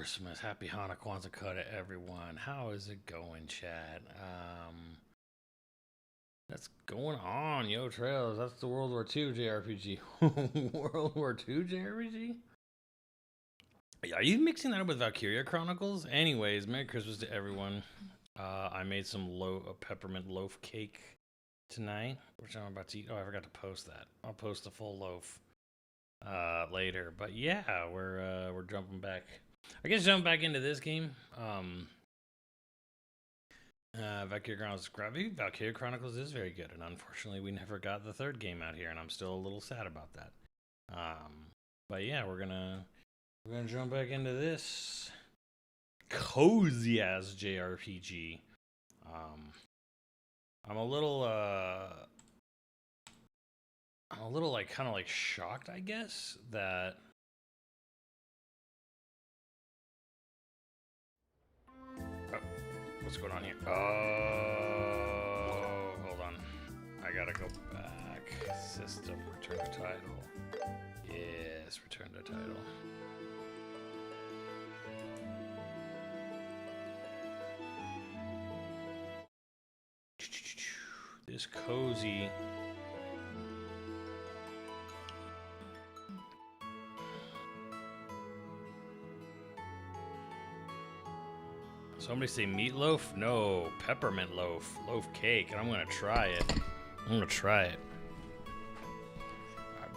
Christmas. Happy Hanukkah, Kwanzaa to everyone. How is it going, chat? That's going on, yo, Trails. That's the World War II JRPG. World War II JRPG? Are you mixing that up with Valkyria Chronicles? Anyways, Merry Christmas to everyone. I made some peppermint loaf cake tonight, which I'm about to eat. Oh, I forgot to post that. I'll post the full loaf later. But yeah, we're jumping back. I guess jump back into this game. Valkyria Chronicles is very good, and unfortunately, we never got the third game out here, and I'm still a little sad about that. But yeah, we're gonna jump back into this cozy ass JRPG. I'm a little like kind of like shocked, I guess, that what's going on here? Oh, hold on. I gotta go back. System, return to title. Yes, return to title. This cozy. Somebody say meatloaf? No, peppermint loaf. Loaf cake, and I'm gonna try it. I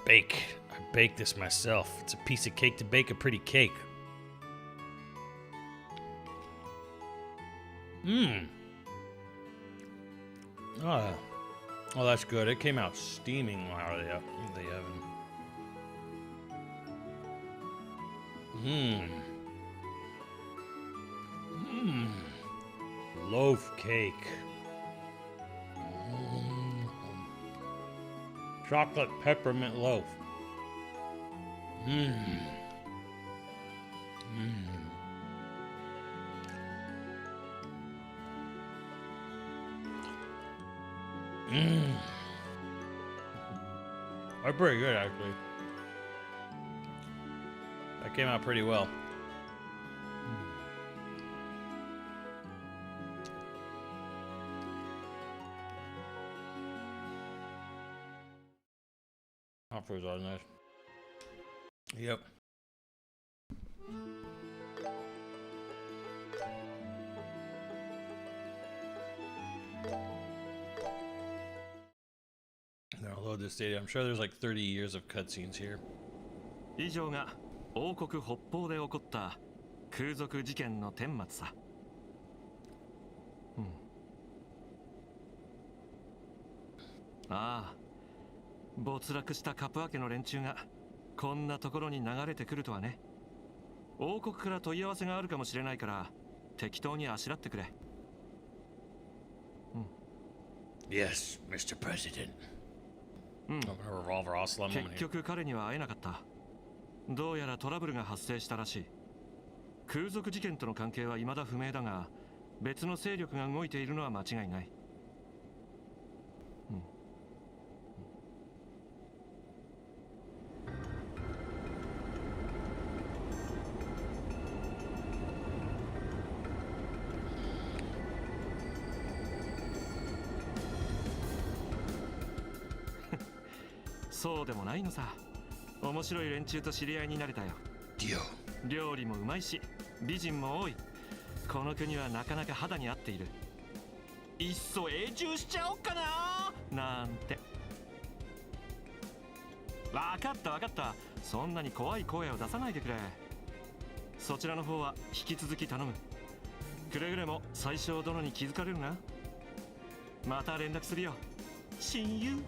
bake this myself. It's a piece of cake to bake a pretty cake. Oh, that's good. It came out steaming out of the oven. Loaf cake. Chocolate peppermint loaf. They're pretty good, actually. That came out pretty well. Offers are nice. Yep. Now load this data. I'm sure there's like 30 years of cutscenes here. 以上が王国北方で起こった空賊事件の顛末さ。ああ、没落したカプア家の連中がこんなところに流れてくるとはね。王国から問い合わせがあるかもしれないから適当にあしらってくれ。Yes, Mr. President. Revolver Oslam. 結局彼には会えなかった。どうやらトラブルが発生したらしい。空賊事件との関係は未だ不明だが、別の勢力が動いているのは間違いない。そうでもないのさ。面白い連中と知り合いになれたよ。料理もうまいし、美人も多い。この国はなかなか肌に合っている。いっそ永住しちゃおっかななんて。わかった。そんなに怖い声を出さないでくれ。そちらの方は引き続き頼む。くれぐれも最小殿に気づかれるな。また連絡するよ。親友。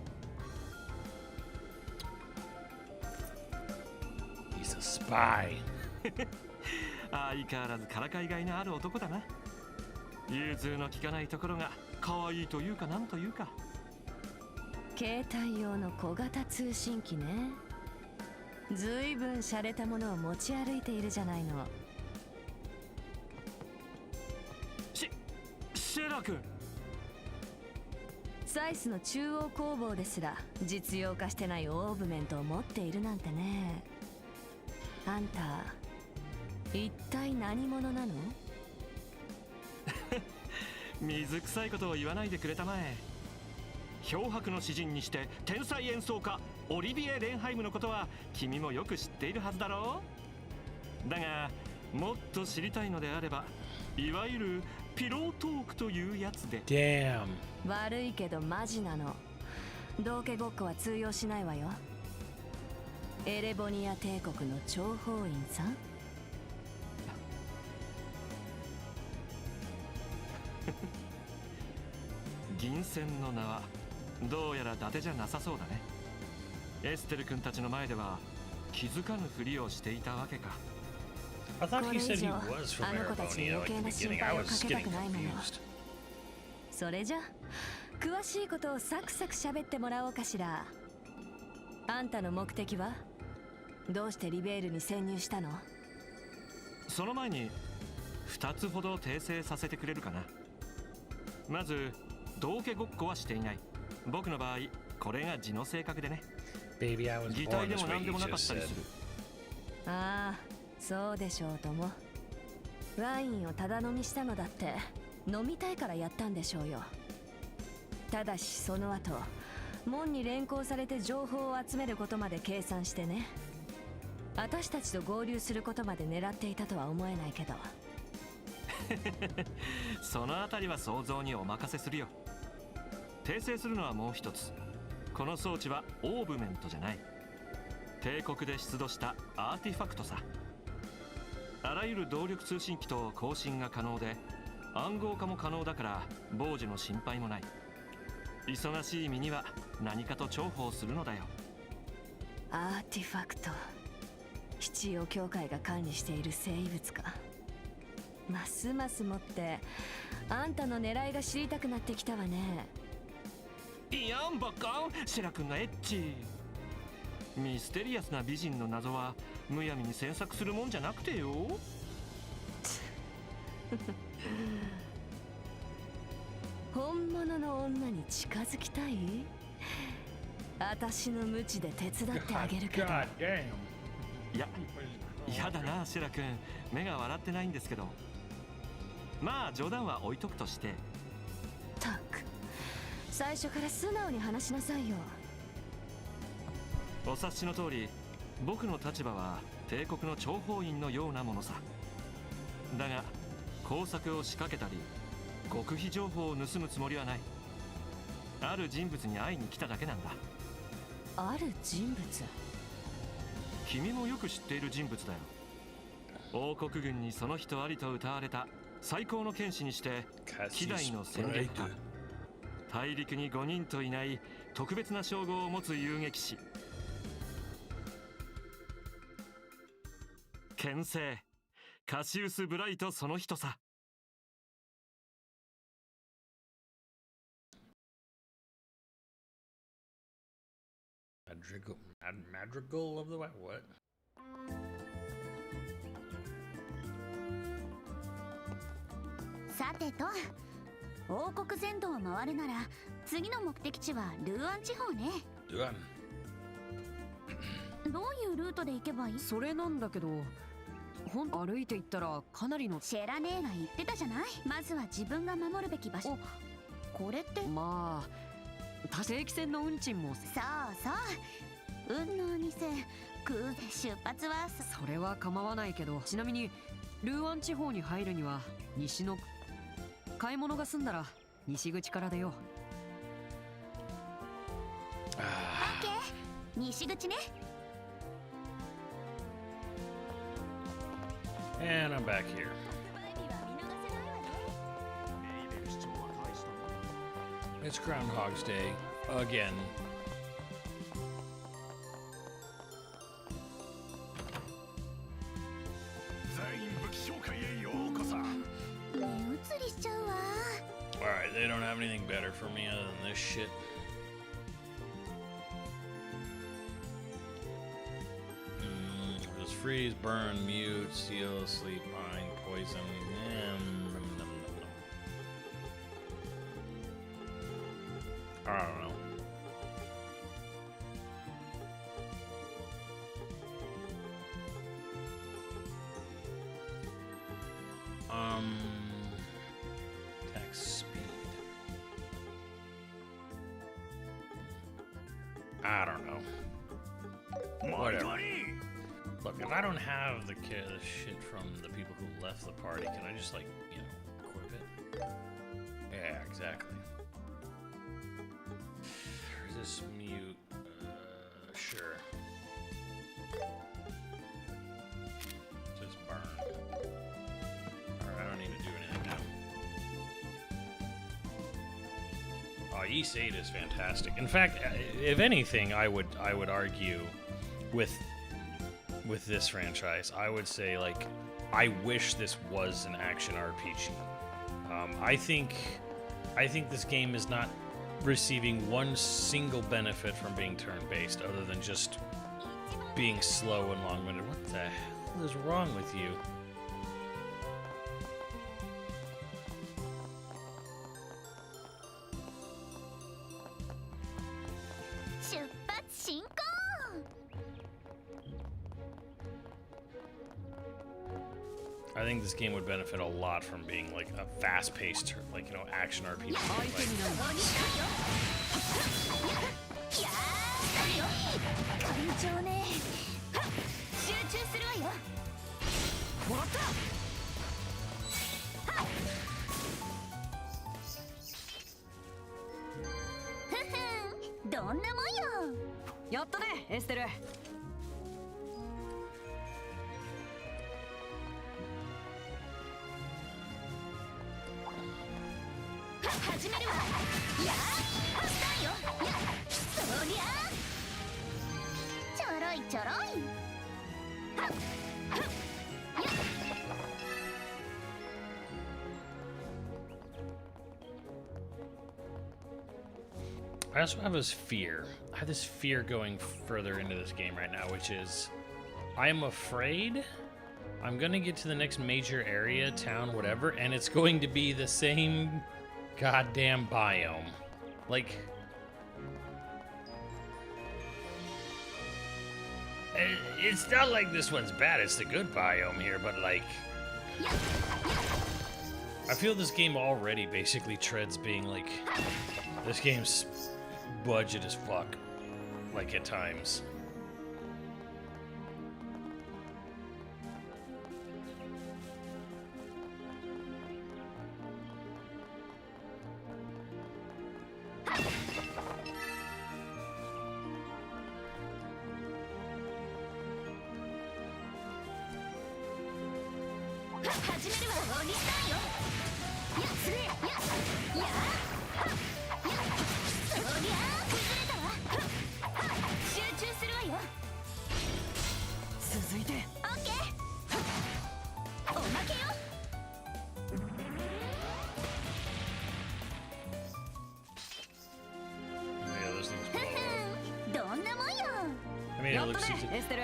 He's a spy. 相変わらずからかいがいのある男だな。融通の利かないところが可愛いというかなんというか。携帯用の小型通信機ね。ずいぶん洒落たものを持ち歩いているじゃないの。シェラ君。サイスの中央工房ですら実用化してないオーブメントを持っているなんてね。あんた一体何者なの？水臭いことを言わないでくれたまえ。漂白の詩人にして天才演奏家オリビエ・レンハイムのことは君もよく知っているはずだろう。だがもっと知りたいのであれば、いわゆるピロートークというやつで。Damn. 悪いけどマジなの。道化ごっこは通用しないわよ。エレボニア帝国の諜報員さん。銀線の名はどうやら伊達じゃなさそうだね。エステル君たちの前では気づかぬふりをしていたわけか。I thought こ he れ以 said he 上 was from あの子たちに Erebony 余 like 計 at the な心 beginning. I 配を was か just けた getting くないもの。 confused. それじゃ詳しいことをサクサク喋ってもらおうかしら。あんたの目的はどうしてリベールに潜入したの？その前に2つほど訂正させてくれるかな。まず道化ごっこはしていない。僕の場合これが字の性格でね。 Baby, I was 擬 born 態で this も way, 何で he もなか just ったり said. する。ああ、そうでしょうとも。ワインをただ飲みしたのだって飲みたいからやったんでしょうよ。ただしその後門に連行されて情報を集めることまで計算してね。私たちと合流することまで狙っていたとは思えないけど。そのあたりは想像にお任せするよ。訂正するのはもう一つ。この装置はオーブメントじゃない。帝国で出土したアーティファクトさ。あらゆる動力通信機と交信が可能で暗号化も可能だから傍受の心配もない。忙しい身には何かと重宝するのだよ。アーティファクト、必要協会が管理している生物か。ますますもってあんたの狙いが知りたくなってきたわね。いやんばっかん、シェラ君がエッチ。ミステリアスな美人の謎はむやみに詮索するもんじゃなくてよ。本物の女に近づきたい？私の無知で手伝ってあげるけど。 God damn. いや、嫌だなシェラ君、目が笑ってないんですけど。まあ冗談は置いとくとして。たく、最初から素直に話しなさいよ。お察しの通り、僕の立場は帝国の諜報員のようなものさ。だが工作を仕掛けたり極秘情報を盗むつもりはない。ある人物に会いに来ただけなんだ。ある人物？君もよく知っている人物だよ。王国軍にその人ありと謳われた最高の剣士にして希代の戦略家。大陸に5人といない特別な称号を持つ遊撃士。剣聖カシウス・ブライトその人さ。Madrigal of the what? さてと、王国全土を回るなら次の目的地はルーアン地方ね。Done. どういうルートで行けばいい？それなんだけど、歩いて行ったらかなりの。シェラ姉が言ってたじゃない。まずは自分が守るべき場所。これってまあ正規船の運賃も。そうそう、運の店空で出発は。それは構わないけど、ちなみにルーアン地方に入るには西の。買い物が済んだら西口から出よう。オッケー、西口ね。 And I'm back here. It's Groundhog's Day again. 目移りしちゃうわ。 Alright, they don't have anything better for me other than this shit. Just freeze, burn, mute, seal, sleep, bind, poison. I don't know. Attack speed. I don't know. Whatever. Look, if I don't have the shit from the people who left the party, can I just, like, you know, equip it? Yeah, exactly. Resist mute. Sure. Just burn. Alright, I don't need to do anything now. Oh, Ys 8 is fantastic. In fact, if anything, I would argue with this franchise, I would say, like, I wish this was an action RPG. I think this game is not receiving one single benefit from being turn-based, other than just being slow and long-winded. What the hell is wrong with you? I think this game would benefit a lot from being like a fast-paced, like, you know, action RPG.やったね、エステル。始めるわ。やあ、だよ。や、そりゃ。ちょろいちょろい。はっ、はっ、や。I also have this fear. I have this fear going further into this game right now, which is I am afraid I'm gonna get to the next major area, town, whatever, and it's going to be the same goddamn biome. Like, it's not like this one's bad, it's the good biome here, but like, I feel this game already basically treads being like, this game's budget as fuck, like at times.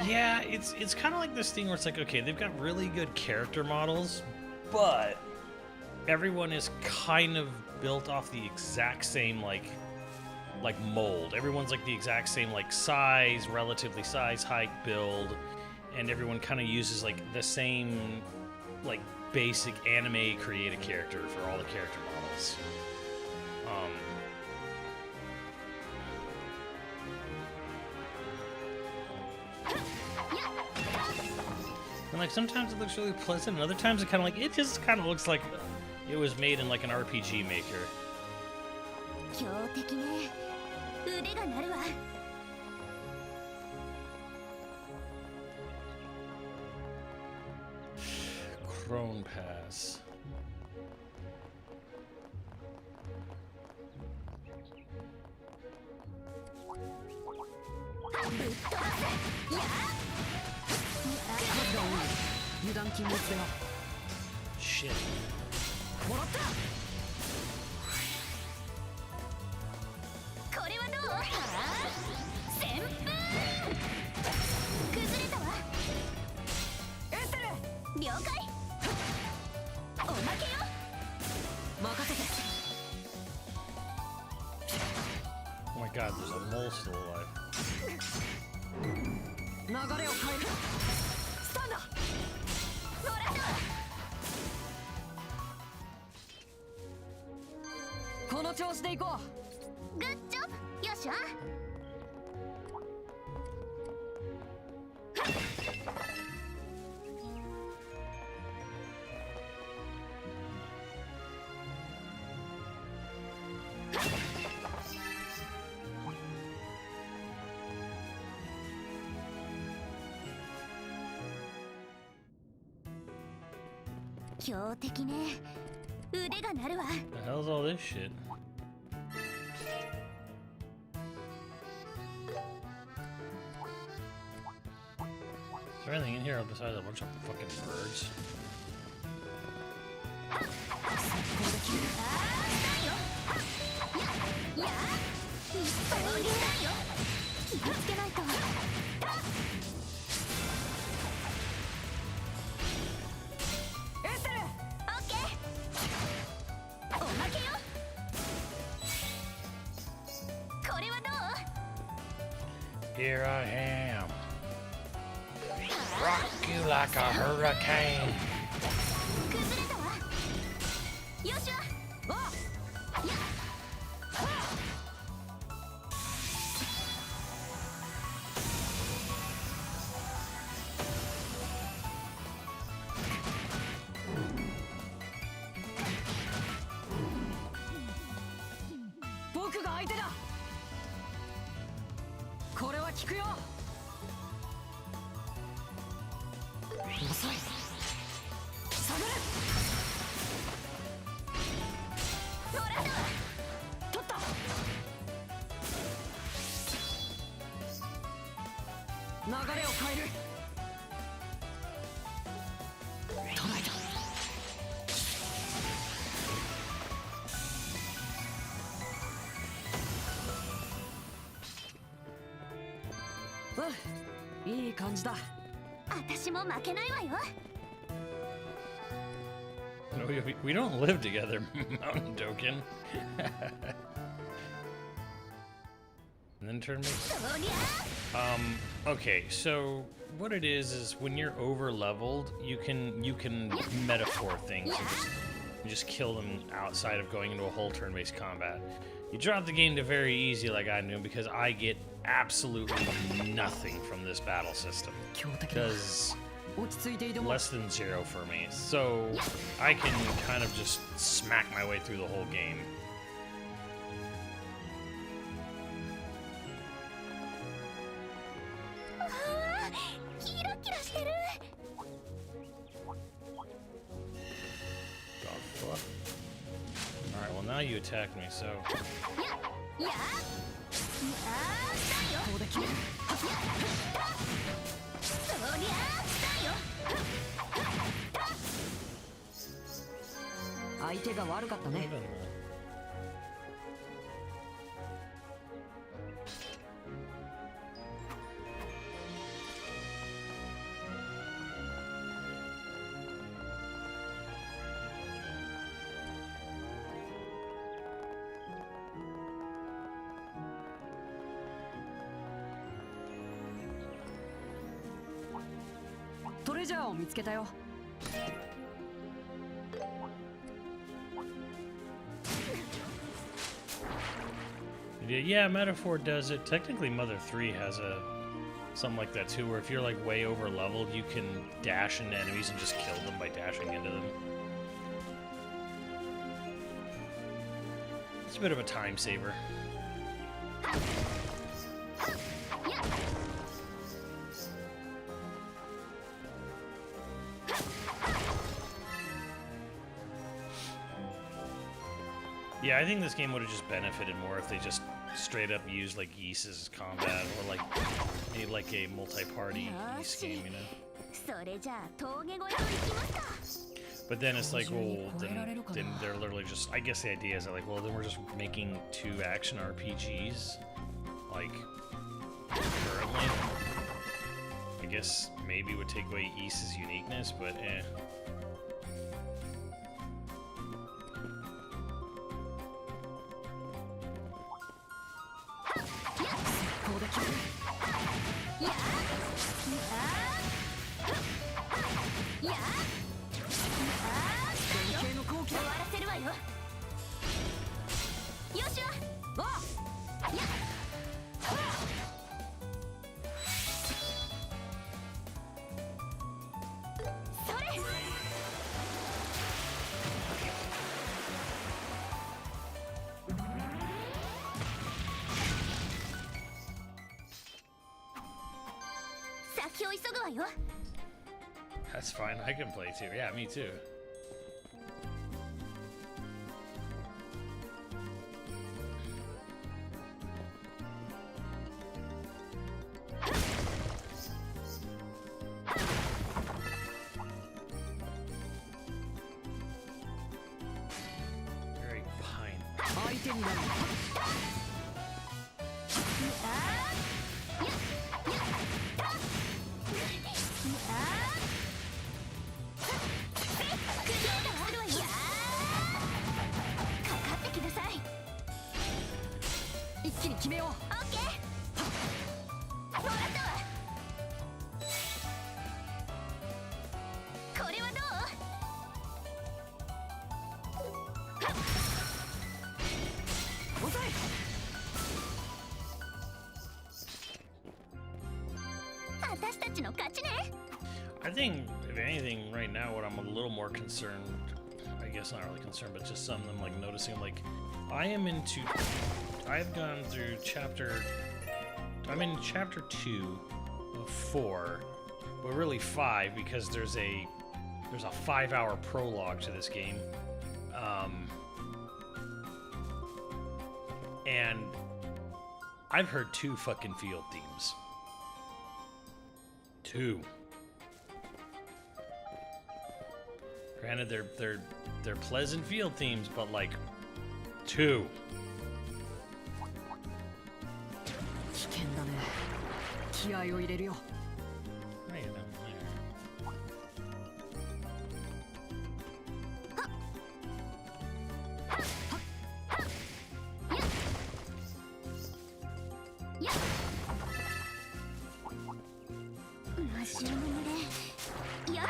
Yeah, it's kind of like this thing where it's like, okay, they've got really good character models, but everyone is kind of built off the exact same like mold. Everyone's like the exact same like size, relatively size, height, build, and everyone kind of uses like the same like basic anime created character for all the character models. And like sometimes it looks really pleasant, and other times it kind of like it just kind of looks like it was made in like an RPG maker. Crone Pass. Shit. Oh my god, there's a mole still alive. この調子で行こう。グッジョブ。よっしゃ。強敵ね。腕が鳴るわ。 The hell's all this shit? Is there anything in here besides a bunch of fucking birds? 気をつけないと。エステル。オッケー。おまけよ。これはどう？ Here I am. Rock you like a hurricane. 崩れたわ。よっしゃ。やっ。僕が相手だ。これは効くよ。遅い。下がれ。もらったわ。取った。流れを変える。トライだ。うん、いい感じだ。私も負けないわよ。 No, we don't live together, Mountain Token. And then turn me. そりゃ。 Okay, so what it is when you're over leveled, you can metaphor things. You just kill them outside of going into a whole turn-based combat. You drop the game to very easy like I do because I get absolutely nothing from this battle system. 強敵だ。 Does 落ち着いて挑もう。 less than 0 for me. So I can kind of just smack my way through the whole game. あー、キラキラしてる。 The fuck? Alright, well now you attacked me, so... やっ。だよ。ここで決める。そりゃだよ。相手が悪かったね。トレジャーを見つけたよ。 Yeah, Metaphor does it. Technically, Mother 3 has a something like that too, where if you're like way over leveled, you can dash into enemies and just kill them by dashing into them. It's a bit of a time saver. Yeah, I think this game would have just benefited more if they just straight up used like Ys's combat or like made like a multi-party Ys game, you know? それじゃあ峠越えと行きますか。 But then it's like, well, then they're literally just. I guess the idea is that like, well, then we're just making 2 action RPGs, like currently. I guess maybe it would take away Ys's uniqueness, but eh. ぐわよ。 That's fine. I can play too. Yeah, me too. Very pine. 相手になる。一気に決めよう。オッケー。もらったわ。これはどう？抑え。私たちの勝ちね。 I think, if anything, right now, what I'm a little more concerned, I guess not really concerned, but just something I'm like noticing, like, I've gone through I'm in chapter 2 of 4, but really 5, because there's a 5-hour prologue to this game. And I've heard 2 fucking field themes. 2. Granted, they're pleasant field themes, but like 2. 危険だね。気合を入れるよ。 How you doing there? やっ。マシューの群れ。やっ。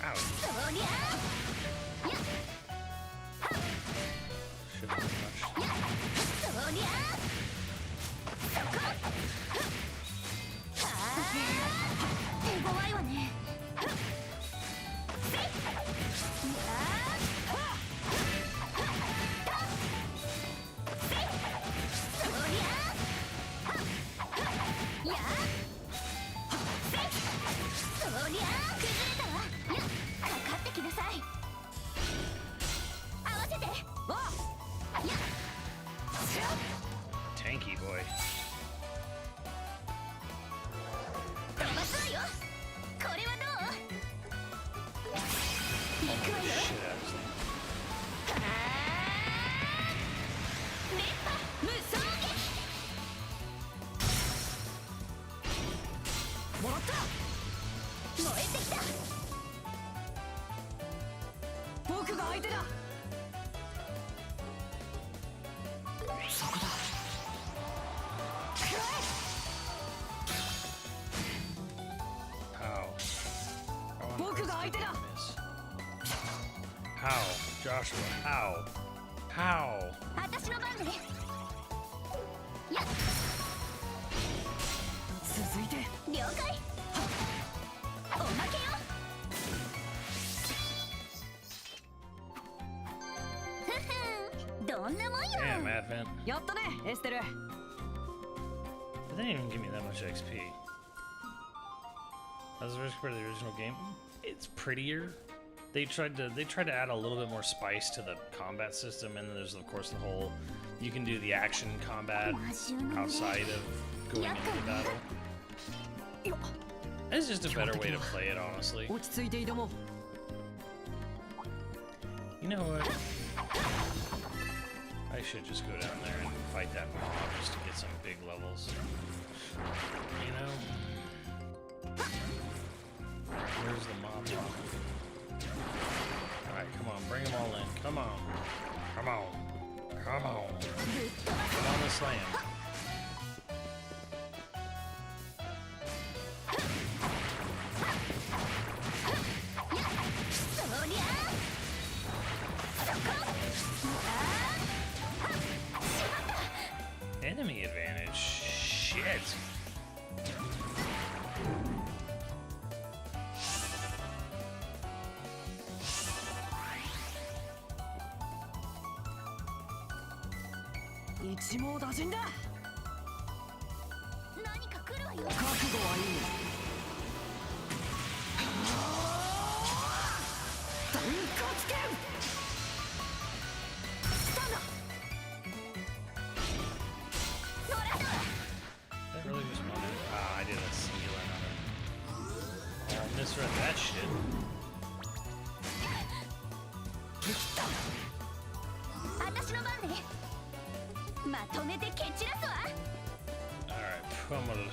Ow. Shouldn't be much. 手強いわね。Tanky boy. 飛ばすわよ。これはどう？行くわよ。 Shit out of this 熱波無双撃。もらった。燃えてきた。僕が相手だ。そこだ。 How?僕が相手だ。 How? Joshua, how? How? 私の番ね。やっ。続いて。了解。おまけよ。ふふん、どんなもんよ。 Damn, Advent. やったね、エステル。 It didn't even give me that much XP. As a risk for the original game, it's prettier. They tried to add a little bit more spice to the combat system, and then there's of course the whole you can do the action combat outside of going into the battle. よっ。 It's just a better way to play it, honestly. 落ち着いて挑もう。 You know what? I should just go down there and fight that mob just to get some big levels. You know? Where's the mob? Alright, come on, bring them all in. Come on. Come on. Come on. Come on and slam. Enemy advantage. Shit. 一網打尽だ。何か来るわよ。覚悟はいい。断骨剣。スタンド。 That really just wanted. Ah, I did a seal on it. Oh, misread that shit. 私の番ね。まとめて蹴散らすわ。 Alright, pummeled.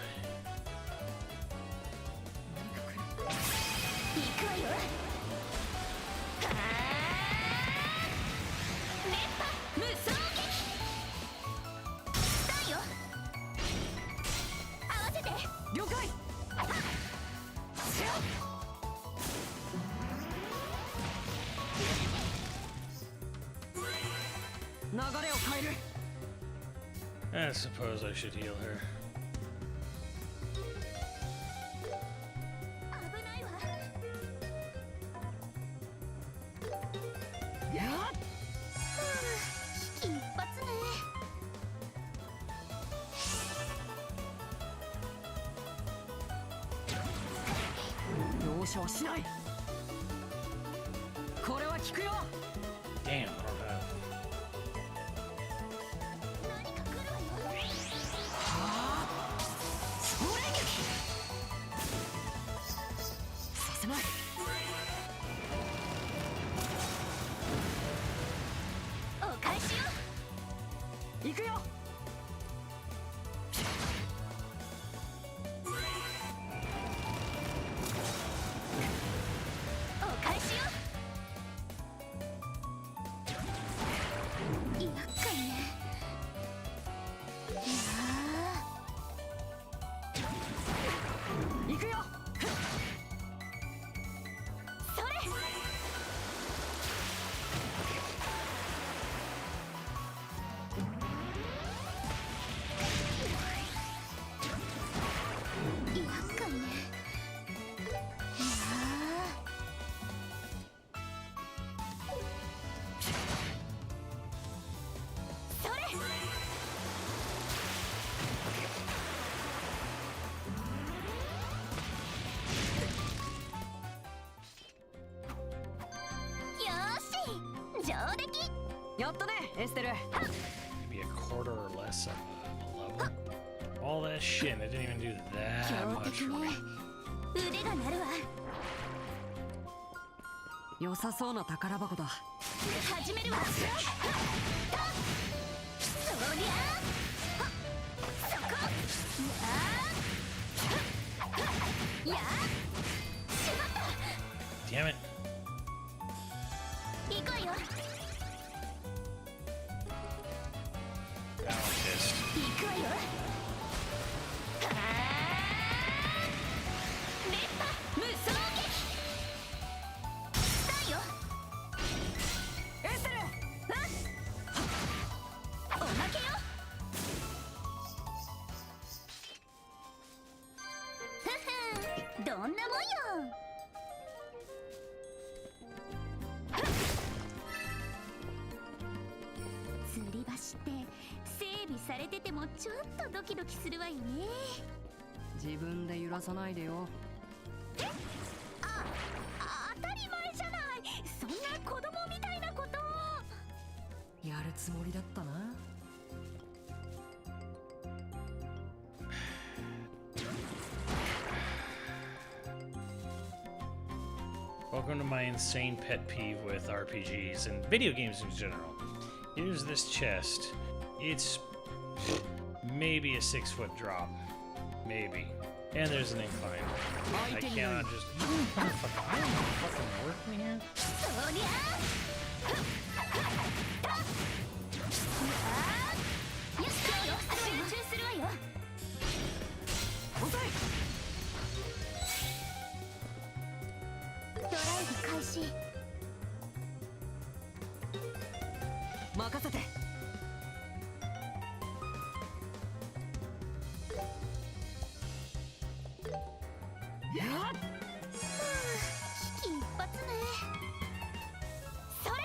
行くわよ。はあ。熱波無双撃。スタンよ。合わせて。了解。流れを変える。 I suppose I should heal her. 危ないわ。やっ。危機一髪ね。容赦はしない。これは効くよ。 Damn, I don't have. 何か来るわよ。それ撃。させない。お返しよ。行くよ。お返しよ。厄介ね。いや行くよ。それ。厄介ね。いやそれ。よーし上出来。やったね、エステル。 Maybe a quarter or less of a level. All that shit, and it didn't even do that 強 much 敵 for ね me. 腕が鳴るわ。良さそうな宝箱だ。始めるわ。そりゃそこやしまった Damn it. 行くわよ。 Now I'm pissed. 行くわよ。はあ熱波無双撃。スタンよ。エステル。おまけよ。ふふんどんなもんよ。吊り橋って整備されててもちょっとドキドキするわよね。自分で揺らさないでよ。当たり前じゃない。そんな子供みたいなこと。やるつもりだったな。 Welcome to my insane pet peeve with RPGs and video games in general. Here's this chest. It's maybe a 6-foot drop. Maybe. And there's an incline. I cannot just... I don't fucking working here. そりゃよし集中するわよ。遅い。ドライブ開始。任せて。やっ。危機一髪ね。それ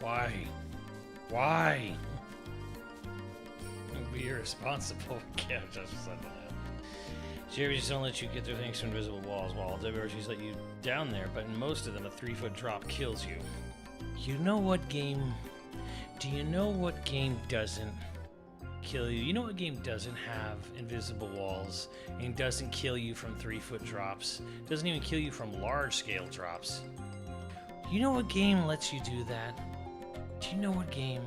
Why? Why? Don't be irresponsible. Yeah, just said that. JRPGs don't let you get through things to invisible walls, while WRPGs let you down there, but in most of them, a 3-foot drop kills you. You know what game... Do you know what game doesn't kill you? You know what game doesn't have invisible walls and doesn't kill you from 3-foot drops? Doesn't even kill you from large-scale drops? You know what game lets you do that? Do you know what game?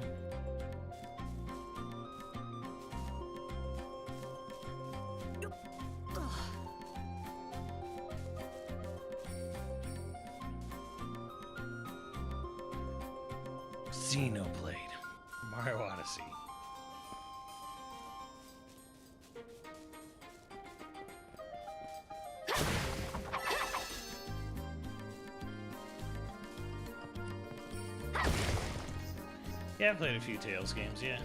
Xenoblade. Mario Odyssey. Yeah, I've played a few Tales games, yeah.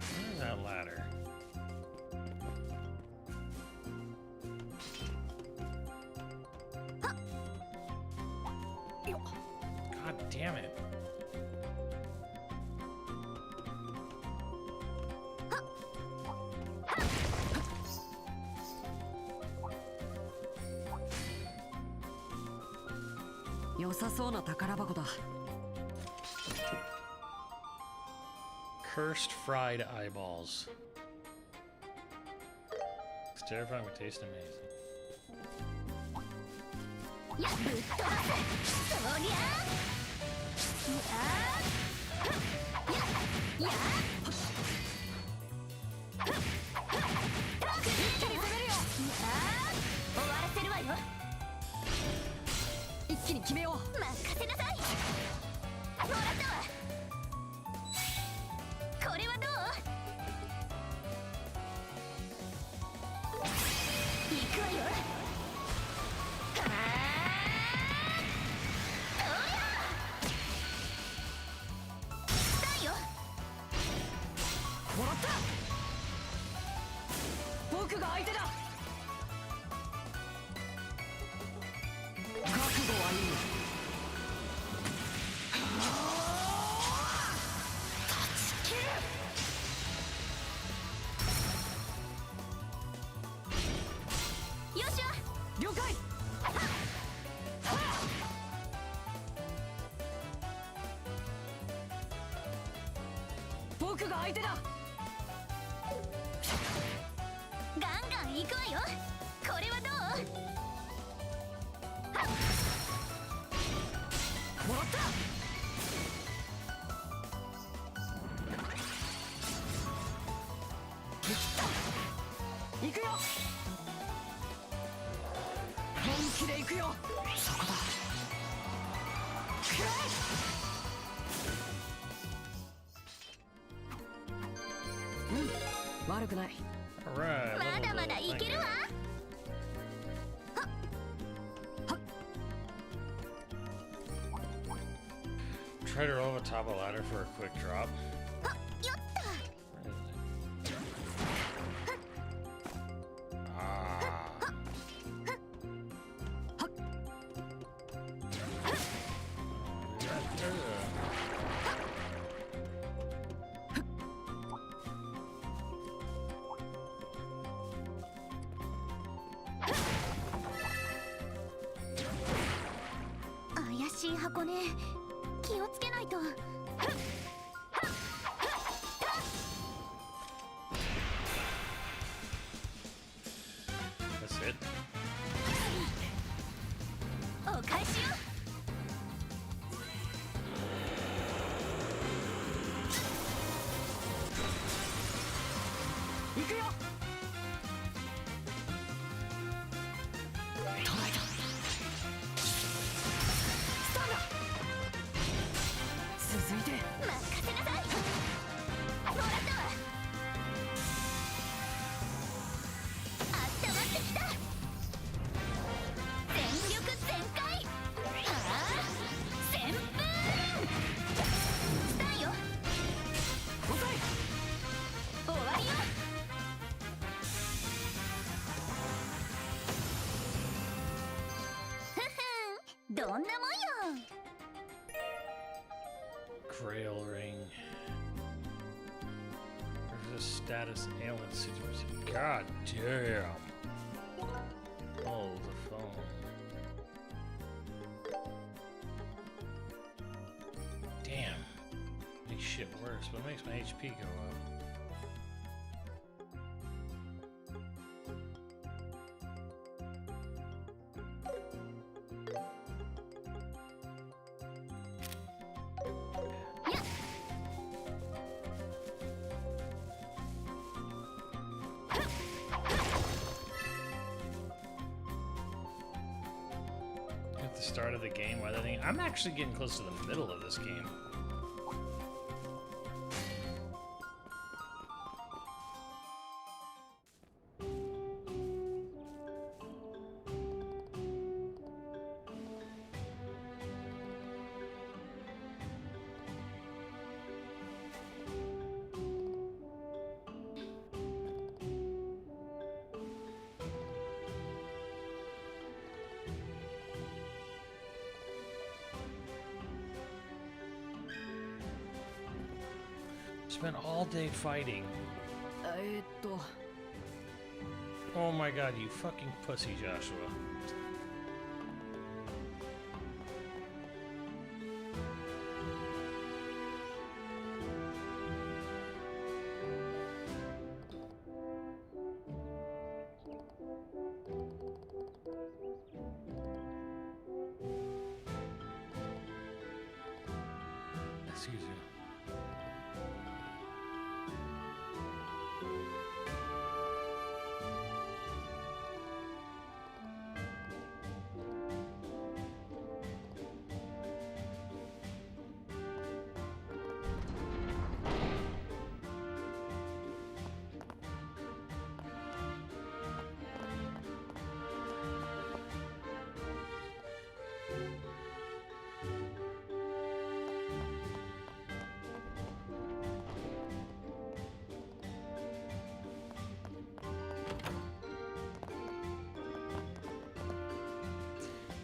Where's that ladder? God damn it. Cursed fried eyeballs. It's terrifying but tastes amazing. Alright, try to roll over top of the ladder for a quick drop. That's it. こんなもんよ。 Grail ring. Resist status ailment situation. God damn. Oh, the phone. Damn. Makes shit worse, but it makes my HP go up. At the start of the game, why that thing? I'm actually getting close to the middle of this game. Spent all day fighting. Oh my god, you fucking pussy, Joshua. Excuse you.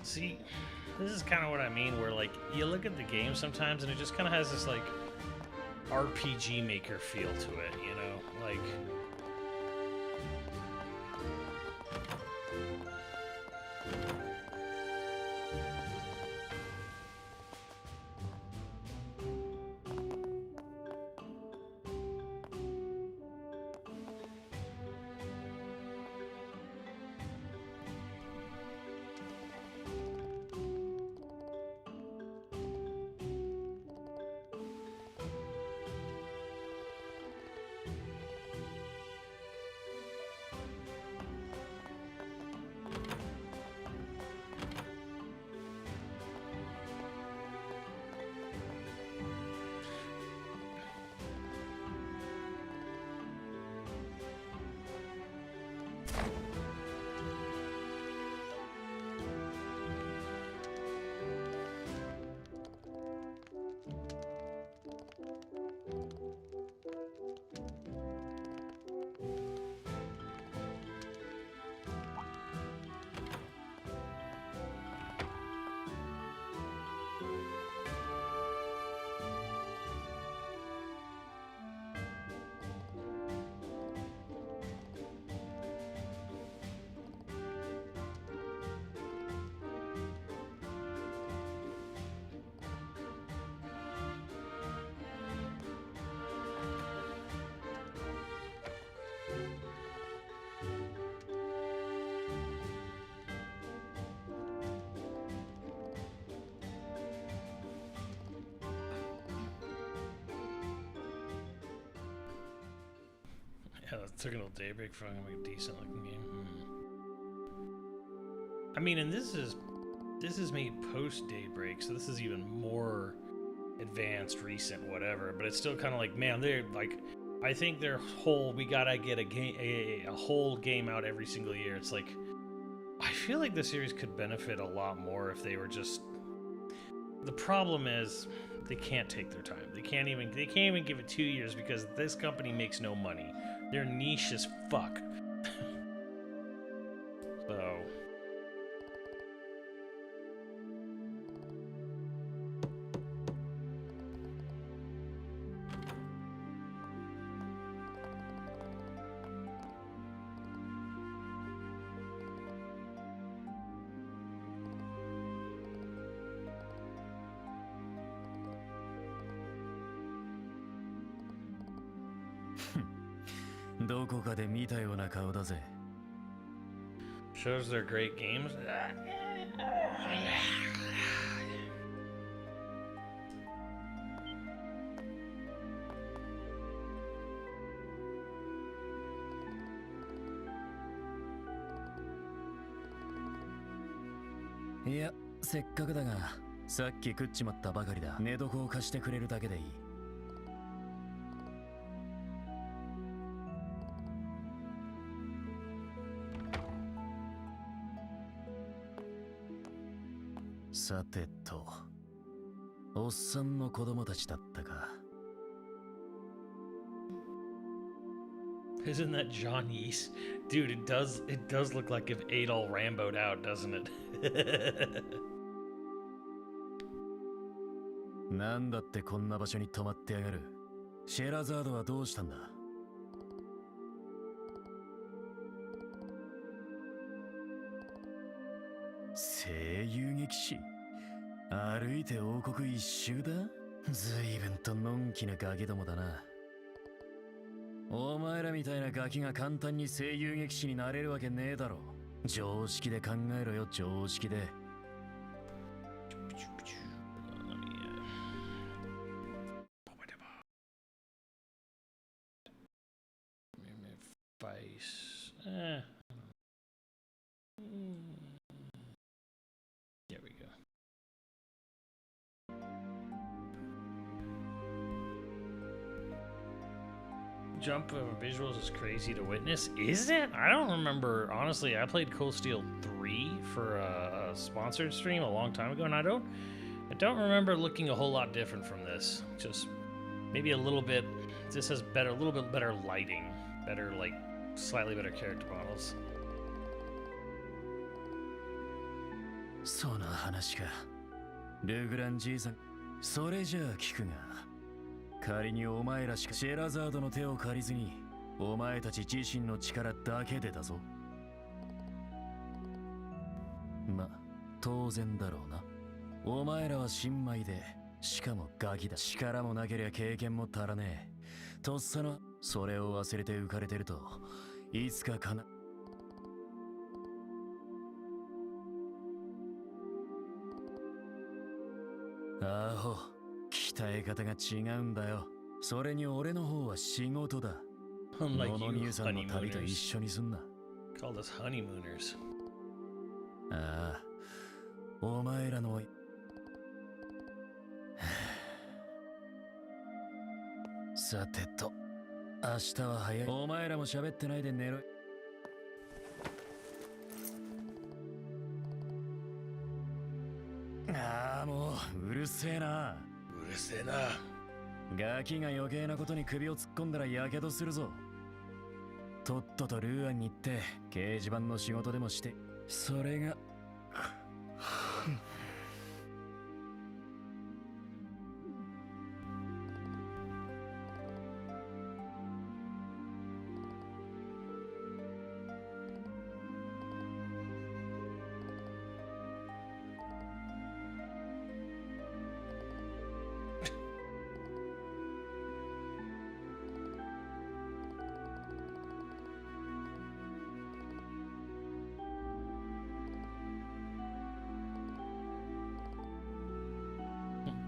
See, this is kind of what I mean, where like you look at the game sometimes and it just kind of has this like RPG maker feel to it, you know? Like yeah, that took an old daybreak for like a decent looking game. I mean, and this is made post daybreak, so this is even more advanced, recent, whatever. But it's still kind of like, man, they're like, I think their whole we gotta get a whole game out every single year. It's like, I feel like the series could benefit a lot more if they were just. The problem is they can't take their time. They can't even give it 2 years because this company makes no money. They're niche as fuck. So どこかで見たような顔だぜ。 Shows they're great games. いや、せっかくだが、さっき食っちまったばかりだ。寝床を貸してくれるだけでいい。さてと、おっさんの子供たちだったか。 Isn't that John Yeast? Dude, it does look like if Adol Rambo'd out, doesn't it? なんだってこんな場所に泊まってやがる。シェラザードはどうしたんだ。声優劇士、歩いて王国一周だ。随分とのんきなガキどもだな。お前らみたいなガキが簡単に声優劇士になれるわけねえだろ。常識で考えろよ、常識で。Vice. There we go. Jump of visuals is crazy to witness. Is it? I don't remember. Honestly, I played Cold Steel 3 for a sponsored stream a long time ago, and I don't remember looking a whole lot different from this. Just maybe a little bit. This has a little bit better lighting, better like slightly better character models. その話か。ルグランじいさん、それじゃあ聞くが、仮にお前らしかシェラザードの手を借りずに、お前たち自身の力だけでだぞ。ま、当然だろうな。お前らは新米で、しかもガキだ。力もなけりゃ経験も足らねえ。とっさの、それを忘れて浮かれてると、いつかかな。アホ、鍛え方が違うんだよ。それに俺の方は仕事だ。モ Unlike ノニ you, ューさんの旅と一 honeymooners. 緒にすんな。 Called us honeymooners. ああ、お前らのさてと、明日は早い。お前らも喋ってないで寝ろ。ああ、もううるせえな。うるせえな。ガキが余計なことに首を突っ込んだらやけどするぞ。とっととルーアンに行って掲示板の仕事でもして、それが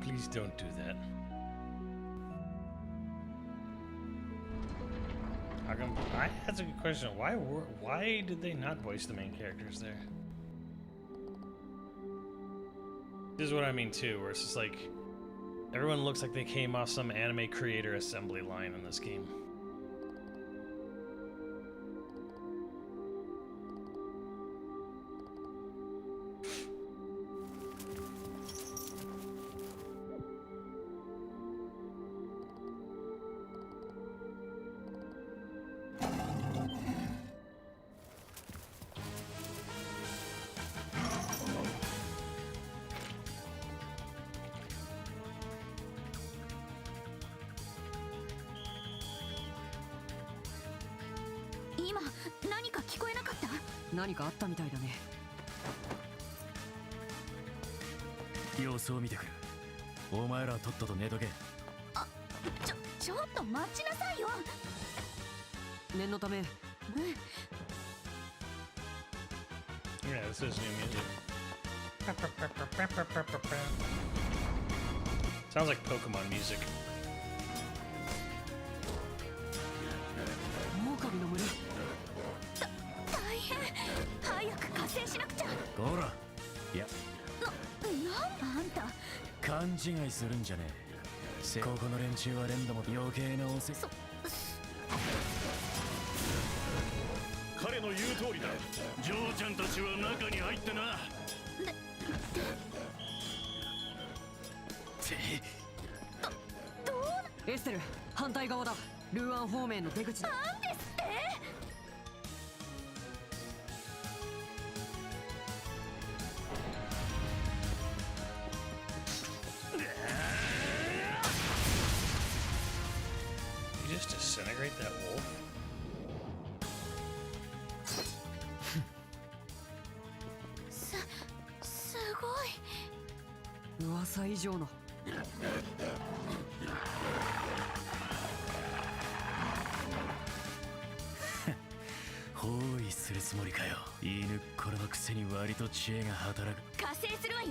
Please don't do that. How come? That's a good question. Why did they not voice the main characters there? This is what I mean too, where it's just like everyone looks like they came off some anime creator assembly line in this game.今何か聞こえなかった？何かあったみたいだね。様子を見てくる。お前らはとっとと寝とけ。ちょっと待ちなさいよ。念のため。Yeah, this is new music. Sounds like Pokemon music. 狼の群れ。大変。早く加勢しなくちゃ。こら、いやあんた勘違いするんじゃねえ。ここの連中は連打も余計なおせ。彼の言う通りだ。ジョーちゃんたちは中に入ってな。エステル、反対側だ。ルーアン方面の出口だ。なんですって。You just disintegrate that wolf? すごい。噂以上の。包囲するつもりかよ。犬っころのくせに割と知恵が働く。加勢するわよ。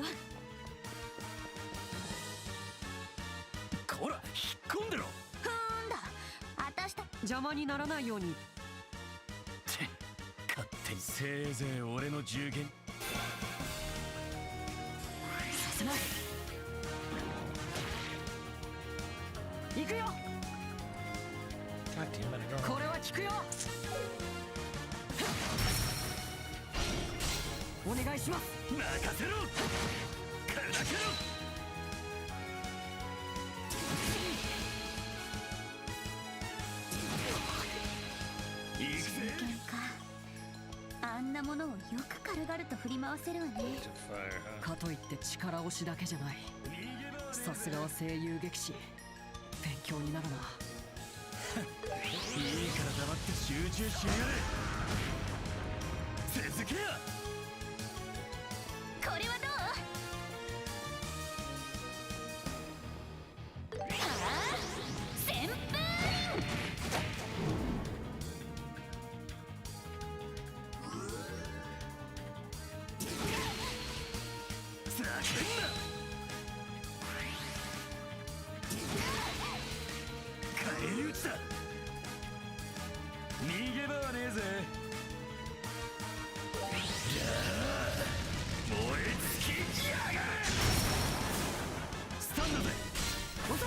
こら、引っ込んでろ。ふーんだ。あたした。邪魔にならないように。って勝手にせいぜい俺の銃剣。させない。行くよ。 God damn it, I don't これは効くよ。お願いします。任せろ。砕けろ。行くぜ。あんなものをよく軽々と振り回せるわね。 to fire, huh? かといって力押しだけじゃない。さすがは声優劇士。勉強になるな。いいから黙って集中しやがれ。続けや。これはどう？はあ、旋風。叫んだ。返り討ちだ。逃げ場はねえぜ。燃え尽きやがれ。スタンドぜ。遅い。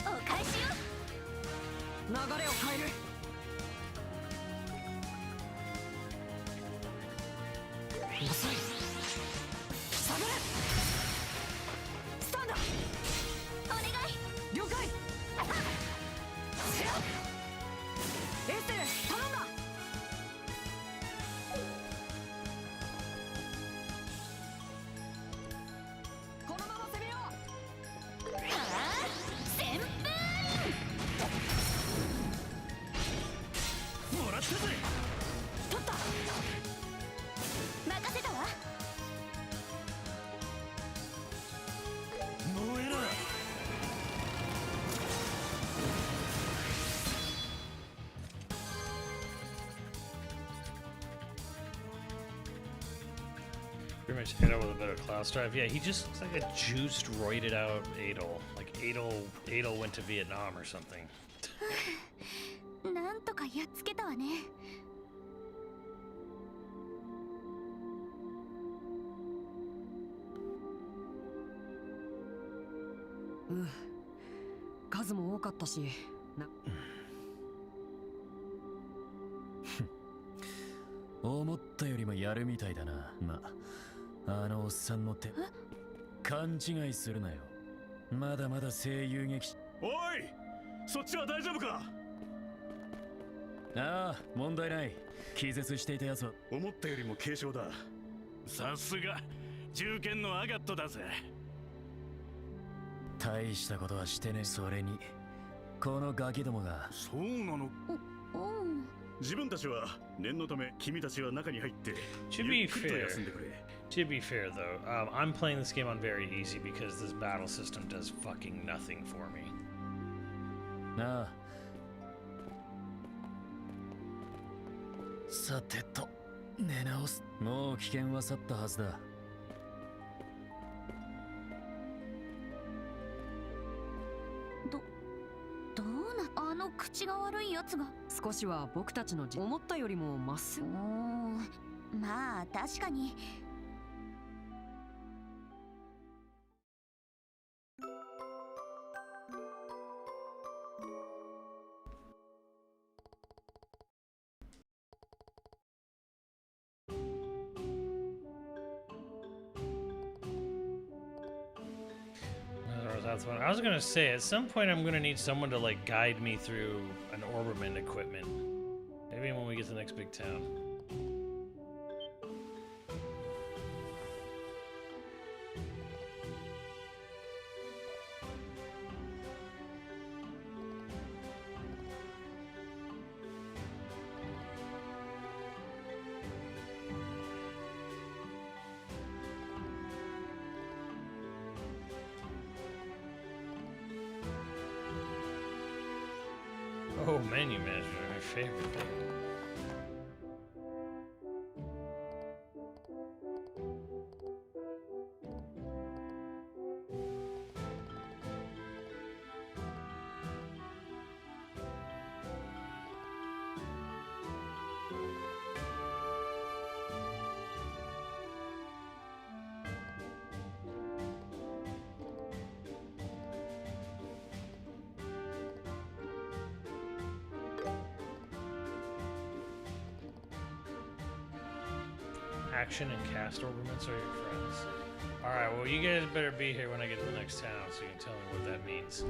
お返しよ。流れを変える。遅い。下がれ。スタンド。お願い。了解。エステル、頼んだ。このまま攻めよう。はあ、旋風。もらったぜ。取った。任せたわ。燃えろ。Pretty much hit out with a bit of class drive. Yeah, he just looks like a juiced, roided out Adol. Like Adol went to Vietnam or something. なんとかやっつけたわね。数も多かったしな。思ったよりもやるみたいだな。まあのおっさんの手勘違いするなよ。まだまだ声優劇士。おい、そっちは大丈夫か。ああ、問題ない。気絶していたやつは思ったよりも軽傷だ。さすが銃剣のアガットだぜ。大したことはしてね。それにこのガキどもが。そうなの。うん。自分たちは念のため君たちは中に入って To be ゆっくりと fair, 休んでくれ。To be fair though, I'm playing this game on very easy because this battle system does fucking nothing for me.なあ。さてと、寝直す。もう危険は去ったはずだ。どうな、あの口が悪いやつが。少しは僕たちの思ったよりもまっすぐ。まあ確かに。I was gonna say, at some point I'm gonna need someone to like guide me through an Orberman equipment. Maybe when we get to the next big town. Oh, menu manager, my favorite thing. Action and cast Orberments are your friends. Alright, well you guys better be here when I get to the next town so you can tell me what that means.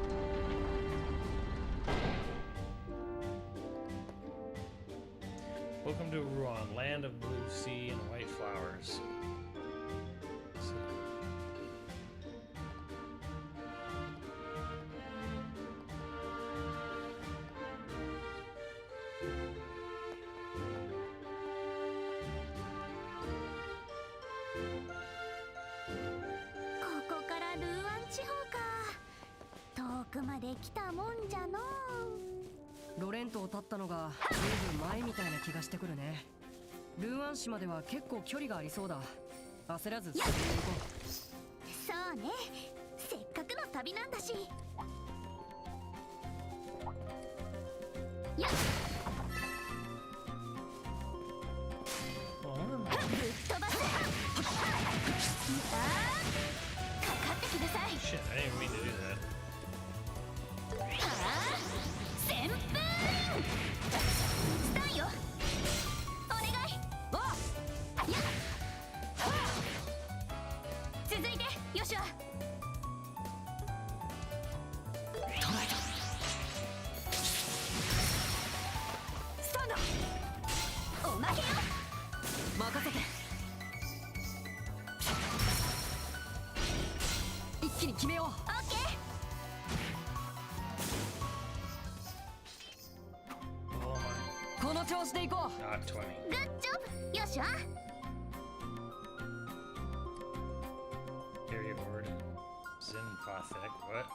Welcome to Ruan, land of blue sea and white flowers. Falcom まで来たもんじゃの。ロレントを立ったのがずいぶん前みたいな気がしてくるね。ルーアン市までは結構距離がありそうだ。焦らず進んでいこう。そうね、せっかくの旅なんだし。やっ、ぶっ飛ばす。かかってきなさい。 Shit, I didn't mean to do that. 旋風スタンよ、お願い。やっ、続いてよしは。捉えた。スタンド、おまけよ。任せて。一気に決めよう。オッケー。この調子でいこう。Not 20. グッジョブ、よっしゃ。Area board. Zinfothec. What?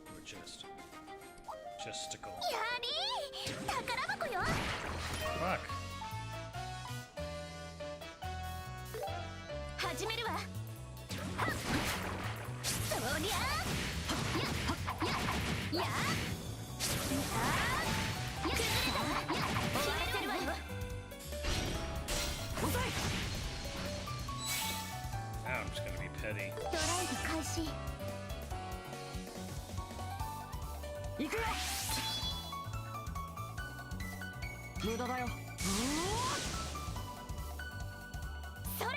Or justical. やりー、宝箱よ。 Fuck. 始めるわ。そりゃやや崩れた。や決めてるわよ。遅い。 Now I'm just gonna be petty. ドライブ開始。行くよ。無駄だよ。それ。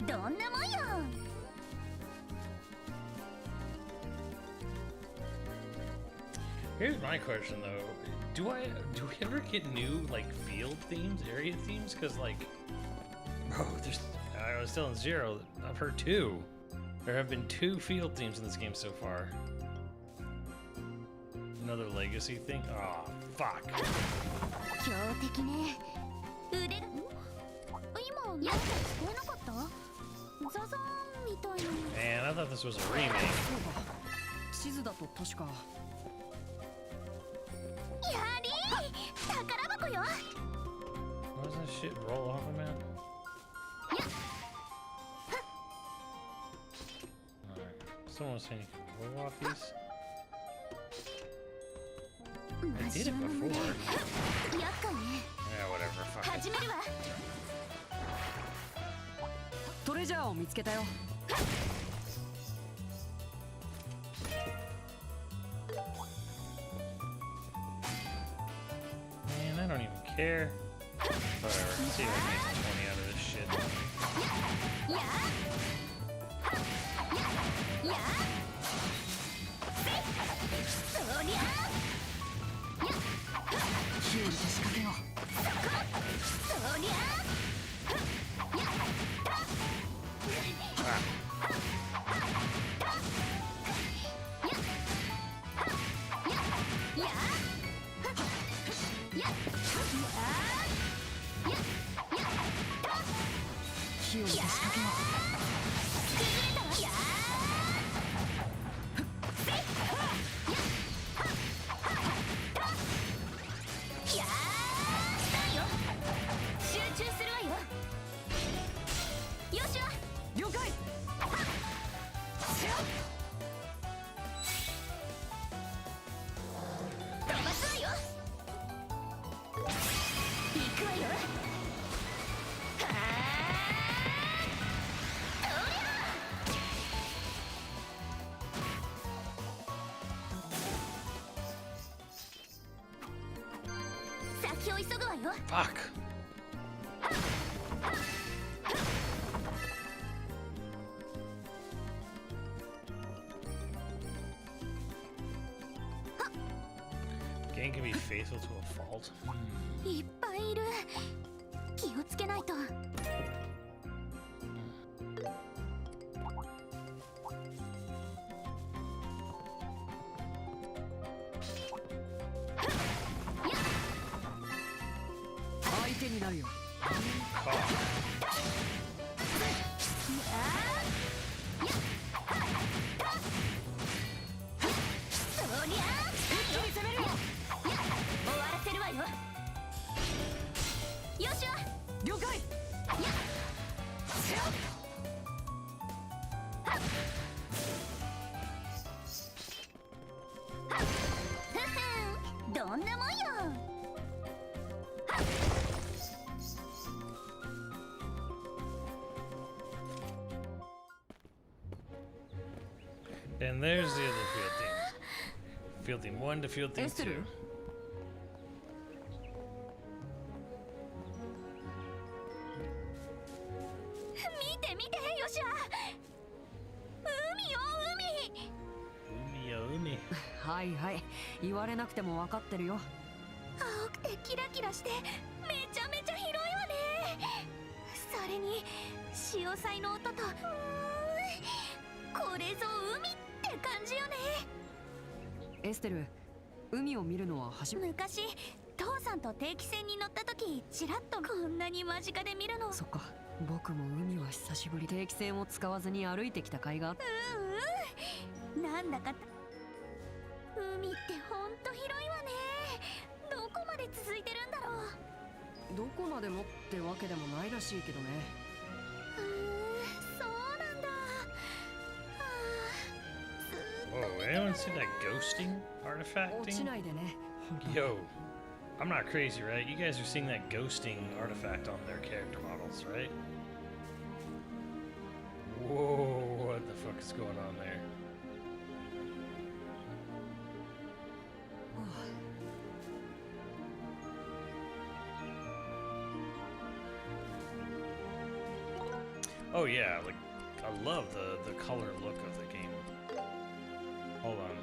どんなもんよ。 Here's my question though. Do we ever get new like field themes, area themes? Because like, bro, there's I was telling Zero, I've heard 2. There have been 2 field teams in this game so far. Another legacy thing? Oh, fuck. 強敵ね。腕が。今、なんか聞こえなかった？ザザーンみたいな。Man, I thought this was a remake. 地図だと確か。やりー！宝箱よ。What does that shit roll off of, man? Alright. Someone was saying you can roll off these? I did it before. 厄介ね。Yeah, whatever. Fuck it. 始めるわ。トレジャーを見つけたよ。Man, I don't even care. Whatever. Let's see if I can make some money out of this shit. やー。やー。そりゃー。火を入れて仕掛けよう。そりゃ火を入れて仕掛けよう。集中するわよ。よしわ。了解。飛ばすわよ。行くわよ。はー。先を急ぐわよ。Fuck. Game can be faithful to a fault. いっぱいいる。気をつけないと。相手になるよ。そりゃあ一気に攻めるよ。終わらせるわよ。よしわ。了解。どんなもんよ。And there's the other field teams. Field team 1 to field team 2. 見て見てよしわ。海よ海。Umi, oh, umi. はいはい。言われなくても分かってるよ。青くてキラキラしてめちゃめちゃ広いわね。それに潮騒の音とこれぞ海って感じよね。エステル、海を見るのは初めて。昔父さんと定期船に乗った時ちらっとこんなに間近で見るの。そっか。僕も海は久しぶり。定期船を使わずに歩いてきた甲斐があった。なんだか海ってほんと広いわね。どこまで続いてるんだろう。どこまでもってわけでもないらしいけどね。そうなんだ。Whoa, anyone see that ghosting artifact 落ち thing? ないでね。 Yo, I'm not crazy, right? You guys are seeing that ghosting artifact on their character models, right? Whoa, what the fuck is going on there? Oh yeah, like I love the color look of the game. Hold on.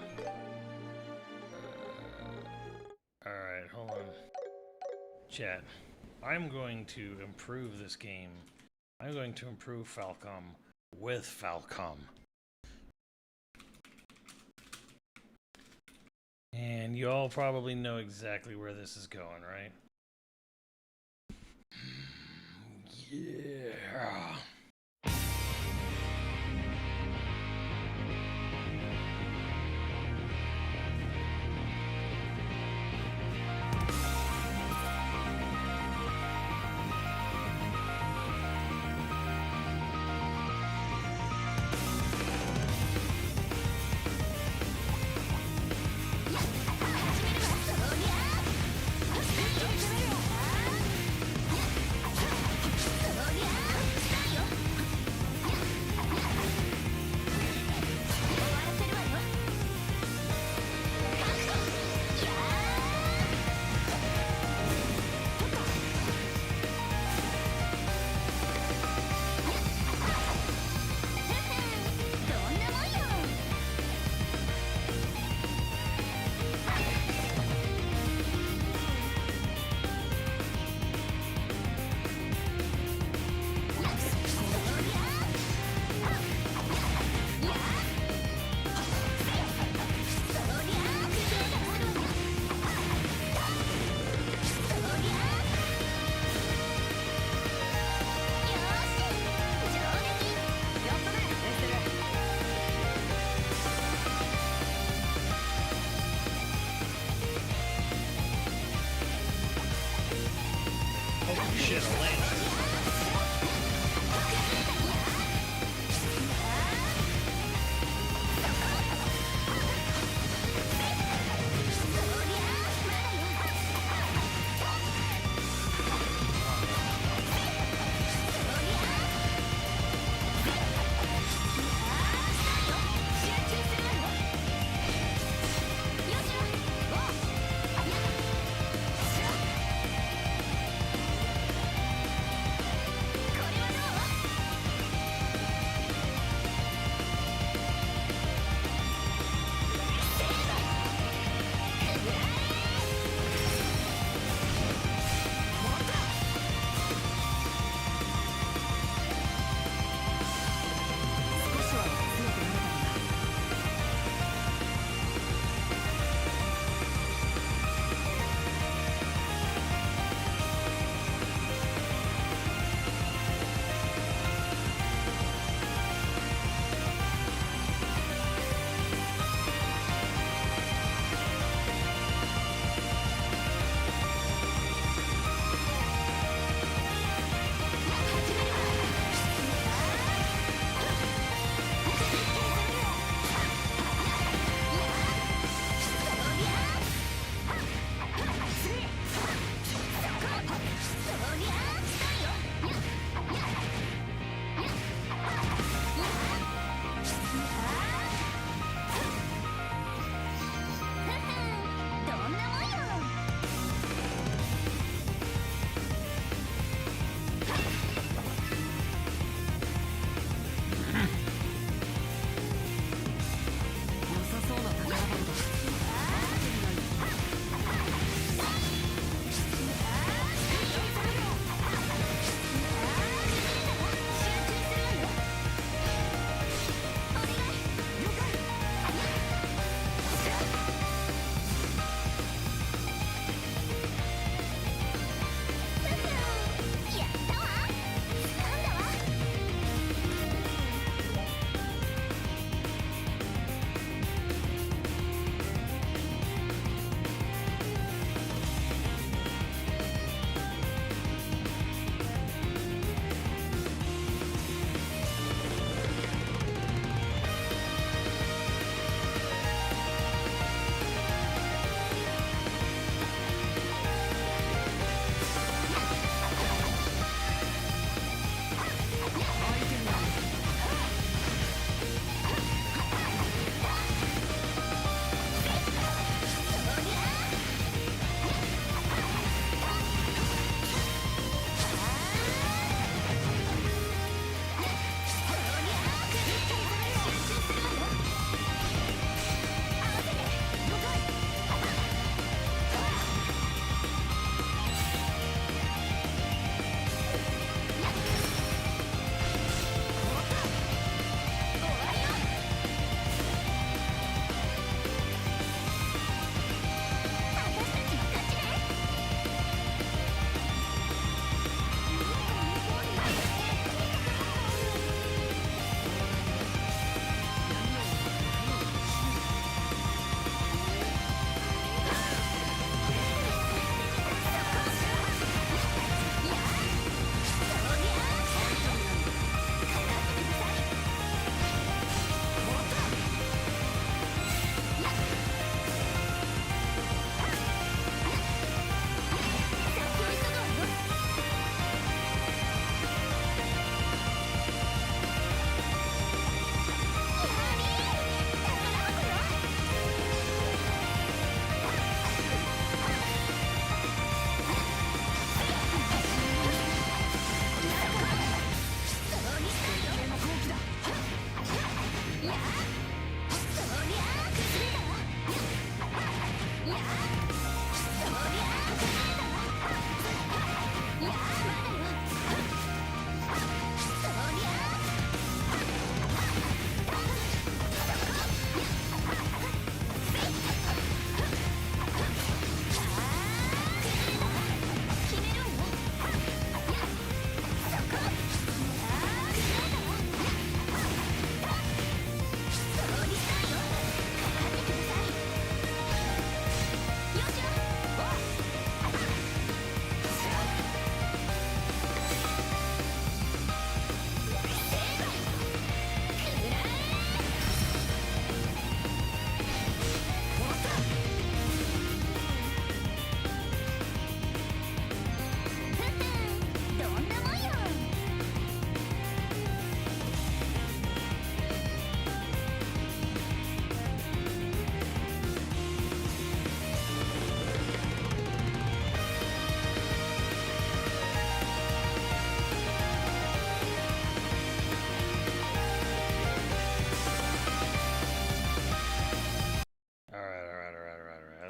Alright, hold on. Chat. I'm going to improve this game. I'm going to improve Falcom with Falcom. And you all probably know exactly where this is going, right? Yeah.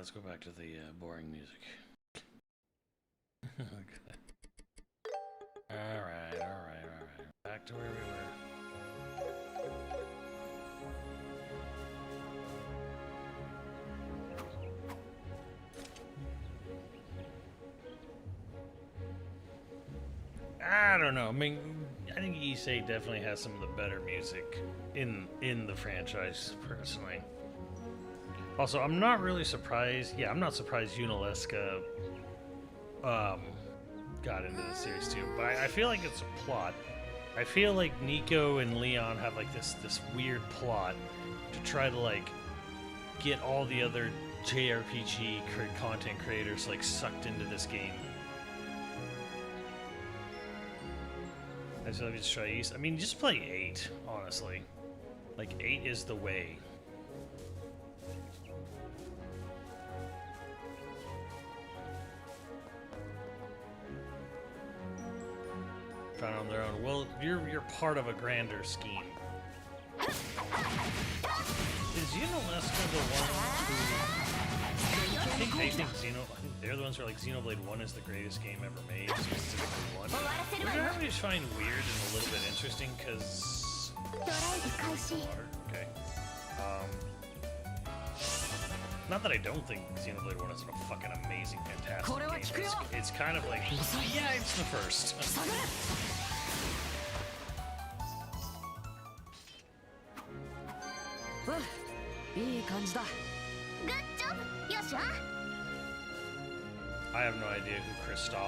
Let's go back to the boring music. Okay. Alright. Back to where we were. I don't know. I mean, I think Issei definitely has some of the better music in the franchise, personally. Also, I'm not really surprised. Yeah, I'm not surprised Yunalesca got into the series too. But I feel like it's a plot. I feel like Nico and Leon have like this weird plot to try to like get all the other JRPG content creators like sucked into this game. I feel like just try to use. I mean, just play 8, honestly. Like 8 is the way. Found on their own. Well, you're part of a grander scheme. Is Yunalesca the one who? I think they're the ones who are like Xenoblade 1 is the greatest game ever made, specifically 1. Which I always find weird and a little bit interesting because. Okay. Not that I don't think Xenoblade 1 is a fucking amazing, fantastic game. It's kind of like, yeah, it's the first. I have no idea who Crystal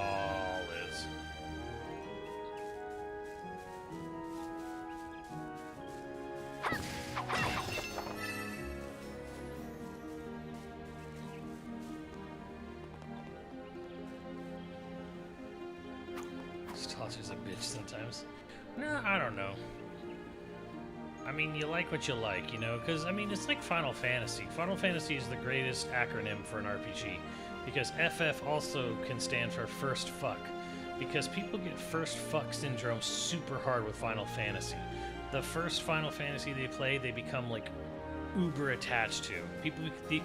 is. Tosser's a bitch sometimes. No, I don't know. I mean, you like what you like, you know? Because, I mean, it's like Final Fantasy. Final Fantasy is the greatest acronym for an RPG. Because FF also can stand for first fuck. Because people get first fuck syndrome super hard with Final Fantasy. The first Final Fantasy they play, they become, like, uber attached to.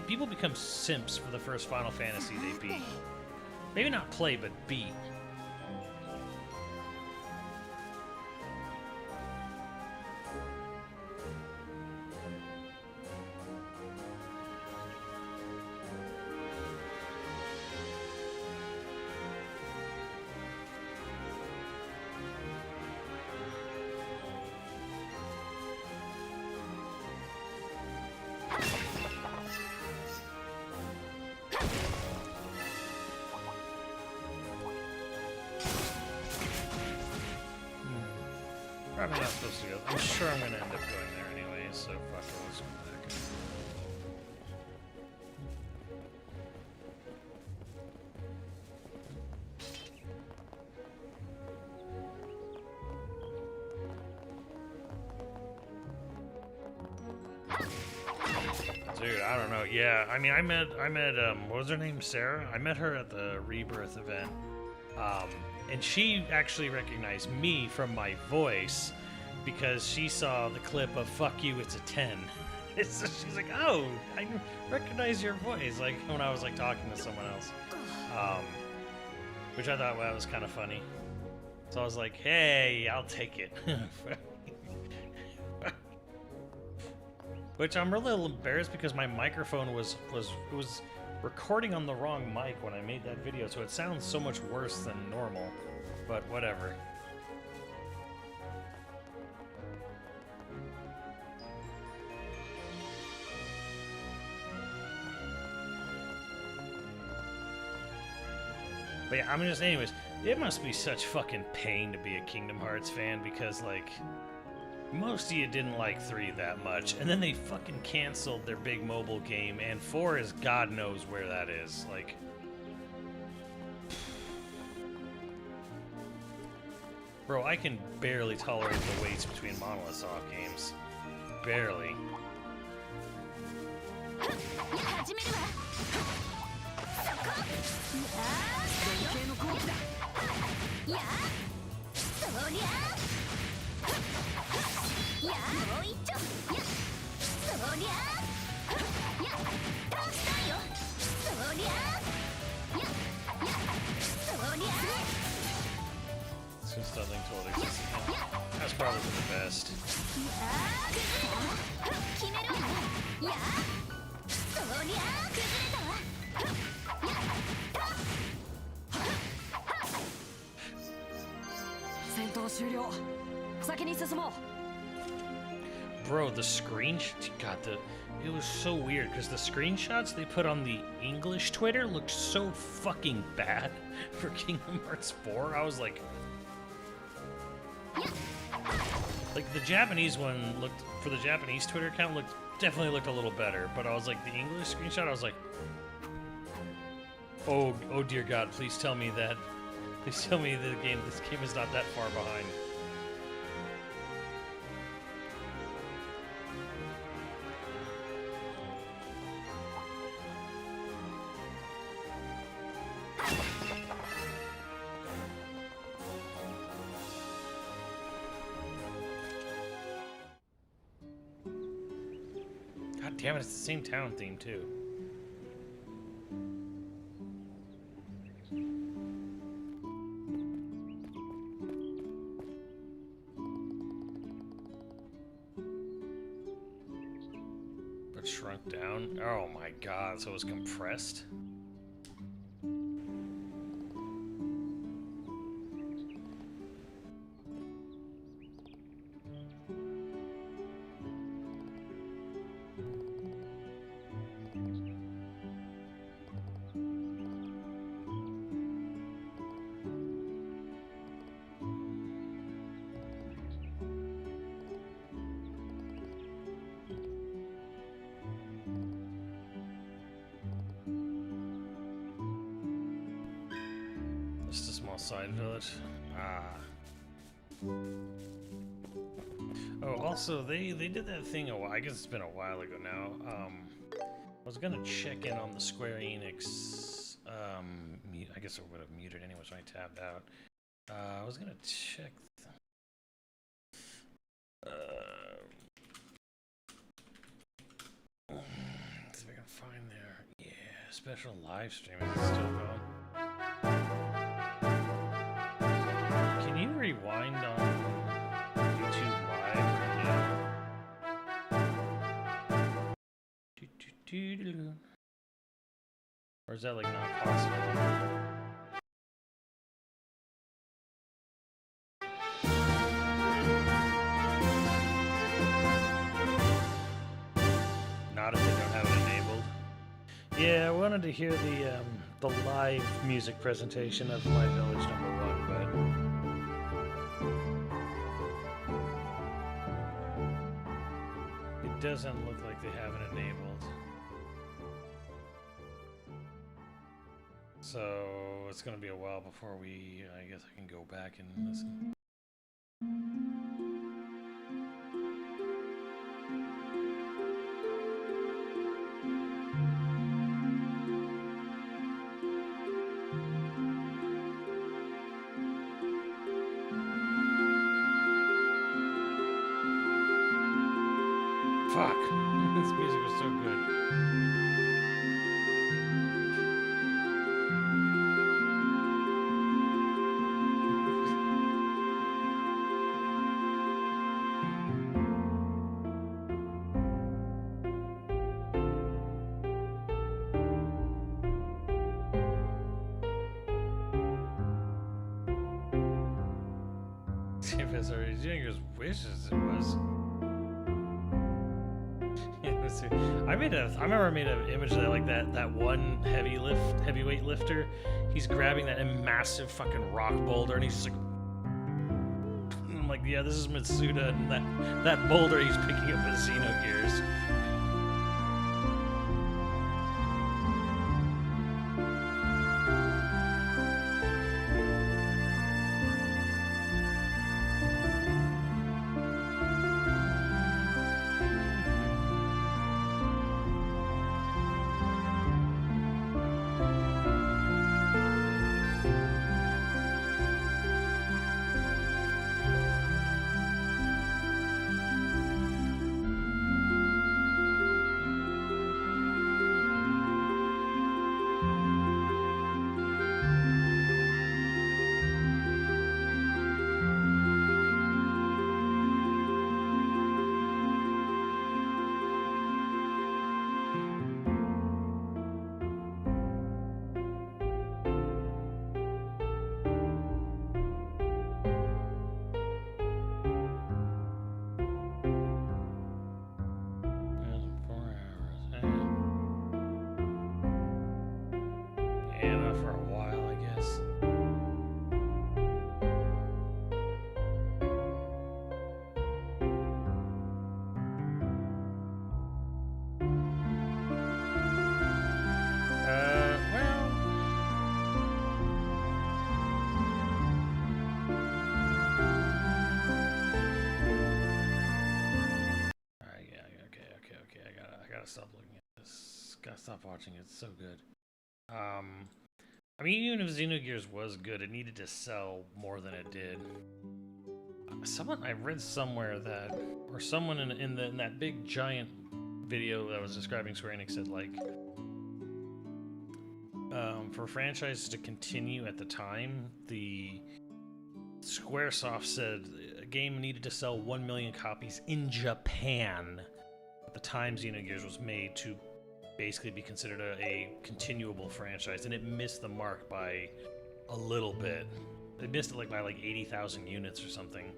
People become simps for the first Final Fantasy they beat. Maybe not play, but beat. Probably not supposed to go. I'm sure I'm going to end up going there anyway, so fuck it, let's go back. Dude, I don't know. Yeah, I mean, I met what was her name? Sarah? I met her at the Rebirth event. And she actually recognized me from my voice because she saw the clip of "Fuck You, It's a 10." So she's like, "Oh, I recognize your voice," like when I was like talking to someone else, which I thought that was kind of funny. So I was like, "Hey, I'll take it." Which I'm really a little embarrassed because my microphone was recording on the wrong mic when I made that video, so it sounds so much worse than normal. But whatever. But yeah, I mean, just anyways, it must be such fucking pain to be a Kingdom Hearts fan because, like, most of you didn't like 3 that much, and then they fucking canceled their big mobile game, and 4 is God knows where that is. Like, bro, I can barely tolerate the waits between Monolith Soft games. Barely. Since nothing totally exists. That's probably the best. Bro, the screenshot, God, it was so weird because the screenshots they put on the English Twitter looked so fucking bad for Kingdom Hearts 4. I was like the Japanese one looked, for the Japanese Twitter account, definitely looked a little better, but I was like, the English screenshot, I was like, oh dear God, please tell me this game is not that far behind. God damn it, it's the same town theme too. But shrunk down? Oh my God, so it was compressed? Side village. Oh, also they did that thing a while. I guess it's been a while ago now. I was gonna check in on the Square Enix. I guess I would have muted anyway, so I tabbed out. I was gonna check. See if I can find their special live streaming is still going. Can you rewind on YouTube Live right now? Or is that like not possible? Not if they don't have it enabled. Yeah, I wanted to hear the live music presentation of My Village #1, but it doesn't look like they have it enabled. So it's gonna be a while before I guess I can go back and listen. Fuck. This music was so good. Professor Junior's wishes it was. I remember I made an image of that, like that one heavyweight lifter. He's grabbing that massive fucking rock boulder, and he's just like, and I'm like, yeah, this is Mitsuda, and that boulder he's picking up with Xenogears. Stop looking at this. Gotta stop watching it. It's so good. I mean, even if Xenogears was good, it needed to sell more than it did. I read somewhere that, or someone in that big giant video that was describing Square Enix said, like, for franchises to continue at the time, the Squaresoft said a game needed to sell 1 million copies in Japan at the time Xenogears was made to basically be considered a continuable franchise, and it missed the mark by a little bit. It missed it by 80,000 units or something.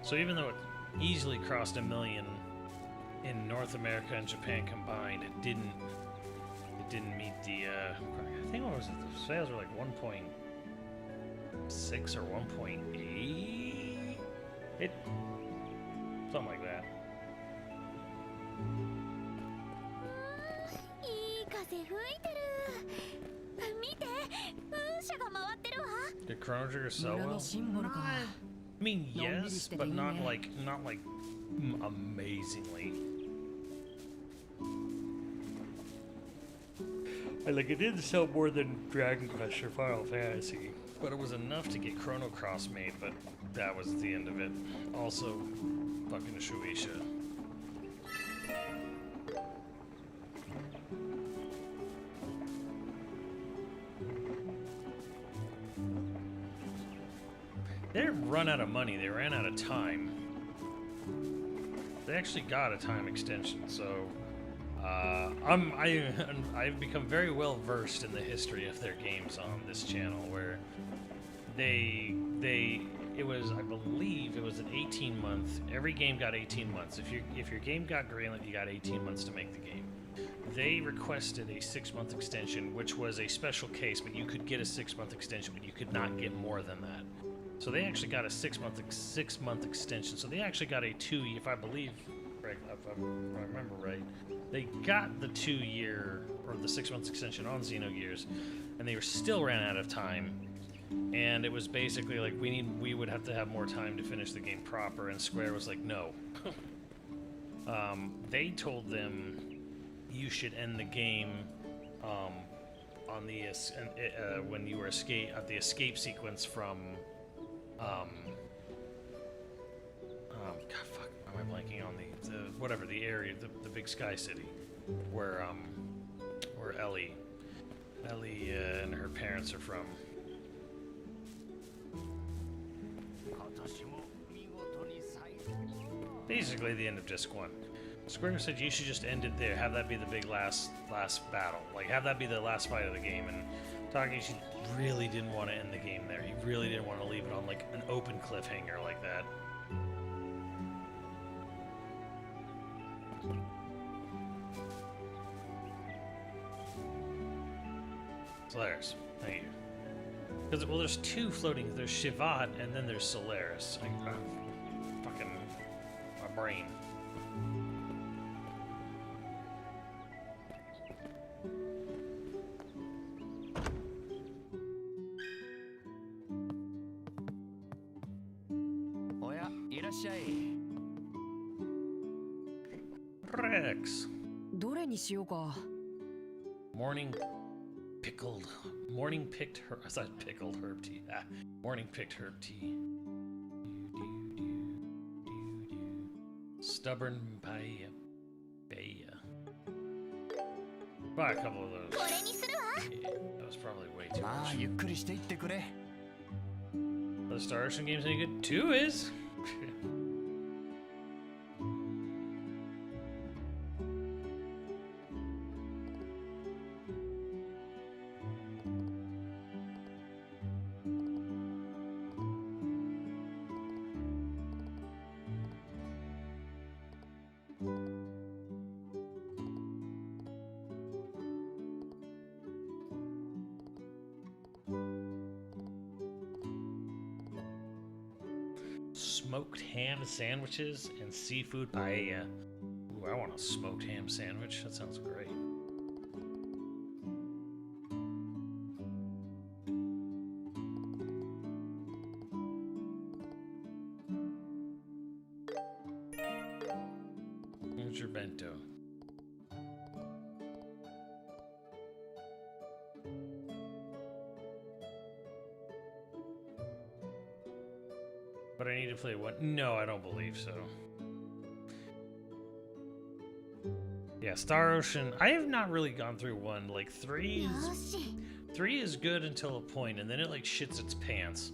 So even though it easily crossed 1 million in North America and Japan combined, it didn't meet the I think what was it? The sales were like 1.6 or 1.8. Something like that. Did Chrono Trigger sell well? I mean, yes, but not amazingly. It didn't sell more than Dragon Quest or Final Fantasy, but it was enough to get Chrono Cross made, but that was the end of it. Also, fucking Shueisha. They didn't run out of money, they ran out of time. They actually got a time extension, so I've become very well versed in the history of their games on this channel, where it was, I believe it was an 18-month. Every game got 18 months. If your game got greenlit, you got 18 months to make the game. They requested a 6-month extension, which was a special case, but you could get a 6-month extension, but you could not get more than that. So they actually got a 6-month extension. So they actually got a 2-year, if I remember right, they got the 2-year or the 6-month extension on Xenogears, and they were still ran out of time. And it was basically like we would have to have more time to finish the game proper, and Square was like, no. They told them you should end the game on the when you were at the escape sequence from God, fuck, why am I blanking on the whatever the area, the big sky city, where Ellie and her parents are from. Basically, the end of Disc 1. Square said you should just end it there, have that be the big last battle. Like, have that be the last fight of the game, and Takashi really didn't want to end the game there. He really didn't want to leave it on, like, an open cliffhanger like that. Solaris, thank you. Because, well, there's two floating. There's Shivat, and then there's Solaris. Fucking... my brain. Rex. どれにしようか。 Morning picked herb. I thought pickled herb tea. Morning picked herb tea. Stubborn paella. Buy a couple of those. Yeah, that was probably way too much. ゆっくりしていってくれ。 Are the Star Ocean games any good? 2 is. Smoked ham sandwiches and seafood paella. Ooh, I want a smoked ham sandwich. That sounds great. Here's your bento. But I need to play one. No, I don't believe so. Yeah, Star Ocean. I have not really gone through 1. Like 3 is good until a point, and then it like shits its pants.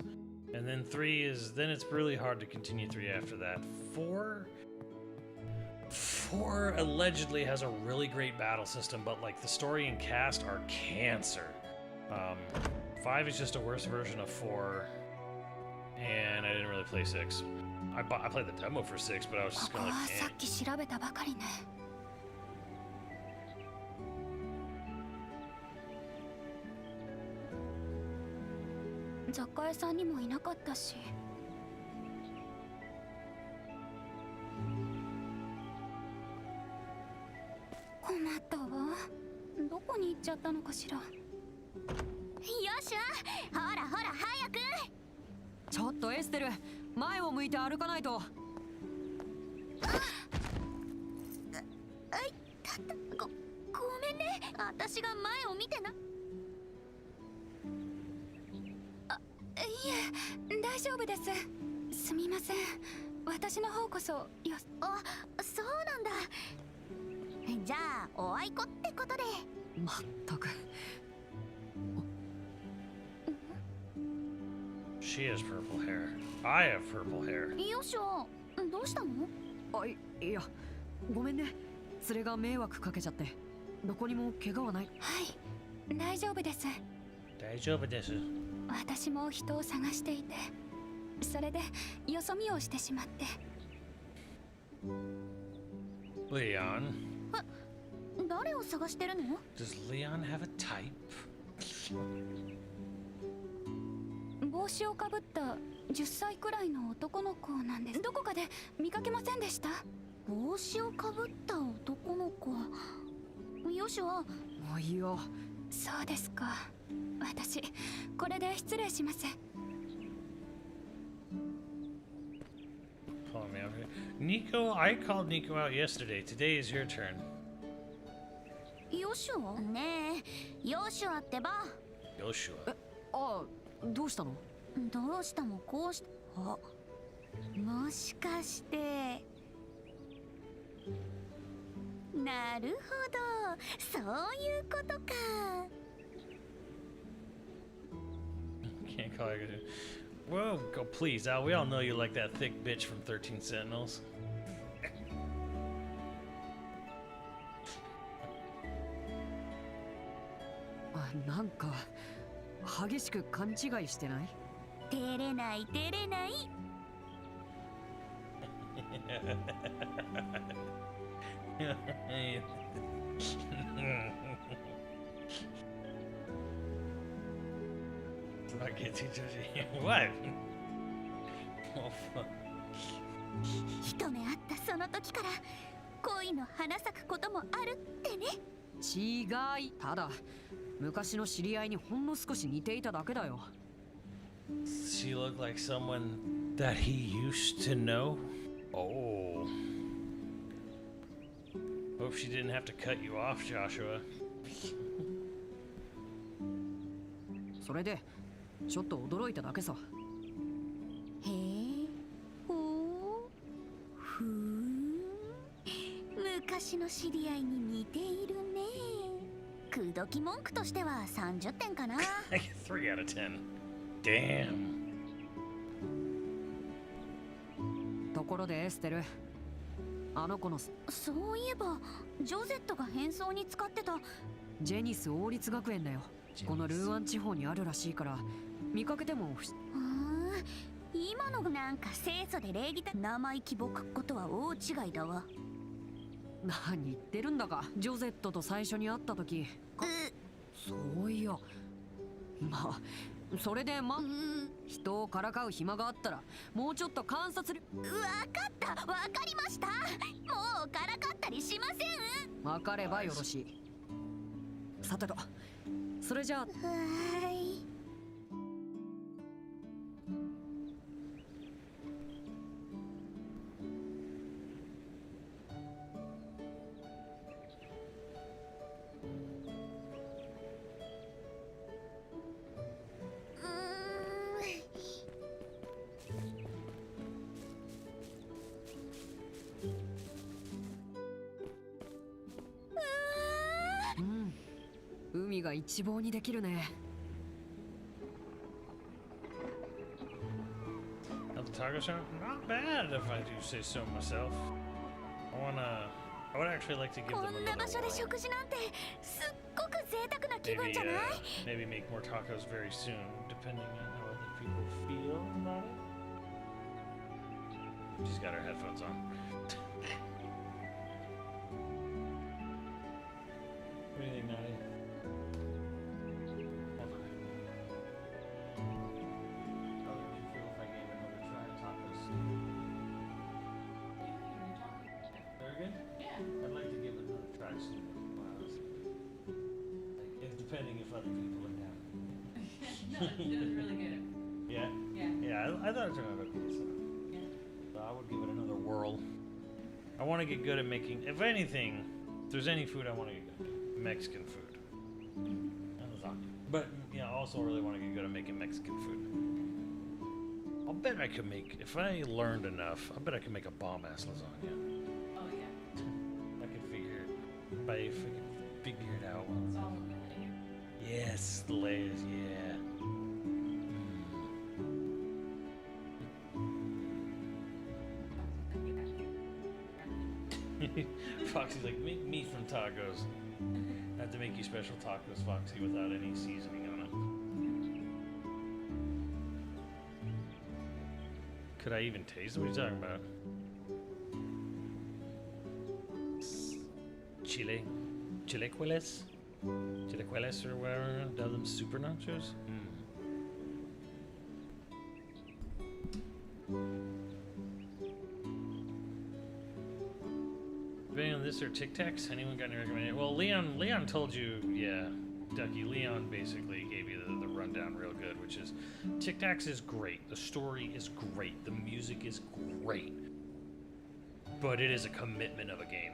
And then 3 is then it's really hard to continue 3 after that. 4 allegedly has a really great battle system, but like the story and cast are cancer. 5 is just a worse version of 4. And I didn't really play 6. I played the demo for 6, but I was just kind of like, さっき調べたばかりね。雑貨屋さんにもいなかったし。困ったわ。どこに行っちゃったのかしら。よっしゃ、ほらほら早く。ちょっとエステル、前を向いて歩かないと。ごめんね、私が前を見てな。いえ、大丈夫です。すみません、私の方こそそうなんだ。じゃあおあいこってことで。まったく。She has purple hair. I have purple hair. よしょ、どうしたの？いや、ごめんね。連れが迷惑かけちゃって。どこにも怪我はない。はい、大丈夫です。大丈夫です。私も人を探していて、それでよそ見をしてしまって。Leon. 誰を探してるの？ Does Leon have a type? 帽子をかぶった10歳くらいの男の子なんです。どこかで見かけませんでした？帽子をかぶった男の子。よしは。もういいよ。そうですか。私これで失礼します。 Follow me over here. Nico, I called Nico out yesterday. Today is your turn. ヨシュアねえ、ヨシュアってば。 Joshua. あ、どうしたの？どうしたもこうし、あ、もしかして。なるほど、そういうことか。 Can't call her. Whoa, go please, Al. We all know you like that thick bitch from 13 Sentinels. なんか激しく勘違いしてない？照れない照れない。What? Oh, fuck. 一目会ったその時から恋の花咲くこともあるってね。違い。ただ昔の知り合いにほんの少し似ていただけだよ。She looked like someone that he used to know. Oh. Hope she didn't have to cut you off, Joshua. それでちょっと驚いただけさ。へえ、ほう、ふん。昔の知り合いに似ているね。口説き文句としては30点かな。I get 3 out of 10. Damn. ところでエステル、あの子のそういえばジョゼットが変装に使ってた。ジェニス王立学園だよ。このルーアン地方にあるらしいから見かけても今のなんか清楚で礼儀的。生意気ぼくっことは大違いだわ。何言ってるんだか。ジョゼットと最初に会った時、そういや、まあそれで人をからかう暇があったらもうちょっと観察。わかった、わかりました。もうからかったりしません。わかればよろしい。さてと、それじゃあ。はい。海が一望にできるね。Now the taco shop, not bad if I do say so myself. I would actually like to give こ them んな another 場所で whirl. 食事なんてすっごく贅沢な気分じゃない？ Maybe make more tacos very soon, depending on how other people feel about it. She's got her headphones on. What do you think, Natty? Hold on. How would you feel if I gave another try at tacos? Very good? Yeah. I'd like to give it another try soon. Depending if other people are down. No, it was really good. Yeah? Yeah. Yeah, I thought it turned out okay, so. Yeah. So I would give it another whirl. I want to get good at making, if anything, if there's any food I want to get good at, Mexican food. And lasagna. But, yeah, I also really want to get good at making Mexican food. I'll bet I could make, if I learned enough, I bet I could make a bomb-ass lasagna. Oh yeah. I could figure it, if I could figure it out. It's all in the layer. Yes, the layers, yeah. Foxy's like, make me some tacos. I have to make you special tacos, Foxy, without any seasoning on them. Could I even taste it? What are you talking about? Chile? Chilequiles? Chilequiles or whatever? Does them super nachos? Depending on this or Tic Tacs, anyone got any recommendation? Well, Leon told you, yeah. Ducky. Leon basically gave you the rundown real good, which is Tic Tacs is great. The story is great. The music is great. But it is a commitment of a game.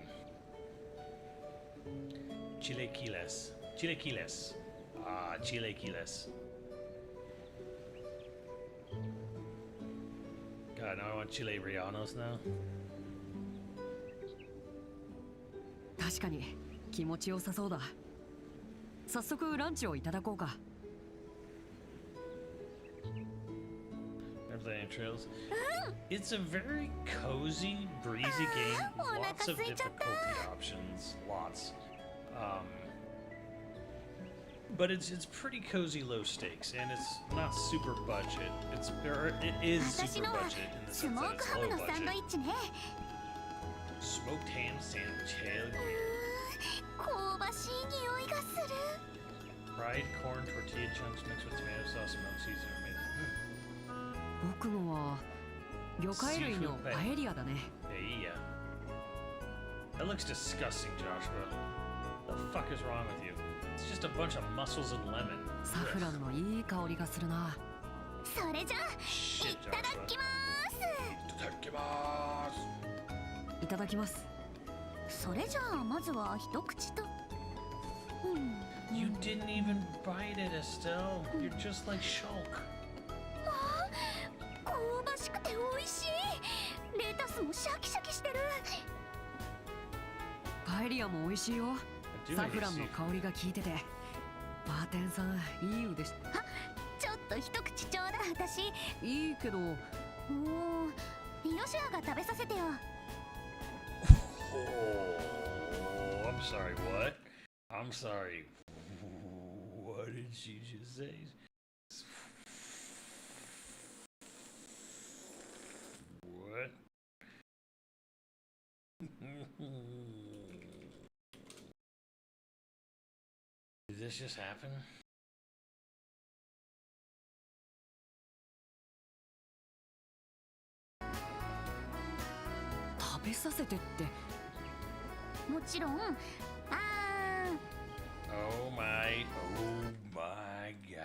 Chilequiles. Chilequiles. Ah, chilequiles. God, now I want Chile Rianos now. 確かに気持ちよさそうだ。早速ランチをいただこうか。Remember the trails? It's a very cozy, breezy game. Lots of difficulty options. Lots. But it's pretty cozy, low stakes, and it's not super budget. It is super budget in the sense that it's low budget. Smoked ham sandwich, hell yeah. 香ばしい匂いがする。 Fried corn tortilla chunks mixed with tomato sauce and milk seasoning. 僕のは魚介類のパエリアだね。Yeah. That looks disgusting, Joshua. The fuck is wrong with you? It's just a bunch of mussels and lemon. サフランのいい香りがするな。それじゃあいただきます。いただきます。いただきます。それじゃあまずは一口と。You didn't even bite it, Estelle. You're just like Shulk. 香ばしくて美味しい。レタスもシャキシャキしてる。パエリアも美味しいよ。サフランの香りが効いてて。バーテンさん、いい腕し。あ、ちょっと一口ちょうだい。私いいけど。もうヨシアが食べさせてよ。Oh, I'm sorry, what? I'm sorry. What did she just say? What? Did this just happen? Tabe させてって。もちろん。Oh my God.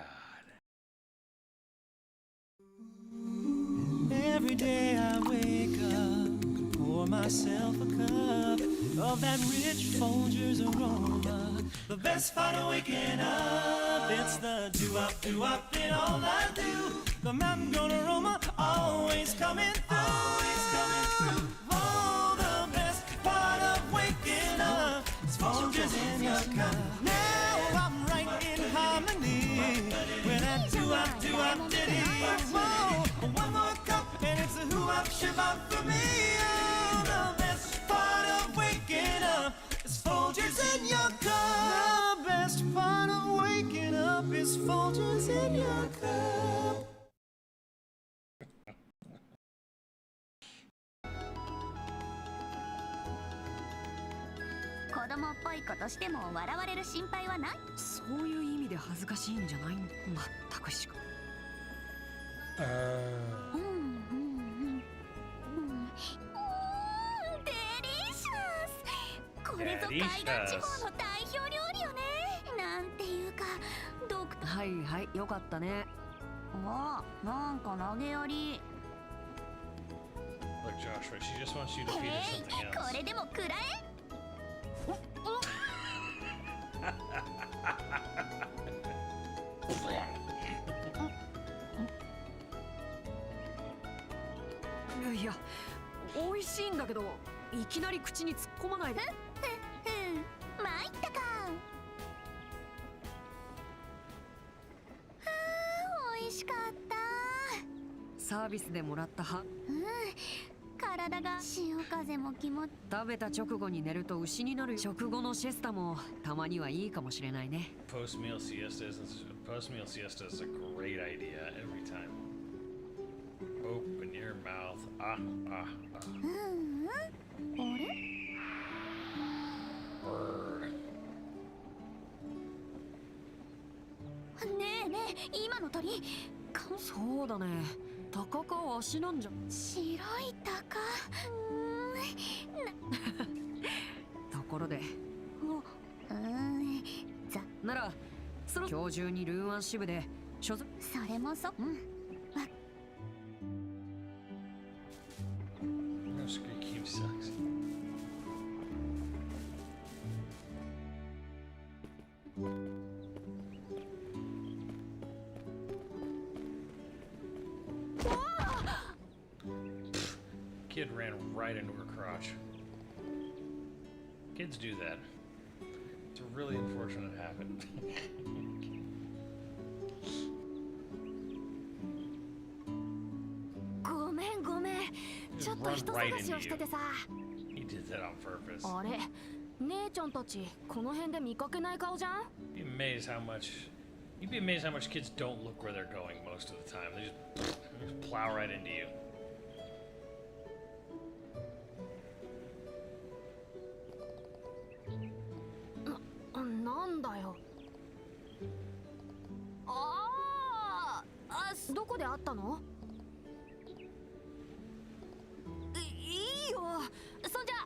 Every day I wake up, pour myself a cup of that rich Folgers aroma. The best part of waking up, it's the do-up in all I do. The mountain grown aroma always coming through, always coming through. Oh, the best part of waking up is Folgers in your cup. Now I'm right in harmony with that do-up ditty. Whoa, one more cup and it's a who-up shabbat for me. Oh, the best part of waking up is Folgers in your cup. The best part of waking up is Folgers in your cup. Koudomo っぽいことしても笑われる心配はない。そういう意味で恥ずかしいんじゃない。まったくしか。デリシャス。これぞ海岸地方の代表料理よね。なんていうかはいはい、よかったね。あ、なんか投げやり。 Look, Joshua, she just wants you to feed her へい、 something こ else. れでも食らえ。いや、美味しいんだけど、いきなり口に突っ込まないで。参ったか。美味しかった。サービスでもらったは。体が潮風も気持ち。食べた直後に寝ると牛になる。食後のシエスタもたまにはいいかもしれないね。Post-meal siesta is a great idea every time. Open your mouth. Ah. あれ？ ねえねえ、今の鳥そうだね。タカか足なんじゃ。白いタカ。ところでならそろ今日中にルーアン支部で所属。それもそNo, Squeak Game sucks. Kid ran right into her crotch. Kids do that. It's really unfortunate it happened. ごめんごめん、ちょっと Run 人 right 探し into をしてて you. さ。 He did that on purpose. あれ、姉ちゃんたちこの辺で見かけない顔じゃん。 You'd be amazed how much kids don't look where they're going most of the time. They just plow right into you. なんだよ。どこで会ったの？いいよ。そんじゃ。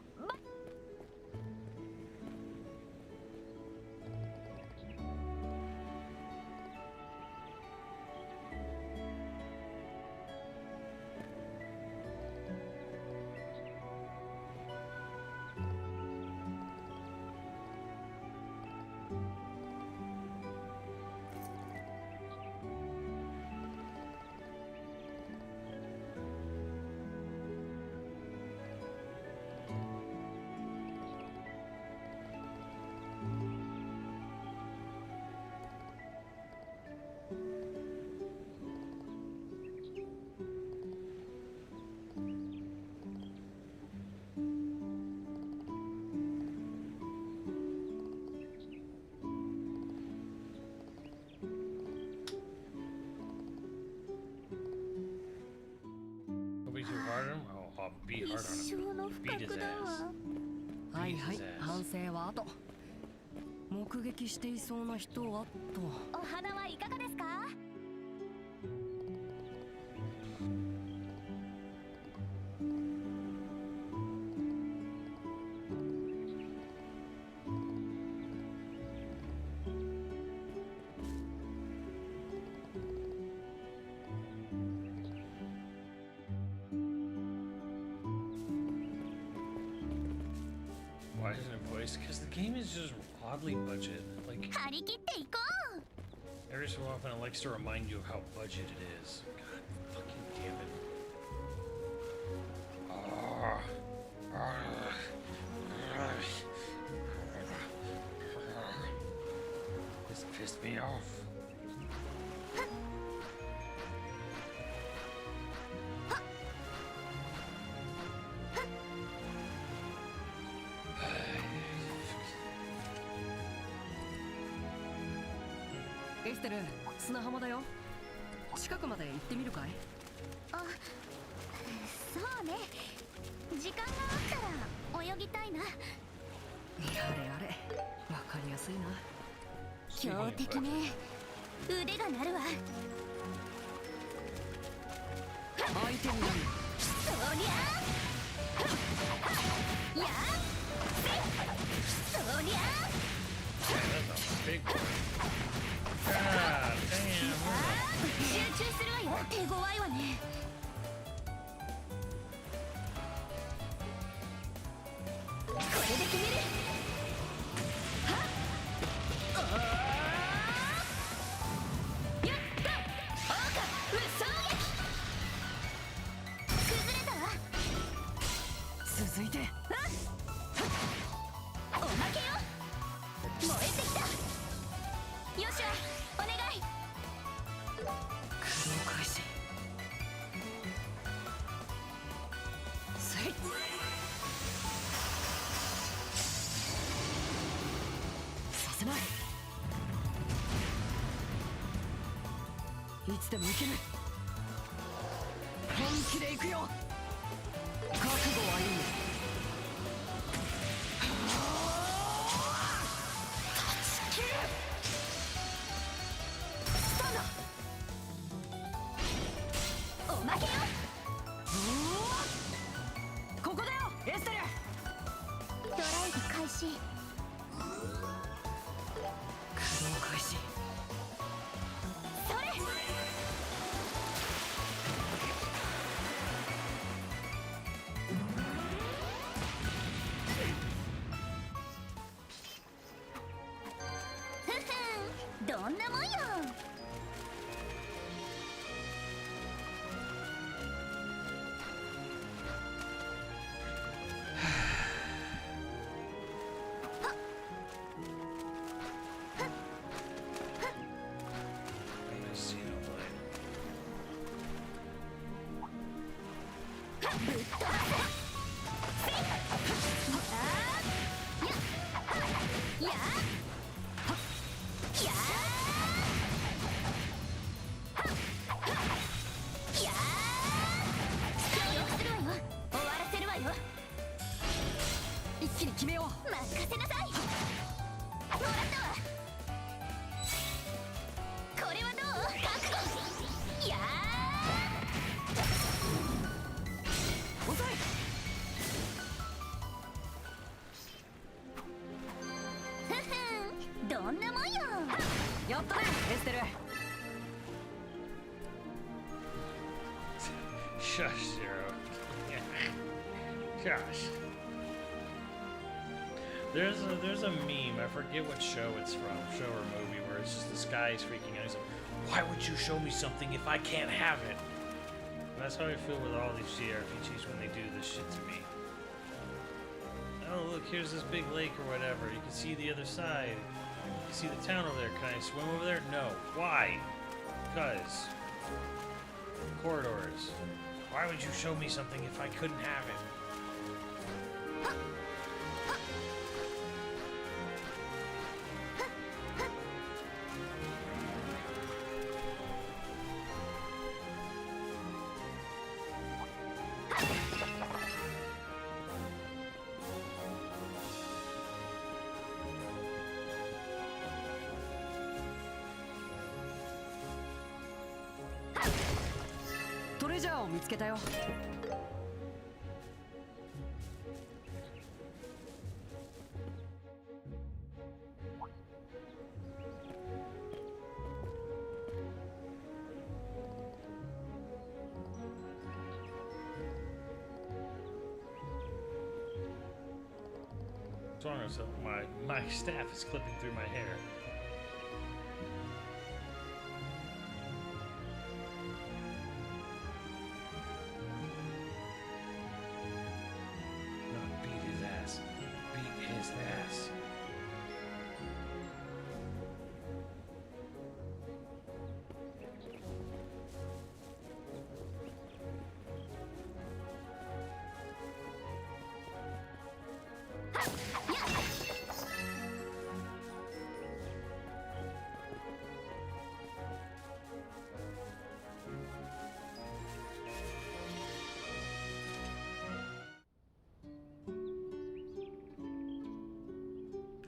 Nobody too hard on him? Oh, I'll be hard 一 on 生の him. 不 Beat his 覚だ ass. わ。はいはい Beat his ass. 反省は後。目撃していそうな人はと。お花はいかがですか？ Why isn't it voiced? Because the game is just oddly budget. Like, 張り切っていこう。 every so often it likes to remind you of how budget it is. God fucking damn it. This pissed me off. Hey, エステル、砂浜だよ。近くまで行ってみるかい？あ、そうね。時間があったら泳ぎたいな。やれやれ、わかりやすいな。強敵ね。腕が鳴るわ。相手になる。そりゃやそりゃ Yeah, that's a big one. God damn. 集中するわよ。手強いわね。これで決める。はっやったオーカ無双撃。崩れたわ。続いて。おまけよ。燃えてきた。よっしゃお願い。駆動開始。せい。させない。いつでもいける。本気で行くよ。覚悟はいい。おまけよ。ここだよ、エステル。ドライブ開始。駆動開始。一気に決めよう。任せなさい。もらったわ。これはどう？覚悟。や遅い。ーふふん、どんなもんよ。やったねエステル。 Shush, Zero. Shush. There's a meme, I forget what show it's from, show or movie, where it's just this guy is freaking out. He's like, why would you show me something if I can't have it? And that's how I feel with all these JRPGs when they do this shit to me. Oh, look, here's this big lake or whatever. You can see the other side. You can see the town over there. Can I swim over there? No. Why? Because. Corridors. Why would you show me something if I couldn't have it?「トレジャーを見つけたよ」。What's wrong with my staff is clipping through my hair. No, beat his ass. Beat his ass.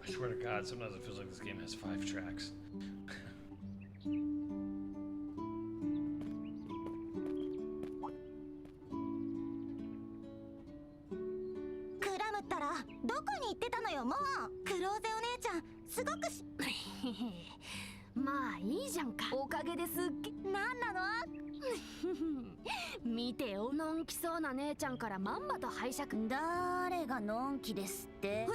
I swear to God, sometimes it feels like this game has 5 tracks. クラムったらどこに行ってたのよ。もうクローゼお姉ちゃんすごくしまあいいじゃんか。おかげですっげ。なんなの。見てよ、のんきそうな姉ちゃんからまんまと拝借。誰がのんきですって。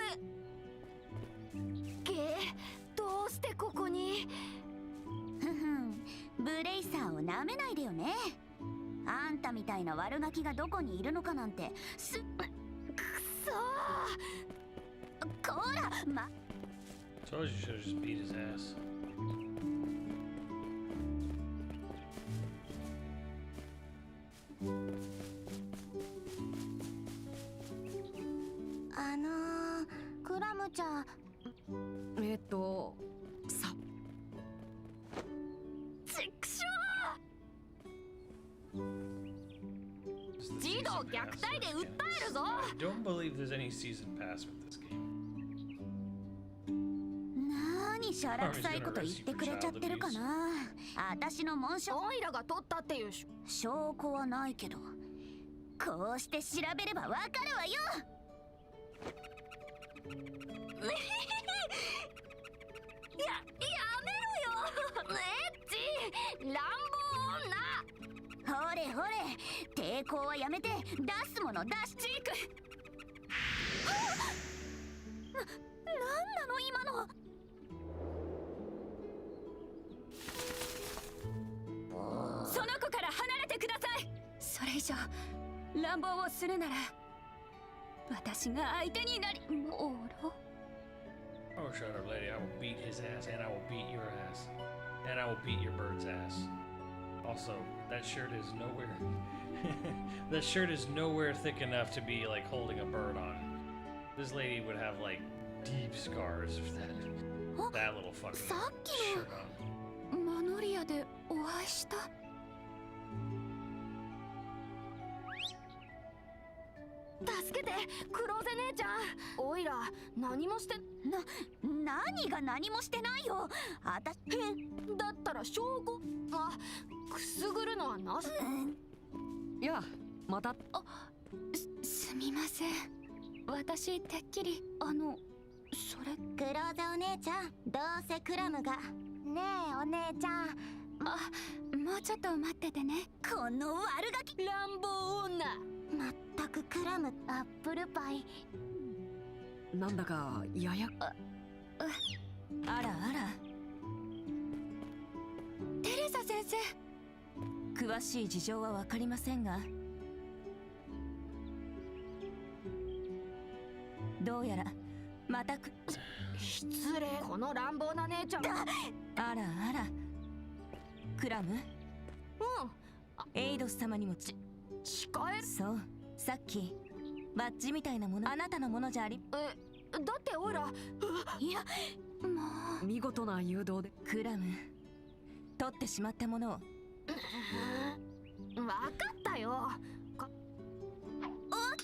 どうしてここに。ふふん、ブレイサーをなめないでよね。あんたみたいな悪ガキがどこにいるのかなんてくそー。こら、Told you should have just beat his ass. クラムちゃん。さ。ちくしょう。児童虐待で訴えるぞ。I don't believe there's any season pass with this game. なにしゃらくさいこと言ってくれちゃってるかな。私の紋章。オイラが取ったっていう証拠はないけど、こうして調べればわかるわよ。やめろよ。エッチ乱暴女。ほれほれ、抵抗はやめて、出すもの出しちいく。なんなの今の。その子から離れてください。それ以上乱暴をするなら私が相手になり。おろ。 Oh, shut up, lady. I will beat his ass, and I will beat your ass. And I will beat your bird's ass. Also, That shirt is nowhere. That shirt is nowhere thick enough to be like holding a bird on. This lady would have like deep scars if that little fucking shirt on. マノリアでお会いした。助けて、クローゼ姉ちゃん。おいら何もして何が何もしてないよ。あただったら証拠。あ、くすぐるのはなし。いや、また。すみません。私てっきりそれ。クローゼお姉ちゃん、どうせクラムが。ねえお姉ちゃん。もうちょっと待っててね。この悪ガキ乱暴女。まったくクラム、アップルパイ。なんだかやや。あらあら。テレサ先生。詳しい事情はわかりませんが、どうやらまた失礼。この乱暴な姉ちゃん。あらあら。クラム。エイドス様にも誓える。そう、さっきバッジみたいなものあなたのものじゃあり。だっておいら。いや、もう。見事な誘導で。クラム、取ってしまったものを。わかったよ。おっ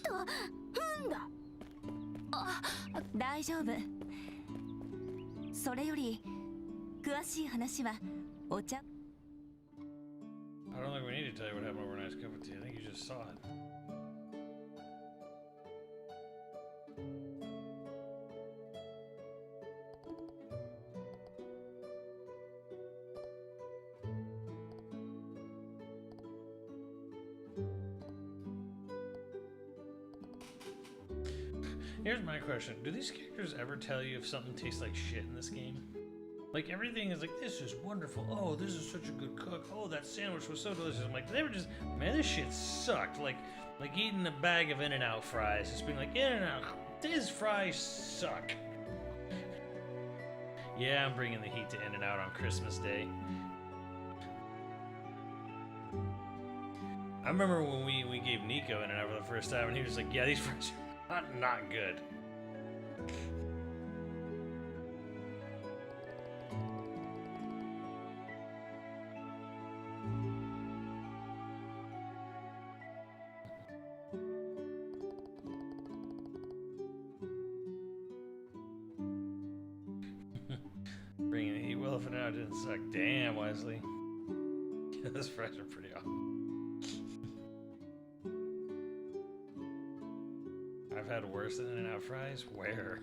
と、んだ。大丈夫。それより詳しい話はお茶。I don't think we need to tell you what happened over a nice cup of tea. I think you just saw it. Here's my question. Do these characters ever tell you if something tastes like shit in this game? Like, everything is like, this is wonderful. Oh, this is such a good cook. Oh, that sandwich was so delicious. I'm like, they were just, man, this shit sucked. Like eating a bag of In-N-Out fries. Just being like, In-N-Out, these fries suck. Yeah, I'm bringing the heat to In-N-Out on Christmas Day. I remember when we gave Nico In-N-Out for the first time, and he was like, yeah, these fries are not good. Bringing the heat. Well, if it didn't suck. Damn, Wesley. Yeah, those fries are pretty awesome. I've had worse than In-N-Out fries. Where?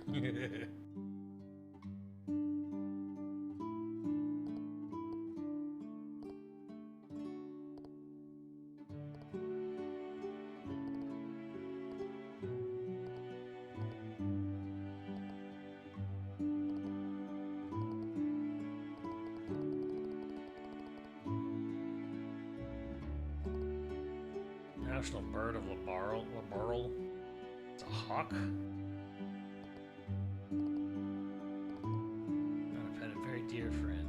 National bird of Labarl. It's a hawk. Not a pet, a very dear friend.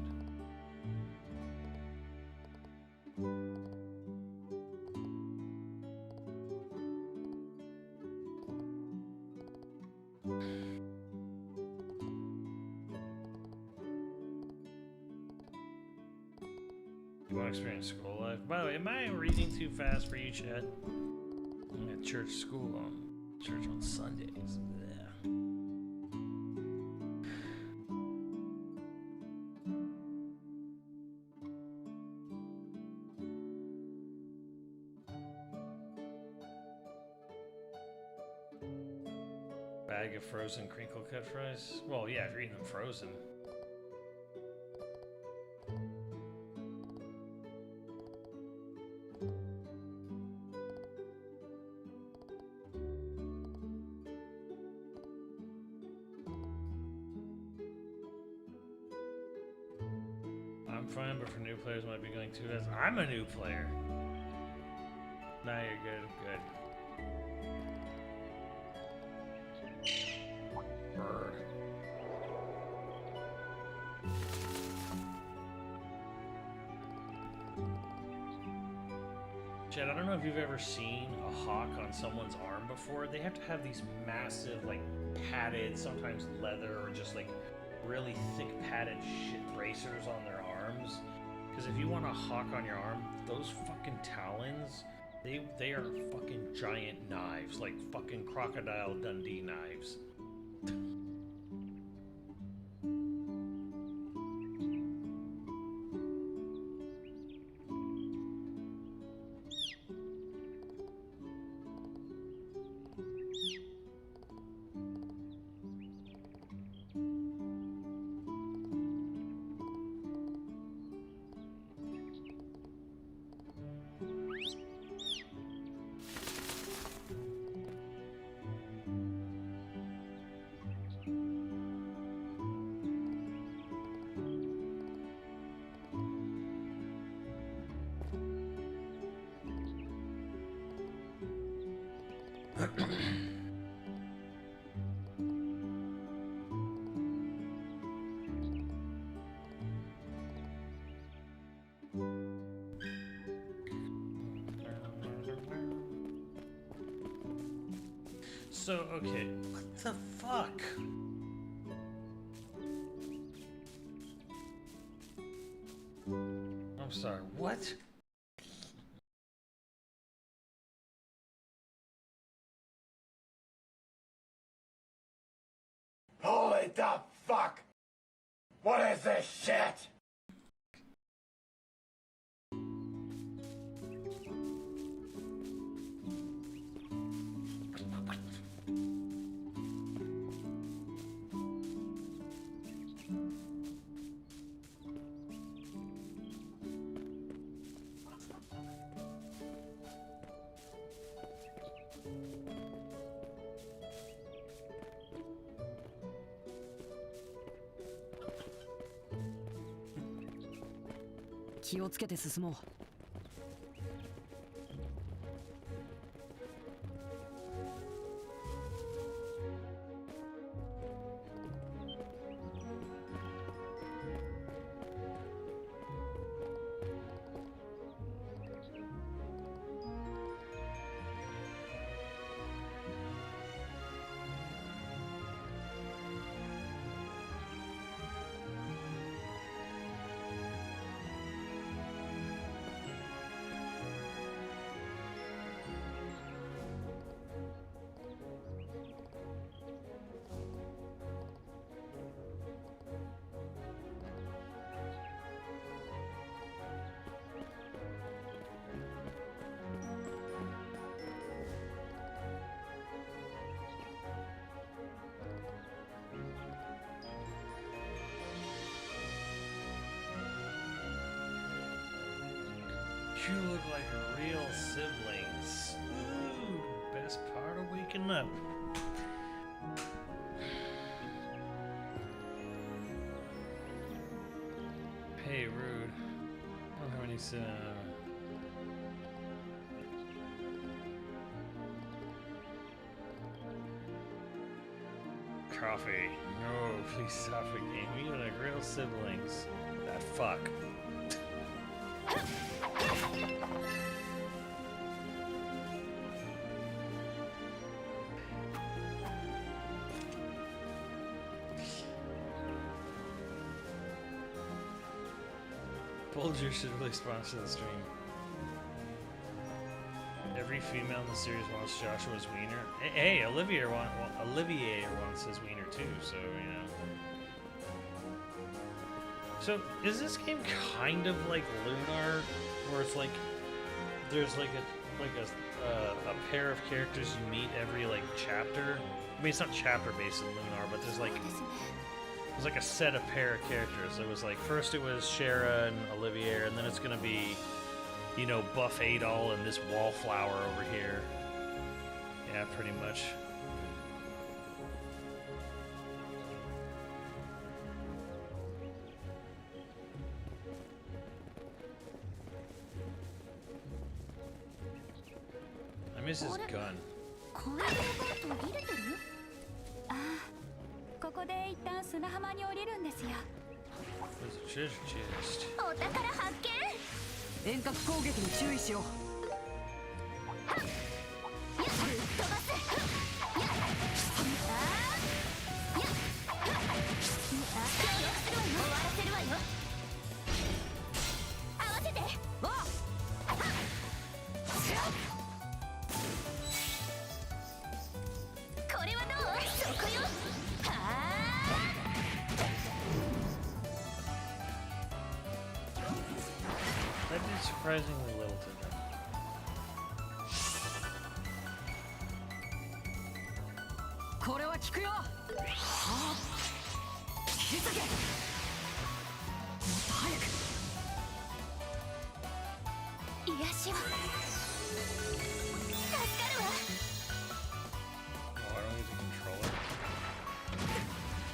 You want to experience school life? By the way, am I reading too fast for you, Chad? I'm at church on Sundays. Yeah. Bag of frozen crinkle cut fries? Well, yeah, if you're eating them frozen. I'm fine, but for new players might be going too fast. I'm a new player. Nah, you're good. Good. Bird. Chad, I don't know if you've ever seen a hawk on someone's arm before. They have to have these massive, like, padded, sometimes leather, or just, like, really thick padded shit bracers on their arms. Because if you want a hawk on your arm, those fucking talons, they are fucking giant knives, like fucking Crocodile Dundee knives. So, okay, what the fuck? I'm sorry, what? Holy the fuck! What is this shit?気をつけて進もう。You look like real siblings. Ooh, best part of waking up. Hey, rude. I don't have any coffee. No, please stop the game. We look like real siblings. That fuck. Bulger should really sponsor the stream. Every female in the series wants Joshua's wiener. Hey, Olivier wants his wiener too, so you know. So is this game kind of like Lunar, where it's like there's like a pair of characters you meet every like chapter? I mean, it's not chapter based in Lunar, but there's like a set of pair of characters. It was like first it was Shara and Olivier, and then it's gonna be, you know, Buff Adol and this wallflower over here. Yeah, pretty much. I miss his gun. ここで一旦砂浜に降りるんですよ。 There's a treasure chest. お宝発見。遠隔攻撃に注意しよう。surprisingly little to them. これは効くよ。はあ、引き裂け。もっと早く。癒しを助かるわ。 Oh, I don't get to control it.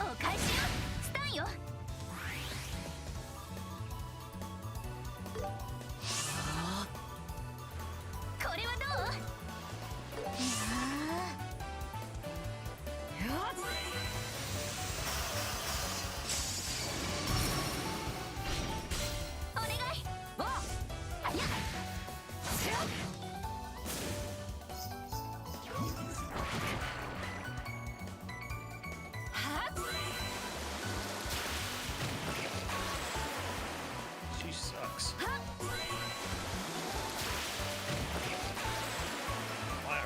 お返しよ、スタンよ。これはどう？お願い。あ、やっ。はっ。 She sucks.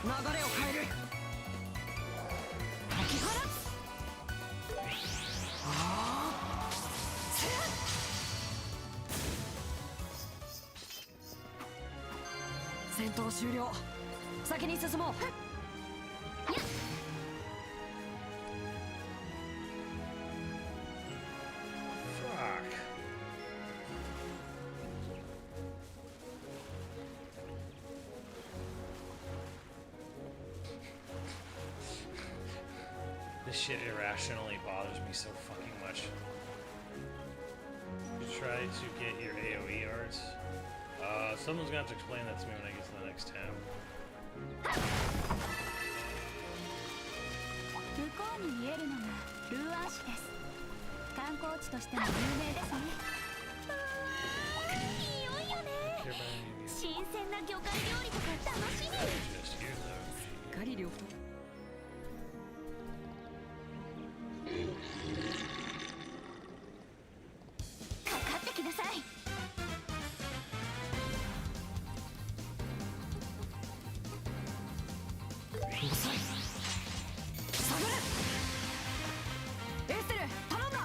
流れを変える。解き放つ。戦闘終了。先に進もう。 Fuck. This shit irrationally bothers me so fucking much. You try to get your AoE arts. Someone's gonna have to explain that to me when I get to the next tab. 向こうに見えるのがルーアン市です。観光地としても有名ですね。いよいよね。新鮮な魚介料理とか楽しみ。 Just here though. しっかり両方。かかってきなさい。遅い。下がれ。エステル、頼んだ。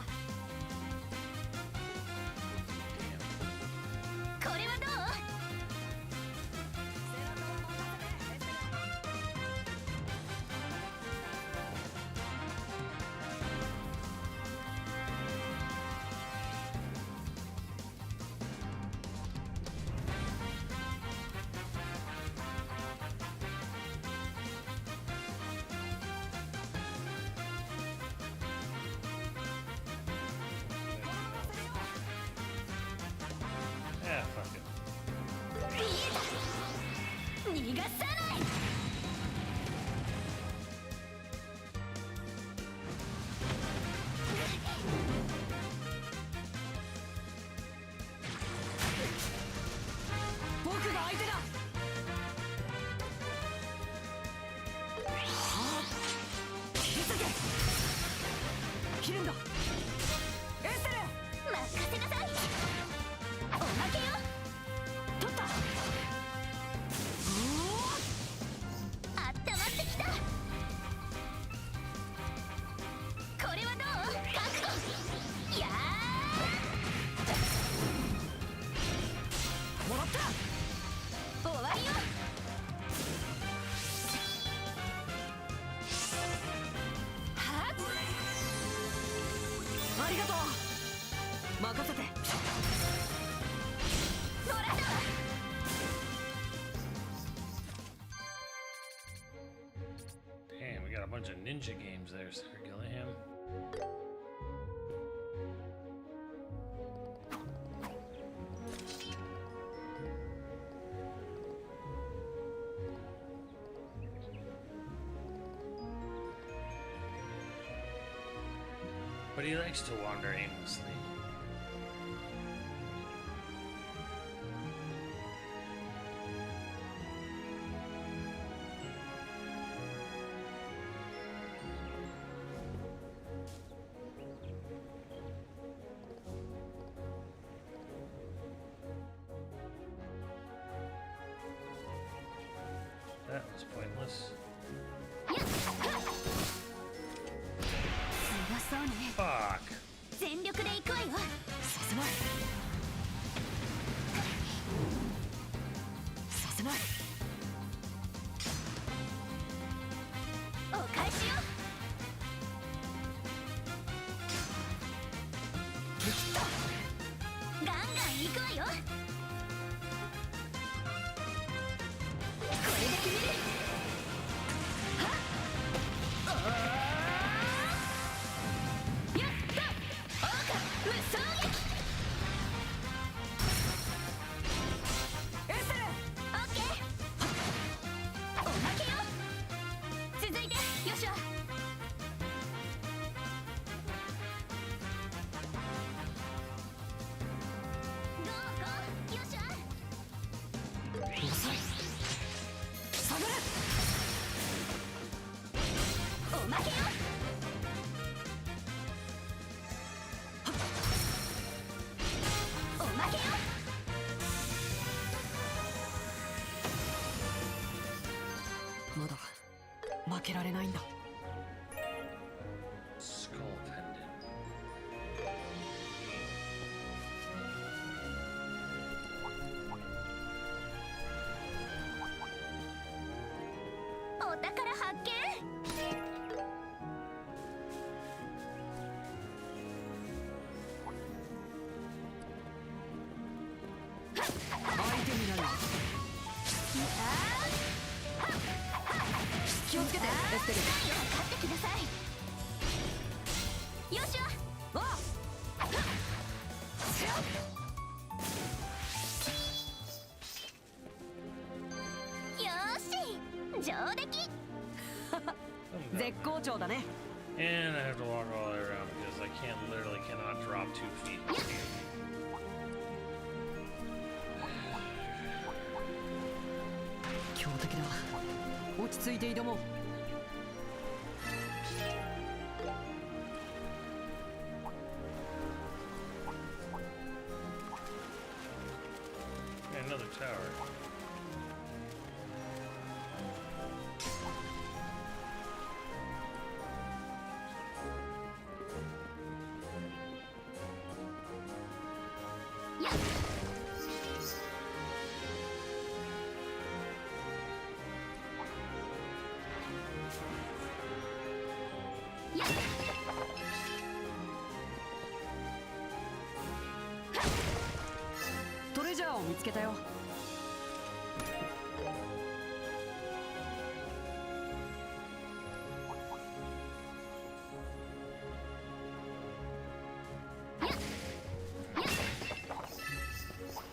これはどう？ Yeah, fuck it. 逃がさない。僕が相手だ。切り裂け。切るんだ。エステル。任せなさい。おまけよ。取った。あったまってきた。これはどう？覚悟。やもらった。ー。終わりよ。はっ。ありがとう。任せて。もらったわ。 Damn, we got a bunch of ninja games there, Sir Gillingham. But he likes to wander aimlessly. That was pointless. 強そうね。 Fuck. 全力で行くわよ。させない。まい。お返しよ。ガンガン行くわよ。これで決める。はっやったオーカ無双撃。エステルオッケー。おまけよ。続いてヨシュア。ゴーゴーヨシュア。遅い。下がれ。おまけよ。おまけよ。まだ負けられないんだ。 Skull pendant. お宝発見。相手になる。気をつけてエステル。勝ってきなさい。よしわ。あよーし上出来。絶好調だね。 And I have to walk all the way around because I literally cannot drop 2 feet. 強敵だ。落ち着いて挑もう。 Another tower. Yeah. トレジャーを見つけたよ。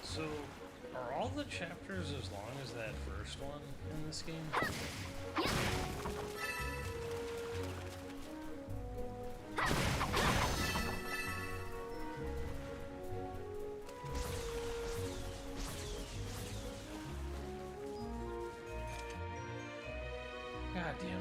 So, are all the chapters as long as that first one in this game? God damn it.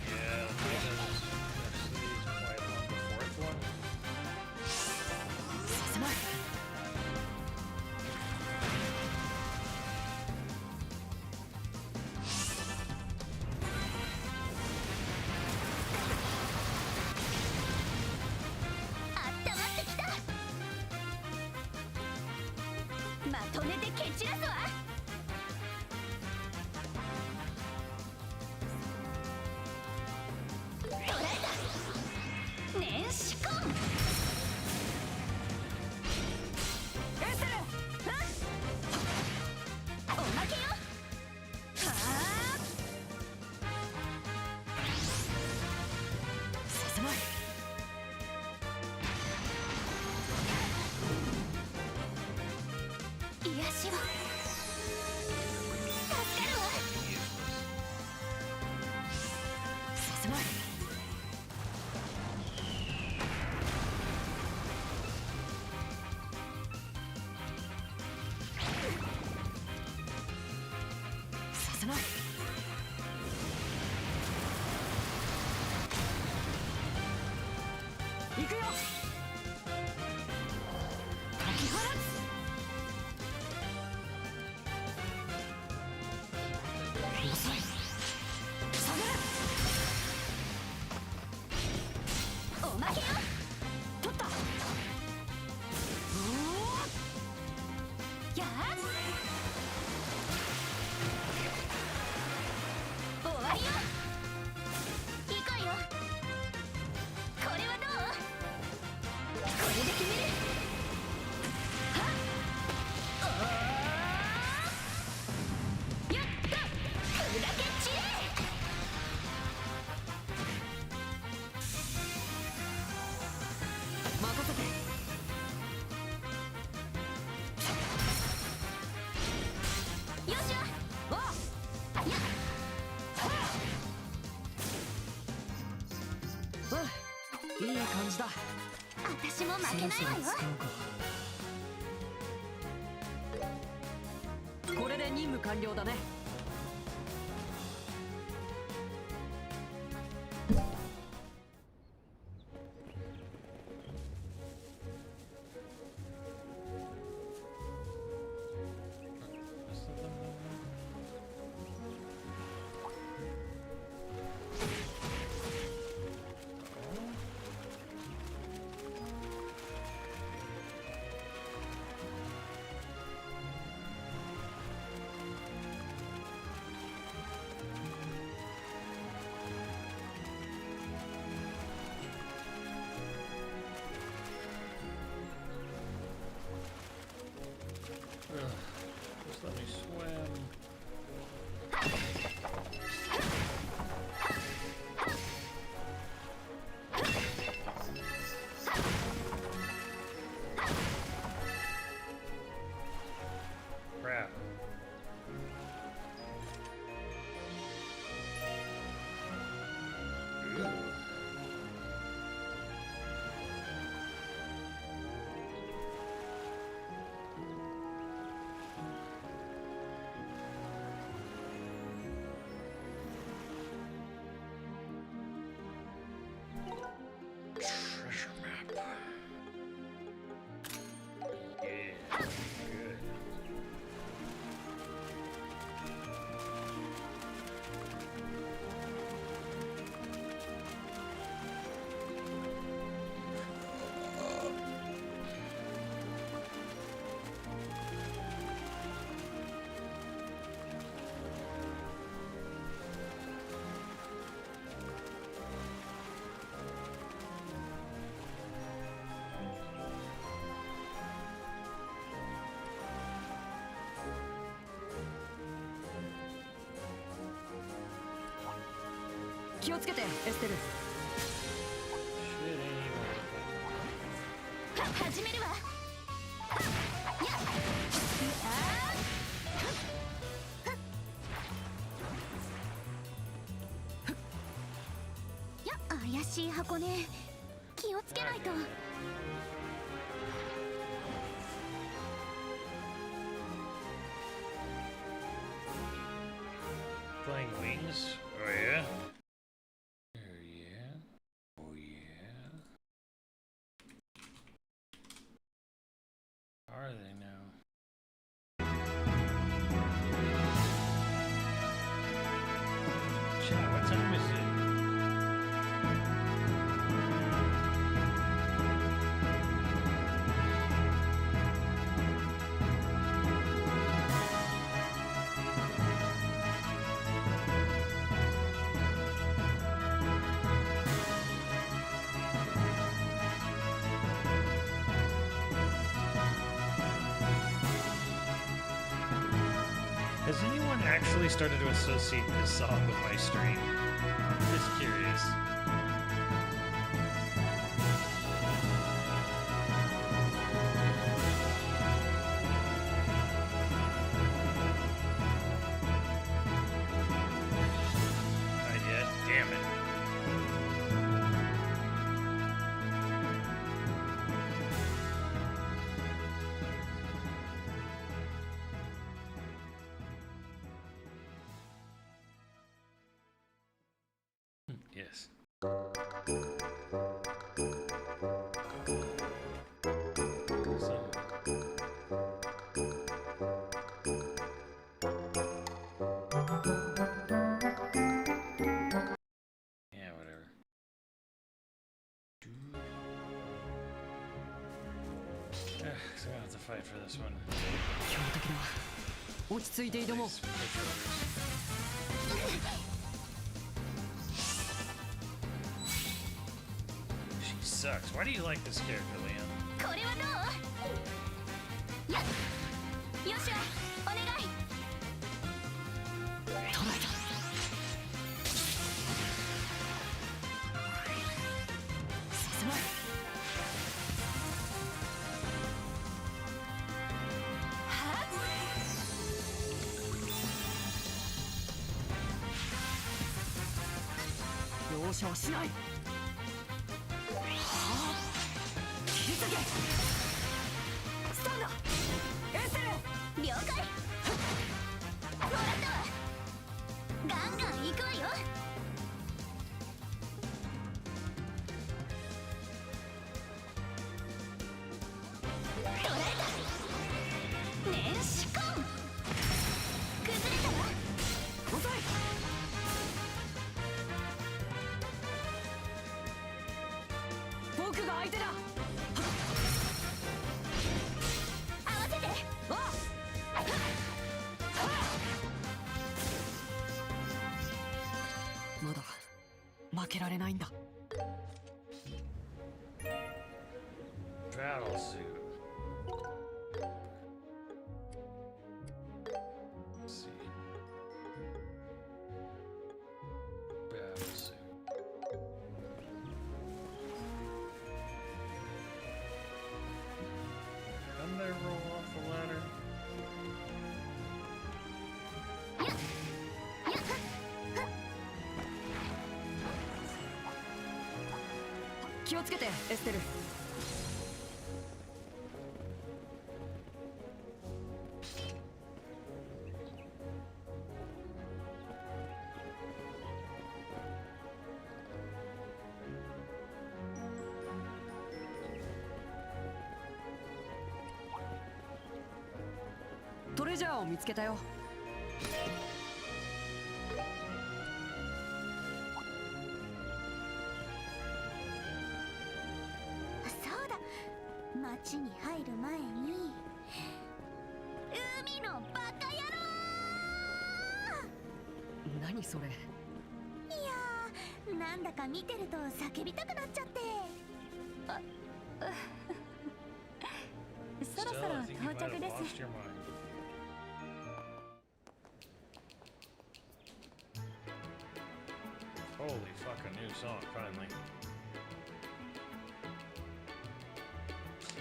Yeah, the reason is quite on the fourth one. させない。 あったまってきた。まとめて蹴散らすわ。捕らえた。年始婚。エステル。おまけよ。はあ。させない。 癒しを助かるわ。させない。 させない。行くよ。解き放つ。遅い。下げる。おまけよ。取った。やあ終わりよ。いいかよ。これはどう？これで決める。はっやった砕け散れ。任せて。よっしゃ。わやっおい、いい感じだ。私も負けないわよ。これで任務完了だね。Just let me swim. Crap. Treasure map. Yeah, good. Shit, 気をつけて、エステル。 Shit ain't even 始めるわ。やっや怪しい箱ね。気をつけないと。 Playing wings? Oh yeah? Oh yeah? Oh yeah? Are they now? Chat, what time is it? Has anyone actually started to associate this song with my stream? I'm just curious. Not yet. Damn it. Yes. So I have to fight for this one. 強敵だ。落ち着いて挑もう。 These patrollers. She sucks. Why do you like this character, Liam? これはどう？よっしゃお願い。捕らえた。進め。容赦はしない。はあ、切りつけ。スタンド。エステル。了解。もらったわ。ガンガン行くわよ。捕らえた。年始コン。崩れたわ。遅い。僕が相手だ。合わせて。あまだ負けられないんだ。 Battle suit. Let's see. Battle suit. Didn't they roll off the ladder? 気をつけて、エステル。トレジャーを見つけたよ。そうだ。町に入る前に海のバカ野郎。何それ。いやー、なんだか見てると叫びたくなっちゃって。そろそ Still, ろ I think you might 到 have 着です。 lost your mind. Holy fuck, a new song, finally.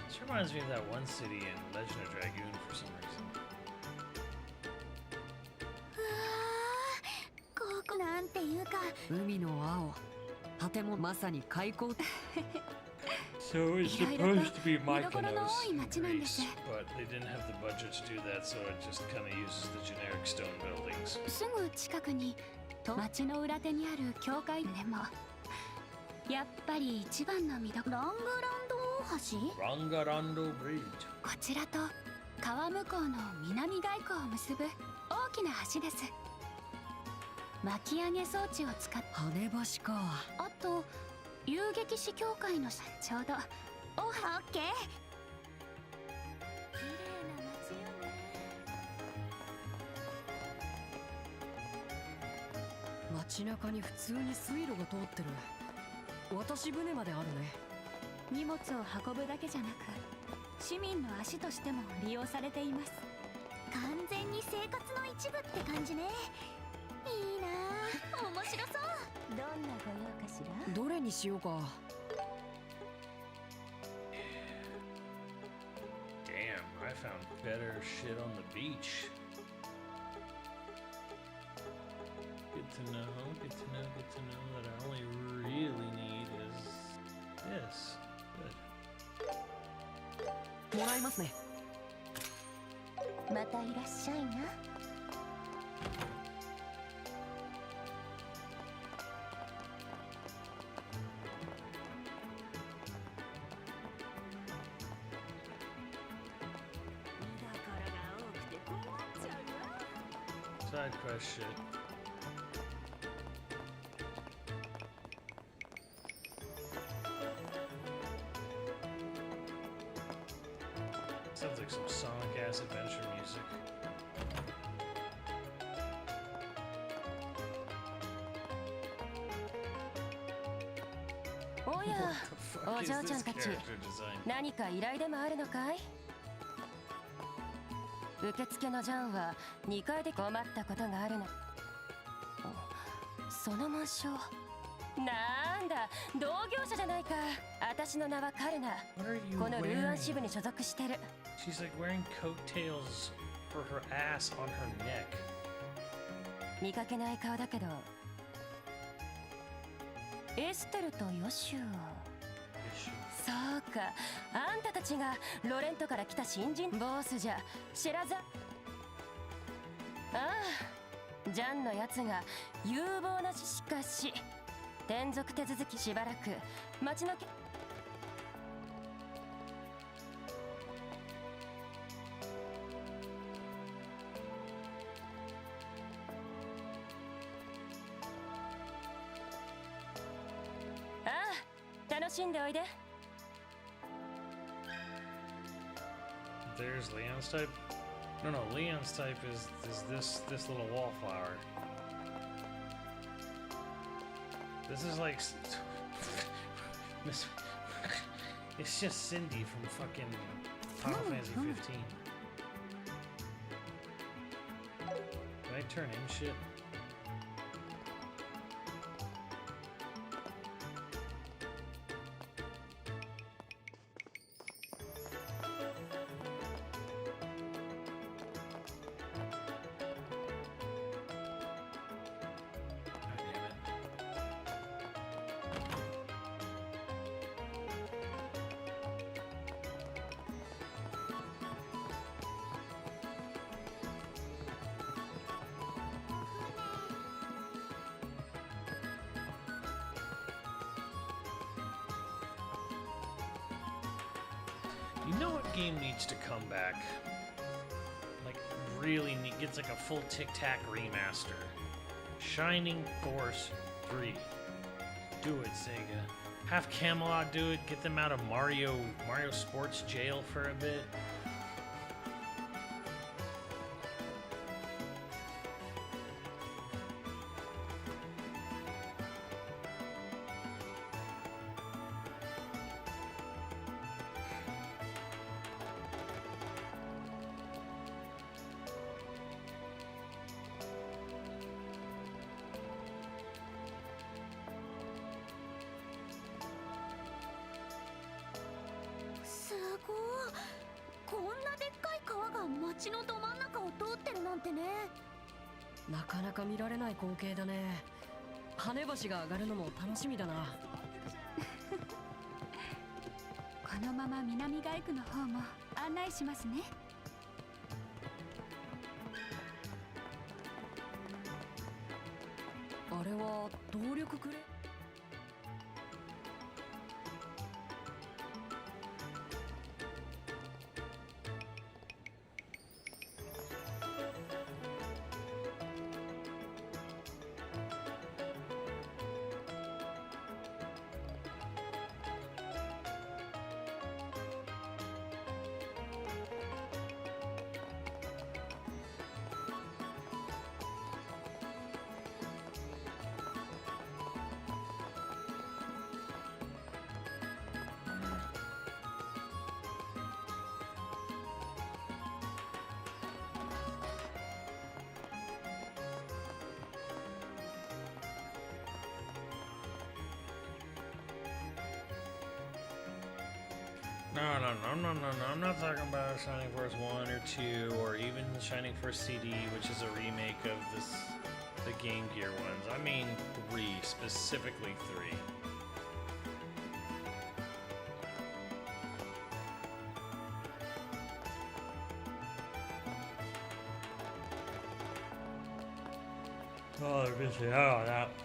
This reminds me of that one city in Legend of Dragoon for some reason. うわー、ここなんていうか。海の青。建物まさに開口。 So it's いろいろと supposed to be 見どころの Mykonos 多い町なんで Greece, す。 but they didn't have the budget to do that, so it just kind of uses the generic stone buildings. すぐ近くに町の裏手にある教会でもやっぱり一番の見どころラングランド大橋。 Rangarando Bridge. こちらと川向こうの南外湖を結ぶ大きな橋です。巻き上げ装置を使っ羽橋か。あと遊撃士協会のちょうどオッケー。綺麗な街よね。街中に普通に水路が通ってる。渡し船まであるね。荷物を運ぶだけじゃなく市民の足としても利用されています。完全に生活の一部って感じね。いいなあ、面白そう。どんなご用かしら。どれにしようか。 Damn, I found better shit on the beach. Good to know, good to know, good to know that I only really need is this. Good. もらいますね。またいらっしゃいな。Side quest shit. like some Sonic ass adventure music.おや、 What the fuck お is 嬢ちゃ this んたち character design? 何か依頼でもあるのかい？受付のジャンは2階で困ったことがあるの。その紋章、なんだ同業者じゃないか。私の名はカルナ。 What are you このルーアン wearing? 支部に所属してる。 She's like wearing coattails for her ass on her neck. 見かけない顔だけど、エステルとヨシュア。そうか、あんたたちがロレントから来た新人ボスじゃ。知らざ。ああ、ジャンのやつが有望なししかし、転属手続きしばらく町のけ。ああ、楽しんでおいで。 There's Leon's type. No, Leon's type is this little wallflower. This is like it's just Cindy from fucking Final Fantasy 15. Can I turn in shit? God damn it. You know what game needs to come back? Like, really gets like a full Tic Tac remaster. Shining Force 3. Do it, Sega. Have Camelot do it. Get them out of Mario Sports jail for a bit.すごい。こんなでっかい川が町のど真ん中を通ってるなんてね。なかなか見られない光景だね。跳ね橋が上がるのも楽しみだな。このまま南街区の方も案内しますね。あれは動力くれ。No, I'm not talking about Shining Force 1 or 2 or even Shining Force CD, which is a remake of the Game Gear ones. I mean 3, specifically 3. Oh, they're missing out on that one.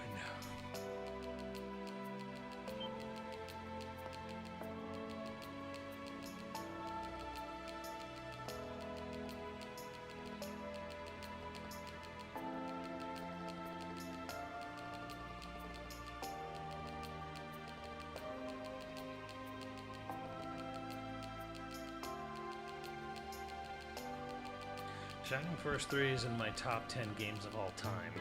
Shining Force 3 is in my top 10 games of all time.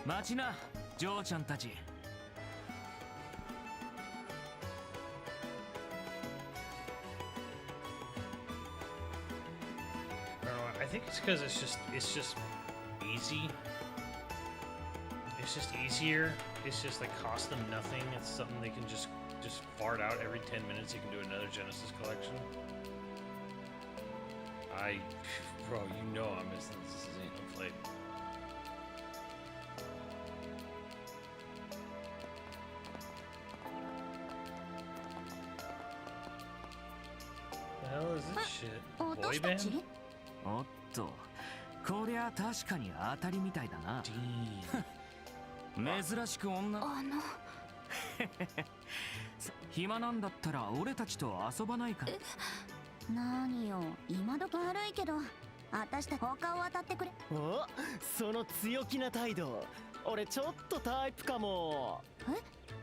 待ちな、ジョーちゃんたち。I think it's because it's just easy. It's just easier. It's just like cost them nothing. It's something they can just fart out every 10 minutes. You can do another Genesis collection. Bro, you know I'm missing this ain't played. The hell is this shit? Boy band? おっと、こりゃ確かに当たりみたいだな。珍しく女。暇なんだったら俺たちと遊ばないか。何よ、今どき悪いけど、私たち他を当たってくれ。お、その強気な態度、俺ちょっとタイプかも。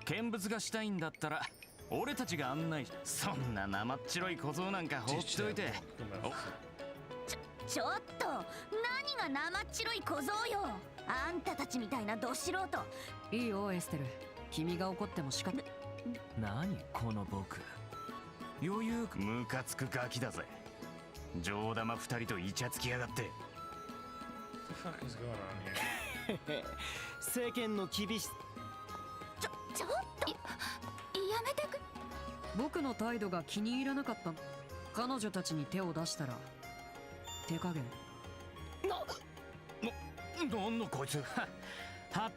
見物がしたいんだったら俺たちが案内。そんな生っ白い小僧なんか放っておいて。ちょっと、何が生っ白い小僧よ。あんたたちみたいなど素人。いいよエステル、君が怒っても仕方。何この僕、余裕。ムカつくガキだぜ。上玉二人とイチャつきやがって。 What the fuck is going on here? 世間の厳し。ちょっとやめてく。僕の態度が気に入らなかったの。彼女たちに手を出したら手加減。なんのこいつ。はっ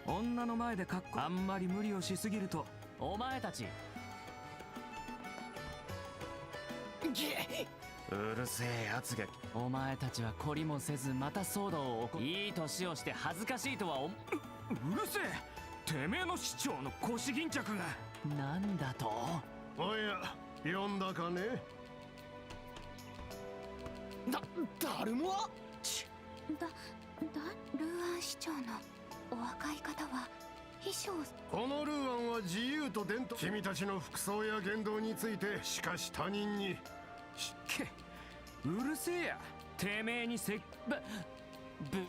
女の前でかっこあんまり無理をしすぎると。お前たちうるせえやつが。お前たちは懲りもせずまた騒動を起こ。いい年をして恥ずかしいとはうるせえ。てめえの市長の腰巾着が。なんだと。おや、呼んだかね。誰も。ルーアン市長のお若い方は秘書を。このルーアンは自由と伝統。君たちの服装や言動についてしかし他人に。うるせえや。てめえに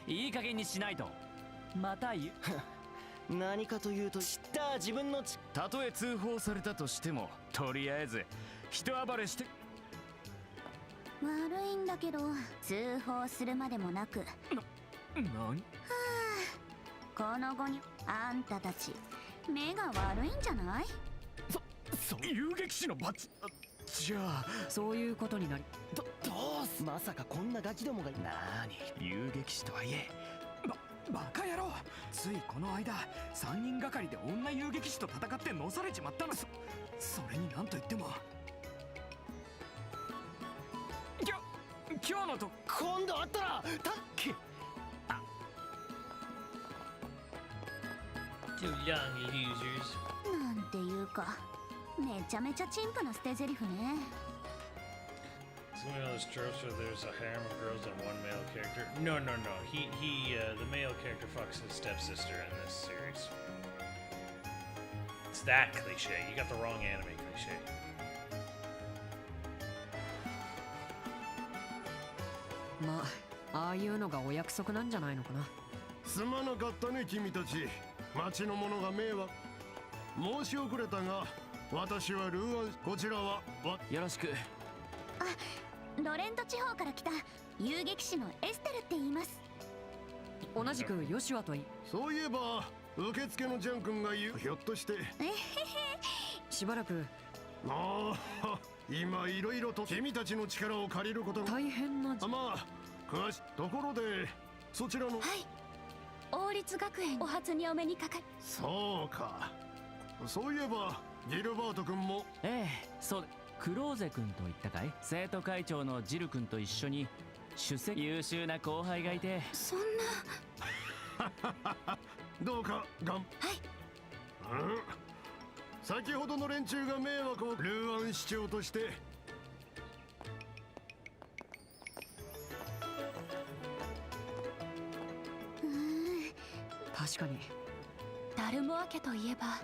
いい加減にしないと。また言う。何かというと、知った自分のたとえ通報されたとしてもとりあえず人暴れして。悪いんだけど通報するまでもなく。何。この後にあんたたち目が悪いんじゃない。遊撃士のバッジ。じゃあそういうことになり。どうす。まさかこんなガキどもが。なに遊撃士とはいえ。バカ野郎。ついこの間3人がかりで女遊撃士と戦ってのされちまったの。それになんと言っても今日のと。今度会ったらToo young, you losers. なんていうかめちゃめちゃ陳腐な捨て台詞ね。 It's one of those tropes where there's a harem of girls and one male character. No. The male character fucks his stepsister in this series. It's that cliche. You got the wrong anime cliche. まあ、ああいうのがお約束なんじゃないのかな。すまなかったね君たち。町の者が迷惑。申し遅れたが、私はルーアン。こちらはよろしく。ロレント地方から来た遊撃士のエステルって言います。同じくヨシュアといい。そういえば受付のジャン君が言う、ひょっとしてしばらく。ああ、今いろいろと君たちの力を借りることが大変な。まあ詳しいところで、そちらの。はい、王立学園お初にお目にかかり。そうか、そういえばギルバート君も。ええ、そう。クローゼ君と言ったかい。生徒会長のジル君と一緒に出席。優秀な後輩がいて。そんなどうかがん。はい。先ほどの連中が迷惑を。ルーアン市長として。確かに。ダルモア家といえば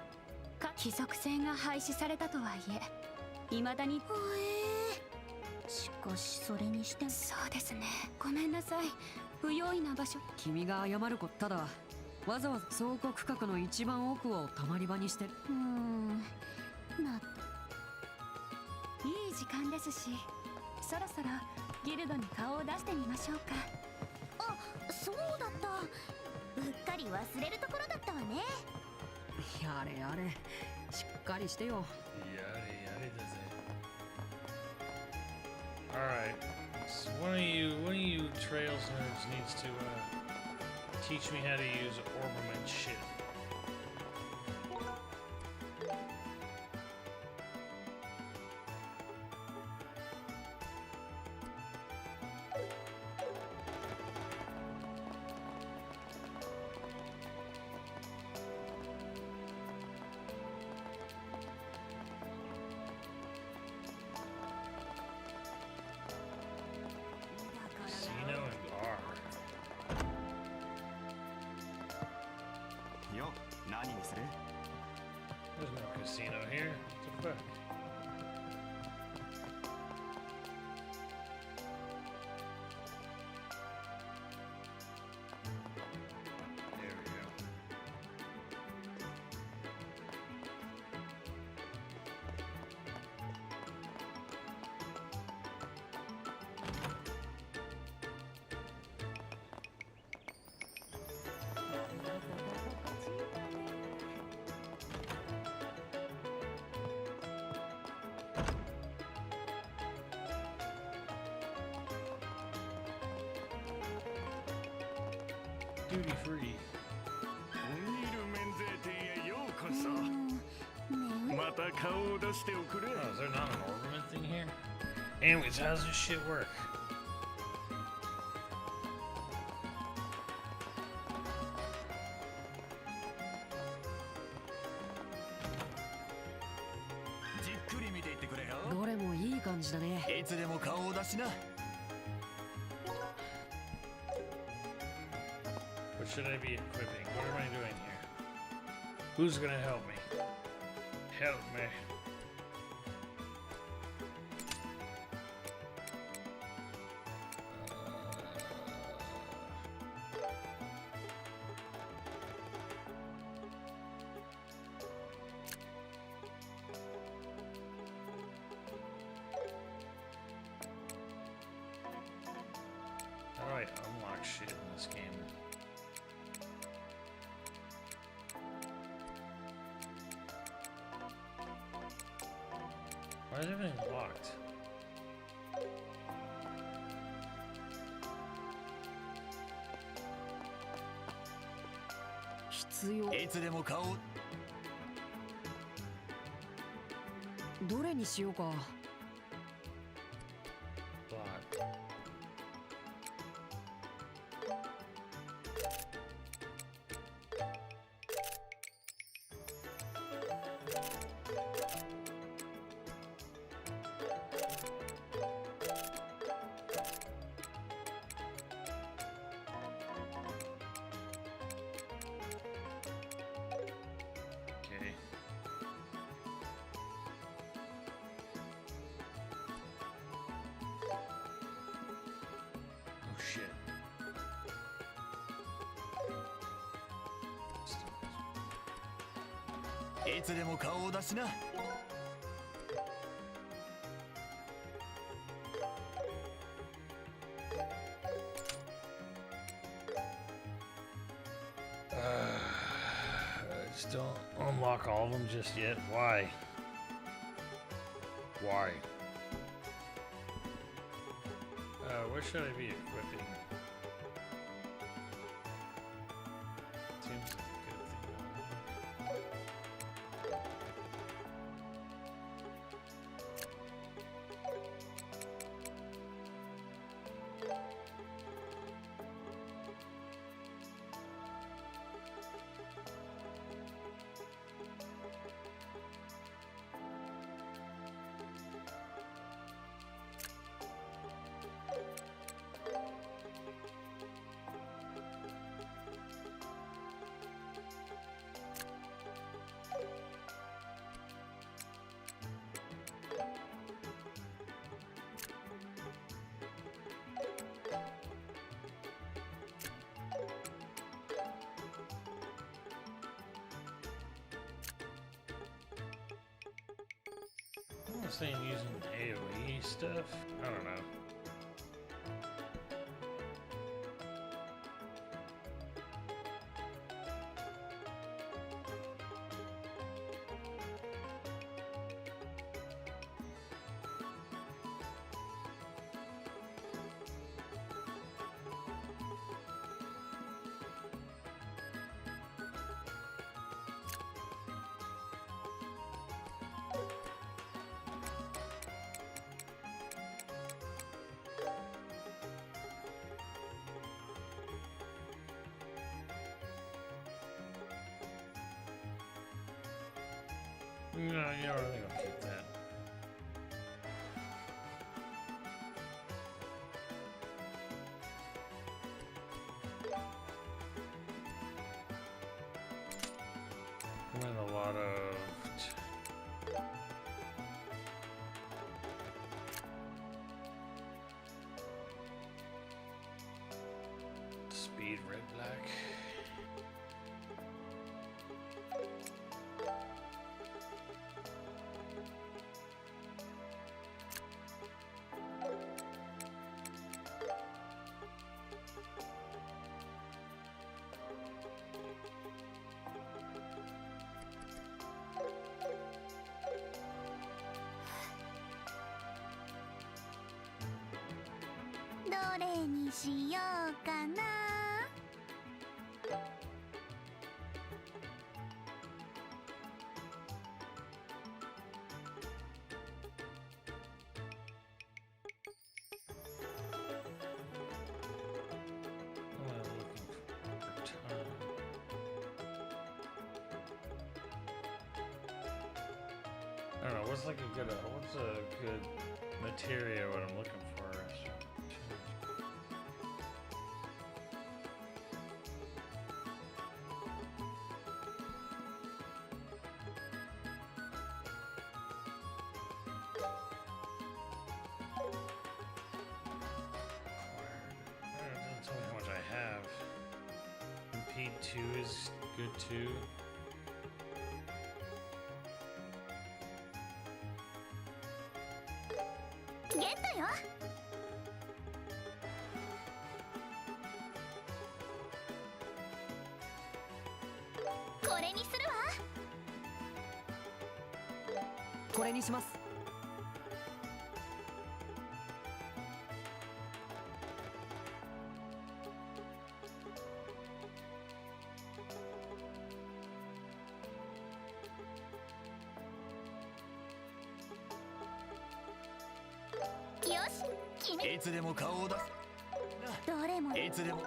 貴族制が廃止されたとはいえ、未だに。しかしそれにしても。そうですね、ごめんなさい、不用意な場所。君が謝ること。ただわざわざ倉庫区画の一番奥をたまり場にしてる。いい時間ですし、そろそろギルドに顔を出してみましょうか。あ、そうだった、うっかり忘れるところだったわね。やれやれ、しっかりしてよ。やれやれだぜ。Alright, so one of you Trails nerds needs to teach me how to use ornament shit. Casino and bar. よ、何にする？ There's no casino here. What the fuck? There we go. Duty free. ニルメンゼーテへようこそ。また顔を出しておくれ。 Oh, is there not an ornament thing here? Anyways, how does this shit work? Jikkuri どれもいい感じだね。いつでも顔を出しな。What should I be equipping? What am I doing here? Who's gonna help me? Help me. How do I unlock shit in this game? Why is everything locked?必要。いつでも顔を。どれにしようか。Locked. Okay. Oh shit. Still- いつでも顔を出しな。Still unlock all of them just yet? Why? Why? Where should I be equipping? Seems like a good thing. I'm saying using AoE stuff? I don't know. No, you know, I think I'll keep that. I'm in a lot of speed red black.どれにしようかな。I don't know, what's like a good, what's a good material what I'm looking for? Doesn't tell me how much I have. Impede 2 is good too.ゲットよ。これにするわ。これにします。よし、君。いつでも顔を出す。どれも。いつでも。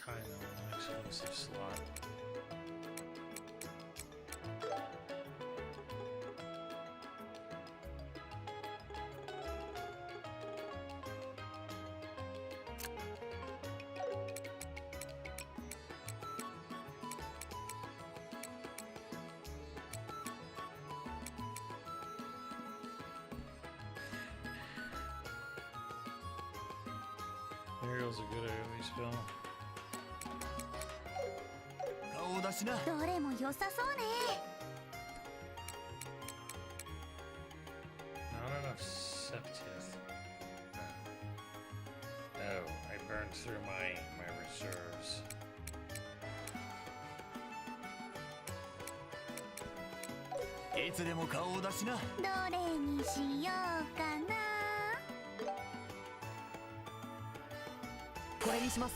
Time on exclusive slot. was a good AoE spell. 顔を出しな。どれも良さそうね。 Not enough septith. Oh, I burned through my reserves. いつでも顔を出しな。どれにしようかな。これにします。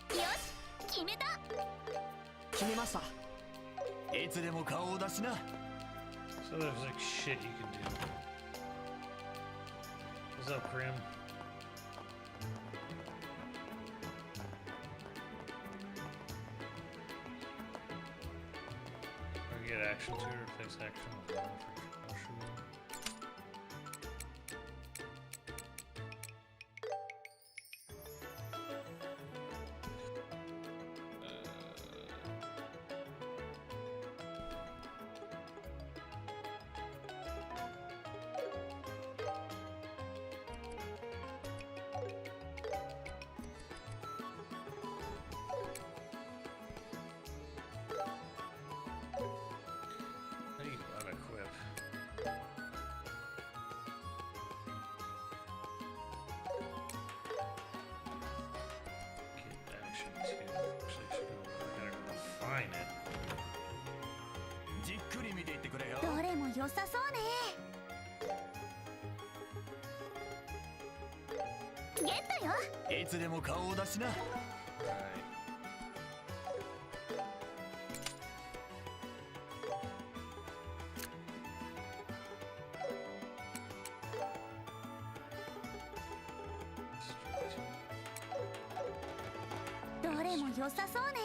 よし、決めた。決めました。いつでも顔を出しな。 So there's like shit you can do. What's up, Krim? We get action to replace action with one for troubleshooting. How do you unequip? Get action 2. Actually, should go refine it. じっくり見ていってくれよ。どれも良さそうね。ゲットよ。いつでも顔を出しな。 Right. どれも良さそうね。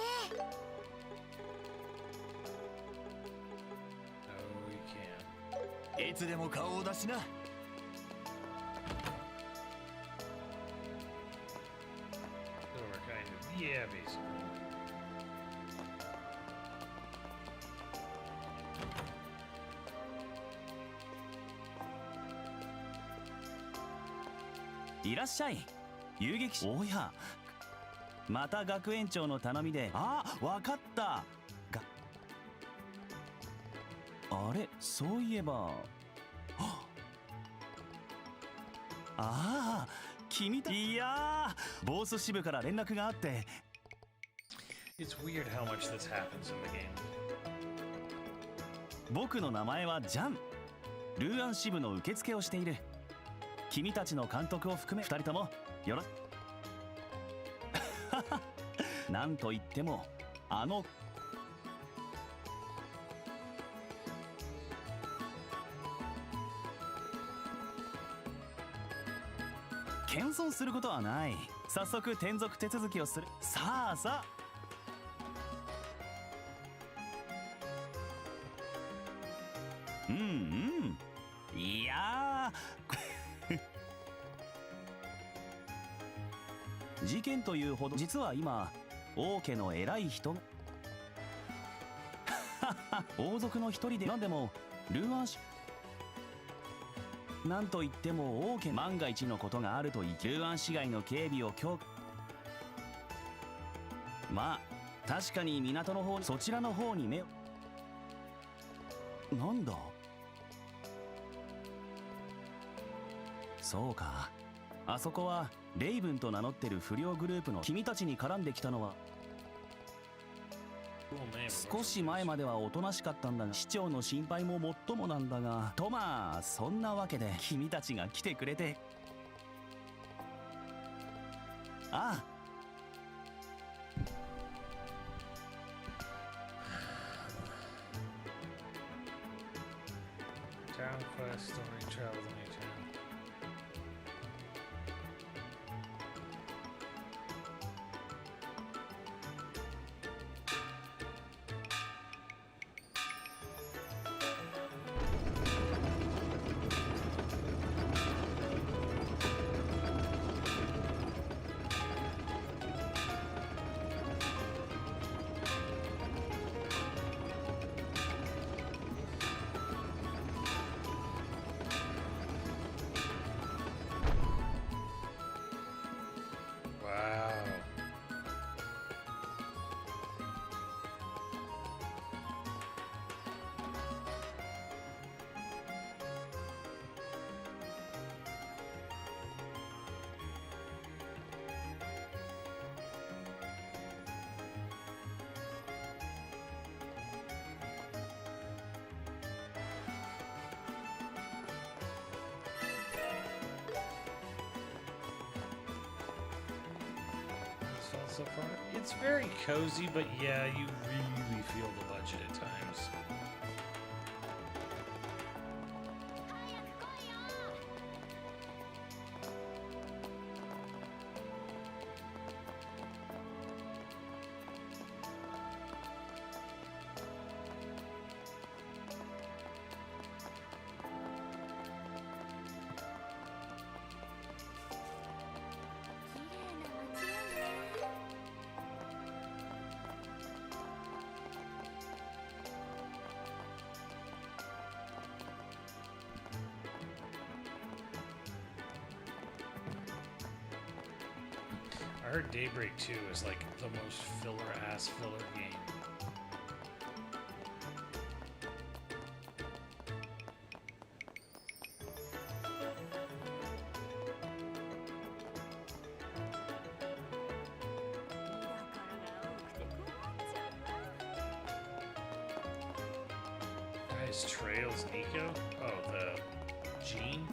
Oh, we can. いつでも顔を出しな。 So we're kind of, yeah, basically. "いらっしゃい遊撃士。おやまた学園長の頼みで。あ、わかった。あれ、そういえば。ああ、君た。いやー、ボース支部から連絡があって。 It's weird how much this happens in the game. 僕の名前はジャン。ルーアン支部の受付をしている。君たちの監督を含め2人ともよろ。なんといっても謙遜することはない。早速転属手続きをする。さあさあ。うんうん。いやー事件というほど。実は今王家の偉い人が王族の一人で。なんでもルーアン氏、なんといっても王家、万が一のことがあると言い、ルーアン市街の警備を強化。まあ確かに港の方、そちらの方に目を。なんだそうか、あそこはレイブンと名乗ってる不良グループの。君たちに絡んできたのは少し前まではおとなしかったんだが、市長の心配ももっともなんだが。とまあそんなわけで君たちが来てくれて。ああ、Town quest, only travel to new town. so far. It's very cozy, but yeah, you really feel the budget at times. I heard Daybreak 2 is like the most filler-ass filler game. Guys, Trails Nico? Oh, the Gene?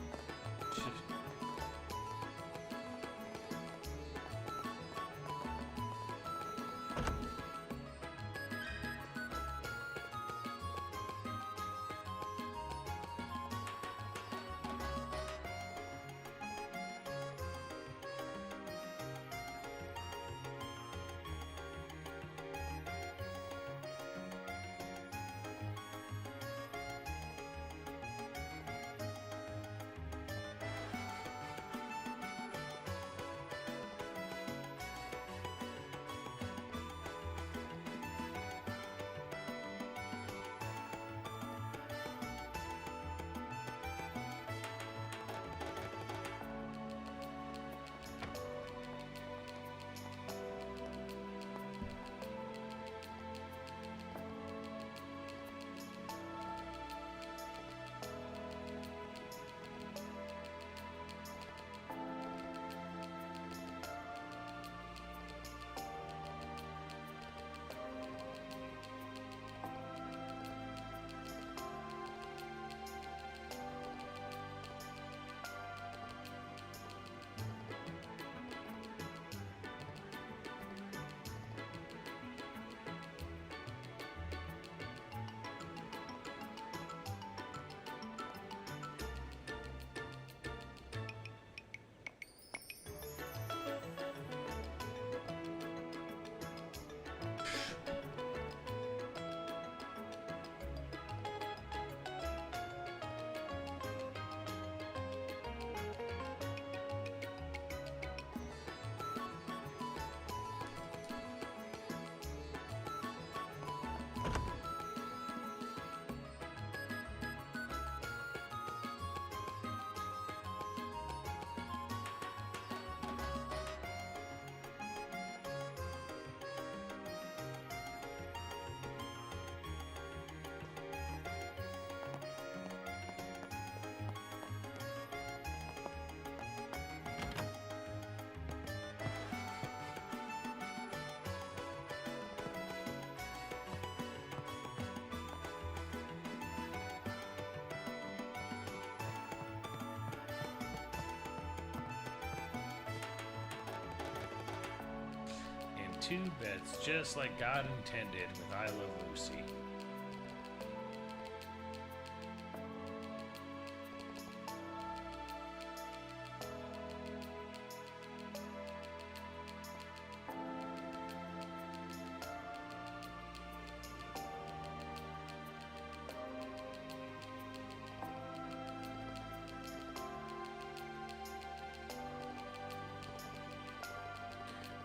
Two beds, just like God intended with I Love Lucy.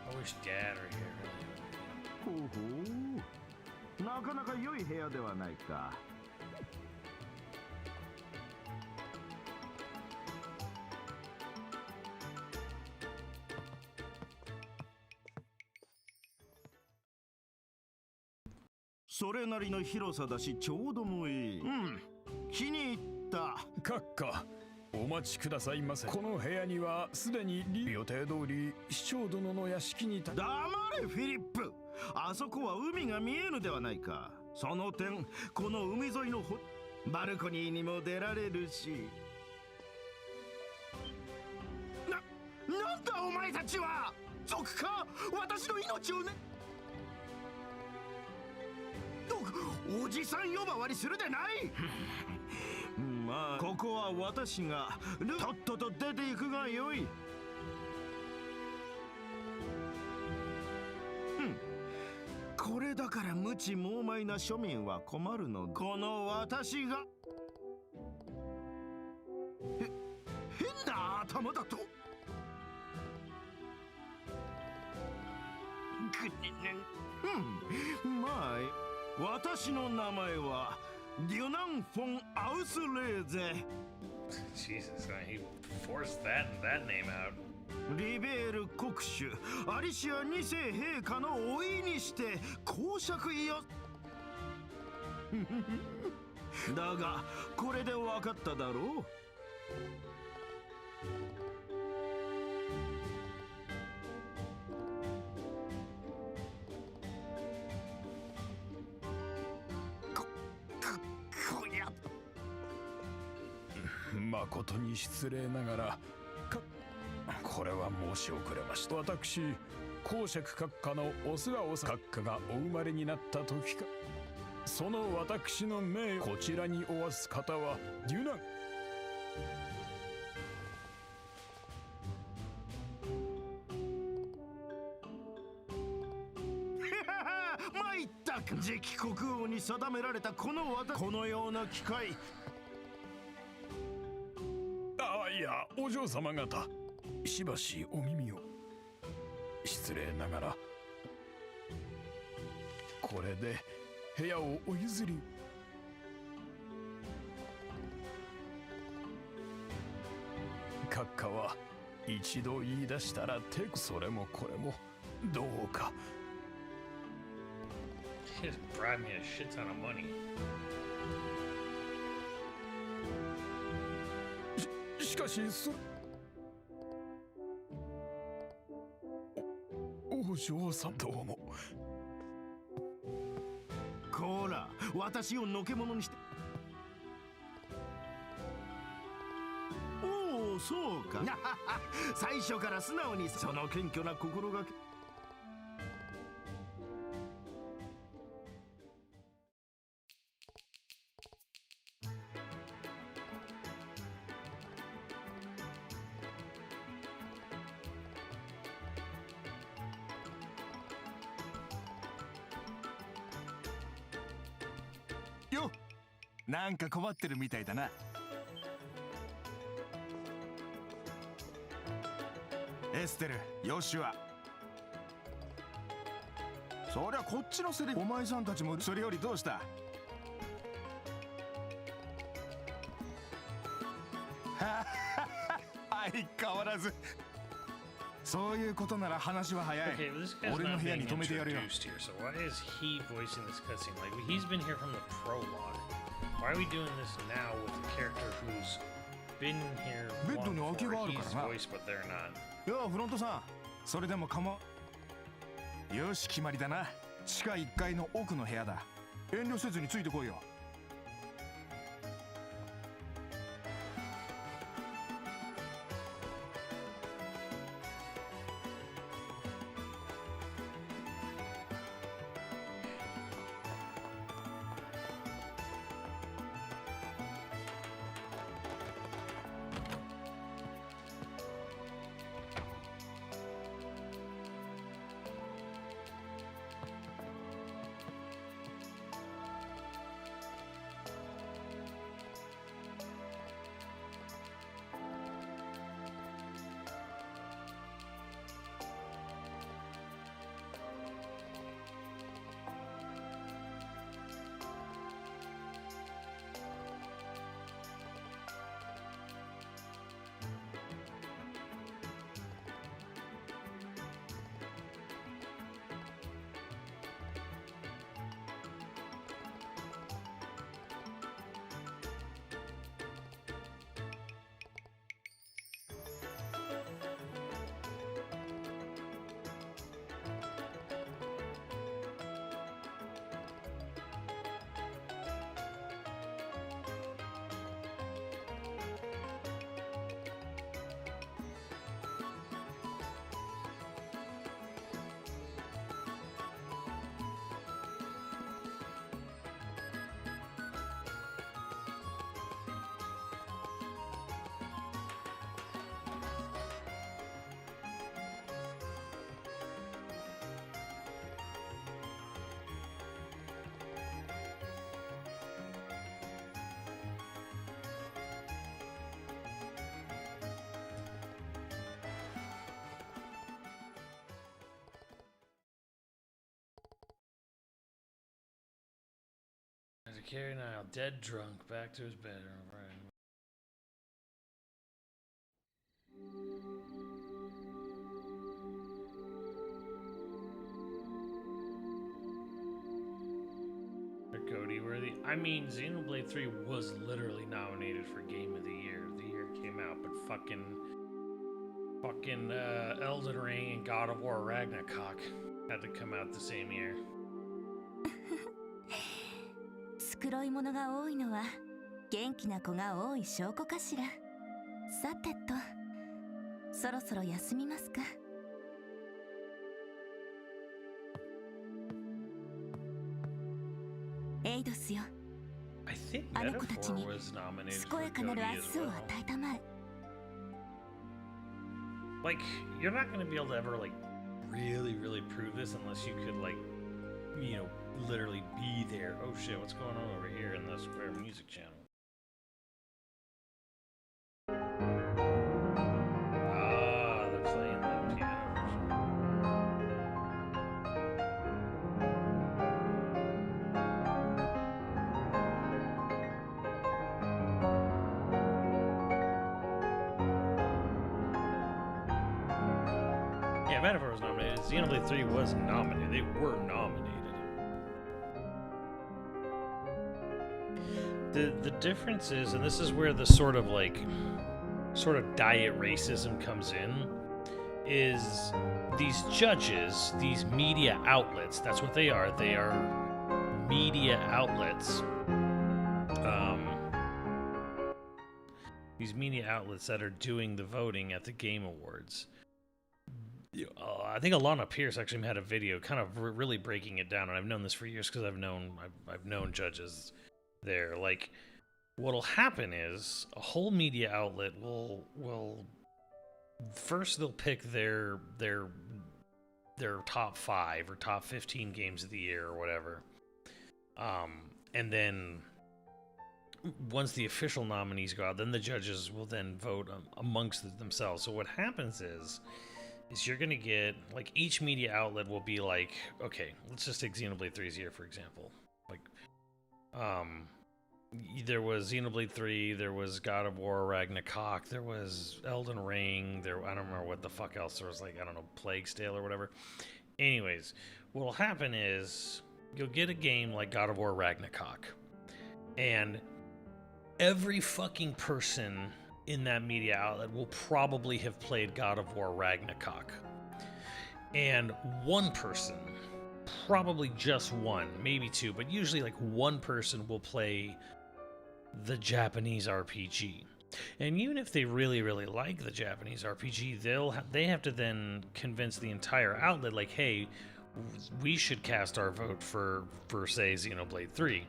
I wish Dad were here. ほうほう、なかなか良い部屋ではないか。それなりの広さだしちょうどもいい。うん、気に入った。閣下、お待ちくださいませ。この部屋にはすでに予定通り市長殿の屋敷に黙れフィリップ。あそこは海が見えぬではないか。その点この海沿いのバルコニーにも出られるし。なんだお前たちは。賊か私の命をねおじさん呼ばわりするでないまあここは私がとっとと出ていくがよい。これだから無知猛昧な庶民は困るの。この私が変な頭だとまあ私の名前はデュナン・フォン・アウスレーゼ。 Jesus, he forced that name out. リベール国主アリシア2世陛下の甥にして公爵よだがこれで分かっただろう。誠に失礼ながらこれは申し遅れました。私公爵閣下のオスワオス閣下がお生まれになった時かその私の命こちらにおわす方はデュナン参ったか次期国王に定められたこのような機会。いやお嬢様方しばしお耳を。失礼ながらこれで部屋をお譲り。閣下は一度言い出したらそれもこれもどうか。He just bribed me a shit ton of money. しかしお嬢さんどうも。こら私をのけ者にして。おおそうか最初から素直にその謙虚な心がけ。よなんか困ってるみたいだな。エステル、ヨシュア。そりゃこっちのセリフ。お前さんたちもそれよりどうした？相変わらず。そういうことなら話は早い。 Okay, this guy's 俺の not 部屋に being 泊めてやるよ。 introduced here, so why is he voicing this cutscene? Like, he's been here from the prologue. Why are we doing this now with a character who's been here ベッドに long 空きがあ before るか he's らな。 voiced, but they're not? よフロントさん、それでもよし決まりだな。地下1階の奥の部屋だ。遠慮せずについてこいよ。Carrie Nile, dead drunk, back to his bedroom. Right. Cody worthy. I mean, Xenoblade 3 was literally nominated for Game of the Year. The year it came out, but fucking Elden Ring and God of War Ragnarok had to come out the same year. 繕い物が多いのは元気な子が多い証拠かしら。さてと、そろそろ休みますか。エイドスよ。I think あの子たちに Metaphor was nominated 健 for やかなる Cody 明 as 日を well. 与えたまえ。Like, you're not gonna be able to ever like really prove this unless you could like, you know, literally be there. Oh shit, what's going on over here in the Square Music channel? Ah, they're playing the piano version. Yeah, Metaphor was nominated. Xenoblade 3 was nominated. They were nominated. The difference is, and this is where the sort of diet racism comes in, is these judges, these media outlets, that's what they are. They are media outlets. These media outlets that are doing the voting at the Game Awards. I think Alana Pierce actually had a video kind of really breaking it down, and I've known this for years because I've known judges there. Like, what'll happen is a whole media outlet will first they'll pick their top 5 or top 15 games of the year or whatever, and then once the official nominees go out, then the judges will then vote amongst themselves. So what happens is you're going to get, like, each media outlet will be like, okay, let's just take Xenoblade 3's year, for example. Like, there was Xenoblade 3, there was God of War Ragnarok, there was Elden Ring, I don't remember what the fuck else there was, like, I don't know, Plague's Tale or whatever. Anyways, what'll happen is you'll get a game like God of War Ragnarok, and every fucking person in that media outlet will probably have played God of War Ragnarok. And one person, probably just one, maybe two, but usually like one person will play the Japanese RPG. And even if they really like the Japanese RPG, they have to then convince the entire outlet, like, hey, we should cast our vote for say, Xenoblade 3.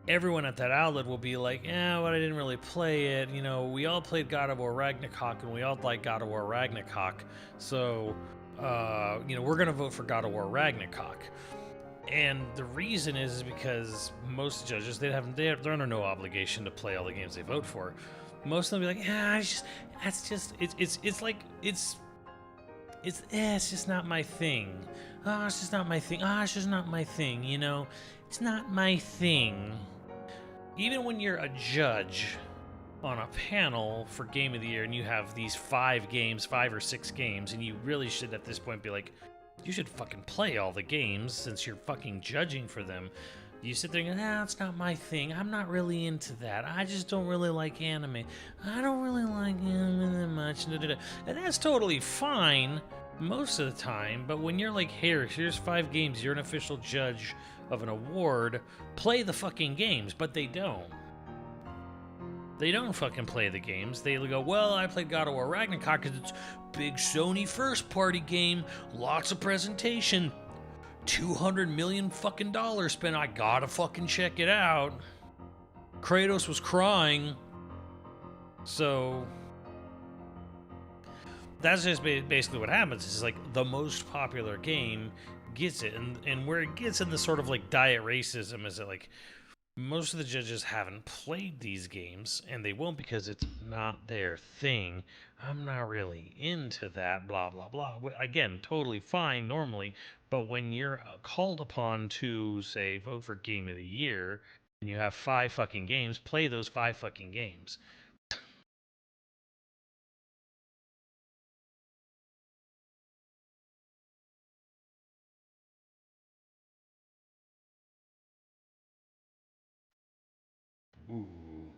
Everyone at that outlet will be like, yeah, but I didn't really play it. You know, we all played God of War Ragnarok, and we all like God of War Ragnarok. So, you know, we're going to vote for God of War Ragnarok. And the reason is because most judges, they're under no obligation to play all the games they vote for. Most of them will be like, yeah, it's just not my thing. Oh, it's just not my thing. Oh, it's just not my thing, you know? It's not my thing. Even when you're a judge on a panel for Game of the Year and you have these 5 or 6 games, and you really should at this point be like, you should fucking play all the games since you're fucking judging for them. You sit there and go, nah, it's not my thing. I'm not really into that. I just don't really like anime. I don't really like anime that much. And that's totally fine most of the time, but when you're like, here's 5 games, you're an official judge of an award, play the fucking games. But they don't. They don't fucking play the games. They go, well, I played God of War Ragnarok because it's big Sony first-party game, lots of presentation, $200 million fucking dollars spent. I gotta fucking check it out. Kratos was crying. So that's just basically what happens. It's like the most popular game gets it, and where it gets in the sort of like diet racism is that like most of the judges haven't played these games, and they won't because it's not their thing. I'm not really into that, blah blah blah. Again, totally fine normally, but when you're called upon to say vote for Game of the Year, and you have 5 fucking games, play those 5 fucking games. Ooh.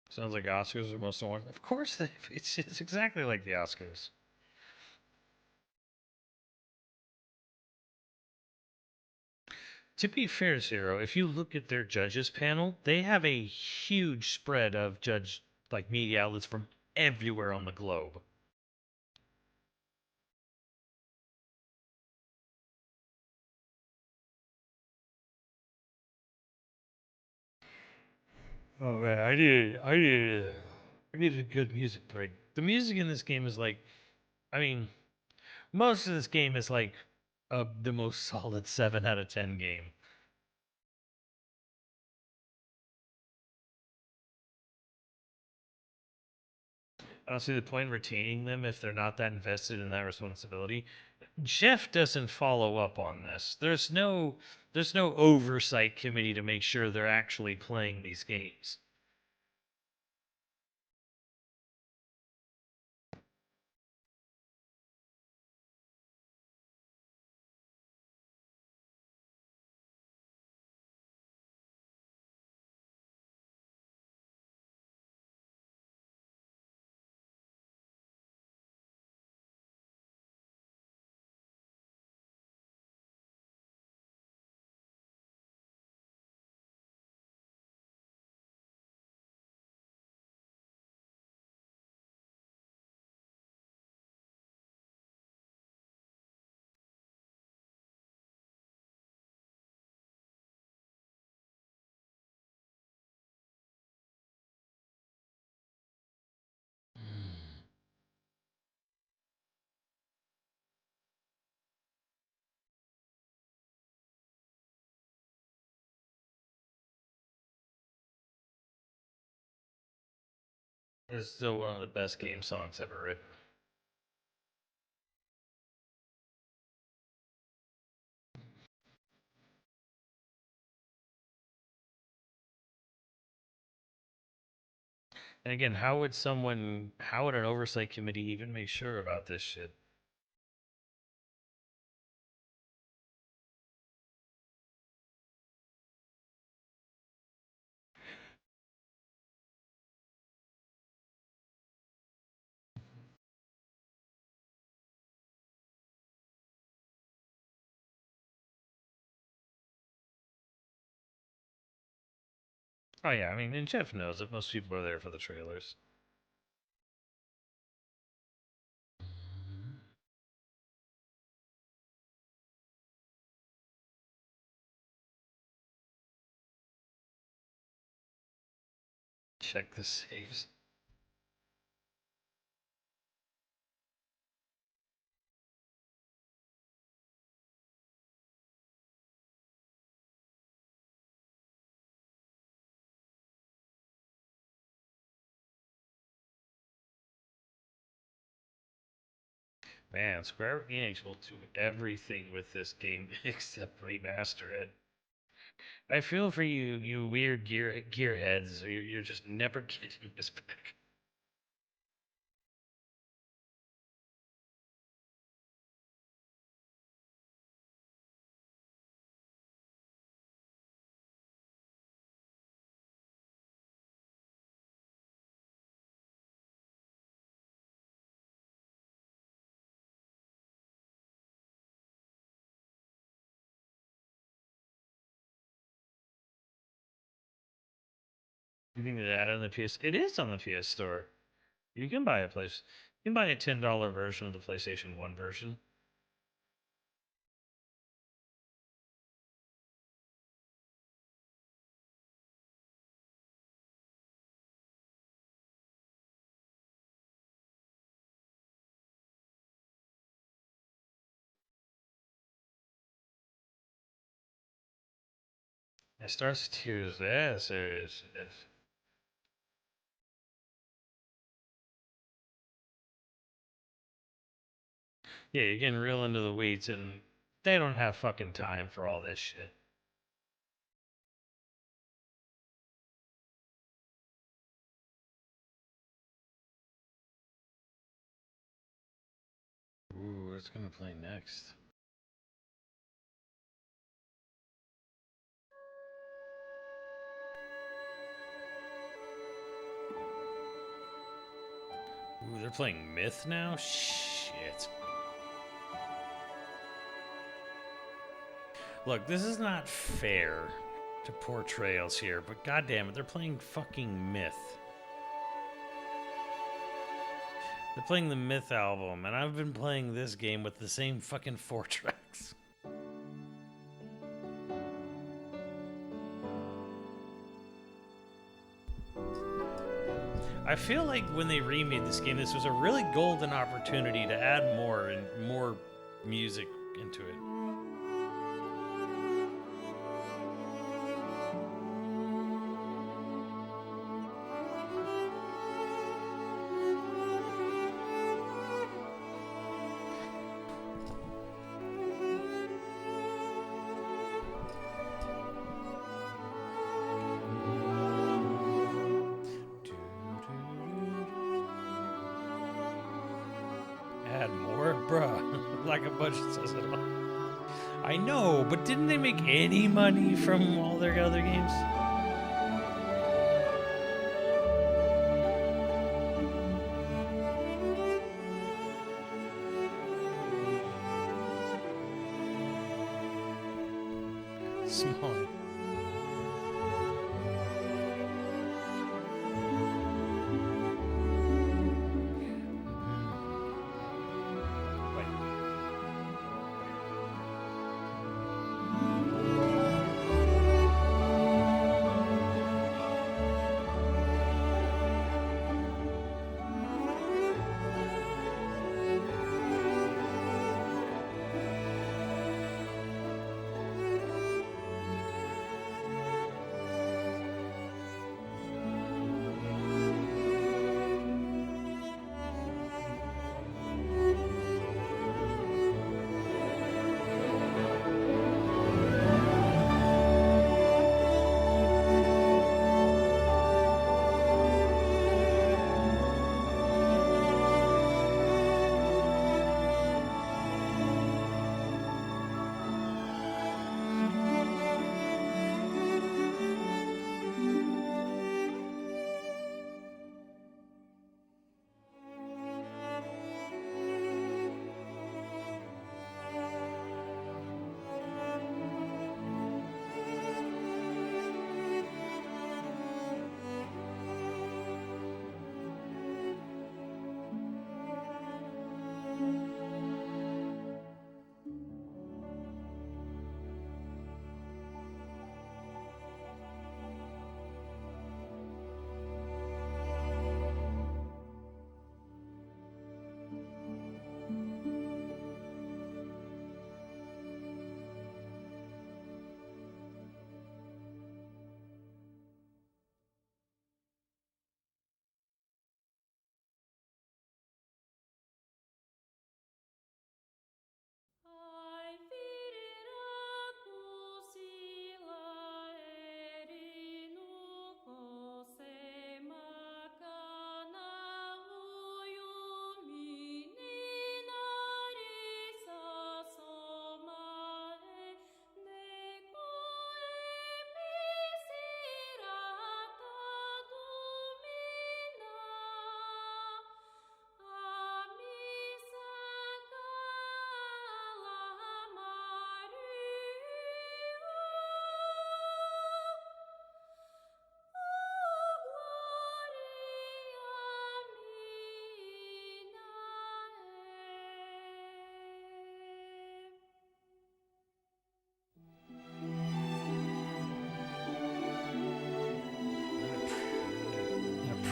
Sounds like Oscars are most important. Of course, it's exactly like the Oscars. To be fair, Zero, if you look at their judges panel, they have a huge spread of media outlets from everywhere on the globe. Oh man, I need a good music break. The music in this game is like, I mean, most of this game is like the most solid 7 out of 10 game. I don't see the point in retaining them if they're not that invested in that responsibility. Jeff doesn't follow up on this. There's no oversight committee to make sure they're actually playing these games. It's still one of the best game songs ever written. And again, how would an oversight committee even make sure about this shit? Oh yeah, I mean, and Jeff knows that most people are there for the trailers. Check the saves. Man, Square Enix will do everything with this game except remaster it. I feel for you, you weird gearheads. You're just never getting this back. You think that on the PS? It is on the PS Store. You can buy You can buy a $10 version of the PlayStation 1 version. It starts Tuesday. Serious. Yeah, you're getting real into the weeds, and they don't have fucking time for all this shit. Ooh, what's gonna play next? Ooh, they're playing Myth now? Shit. Look, this is not fair to Portrayals here, but goddammit, they're playing fucking Myth. They're playing the Myth album, and I've been playing this game with the same fucking 4 tracks. I feel like when they remade this game, this was a really golden opportunity to add more and more music into it. Add more? Bruh. Like a budget says it all. I know, but didn't they make any money from all their other games? Small.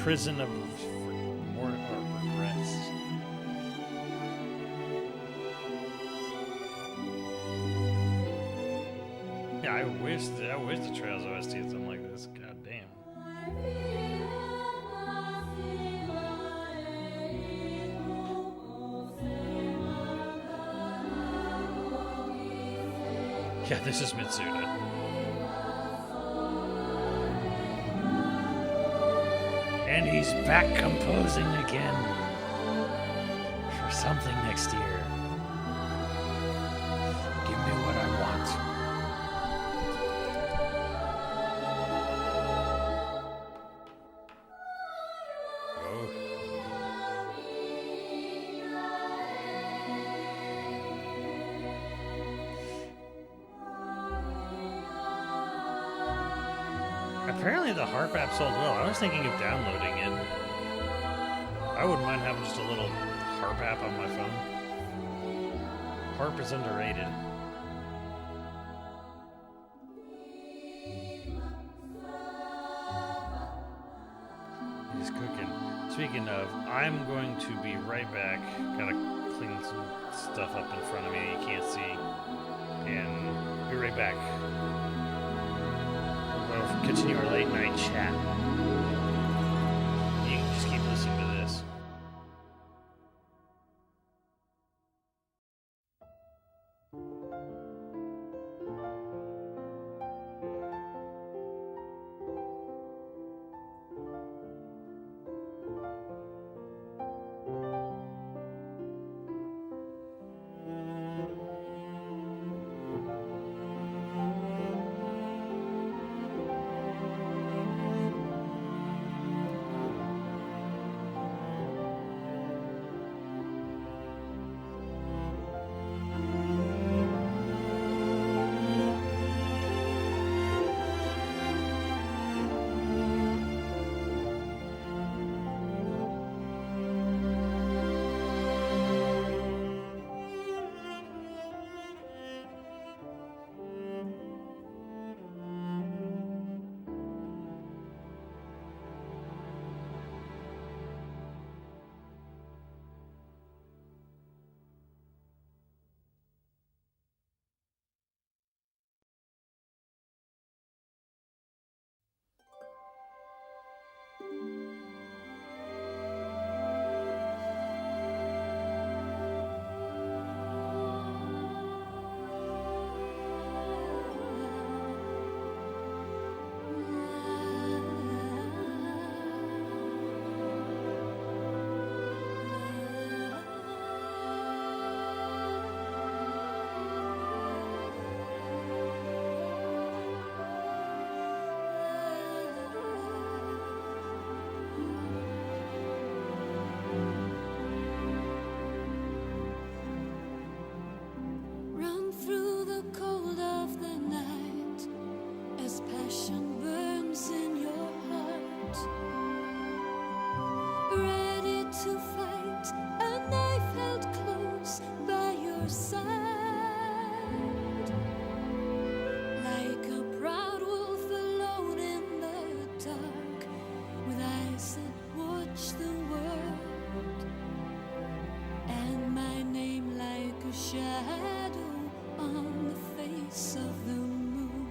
Prison of more regrets. Yeah, I wish the Trails OST had something like this. God damn. Yeah, this is Mitsuda. And he's back composing again for something next year. Give me what I want. Oh. Apparently the harp app sold well. I was thinking of downloading it. I wouldn't mind having just a little harp app on my phone. Harp is underrated. He's cooking. Speaking of, I'm going to be right back. Gotta clean some stuff up in front of me that you can't see. And be right back. We'll continue our late night chat. You can just keep listening to this. Run through the cold of the night as passion burns in your heart. Ready to fight, a knife held close by your side. Like a proud wolf alone in the dark, with eyes that watch the world. And my name like a shadow on the face of the moon.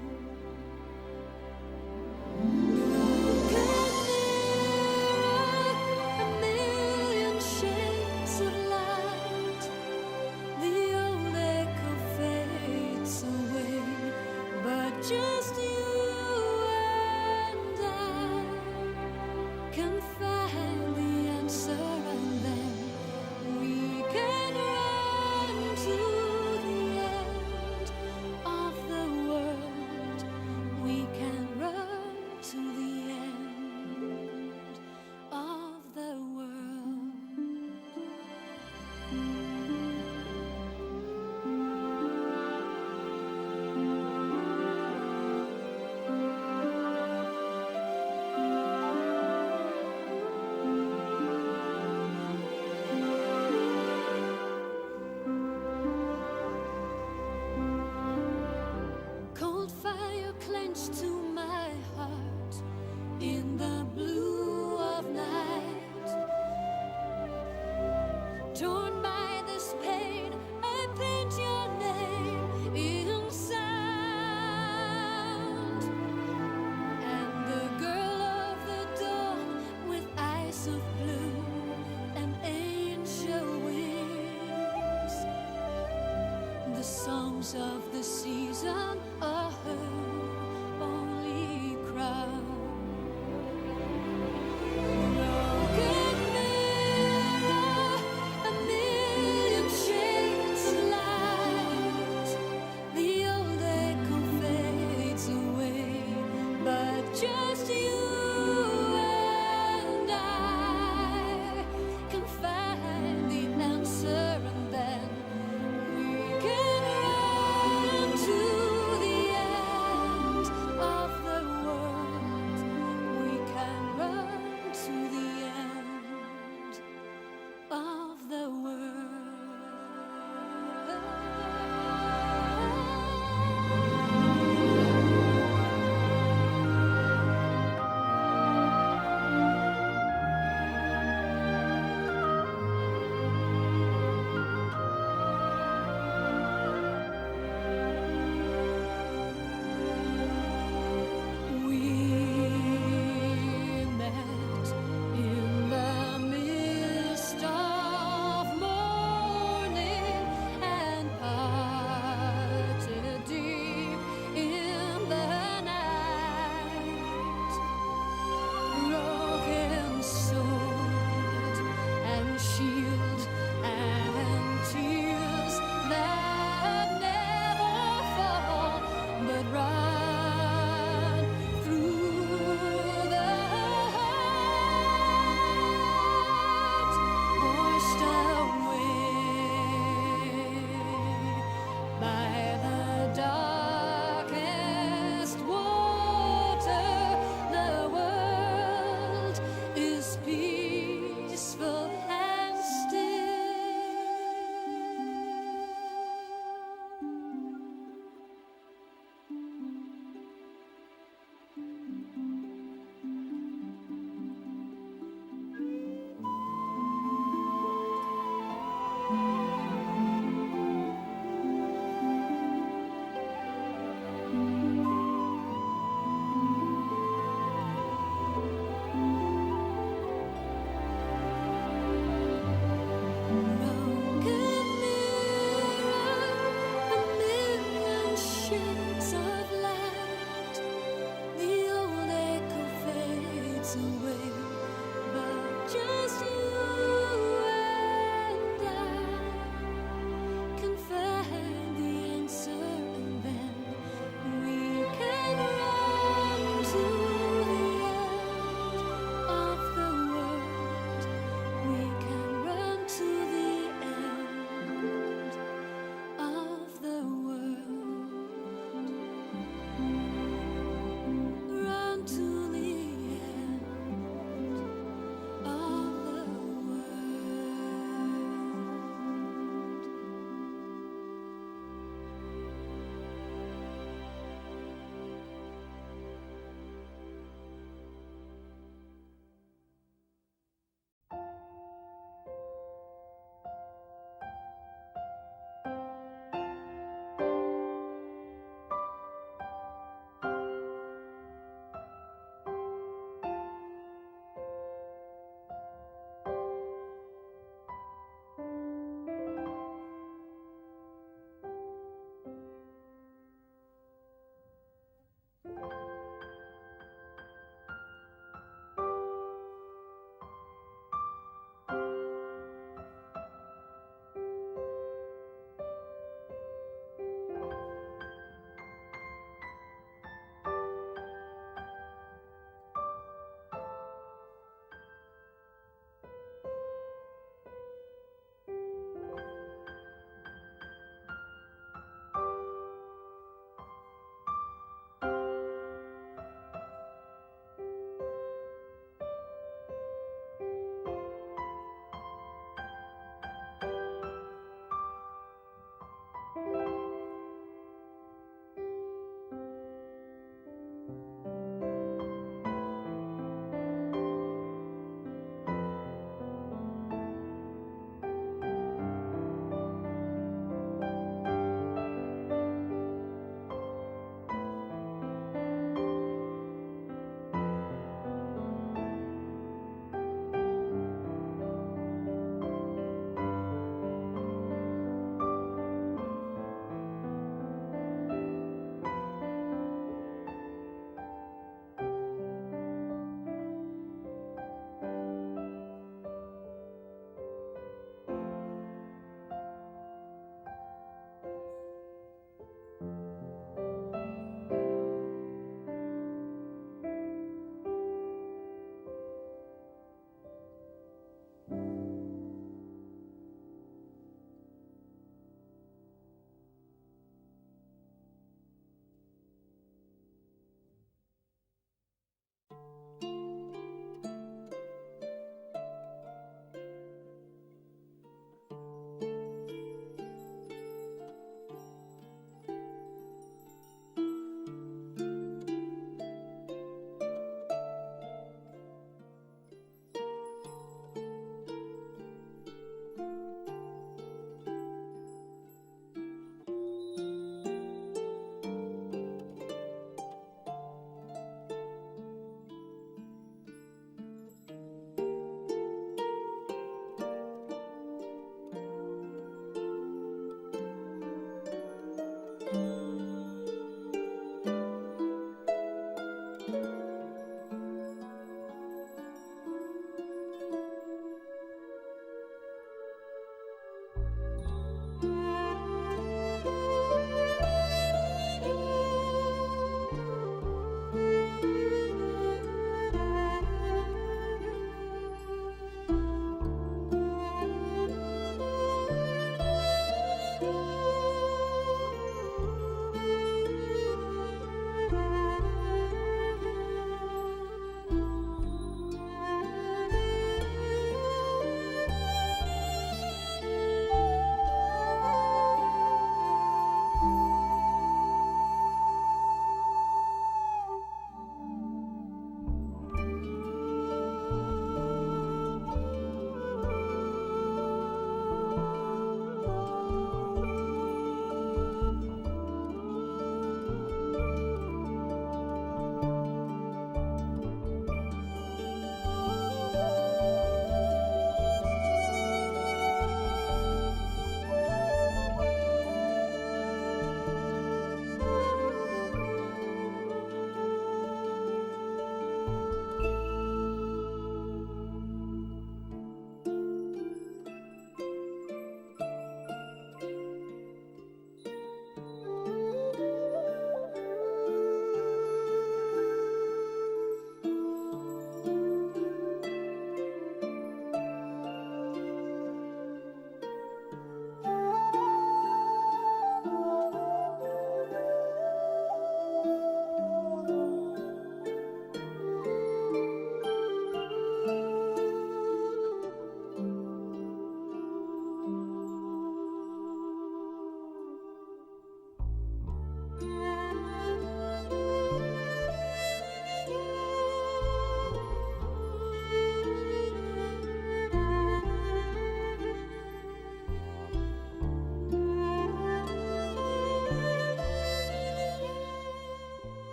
Yo,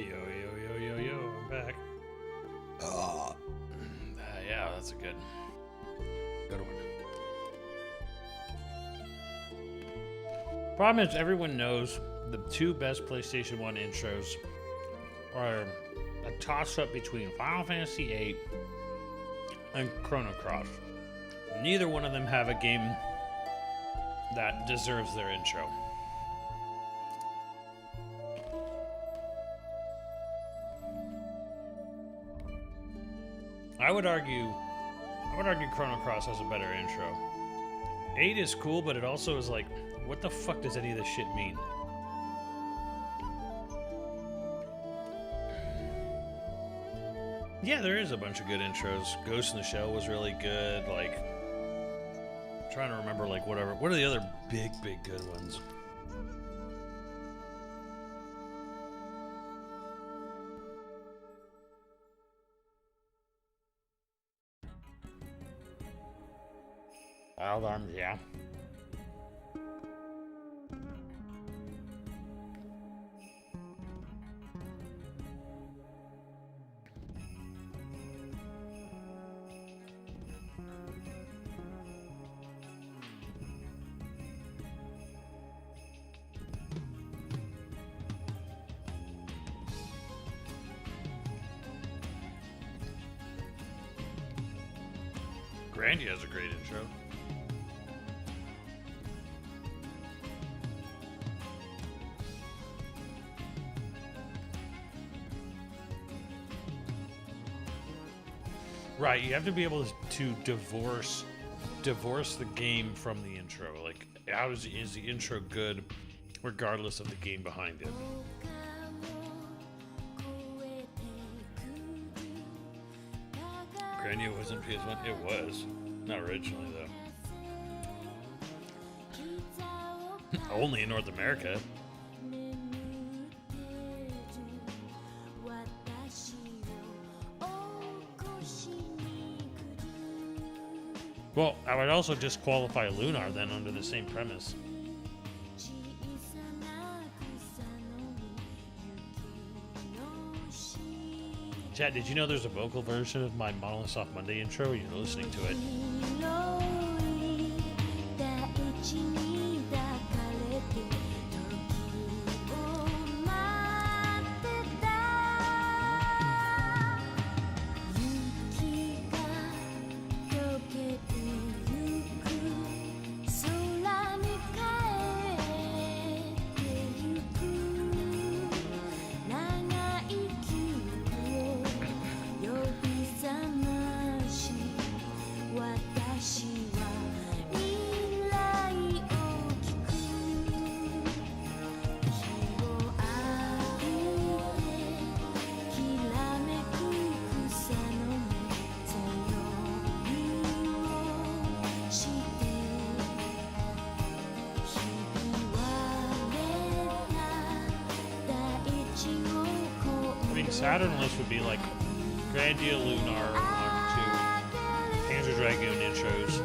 yo, yo, yo, yo, I'm back. Yeah, that's a good one. Problem is, everyone knows the two best PlayStation 1 intros are a toss-up between Final Fantasy VIII and Chrono Cross. Neither one of them have a game that deserves their intro. I would argue Chrono Cross has a better intro. 8 is cool, but it also is like, what the fuck does any of this shit mean? Yeah, there is a bunch of good intros. Ghost in the Shell was really good. Like, I'm trying to remember, like, what are the other big good ones? Wild Arms, yeah. Grandy has a great intro. Right, you have to be able to divorce the game from the intro. Like, is the intro good regardless of the game behind it? Grandia was in PS1? It was. Not originally, though. Only in North America. Well, I would also disqualify Lunar then under the same premise. Chad, did you know there's a vocal version of my Monolith Soft Monday intro? You're listening to it. Saturn list would be like Grandia, Lunar, 1, 2, Panzer Dragoon intros.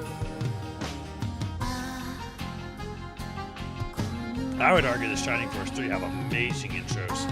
I would argue the Shining Force 3 have amazing intros.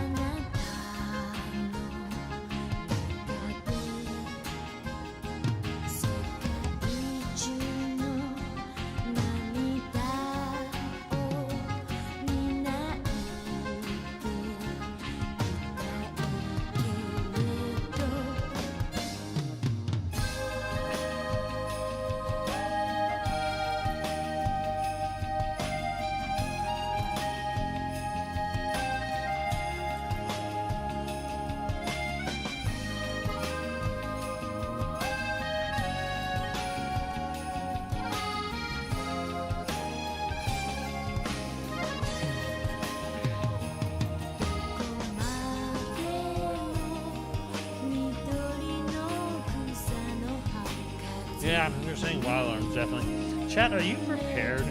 Yeah, you're saying Wild Arms, definitely. Chat, are you prepared?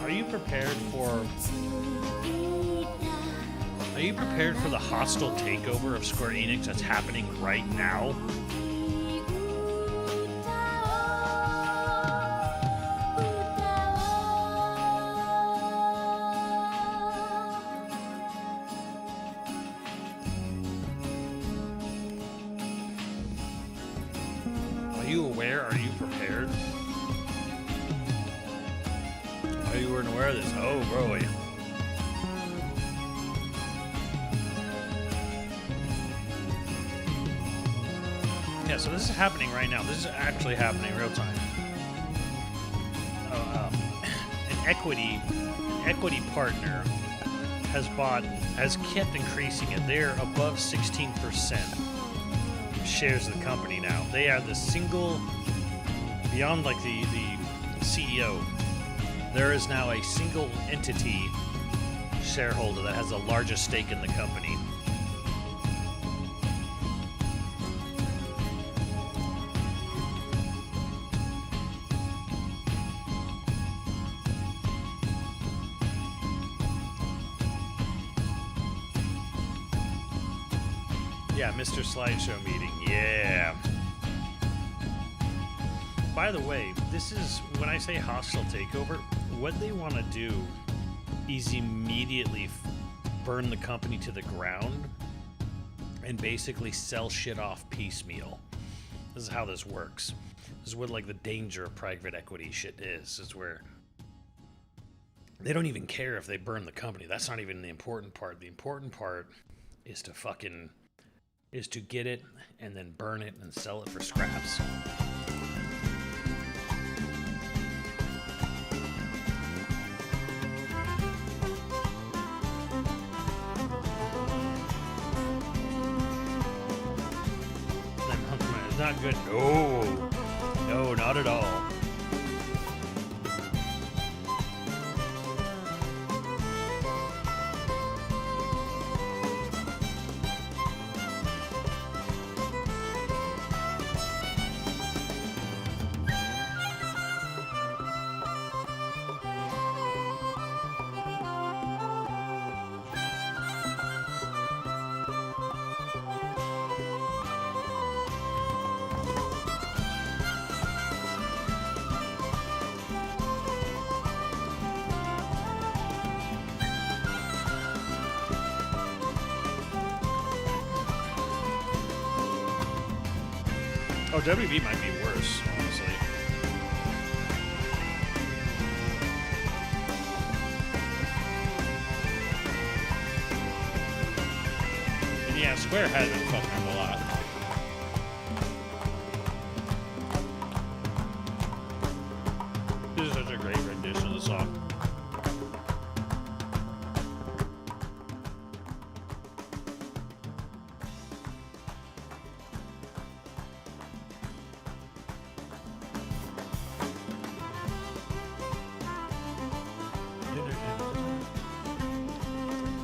Are you prepared for the hostile takeover of Square Enix that's happening right now? Are you aware? Are you prepared? Are you aware of this? Oh, boy. Yeah, so this is happening right now. This is actually happening real time. An equity partner has kept increasing it. They're above 16% shares of the company now. They are the single, beyond like the CEO, there is now a single entity shareholder that has the largest stake in the company. Yeah, Mr. Slideshow meeting. Yeah. By the way, this is, when I say hostile takeover, what they want to do is immediately burn the company to the ground and basically sell shit off piecemeal. This is how this works. This is what like the danger of private equity shit is where they don't even care if they burn the company. That's not even the important part. The important part is to get it and then burn it and sell it for scraps. It's not good. No, not at all. Oh, WB might be worse, honestly. And yeah, Square has been fucking up a lot. This is such a great rendition of the song.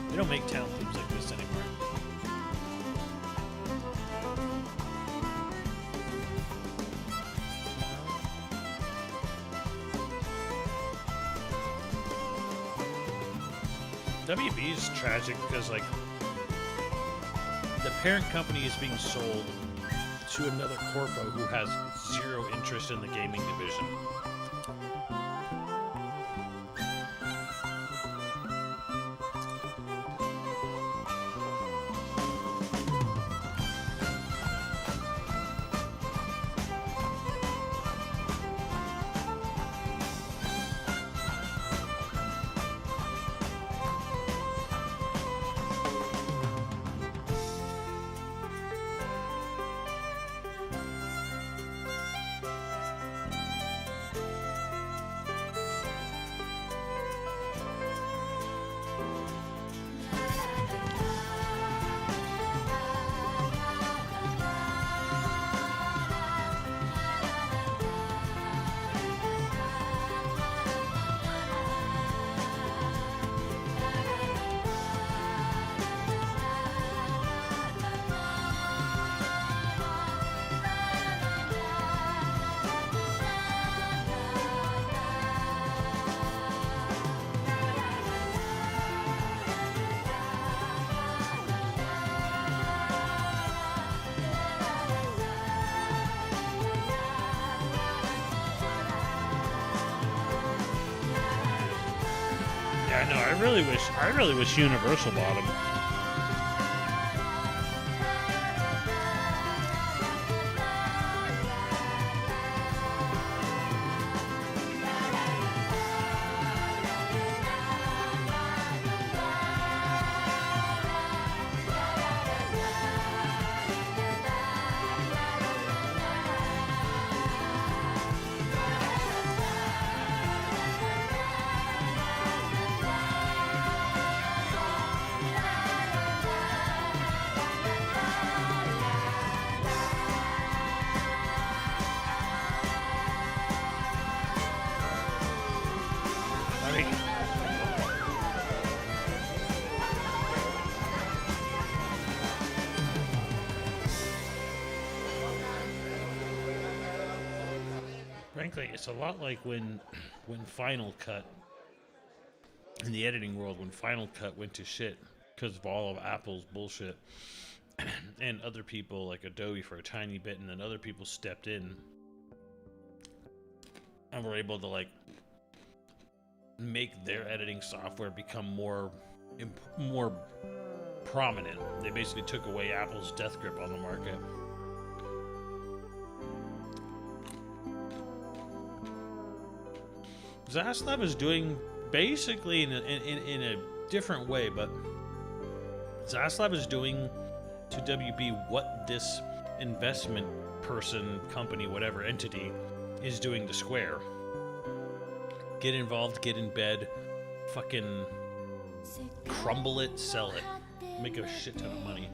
They don't make town themes like this anymore. WB is tragic because, like, the parent company is being sold to another corpo who has zero interest in the gaming division. Yeah, no, I really wish Universal bought him. Frankly, it's a lot like when Final Cut in the editing world, when Final Cut went to shit because of all of Apple's bullshit, and other people like Adobe for a tiny bit, and then other people stepped in and were able to like make their editing software become more prominent. They basically took away Apple's death grip on the market. Zaslav is doing basically in a different way, but Zaslav is doing to WB what this investment person, company, whatever entity is doing to Square. Get involved, get in bed, fucking crumble it, sell it, make a shit ton of money.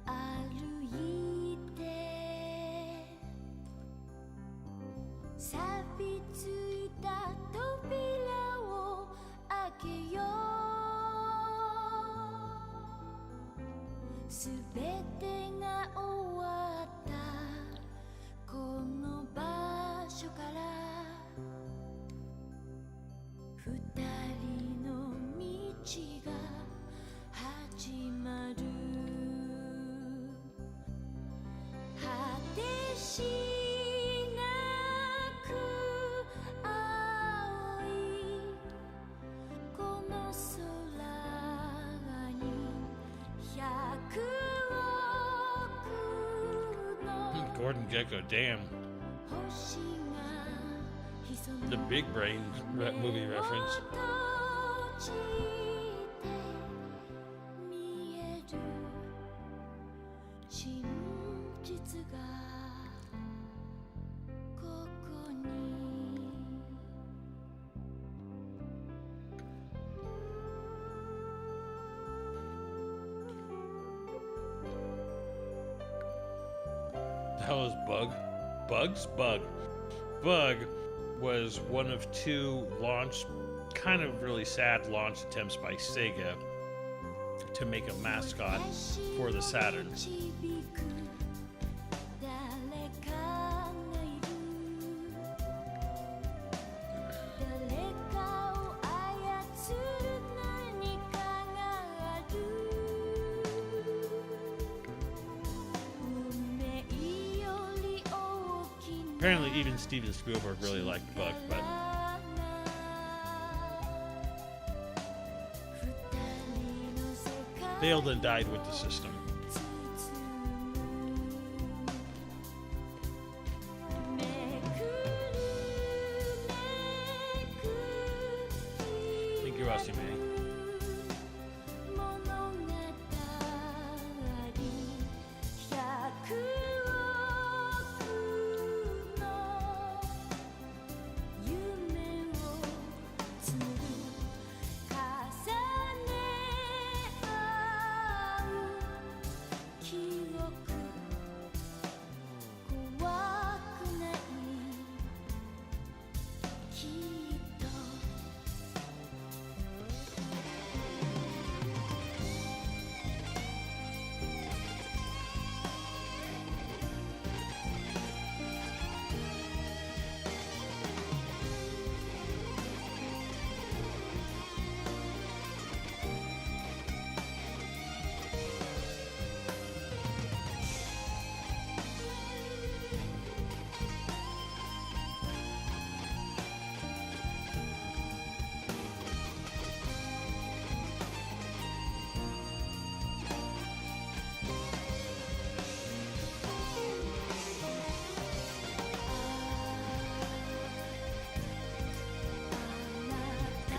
100億 Gordon Gekko, damn. The Big Brain movie reference. The hell is Bug? Bug was one of two kind of really sad launch attempts by Sega to make a mascot for the Saturn. Apparently even Steven Spielberg really liked Bug, but failed and died with the system. Thank you, Rossi May.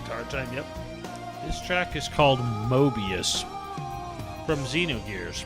Guitar time, yep. This track is called Mobius from Xenogears.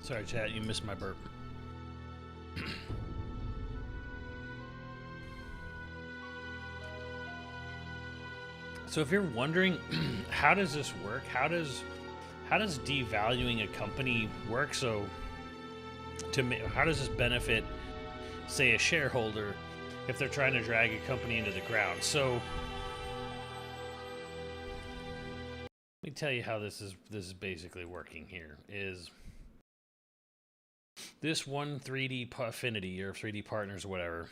Sorry, chat, you missed my burp. So if you're wondering, how does this work? How does devaluing a company work? So how does this benefit, say, a shareholder if they're trying to drag a company into the ground? So let me tell you how this is basically working here. Is this one 3D Affinity or 3D Partners or whatever,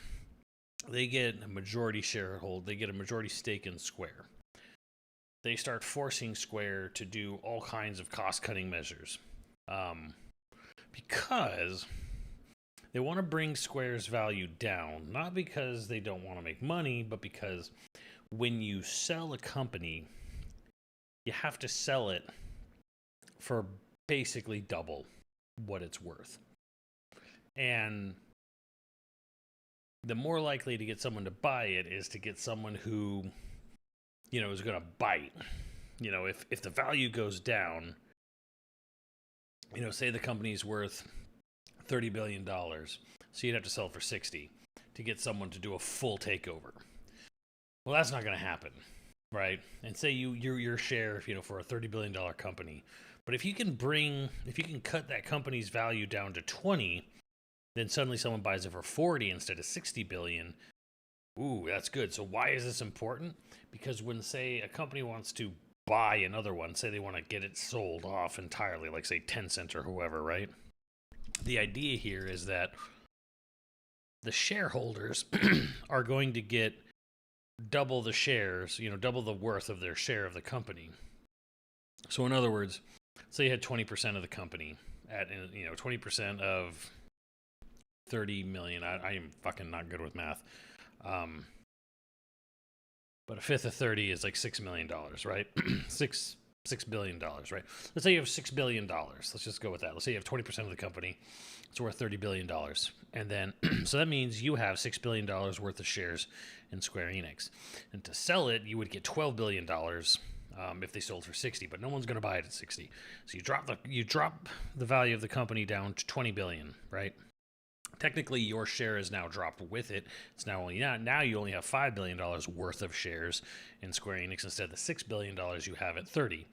they get a majority sharehold, they get a majority stake in Square. They start forcing Square to do all kinds of cost-cutting measures because they want to bring Square's value down, not because they don't want to make money, but because when you sell a company, you have to sell it for basically double what it's worth. And the more likely to get someone to buy it is to get someone who, you know, is going to bite. You know, if the value goes down, you know, say the company's worth $30 billion, so you'd have to sell for 60 to get someone to do a full takeover. Well, that's not going to happen, right? And say your share, you know, for a $30 billion company. But if you can cut that company's value down to 20, then suddenly someone buys it for 40 instead of 60 billion. Ooh, that's good. So why is this important? Because when, say, a company wants to buy another one, say they want to get it sold off entirely, like, say, Tencent or whoever, right? The idea here is that the shareholders are going to get double the shares, you know, double the worth of their share of the company. So in other words, say you had 20% of the company at, you know, 20% of 30 million. I am fucking not good with math. But a fifth of 30 is like $6 million, right? $6 billion, right? Let's say you have $6 billion. Let's just go with that. Let's say you have 20% of the company. It's worth $30 billion. And then, so that means you have $6 billion worth of shares in Square Enix. And to sell it, you would get $12 billion if they sold for 60, but no one's going to buy it at 60. So you drop the value of the company down to 20 billion, right? Technically, your share is now dropped with it. It's now you only have $5 billion worth of shares in Square Enix instead of the $6 billion you have at 30.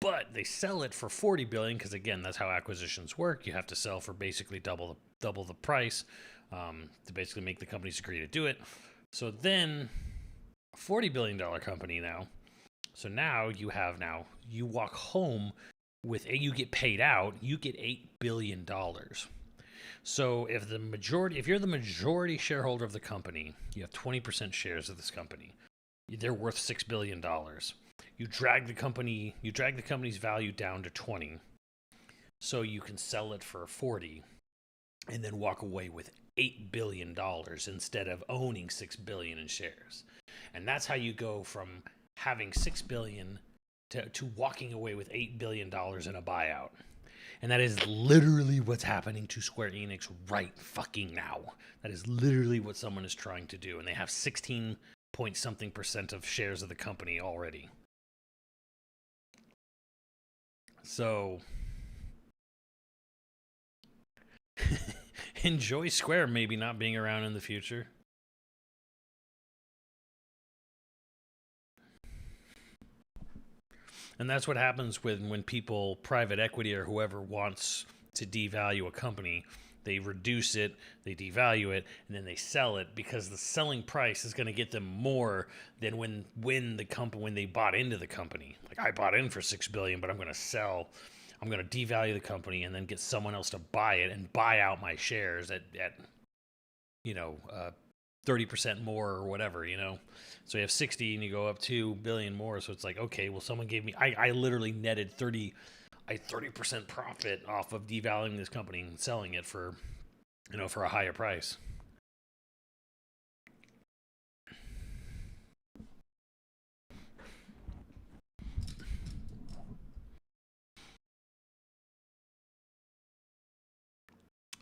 But they sell it for 40 billion because, again, that's how acquisitions work. You have to sell for basically double the price to basically make the companies agree to do it. So then, $40 billion company now. So now you walk home with you get paid out. You get $8 billion. So if you're the majority shareholder of the company, you have 20% shares of this company. They're worth $6 billion. You drag the company's value down to 20, so you can sell it for 40, and then walk away with $8 billion instead of owning $6 billion in shares. And that's how you go from having $6 billion to walking away with $8 billion in a buyout. And that is literally what's happening to Square Enix right fucking now. That is literally what someone is trying to do. And they have 16 point something % of shares of the company already. So enjoy Square maybe not being around in the future. And that's what happens when people, private equity or whoever, wants to devalue a company. They reduce it, they devalue it, and then they sell it because the selling price is going to get them more than when they bought into the company. Like, I bought in for $6 billion, but I'm going to devalue the company and then get someone else to buy it and buy out my shares at 30% more or whatever, you know. So you have 60 and you go up 2 billion more. So it's like, okay, well, someone gave me, I literally netted 30% profit off of devaluing this company and selling it for, you know, for a higher price.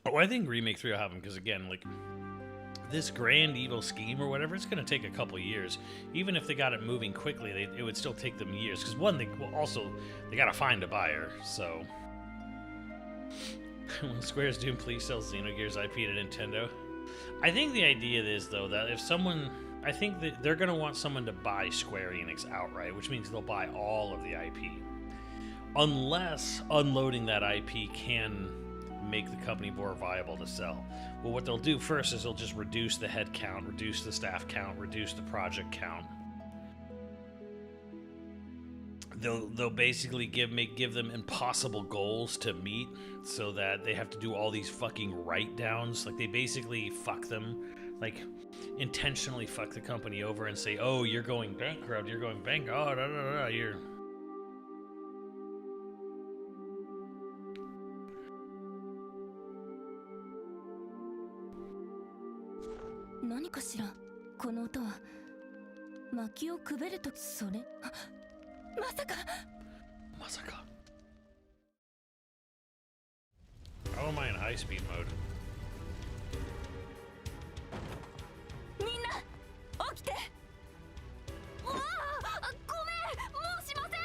Oh, I think Remake 3 will happen because, again, like, this grand evil scheme or whatever, it's going to take a couple years. Even if they got it moving quickly, it would still take them years. Because one, they got to find a buyer. So When Square's doing, please sell Xenogears IP to Nintendo. I think the idea is, though, that if someone... I think that they're going to want someone to buy Square Enix outright, which means they'll buy all of the IP. Unless unloading that IP can make the company more viable to sell. Well, what they'll do first is they'll just reduce the head count, reduce the staff count, reduce the project count. They'll basically give them impossible goals to meet so that they have to do all these fucking write-downs. Like, they basically fuck them. Like, intentionally fuck the company over and say, oh, you're going bankrupt, you're going bankrupt, oh, da, da, da, you're...何かしらこの音は薪をくべるとそれまさかまさか How am I in high speed mode? みんな起きてわあごめんもうしません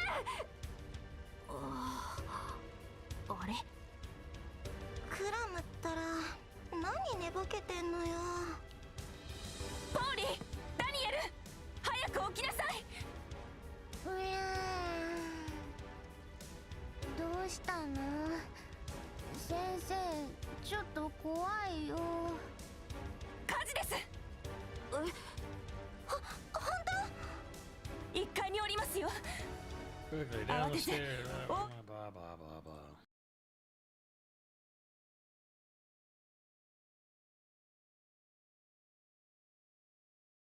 あれクラムったら何寝ぼけてんのよポーリーダニエル早く起きなさいうやーどうしたの先生ちょっと怖いよ火事です本当1階におりますよ Quickly down the stairs. Blah, blah, blah, blah.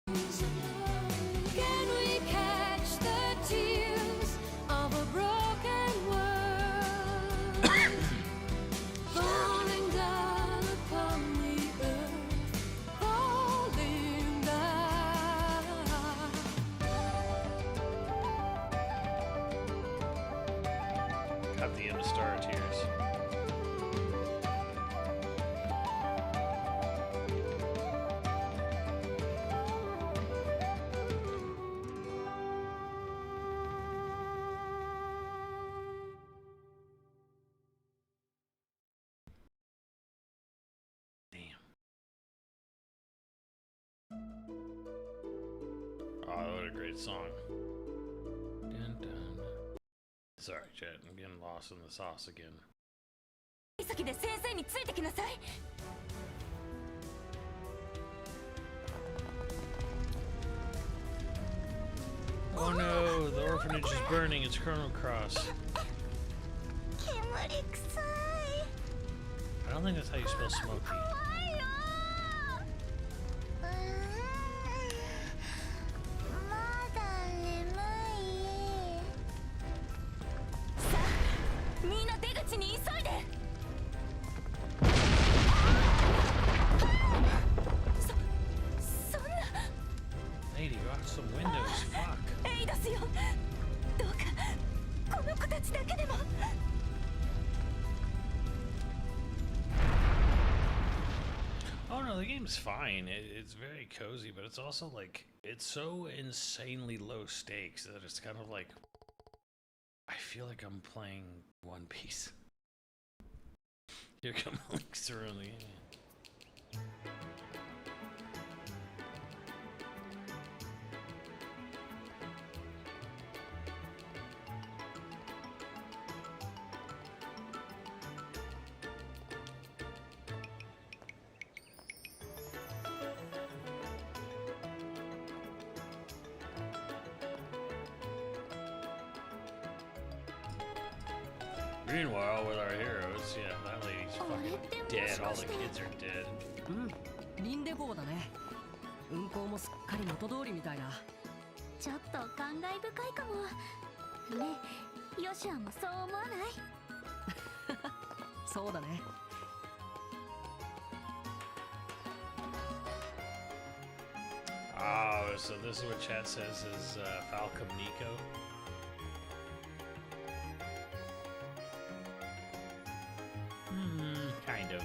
Can we catch the tears of a broken world falling down upon the earth, falling down? Cut the end of Star of Tears. Oh, what a great song. Dun, dun. Sorry, chat. I'm getting lost in the sauce again. 先で先生についてきなさい Oh no, the orphanage is burning. It's Chrono Cross. 煙臭い I don't think that's how you spell smoky. 怖いよまだ眠いさあみんな出口に急いでそんな Lady, watch some windows. Fuck. エイドスよどうかこの子たちだけでも Oh no, the game's fine. It's very cozy, but it's also like, it's so insanely low stakes that it's kind of like, I feel like I'm playing One Piece. Here come links around the game. Meanwhile, with our heroes, yeah, that lady's fucking dead. All the kids are dead. リンデ号だね運行もすっかり元通りみたいだちょっと感慨深いかもねえヨシュアもそう思わないそうだね Oh, so this is what chat says is Falcom Nico. Kind of.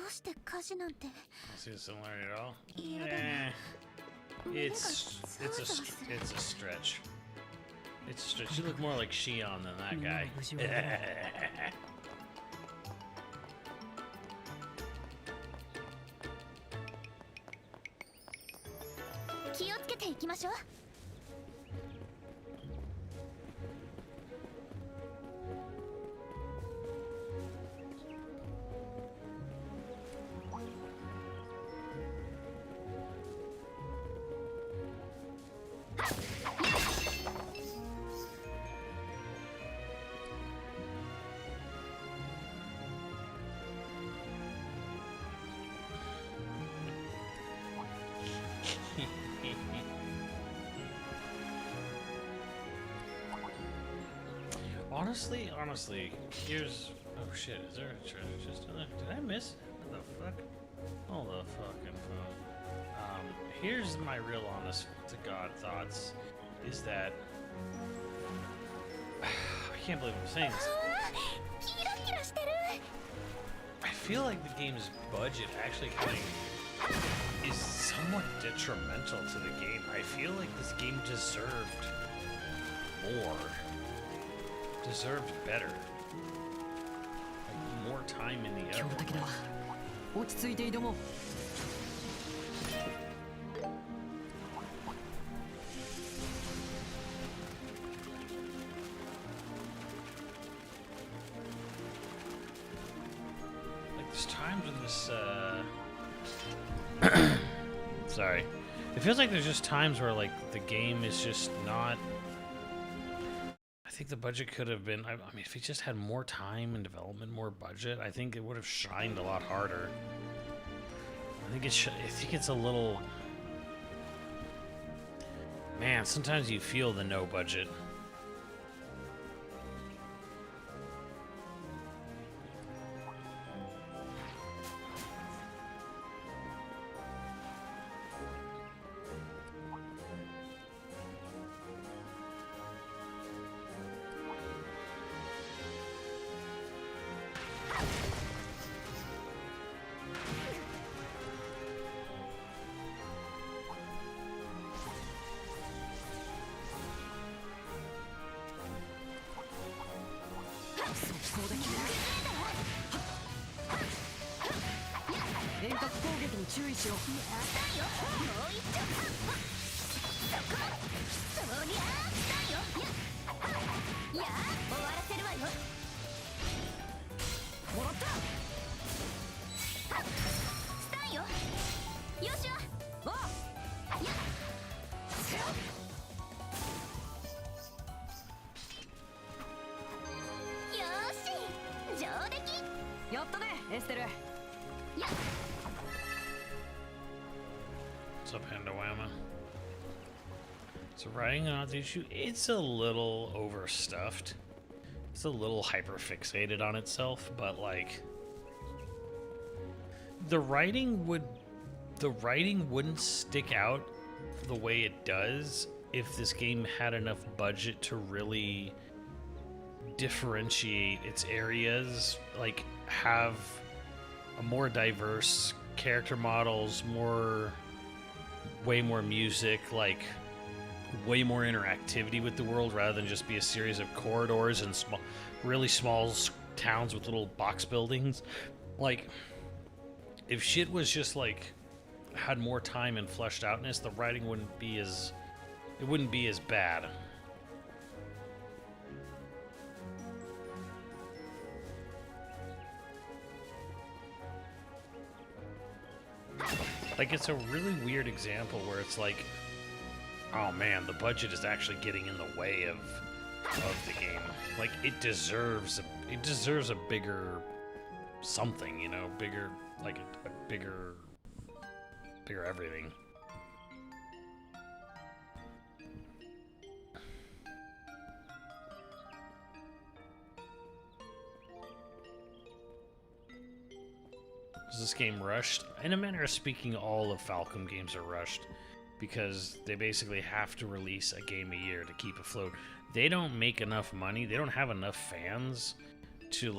うして火事なんて。 See the similarity at all? いやでも It's a stretch. It's a stretch. You look more like Shion than that guy. 気をつけていきましょう。Honestly, here's... Oh shit, is there a treasure chest in there? Did I miss it? What the fuck? Hold the fucking phone. Here's my real honest to God thoughts, is that... I can't believe I'm saying this. I feel like the game's budget actually kind of is somewhat detrimental to the game. I feel like this game deserved more. Deserved better. Like more time in the other. 落ち着いて挑もう。Like there's times when this sorry. It feels like there's just times where like the game is just not. I think the budget could have been. I mean, if it just had more time and development, more budget, I think it would have shined a lot harder. I think it's a little. Man, sometimes you feel the no budget. What's up, Pandawama? So writing on the issue, it's a little overstuffed. It's a little hyperfixated on itself, but like the writing wouldn't stick out the way it does if this game had enough budget to really differentiate its areas, like have a more diverse character models, way more music, like way more interactivity with the world rather than just be a series of corridors and really small towns with little box buildings. Like if shit was just like had more time and fleshed outness, the writing wouldn't be as bad. Like, it's a really weird example where it's like, oh man, the budget is actually getting in the way of the game. Like, it deserves a bigger something, you know, bigger, like a bigger everything. Is this game rushed? In a manner of speaking, all of Falcom games are rushed because they basically have to release a game a year to keep afloat. They don't make enough money. They don't have enough fans to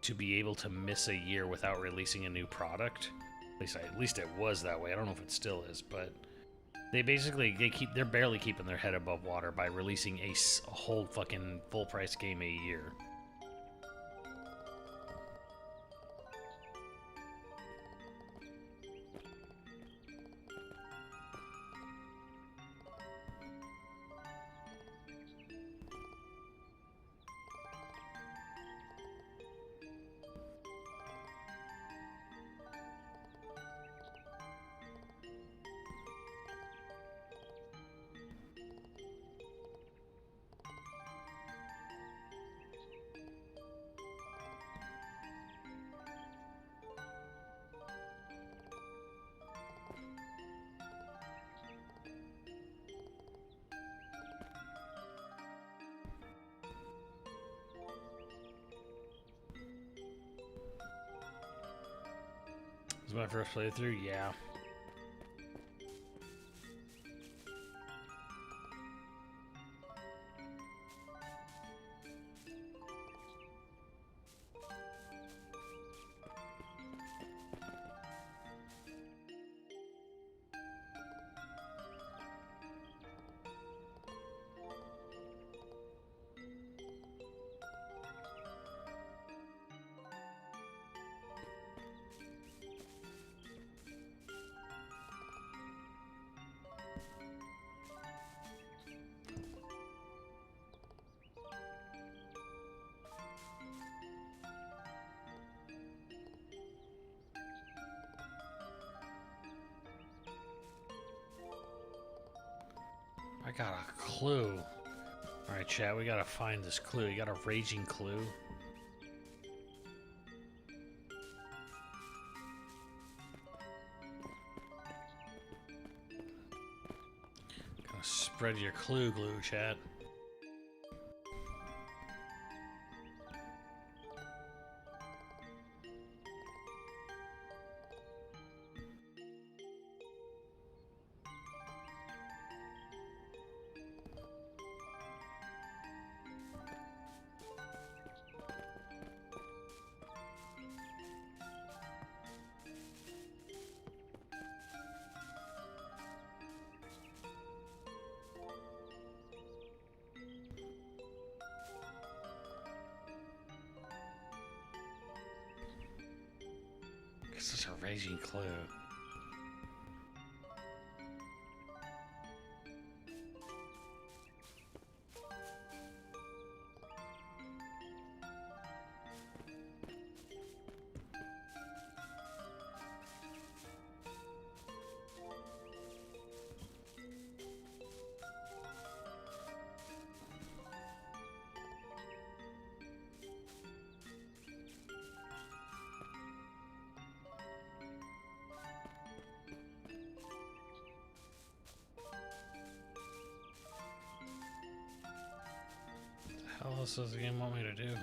to be able to miss a year without releasing a new product. At least it was that way. I don't know if it still is, but they're barely keeping their head above water by releasing a whole fucking full price game a year. This is my first playthrough, yeah. I got a clue. Alright, chat, we gotta find this clue. You got a raging clue? Gotta spread your clue glue, chat. This is a raging clue. What the hell else does the game want me to do?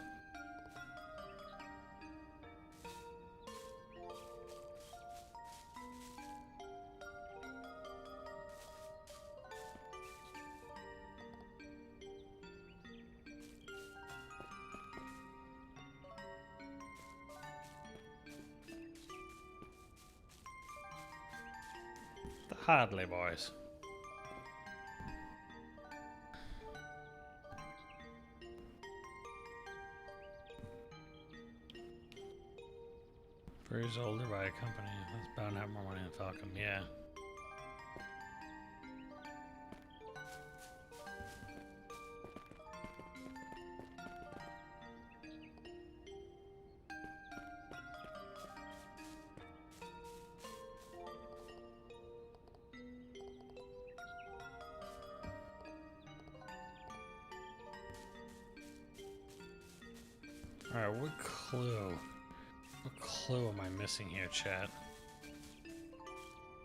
The Hadley boys. Is older by a company that's bound to have more money than Falcom, yeah. Alright, what clue? What clue am I missing here, chat?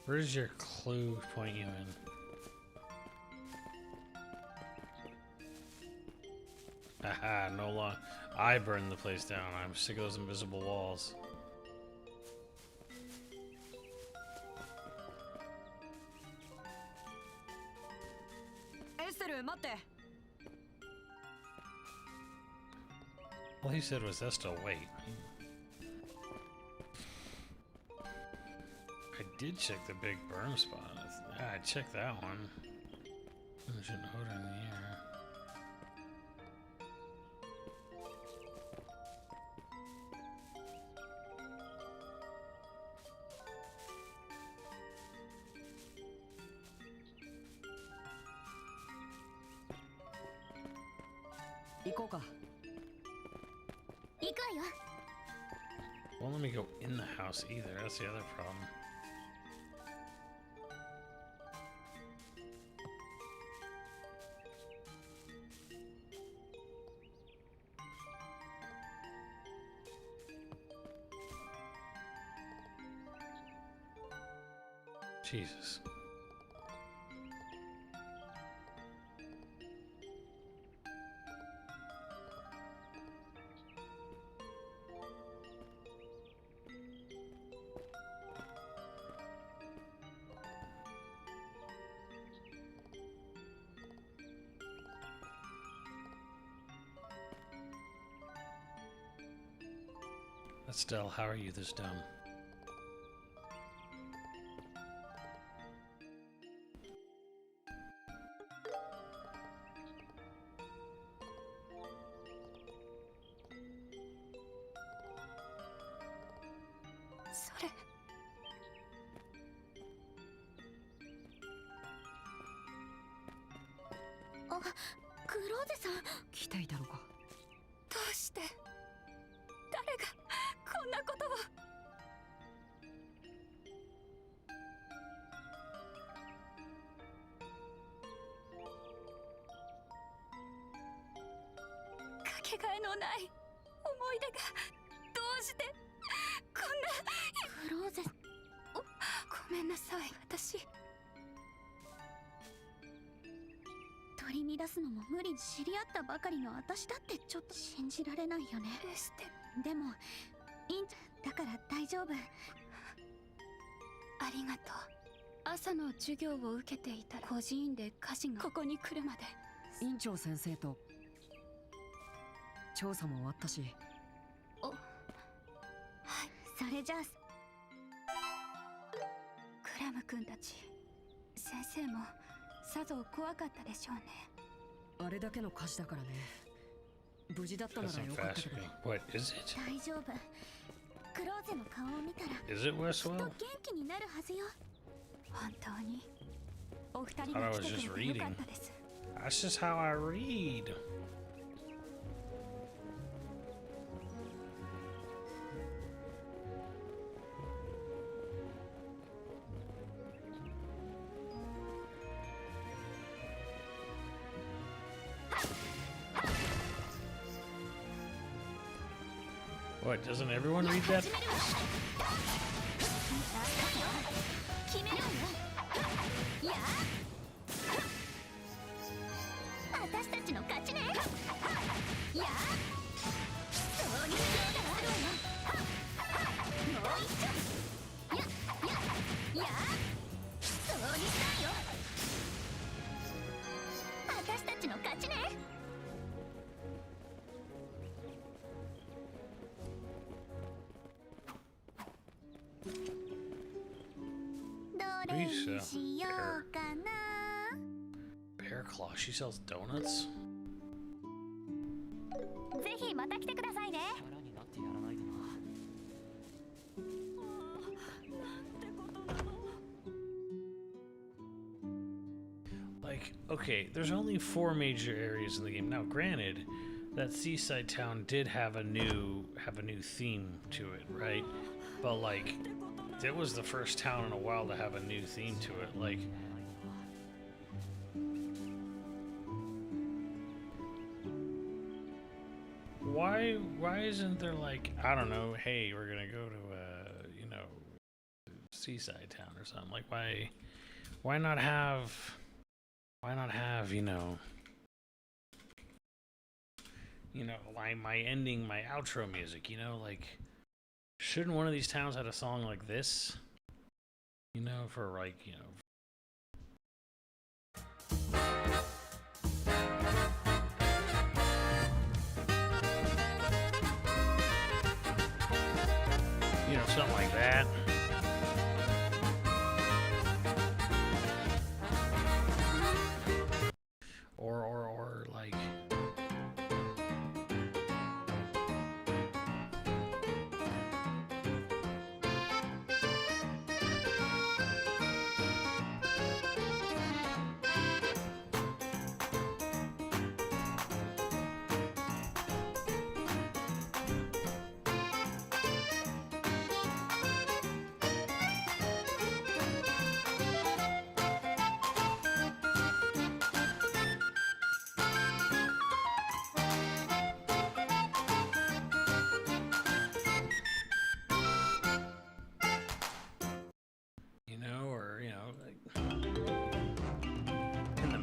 Where does your clue point you in? Haha, no long. I burned the place down. I'm sick of those invisible walls. All he said was that's still wait. I did check the big burn spot. Yeah, I checked that one. Ocean odor in the air. Won't let me go in the house either. That's the other problem. Jesus. Estelle, how are you this dumb?取り乱すのも無理。知り合ったばかりの私だってちょっと信じられないよね。でもだから大丈夫。ありがとう。朝の授業を受けていたら孤児院で火事がここに来るまで。院長先生と調査も終わったし。はい、それじゃあクラム君たち先生もさぞ怖かったでしょうね。あれだけの火事だからね。無事だったならよかったけど。What is it? 大丈夫。クローゼの顔を見たら Is it Westwell? きっと元気になるはずよ。本当にお二人 I が was 来て just くれてよか reading. ったです。 That's just how I read. What, doesn't everyone read that? 決めるわよ。やあ、私たちの勝ちね。やあ、そういう手があるわよ。もう一丁。やあ、そうにしたいよ。私たちの勝ちね。どれにしようかな。 Bear Claw, she sells donuts? ぜひまた来てくださいね。 Like, okay, there's only 4 major areas in the game. Now, granted, that seaside town did have a new theme to it, right? But like, it was the first town in a while to have a new theme to it. Like, why isn't there like, I don't know, hey, we're gonna go to you know, seaside town or something? Like, why not have my ending, my outro music, you know, like, shouldn't one of these towns have a song like this? You know, for like, you know. something like that. Or like.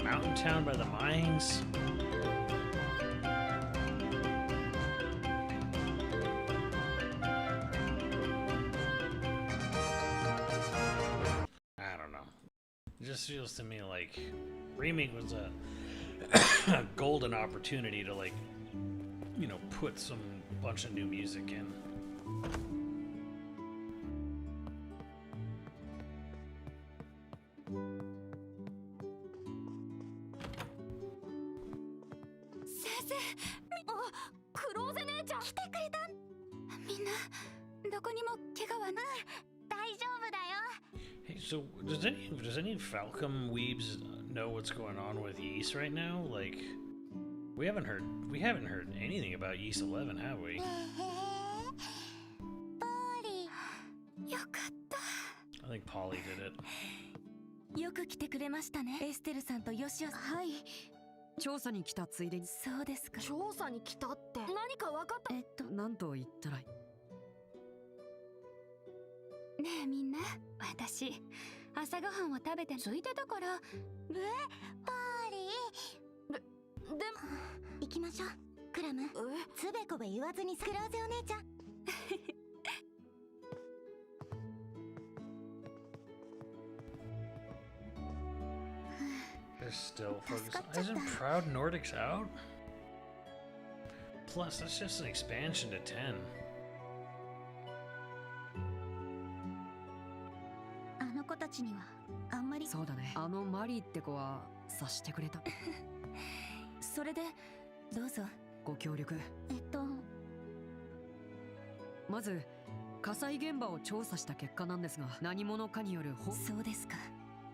Mountain town by the mines. I don't know. It just feels to me like remake was a golden opportunity to, like, you know, put some bunch of new music in. Hey, so does any Falcom weebs know what's going on with Ys right now? Like, we haven't heard anything about Ys 11, have we? I think Polly did it. よく来てくれましたね。エステルさんとヨシオさん。はい。調査に来たついでに。そうですか。調査に来たって何か分かった？何と言ったらいい？ねえみんな、私朝ごはんを食べてついてたから。ポーリー。でも行きましょう。クラム。つべこべ言わずにクローゼお姉ちゃん。They're still focused. Isn't Proud Nordics out? Plus, that's just an expansion to 10. あの子たちにはあんまり。そうだね。あのマリーって子は察してくれた。それでどうぞ。ご協力。まず火災現場を調査した結果なんですが、何者かによるそうですか。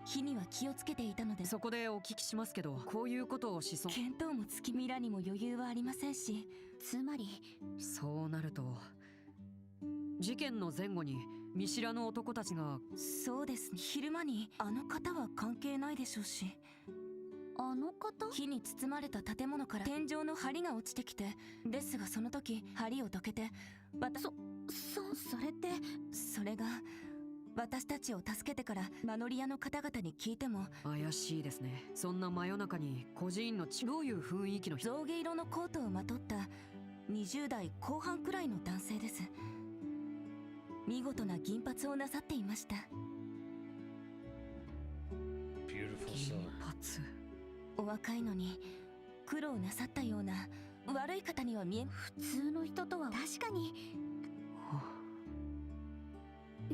火には気をつけていたので。そこでお聞きしますけど、こういうことをしそう。見当もつきミラにも余裕はありませんし、つまりそうなると事件の前後に見知らぬ男たちが。そうです。昼間にあの方は関係ないでしょうし。あの方？火に包まれた建物から天井の梁が落ちてきて、ですがその時梁をどけて、それって。それが私たちを助けてからマノリアの方々に聞いても。怪しいですね。そんな真夜中に孤児院のどういう雰囲気の人？象牙色のコートをまとった20代後半くらいの男性です。見事な銀髪をなさっていました。Beautiful 銀髪。お若いのに苦労なさったような悪い方には見え。普通の人とは確かに。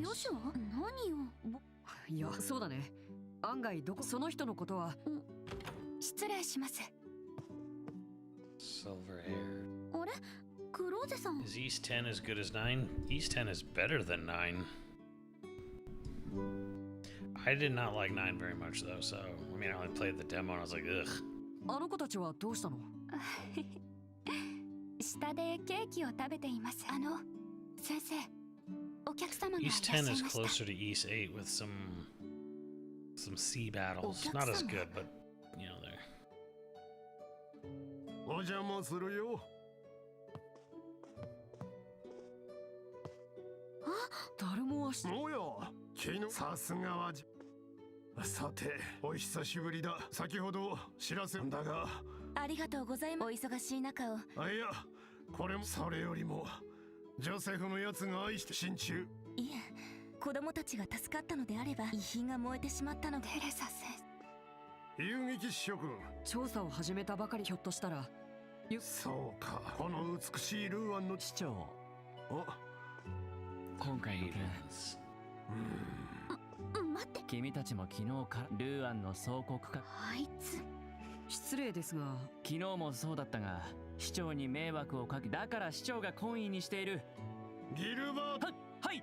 よしは何を。いや、そうだね。案外その人のことは。失礼します。 Silver hair. あれ、クローゼさん。Is East 10 as good as 9? East 10 is better than 9. I did not like 9 very much though, so I mean I only played the demo and I was like, ugh. あの子たちはどうしたの？下でケーキを食べています。先生、お客様がいらっし East ゃいま 10した。 is closer to East 8 with some sea battles. Not as good, but you know there. お邪魔するよ。誰もおや、昨日さすがはさて、お久しぶりだ。先ほど知らせんだが。ありがとうございます。お忙しい中を。いや、これもそれよりもジョセフのやつが愛して心中。いえ、子供たちが助かったのであれば遺品が燃えてしまったので。テレサ先生。遊撃諸君。調査を始めたばかり。ひょっとしたら。そうか、この美しいルーアンの市長。今回の件待って、君たちも昨日からルーアンの総国か。あいつ失礼ですが、昨日もそうだったが市長に迷惑をかけ、だから市長が懇意にしている。ギルバート、はい。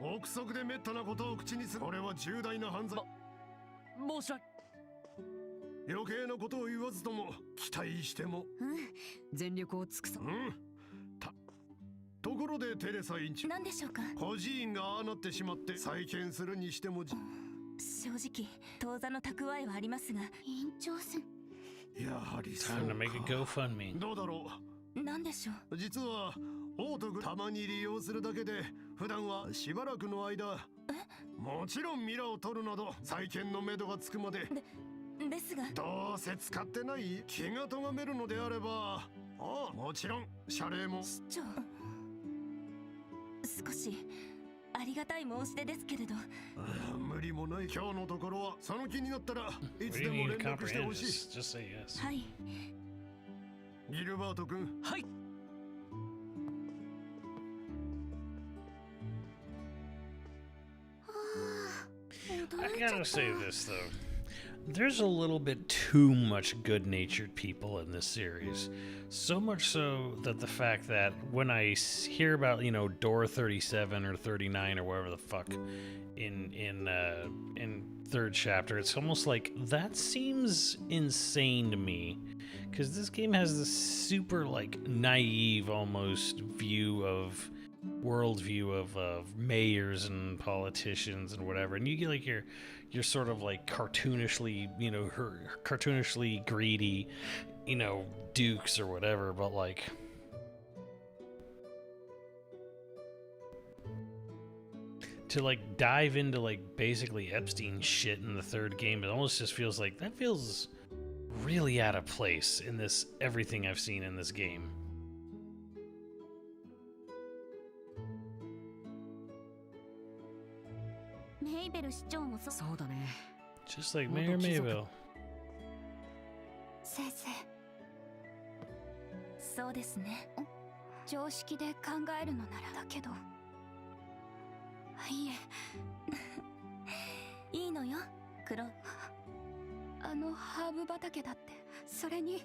憶測で滅多なことを口にする、これは重大な犯罪。申し訳。余計なことを言わずとも期待しても、全力を尽くそう。ところでテレサ委員長、何でしょうか。孤児院がああなってしまって再建するにしても正直当座の蓄えはありますが、院長さん、やはりそうTime to make a か。 GoFundMe. どうだろ何でしょう。実はオートグたまに利用するだけで普段はしばらくの間、もちろんミラを取るなど再建のめどがつくまで。ですが、どうせ使ってない気が咎めるのであれば、ああ、もちろん謝礼も。市長、少しありがたい申し出ですけれど。無理もない。今日のところはその気になったらいつ We で didn't も need 連 to 絡して comprehend. ほしい。 Just say yes. はい。ギルバート君。はい。はあ、 I gotta say this though. There's a little bit too much good-natured people in this series. So much so that the fact that when I hear about, you know, door 37 or 39 or whatever the fuck in third chapter, it's almost like that seems insane to me. Because this game has this super, like, naive almost worldview of mayors and politicians and whatever, and you get like your sort of like cartoonishly, you know, cartoonishly greedy, you know, dukes or whatever, but like to like dive into like basically Epstein shit in the third game, it almost just feels like that feels really out of place in this everything I've seen in this game. メイベル市長もそうだね。 Just like Mayor Maybell. 先生、そうですね。常識で考えるのならだけど、いえ、いいのよ、黒。あのハーブ畑だって、それに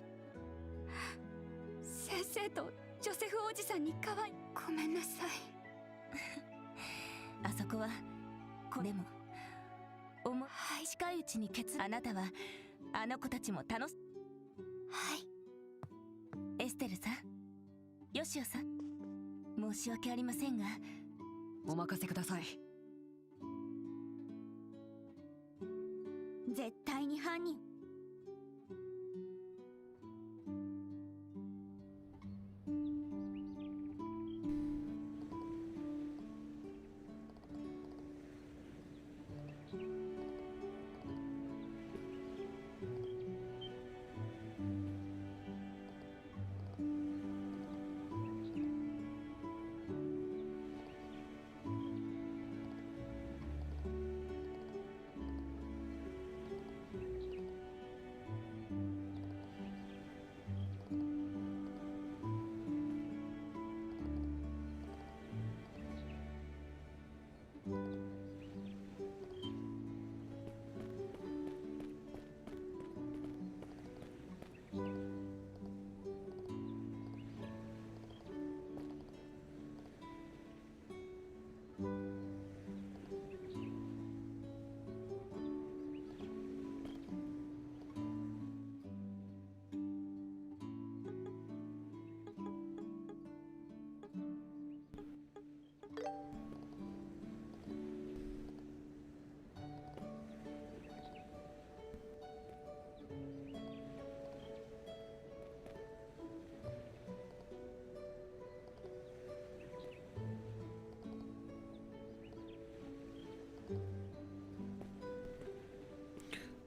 先生とジョセフおじさんに可愛い。ごめんなさい。あそこはでも近いうちにあなたはあの子たちも楽し。はい、エステルさん、ヨシオさん、申し訳ありませんがお任せください。絶対に犯人。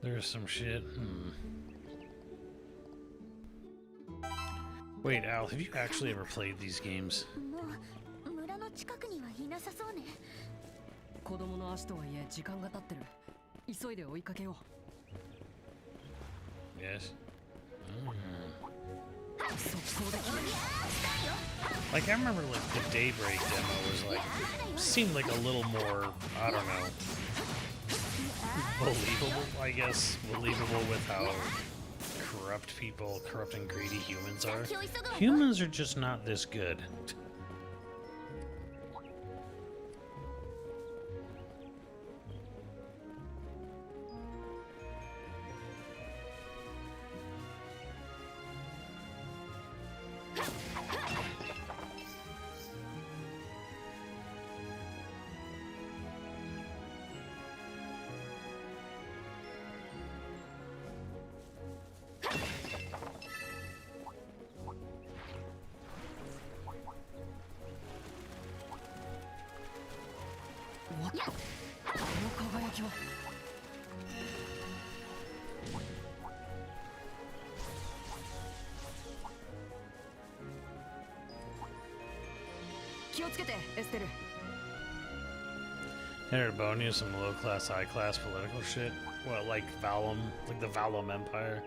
There's some shit. Wait, Al, have you actually ever played these games? もう村の近くにはいなさそうね。子供の足とはいえ時間が経ってる。急いで追いかけよう。 Yes. 速攻で決める。Like, I remember, like, the Daybreak demo was, like, seemed like a little more, I don't know, believable, I guess. Believable with how corrupt and greedy humans are. Humans are just not this good. Herbonia, some low-class, high-class political shit. What, like Valum? Like the Valum Empire?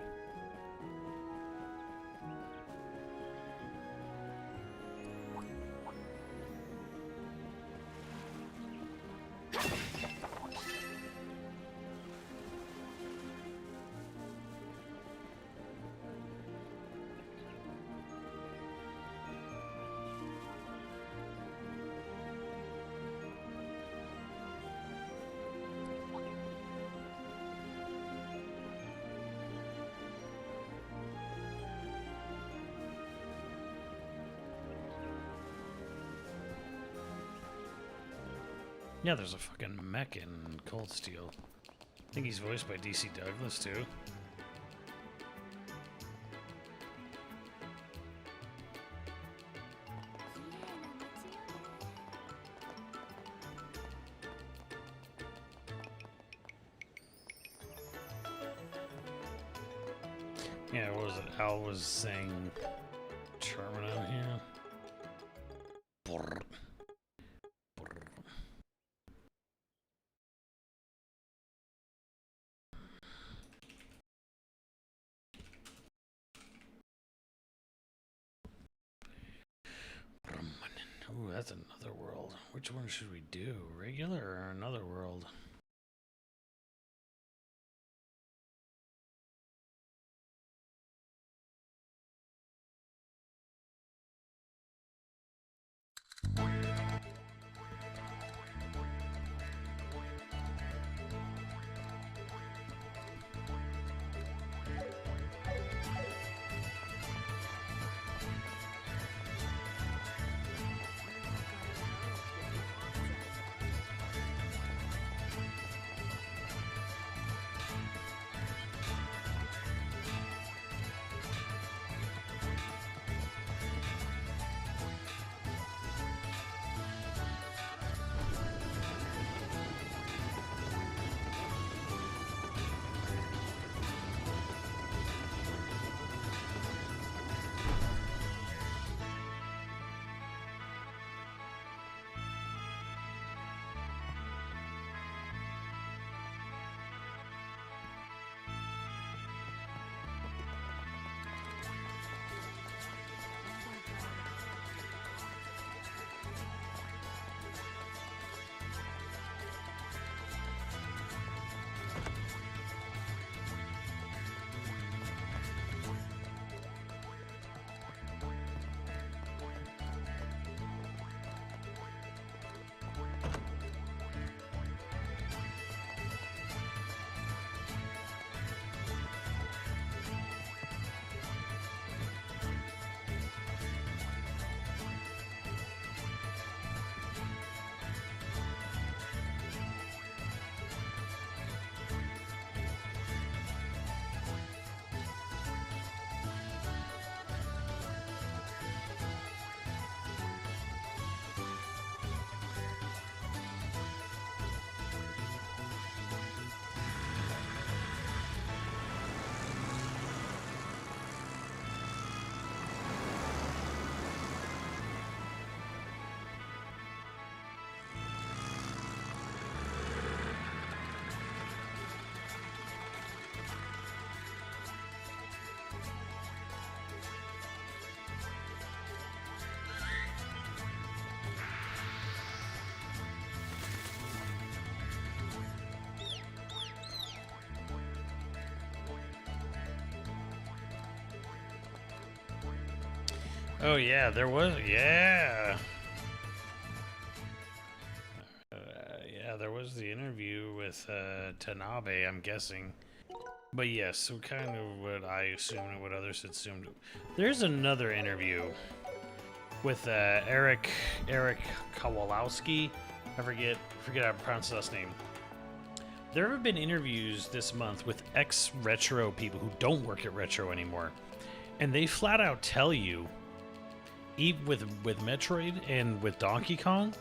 Yeah, there's a fucking mech in Cold Steel. I think he's voiced by DC Douglas, too. Yeah, what was it? Al was saying Charmin out here. Brrr. Ooh, that's another world. Which one should we do? Regular or another world? Oh yeah, there was. Yeah. Yeah, there was the interview with Tanabe, I'm guessing. But yes, so kind of what I assumed and what others had assumed. There's another interview with Eric Kowalowski. I forget how to pronounce his last name. There have been interviews this month with ex-Retro people who don't work at Retro anymore, and they flat out tell you, even with Metroid and with Donkey Kong,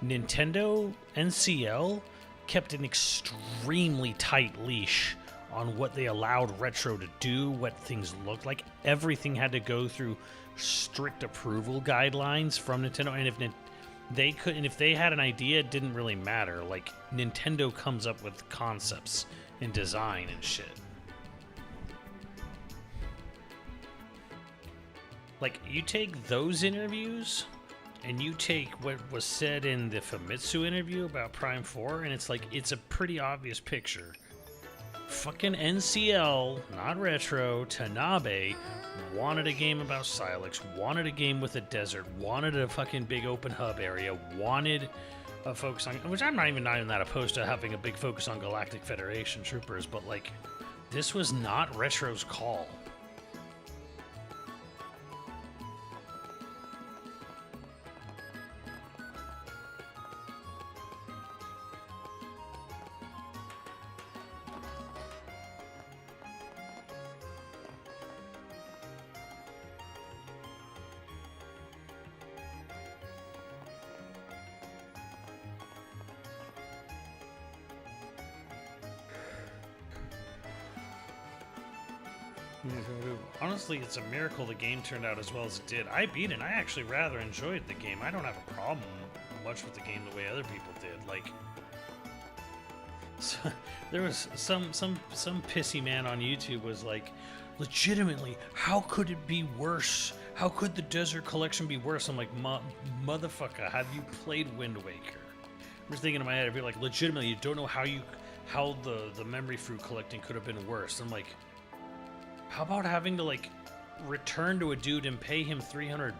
Nintendo NCL kept an extremely tight leash on what they allowed Retro to do, what things looked like. Everything had to go through strict approval guidelines from Nintendo, and if they had an idea, it didn't really matter. Like, Nintendo comes up with concepts and design and shit. Like, you take those interviews and you take what was said in the Famitsu interview about Prime 4, and it's like, it's a pretty obvious picture. Fucking NCL, not Retro, Tanabe wanted a game about Silex, wanted a game with a desert, wanted a fucking big open hub area, wanted a focus on, which I'm not even that opposed to having a big focus on Galactic Federation troopers, but like, this was not Retro's call. Honestly, it's a miracle the game turned out as well as it did. I beat it, and I actually rather enjoyed the game. I don't have a problem much with the game the way other people did. Like, so, there was some pissy man on YouTube was like, legitimately, how could it be worse? How could the Desert Collection be worse? I'm like, motherfucker, have you played Wind Waker? I was thinking in my head, I'd be like, legitimately, you don't know how the memory fruit collecting could have been worse. I'm like, how about having to, like, return to a dude and pay him $300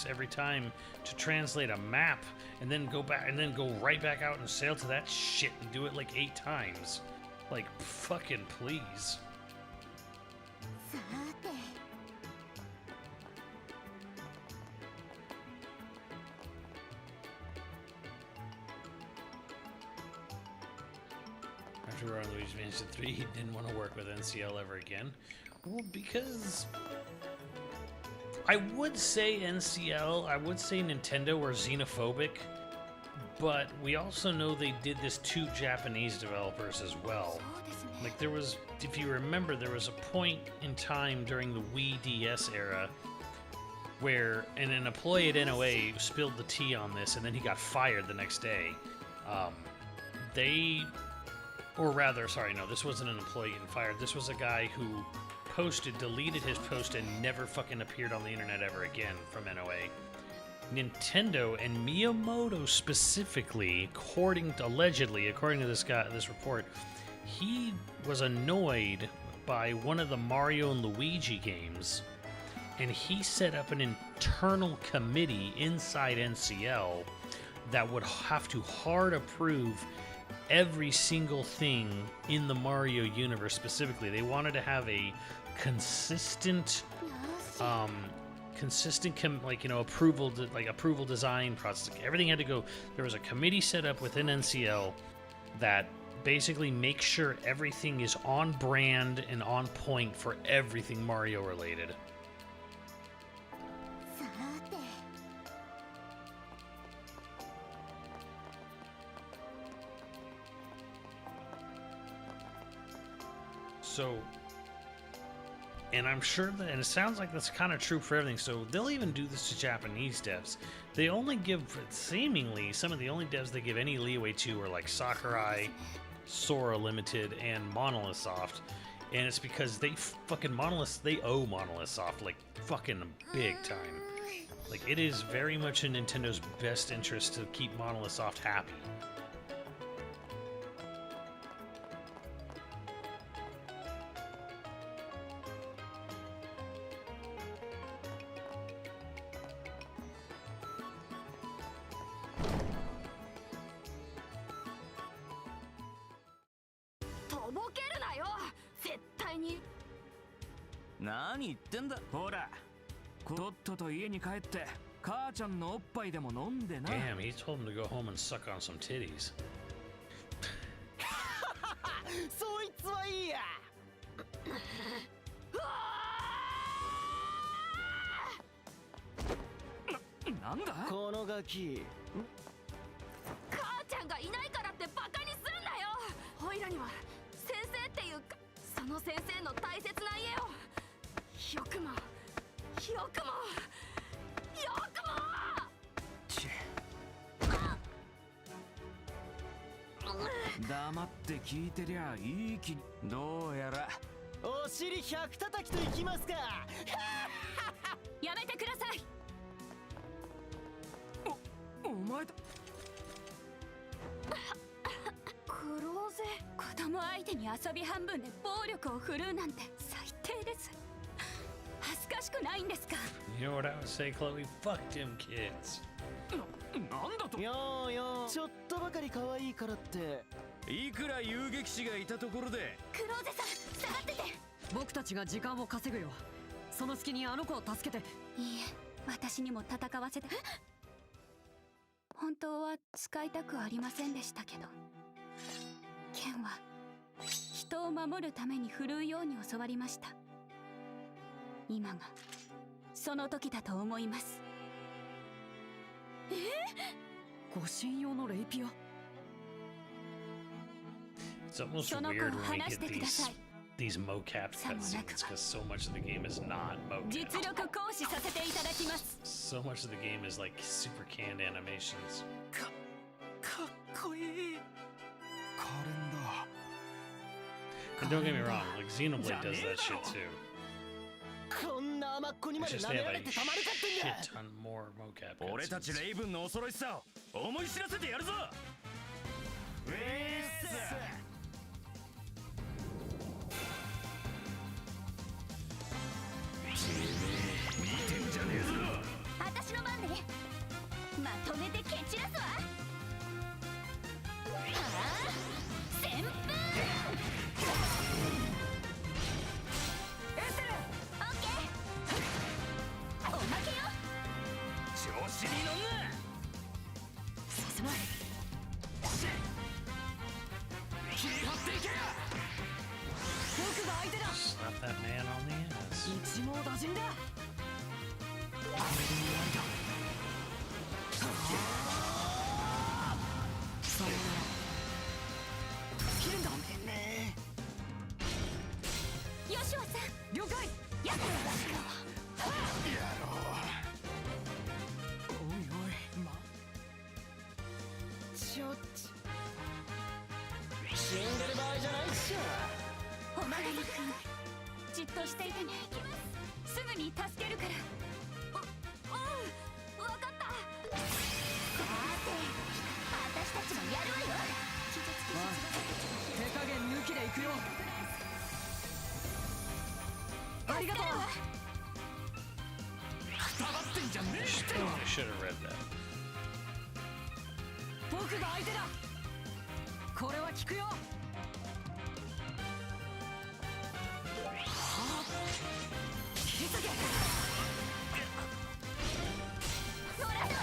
every time to translate a map, and then go back and then go right back out and sail to that shit and do it like 8 times? Like, fucking please. After Luigi's Mansion 3, he didn't want to work with NCL ever again. Well, because I would say NCL, I would say Nintendo were xenophobic, but we also know they did this to Japanese developers as well. Like, there was, if you remember, there was a point in time during the Wii DS era where an employee at NOA spilled the tea on this, and then he got fired the next day. This wasn't an employee getting fired. This was a guy who deleted his post, and never fucking appeared on the internet ever again from NOA. Nintendo and Miyamoto specifically, according to this report, he was annoyed by one of the Mario and Luigi games, and he set up an internal committee inside NCL that would have to hard approve every single thing in the Mario universe. Specifically, they wanted to have a consistent approval design process. Everything had to go. There was a committee set up within NCL that basically makes sure everything is on brand and on point for everything Mario related. So, and I'm sure that, and it sounds like that's kind of true for everything, so they'll even do this to Japanese devs. They only give, seemingly, some of the only devs they give any leeway to are like Sakurai, Sora Limited, and Monolith Soft. And it's because they owe Monolith Soft, like, fucking big time. Like, it is very much in Nintendo's best interest to keep Monolith Soft happy. 何言ってんだ。ほら、とっとと家に帰って母ちゃんのおっぱいでも飲んでな。 Damn, he told him to go home and suck on some titties. そいつはいいや。なんだこのガキ。母ちゃんがいないからってバカにすんなよ。おいらには先生っていうか、その先生の大切な家をよくもよくもよくも。黙って聞いてりゃいい気に。どうやらお尻100叩きといきますか。やめてください。お前だ。クローゼ、子供相手に遊び半分で暴力を振るうなんて最低です。恥ずかしくないんですか。 You know what I would say, Chloe? Fuck them kids. なんだと。よーよー、ちょっとばかり可愛いからっていくら遊撃士がいたところで。クローゼさん、下がってて。僕たちが時間を稼ぐよ。その隙にあの子を助けて。いいえ、私にも戦わせて。本当は使いたくありませんでしたけど、剣は人を守るために振るうように教わりました。今がその時だと思います。護身用のレイピア。 It's almost その子を weird when we 話し get てください。 these mocap cutscenes because so much of the game is not 実 mocap. 力行使させていただきます。 So much of the game is like super canned animations. かっこいい。カレンダ And don't get me wrong, like Xenoblade does that shit too. こんな甘っこにま It's で just 舐 they め have ら a れてたまるかってんだ。 shit ton more mocap 俺たち cutscenes. レイブンの恐ろしさを思い知らせてやるぞ。ウェース。見てんじゃねえぞ。私の番ね。まとめて蹴散らすわ。はあ、旋風。エステル、オッケー。おまけよ。調子に乗んな。進まい。引っ張っていけ。僕が相手だ。 Slap that man on the ass. 一網打尽だ。さよなら。切るんだ。ヨシュアさん。了解。やっおいおい、ちょっと死んでる場合じゃないっしょ。おまがりくん、じっとしていてね。すぐに助けるから。わかった。さて、私たちもやるわよ。手加減抜きでいくよ。ありがとう。くたばってんじゃねえ。 I should have read that. 僕が相手だ。これは効くよ。気づけ。ドラド。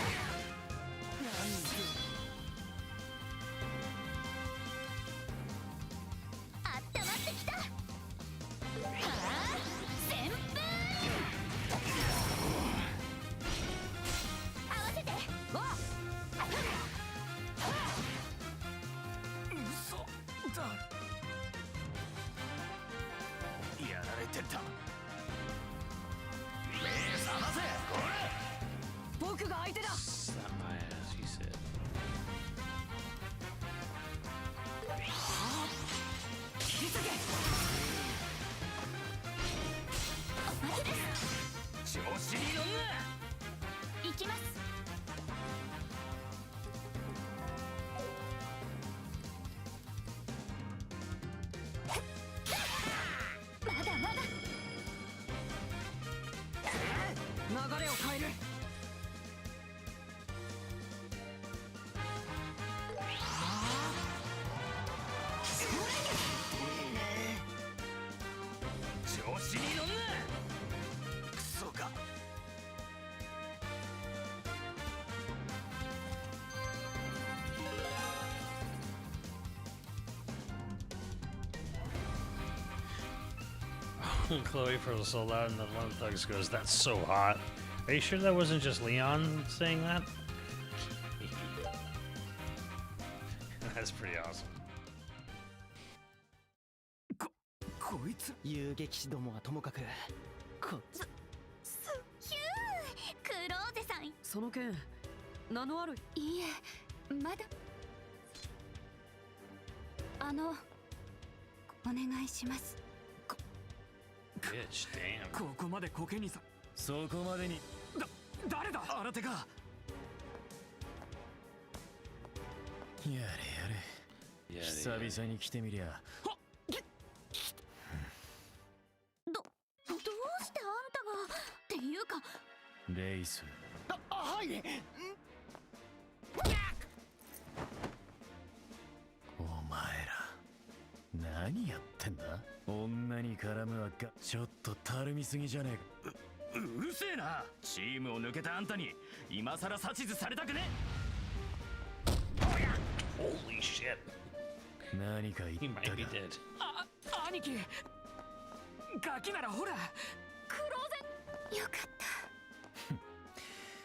あったまってきた。はあ、旋風。合わせて。わっ。嘘だ。やられてた。目覚ませ。これ。僕が相手だ。 Slap my ass, he said. 気づけ。おまけです。調子に乗んな。行きます。まだまだ。流れを変える。調子に乗んな。Chloe first sold out, and then one of the thugs goes, "That's so hot." Are you sure that wasn't just Leon saying that? That's pretty awesome. こいつ遊撃士どもはともかくこっちヒュークローゼさん。その件名のある。いいえ、まだ。お願いします。Bitch, damn. ここまでコケにさ。そこまでに。誰だ新手か。やれやれ。久々に来てみりゃ。どうしてあんたがっていうか。レイス。はい。お前ら何やってんだ。女に絡むはがちょっとたるみすぎじゃねえか。うるせえな。チームを抜けたあんたに今さら指図されたくね。 Holy shit. 何か言ったか。 He might be dead. 兄貴ガキならほら。クローゼよかった。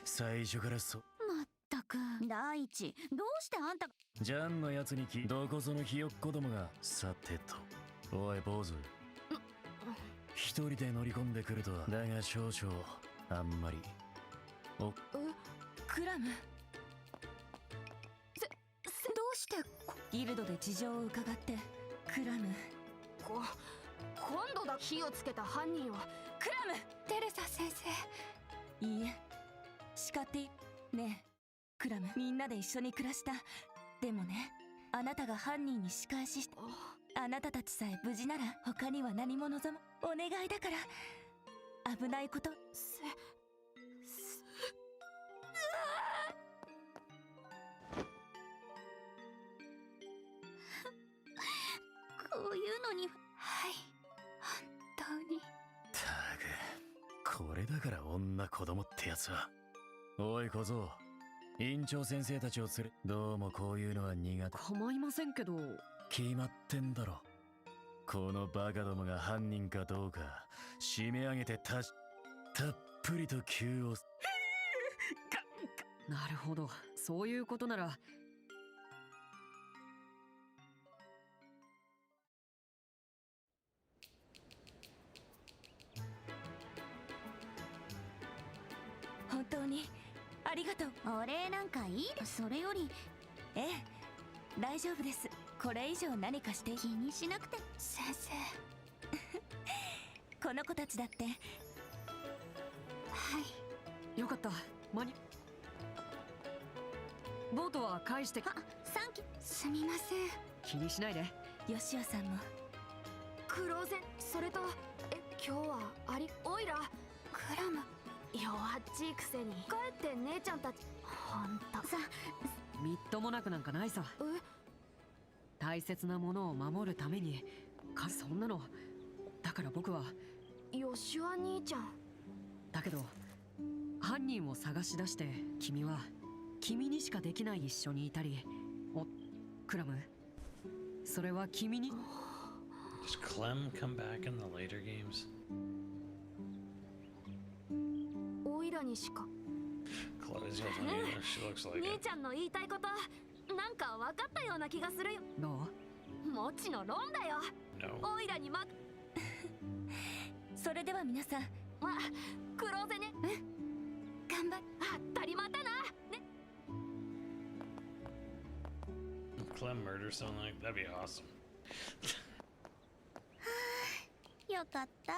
最初からそ。まったく第一、どうしてあんた。ジャンのやつにどこぞのひよっこどもが。さてと、おい坊主、一人で乗り込んでくるとは。だが少々あんまり。クラム、どうしてギルドで事情を伺って。クラム、今度だ。火をつけた犯人を。クラム。テレサ先生。いいえ、叱っていい。ねえクラム、みんなで一緒に暮らした。でもね、あなたが犯人に仕返しして、あなたたちさえ無事なら他には何も望む。お願いだから危ないこと。こういうのに。はい、本当に。たく、これだから女子供ってやつは。おい小僧、院長先生たちを連れ。どうもこういうのは苦手。構いませんけど。決まってんだろ。このバカどもが犯人かどうか締め上げてたっぷりと急を。なるほど、そういうことなら。本当にありがとう。お礼なんかいいで。それより。ええ、大丈夫です。これ以上何かして。気にしなくて。先生この子たちだって。はい、よかった。ボートは返して。サンキュー。すみません。気にしないで。ヨシオさんも。クローゼ、それと今日はオイラクラム弱っちいくせに。帰って姉ちゃんたち。ほんとさ。みっともなくなんかないさ。大切なものを守るために。そんなの。だから僕は。ヨシュア兄ちゃん。だけど犯人を探し出して、君は君にしかできない。一緒にいたり。クラム、それは君に。 Does Clem come back in the later games? オイラにしか。 Chloe's got one either. She looks like 兄 it. ちゃんの言いたいことなんか分かったような気がするよ。どう？もちの論だよ。 No. オイラにそれでは皆さん。クローゼね。頑張っ。当たりまたな。ね。 If Clem murders someone like that'd be awesome. よかった。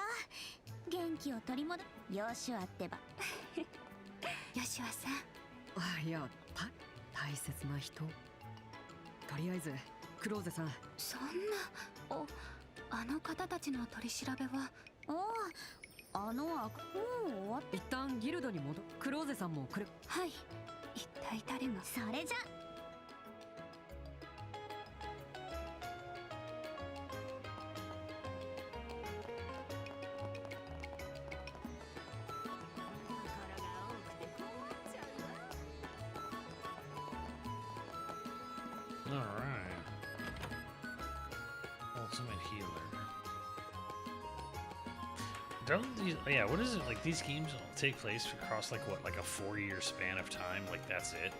元気を取り戻。ヨシュアってば。ヨシュアさん。いや、大切な人。とりあえずクローゼさん。そんな。あの方たちの取り調べは。もう終わって。一旦ギルドに戻。クローゼさんも来る。はい。一体誰が。それじゃ。All right. Ultimate healer. Don't these? Yeah, what is it like? These games take place across like what, like a 4-year span of time? Like that's it.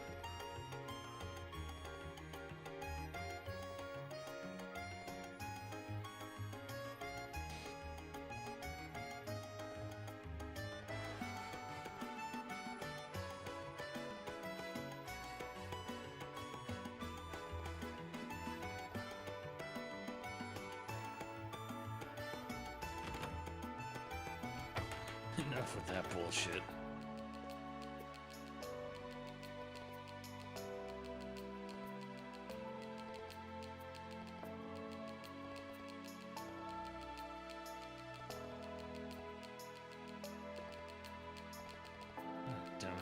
Enough with that bullshit. Oh, damn it.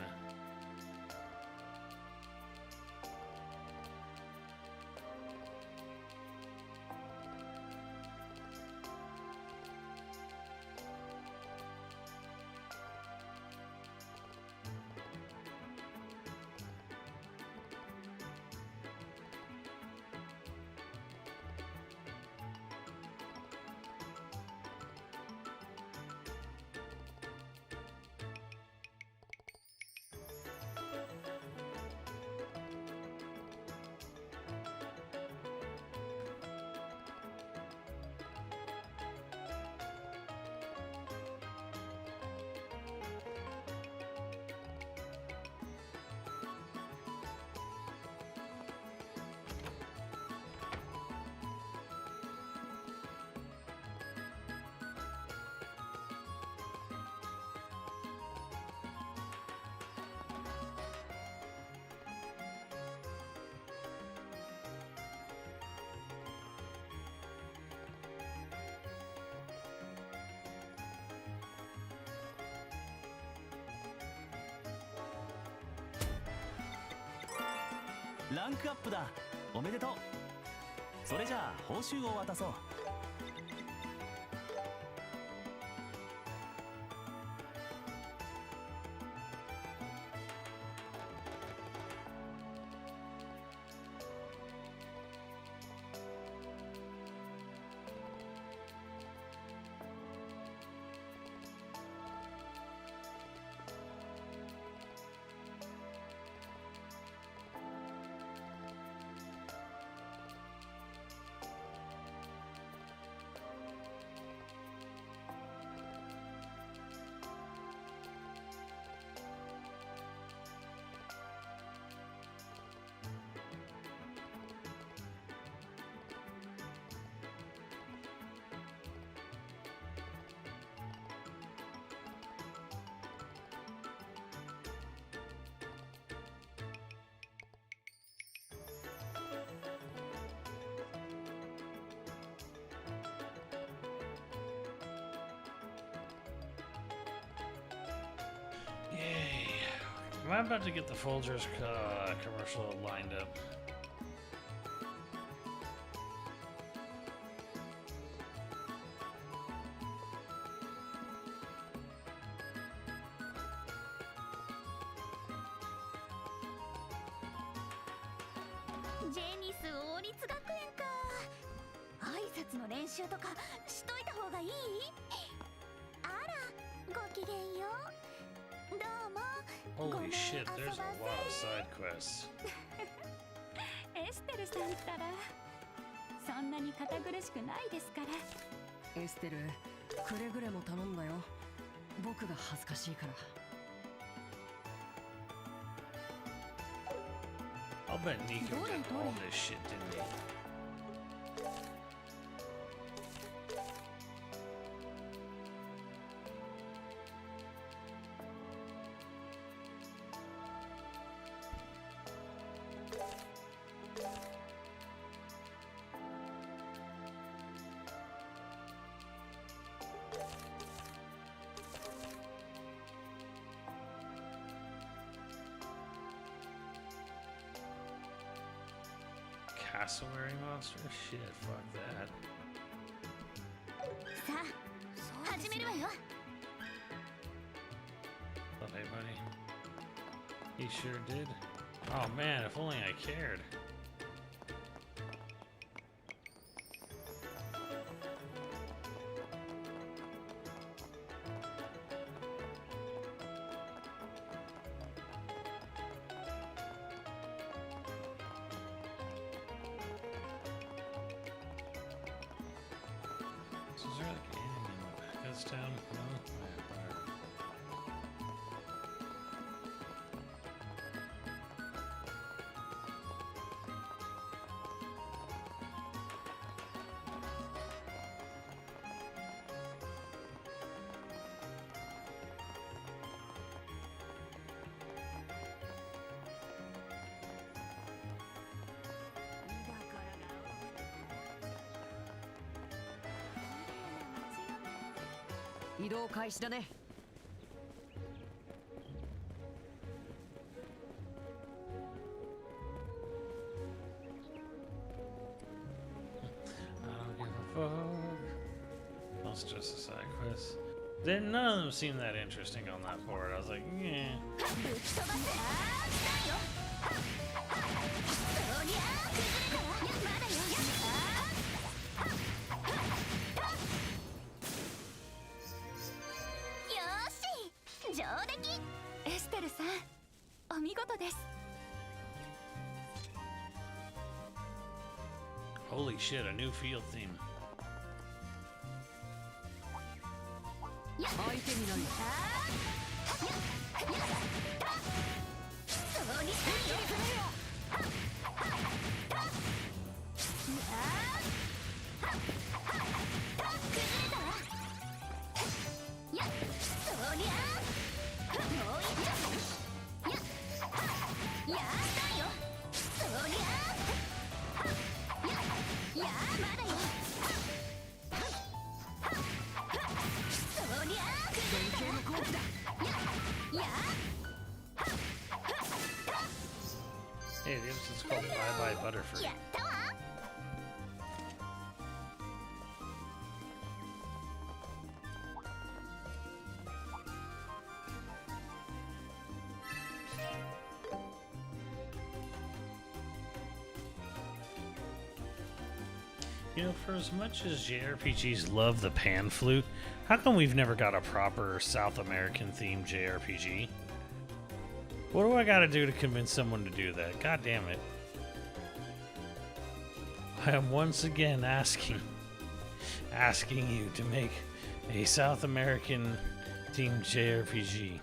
ランクアップだ。おめでとう。それじゃあ報酬を渡そう。Yay. I'm about to get the Folgers commercial lined up.ジェニス王立学園か。挨拶の練習とかしといた方がいい？あら、ごきげんよう。どうも。 Holy shit, there's a lot of side quests. エステルさんったらそんなに堅苦しくないですから。エステル、くれぐれも頼んだよ。僕が恥ずかしいから。I'll bet Nico did all this shit, didn't he? Cassowary monster? Shit, fuck that. さあ、始めるわよ。 Oh, hey, buddy. He sure did. Oh man, if only I cared. Is there like anything in this town? No? Fire. 移動開始だね。That's just a side quest. None of them seemed that interesting on that board. I was like, yeah. Holy shit, a new field theme. Hey, the episode's called Bye Bye Butterfree. You know, for as much as JRPGs love the pan flute, how come we've never got a proper South American themed JRPG? What do I gotta do to convince someone to do that? God damn it. I am once again asking you to make a South American themed JRPG.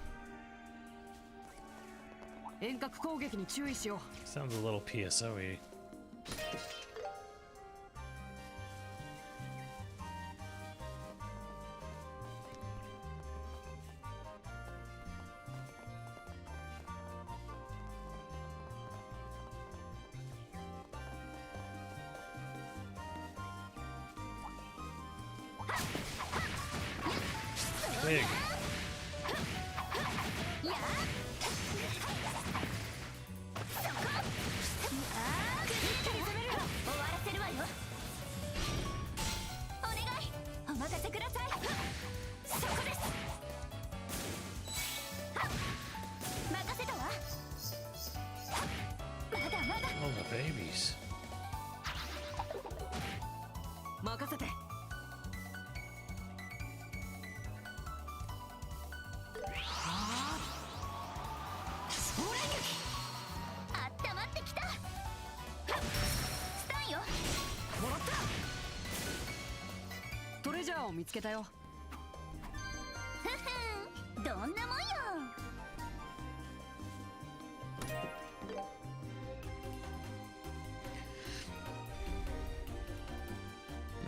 Sounds a little PSO-y. Big. Oh, the babies.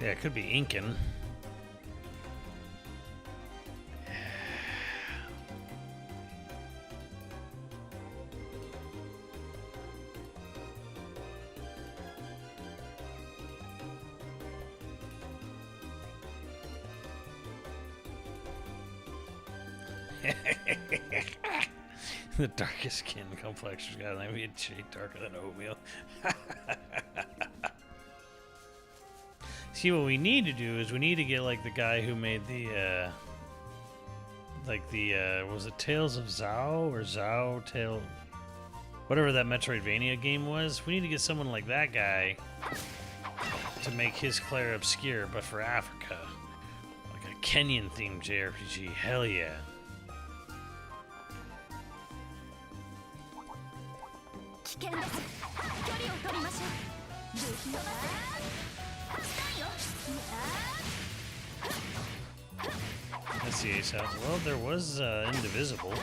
Yeah, it could be Incan. The darkest skin complexion got to be a shade darker than oatmeal. See, what we need to do is we need to get like the guy who made the was it Tales of Zao or Zao Tale, whatever that Metroidvania game was. We need to get someone like that guy to make his Clair Obscure, but for Africa, like a Kenyan themed JRPG. Hell yeah. That's the ace out. Well, there was Indivisible.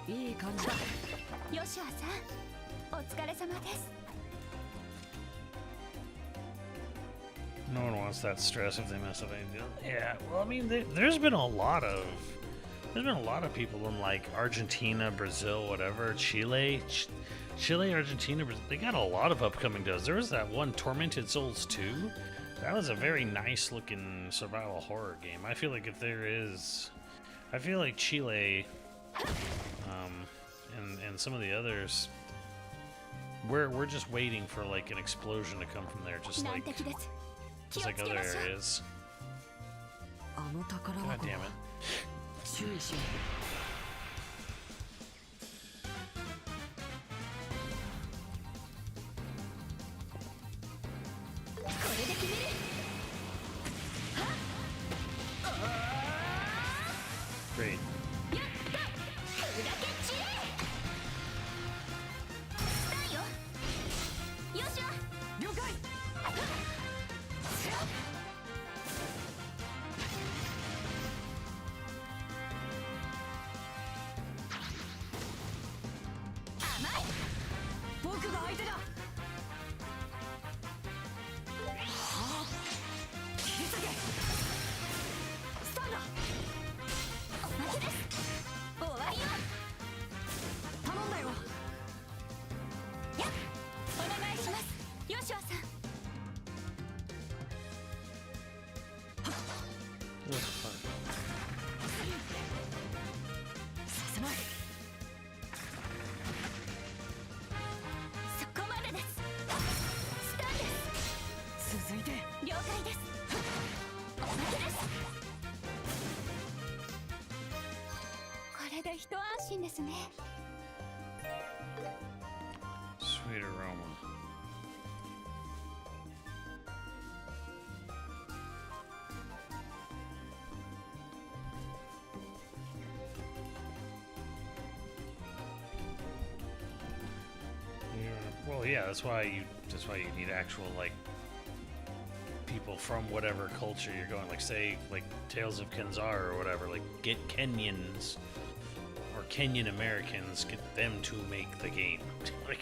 いい感じだ。ヨシュアさん、お疲れ様です。 No one wants that stress if they mess up anything. Yeah, well, I mean, there's been a lot of people in like Argentina, Brazil, whatever, Chile, Argentina, Brazil. They got a lot of upcoming does. There was that one Tormented Souls 2. That was a very nice looking survival horror game. I feel like I feel like Chile, and some of the others, we're just waiting for like an explosion to come from there, just like other areas. God damn it. Great. Sweet aroma. Well, yeah, that's why you need actual like people from whatever culture you're going. Like, say, like Tales of Kenzar or whatever. Like, get Kenyans or Kenyan Americans, get them to make the game. Like.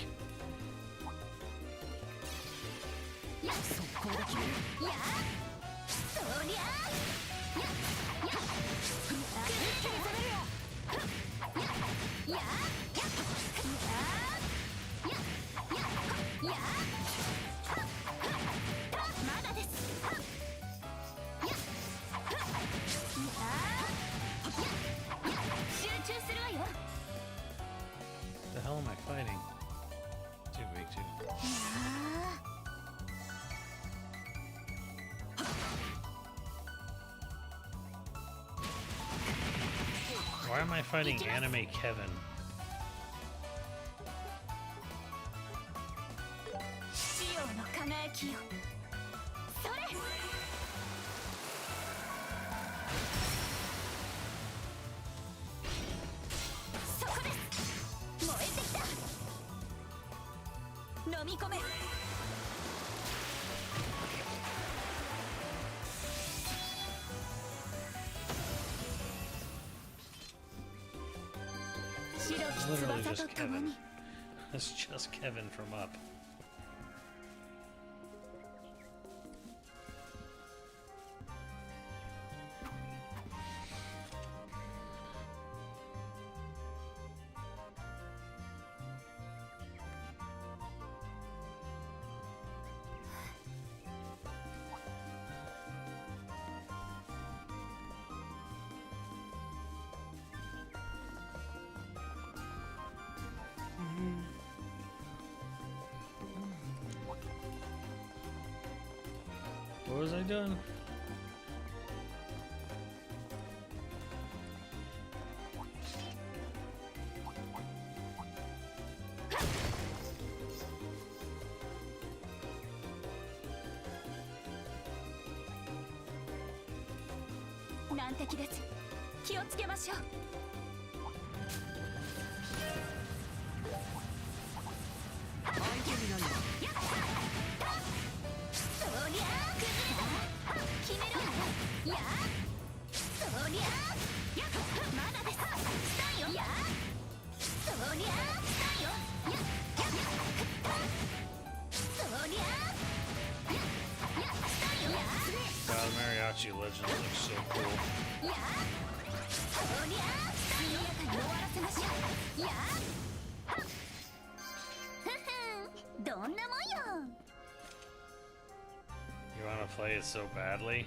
The hell am I fighting? Too big, too. Why am I fighting Anime Kevin? It's literally just Kevin. It's just Kevin from Up. What was I doing? God, Mariachi Legends looks so cool. You want to play it so badly?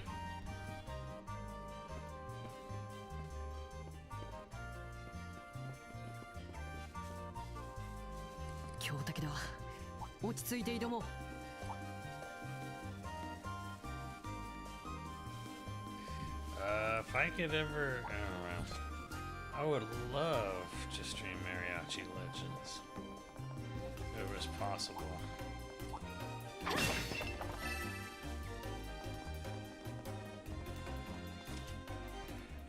If I could ever, I don't know, I would love to stream Mariachi Legends. If it was possible.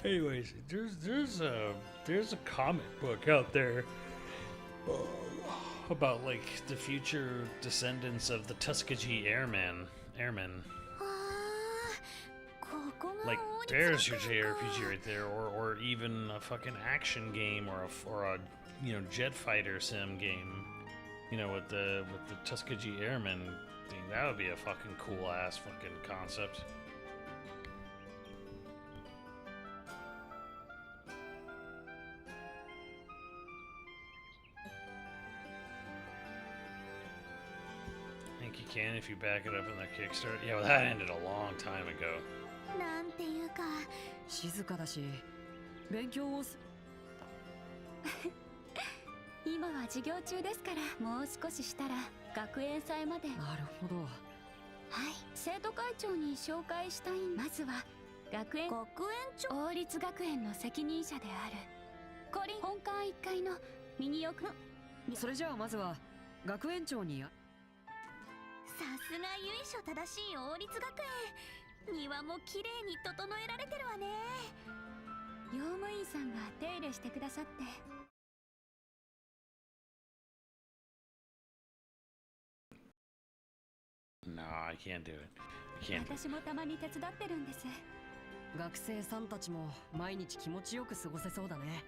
Anyways, there's a comic book out there about like the future descendants of the Tuskegee Airmen. Like there's your JRPG right there, or even a fucking action game, or a you know jet fighter sim game, you know with the Tuskegee Airmen thing. That would be a fucking cool ass fucking concept. I think you can if you back it up in the Kickstarter. Yeah, well, that ended a long time ago. なんていうか静かだし勉強を今は授業中ですからもう少ししたら学園祭まで。なるほど。はい、生徒会長に紹介したい。まずは学園長、王立学園の責任者であるコリン本館1階の右奥の。それじゃあまずは学園長に。さすが由緒正しい王立学園、庭もきれいに整えられてるわね。用務員さんが手入れしてくださって。No, I can't do it. I can't do it. 私もたまに手伝ってるんです。学生さんたちも毎日気持ちよく過ごせそうだね。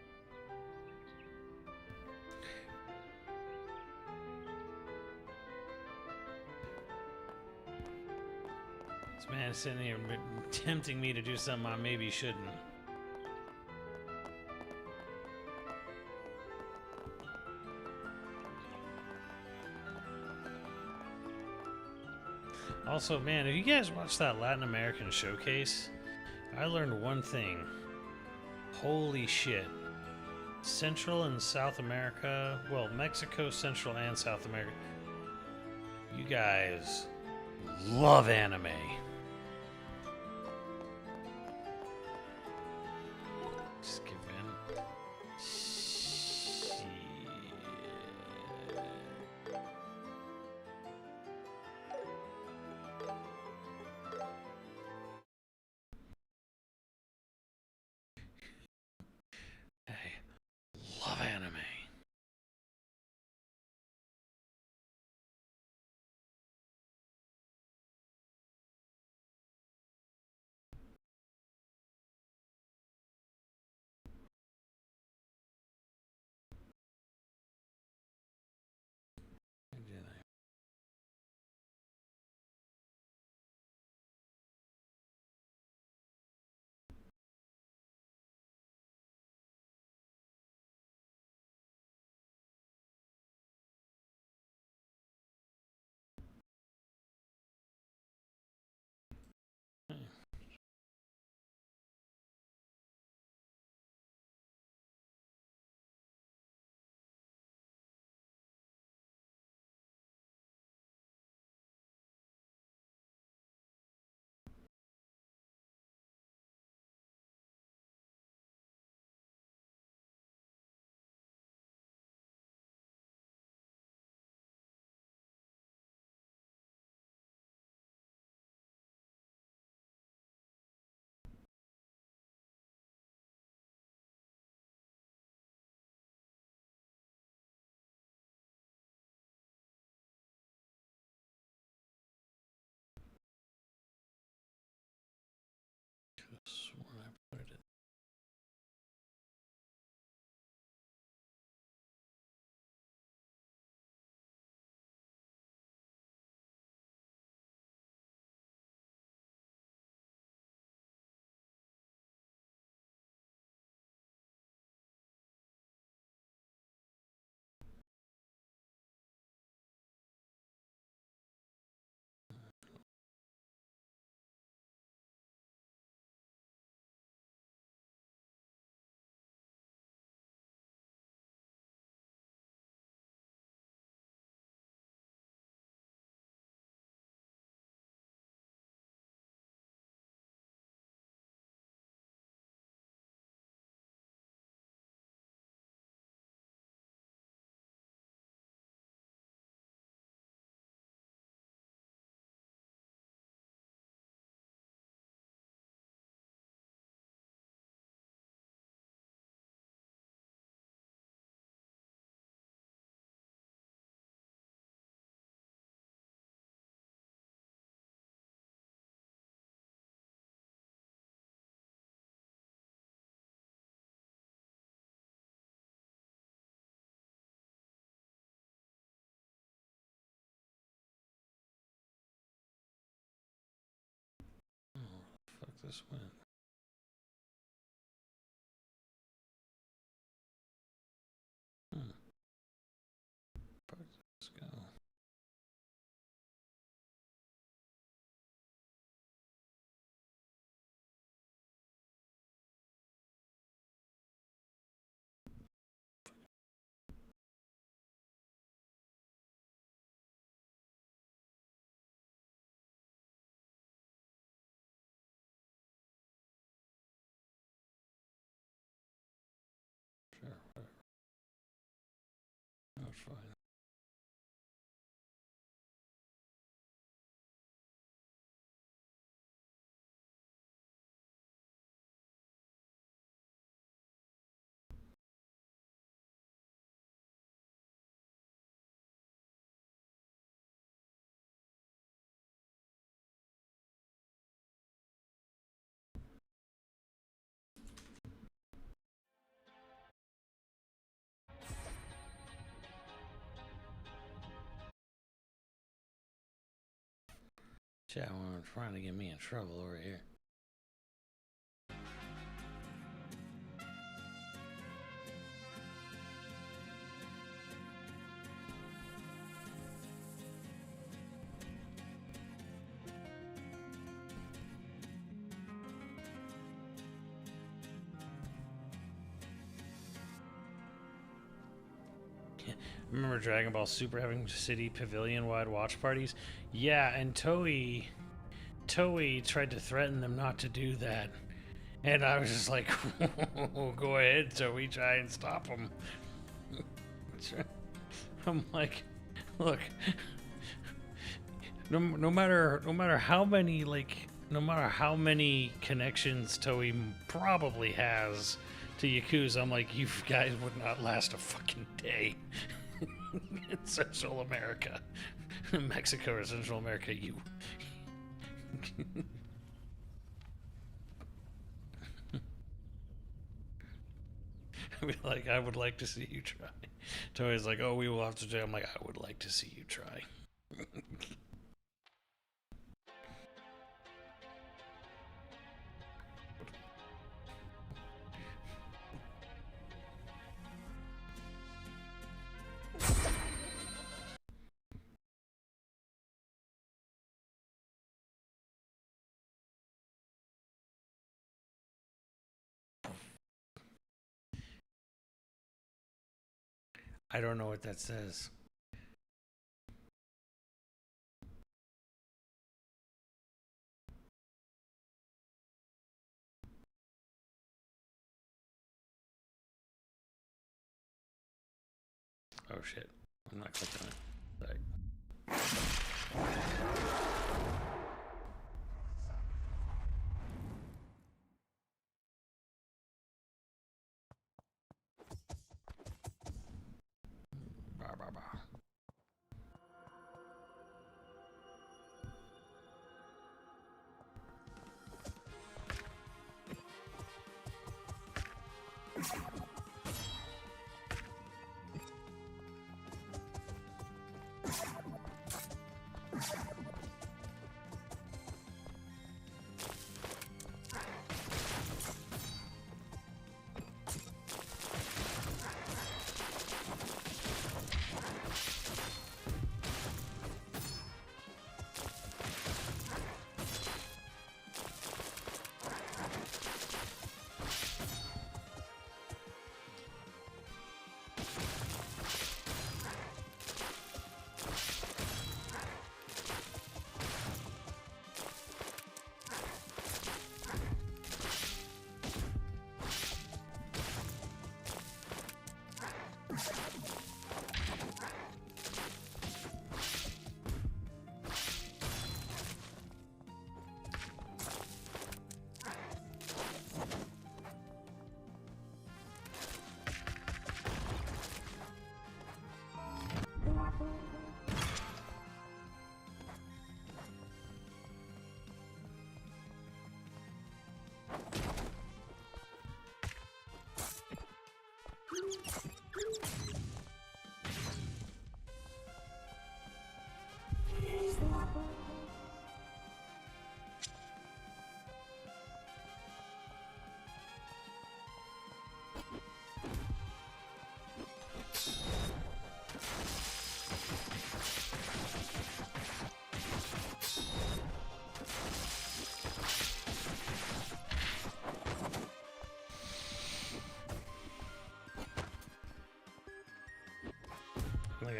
This man is sitting here tempting me to do something I maybe shouldn't. Also, man, if you guys watched that Latin American showcase, I learned one thing. Holy shit. Central and South America, well, Mexico, Central and South America, you guys love anime. Just give in. Shit. I love anime. this went? Let's go. Sure, whatever. No, it's fine. Chat one trying to get me in trouble over here. Remember Dragon Ball Super having city pavilion-wide watch parties? Yeah, and Toei tried to threaten them not to do that. And I was just like, go ahead, Toei, try and stop them. I'm like, look, no matter how many connections Toei probably has to Yakuza, I'm like, you guys would not last a fucking day. In Central America, Mexico or Central America, you. I mean, like, I would like to see you try. Toei's like, oh, we will have to do. I'm like, I would like to see you try. I don't know what that says. Oh shit. I'm not clicking it. Sorry. Bah, bah, bah.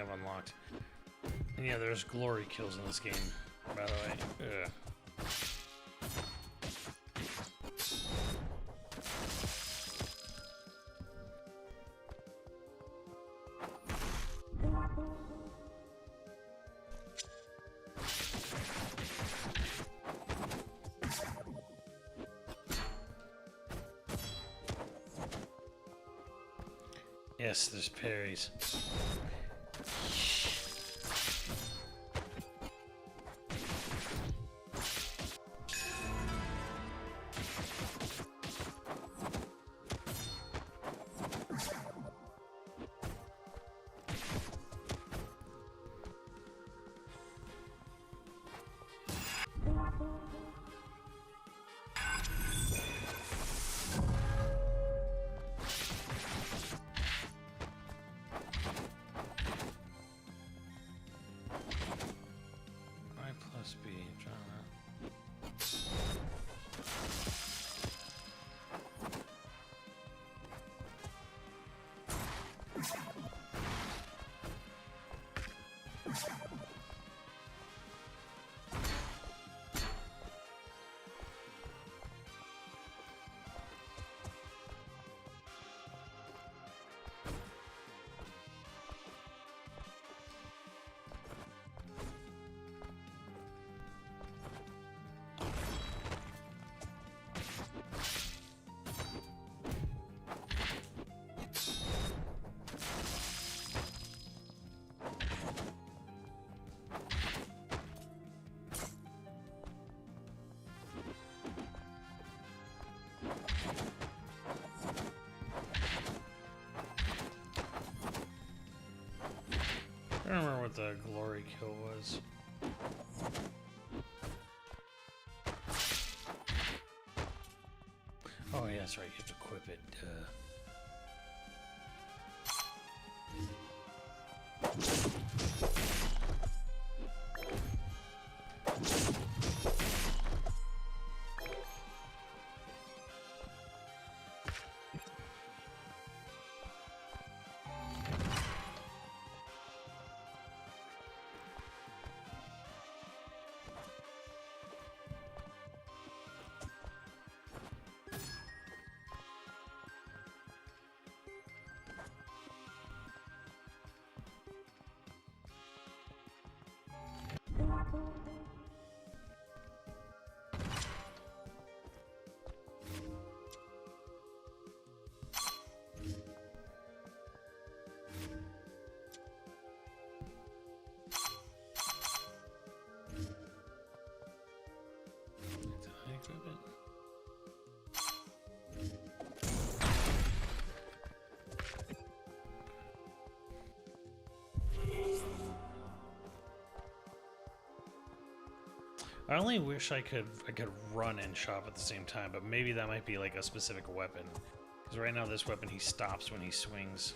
I've unlocked. And yeah, there's glory kills in this game, by the way. Ugh. Yes, there's parries. I don't remember what the glory kill was. Oh yeah, that's right, you have to equip it. I only wish I could run and chop at the same time, but maybe that might be like a specific weapon. Because right now this weapon, he stops when he swings.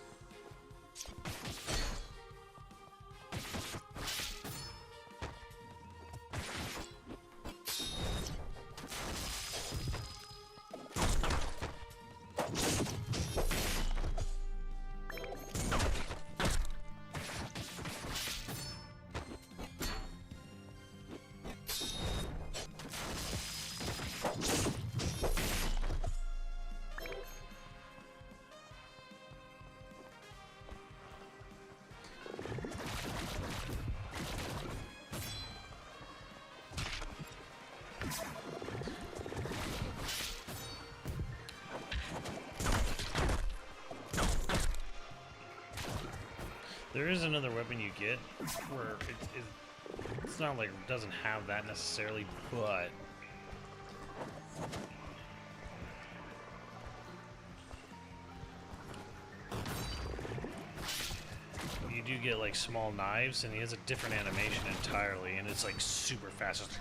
There is another weapon you get where it's not like it doesn't have that necessarily, but you do get like small knives, and he has a different animation entirely, and it's like super fast.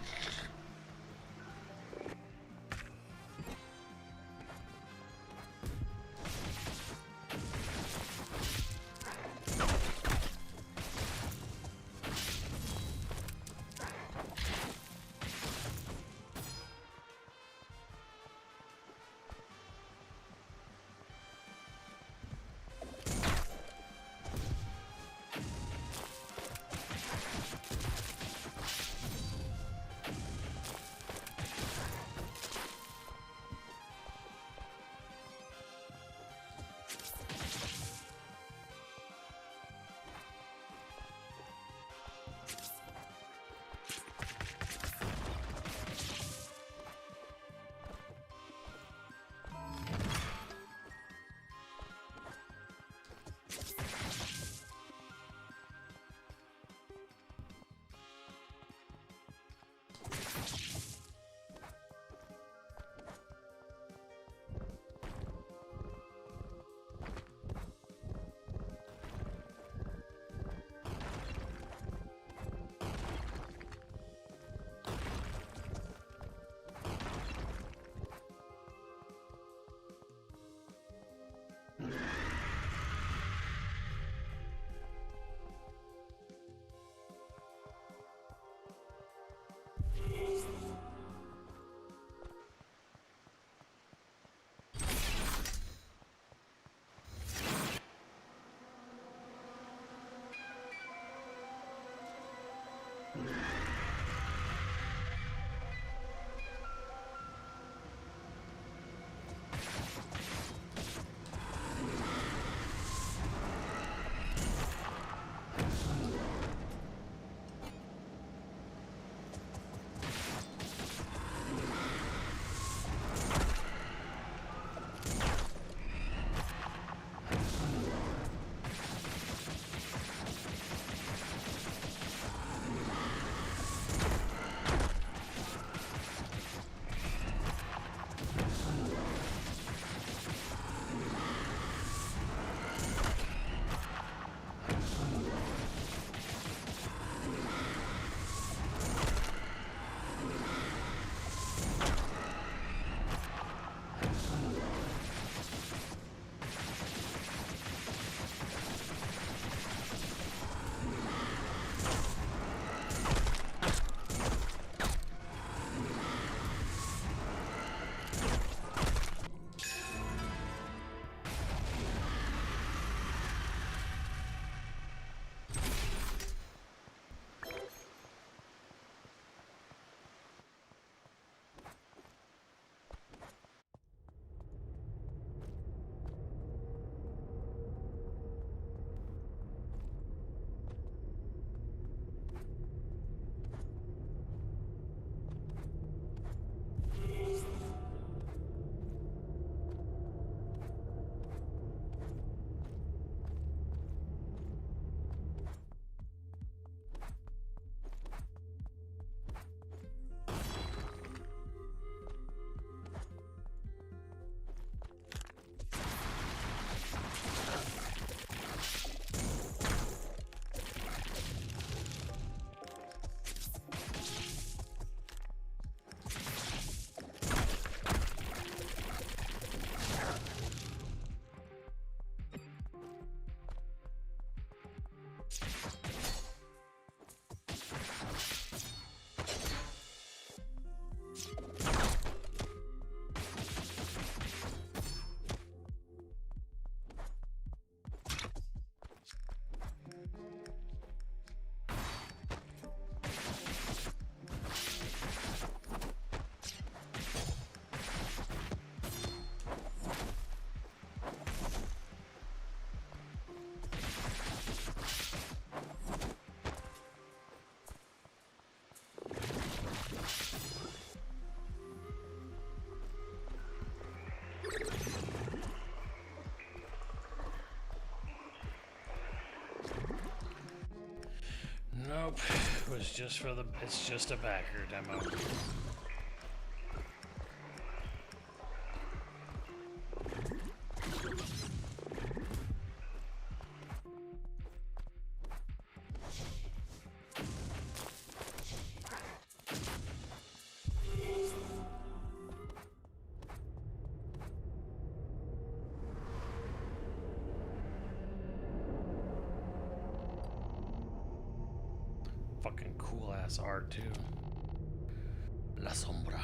just for the. It's just a backer demo. Fucking cool ass art too. La Sombra.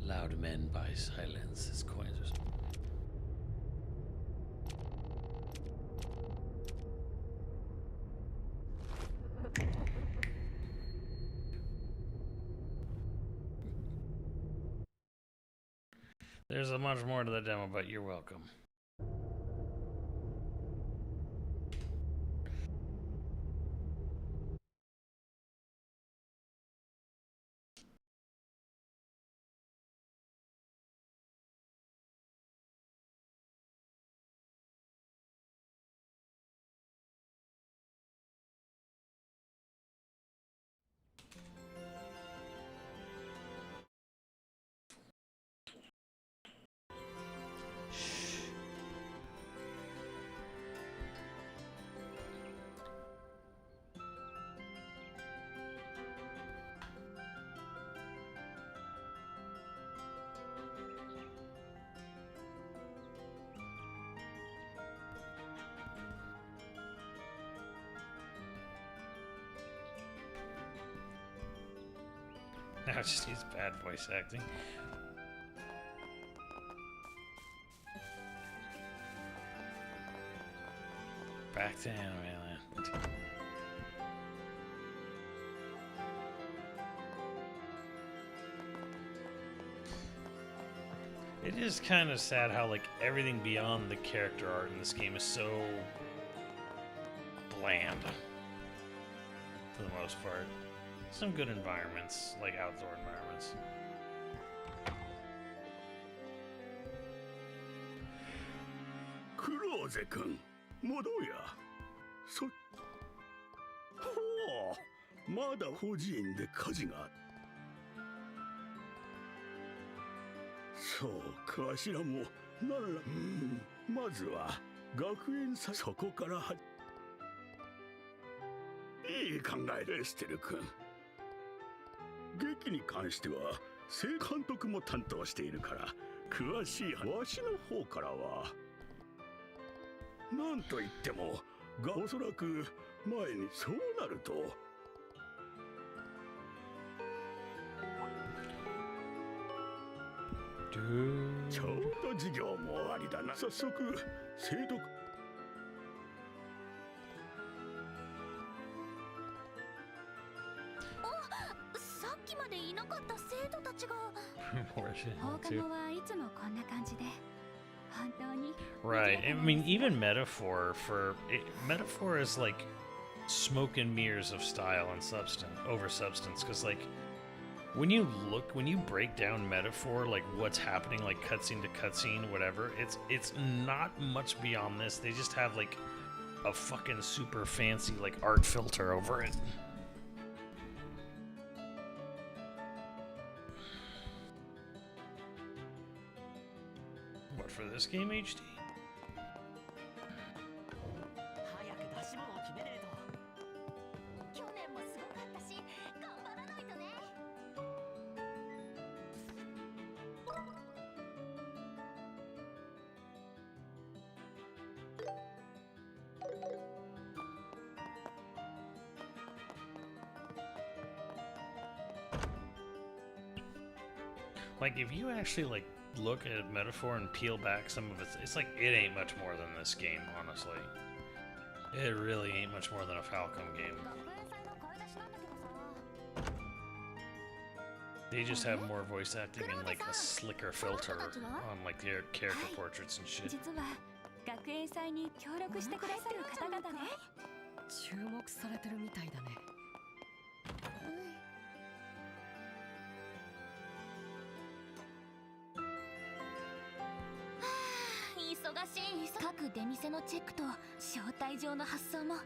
Loud men buy silence as coins or something. There's a much more to the demo, but you're welcome. Now it just needs bad voice acting. Back to Anime Land. It is kind of sad how like everything beyond the character art in this game is so bland for the most part. Some good environments, like outdoor environments. Kuroze君、もどうや。ほう、まだ孤児院で火事があった。そうか、わしらもなら、まずは学園さ、そこからいい考えでステル君。劇に関しては正監督も担当しているから詳しいわしの方からはなんといってもおそらく前にそうなるとちょうど授業も終わりだな。早速生徒さっきまでいなかった生徒たちが放課 too. 後はいつもこんな感じで本当に Right. I mean, even Metaphor Metaphor is like smoke and mirrors of style and substance over substance, because like when you break down metaphor, like what's happening, like cutscene to cutscene, whatever, it's not much beyond this. They just have like a fucking super fancy like art filter over it. What, for this game HD? 早く出し物を決めねえと。去年もすごかったし、頑張らないとね。Like, if you actually, like, look at metaphor and peel back some of it, it's like, it ain't much more than this game, honestly. It really ain't much more than a Falcom game. They just have more voice acting and, like, a slicker filter on, like, their character portraits and shit. 実は学園祭に協力してくださる方々ね。注目されてるみたいだね。忙しい。各出店のチェックと招待状の発送も。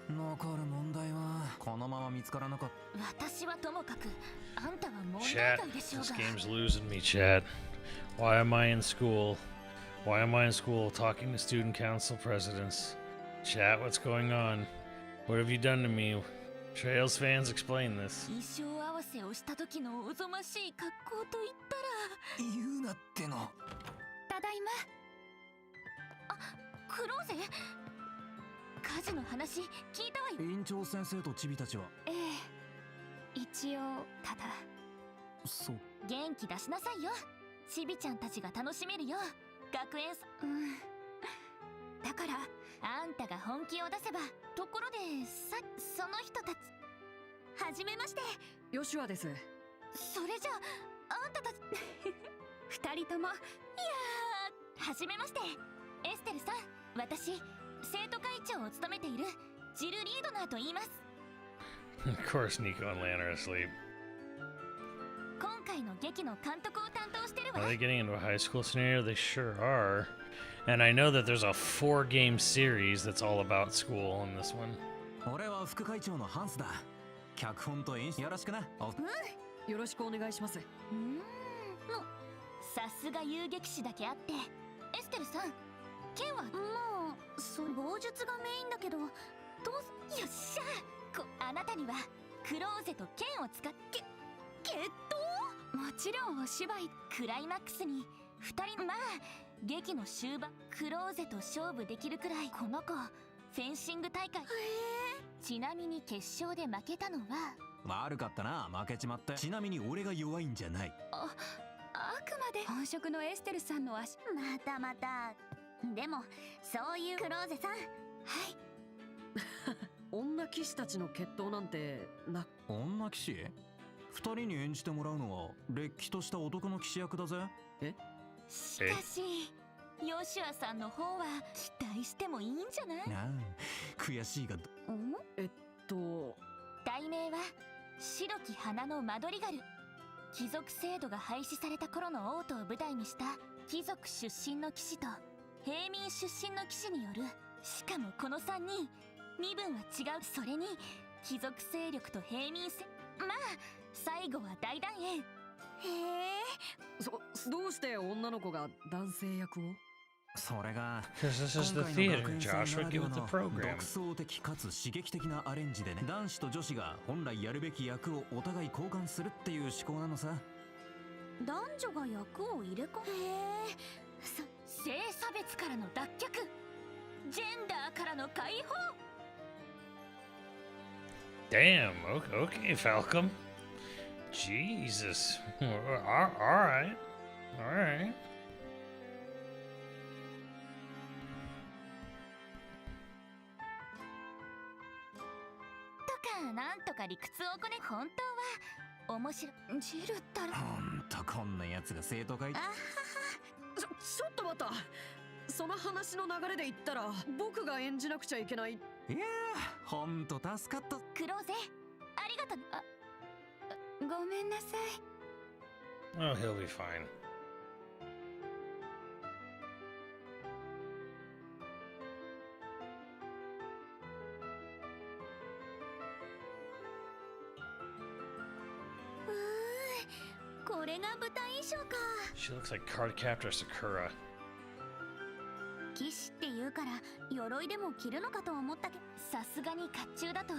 残る問題はこのまま見つからなかった。私はともかく、あんたは問題 Chat, 外でしょう this が。 game's losing me, chat. Why am I in school? Why am I in school talking to student council presidents? Chat, what's going on? What have you done to me? Trails fans, explain this. 衣装合わせをした時のおぞましい格好と言ったら。言うなっての。ただいま。あ、クローゼ？火事の話聞いたわよ。院長先生とチビたちは。ええ、一応ただ。そう。元気出しなさいよ。チビちゃんたちが楽しめるよ。学園さ。だからあんたが本気を出せば。ところでその人たち。はじめまして。ヨシュアです。それじゃあんたたち二人とも。いやー、はじめまして。エステルさん、私生徒会長を務めているジル・リードナーと言います。Of course, Nico and Lan are asleep. 今回の劇の監督を担当してるわ。 Are they getting into a high school scenario? They sure are. And I know that there's a 4-game series that's all about school in this one. 俺は副会長のハンスだ。脚本と演出よろしくな。よろしくお願いします。さすが遊撃士だけあって。エステルさん、剣はもう棒術がメインだけど、どうよっしゃ。あなたにはクローゼと剣を使って決闘。もちろんお芝居。クライマックスに2人。まあ劇の終盤、クローゼと勝負できるくらい。この子フェンシング大会。ちなみに決勝で負けたのは。悪かったな、負けちまった。ちなみに俺が弱いんじゃない。あくまで本職のエステルさんの足。またまた。でもそういうクローゼさん。はい。女騎士たちの決闘なんてな。女騎士？二人に演じてもらうのはれっきとした男の騎士役だぜ。しかしヨシュアさんの方は期待してもいいんじゃない？ああ、悔しいが。題名は白き花のマドリガル。貴族制度が廃止された頃の王都を舞台にした貴族出身の騎士と平民出身の騎士による。しかもこの3人身分は違う。それに貴族勢力と平民せ。まあ最後は大団円。へえ。どうして女の子が男性役を？それが Because this is the theater, Josh would give it the program. 独創的かつ刺激的なアレンジでね。男子と女子が本来やるべき役をお互い交換するっていう思考なのさ。男女が役を入れ替え。性差別からの脱却、ジェンダーからの解放。 Damn, okay, Falcom. Jesus. Alright. Alright. なんとか理屈をこね。本当は面白い。ジルったらほんとこんなやつが生徒会。ちょっと待った。その話の流れで言ったら僕が演じなくちゃいけない。いやー、ほんと助かった。クローゼありがとう。ごめんなさい。 Oh, he'll be fine. She looks like Cardcaptor Sakura. 騎士って言うから鎧でも着るのかと思ったけど、さすがに甲冑だと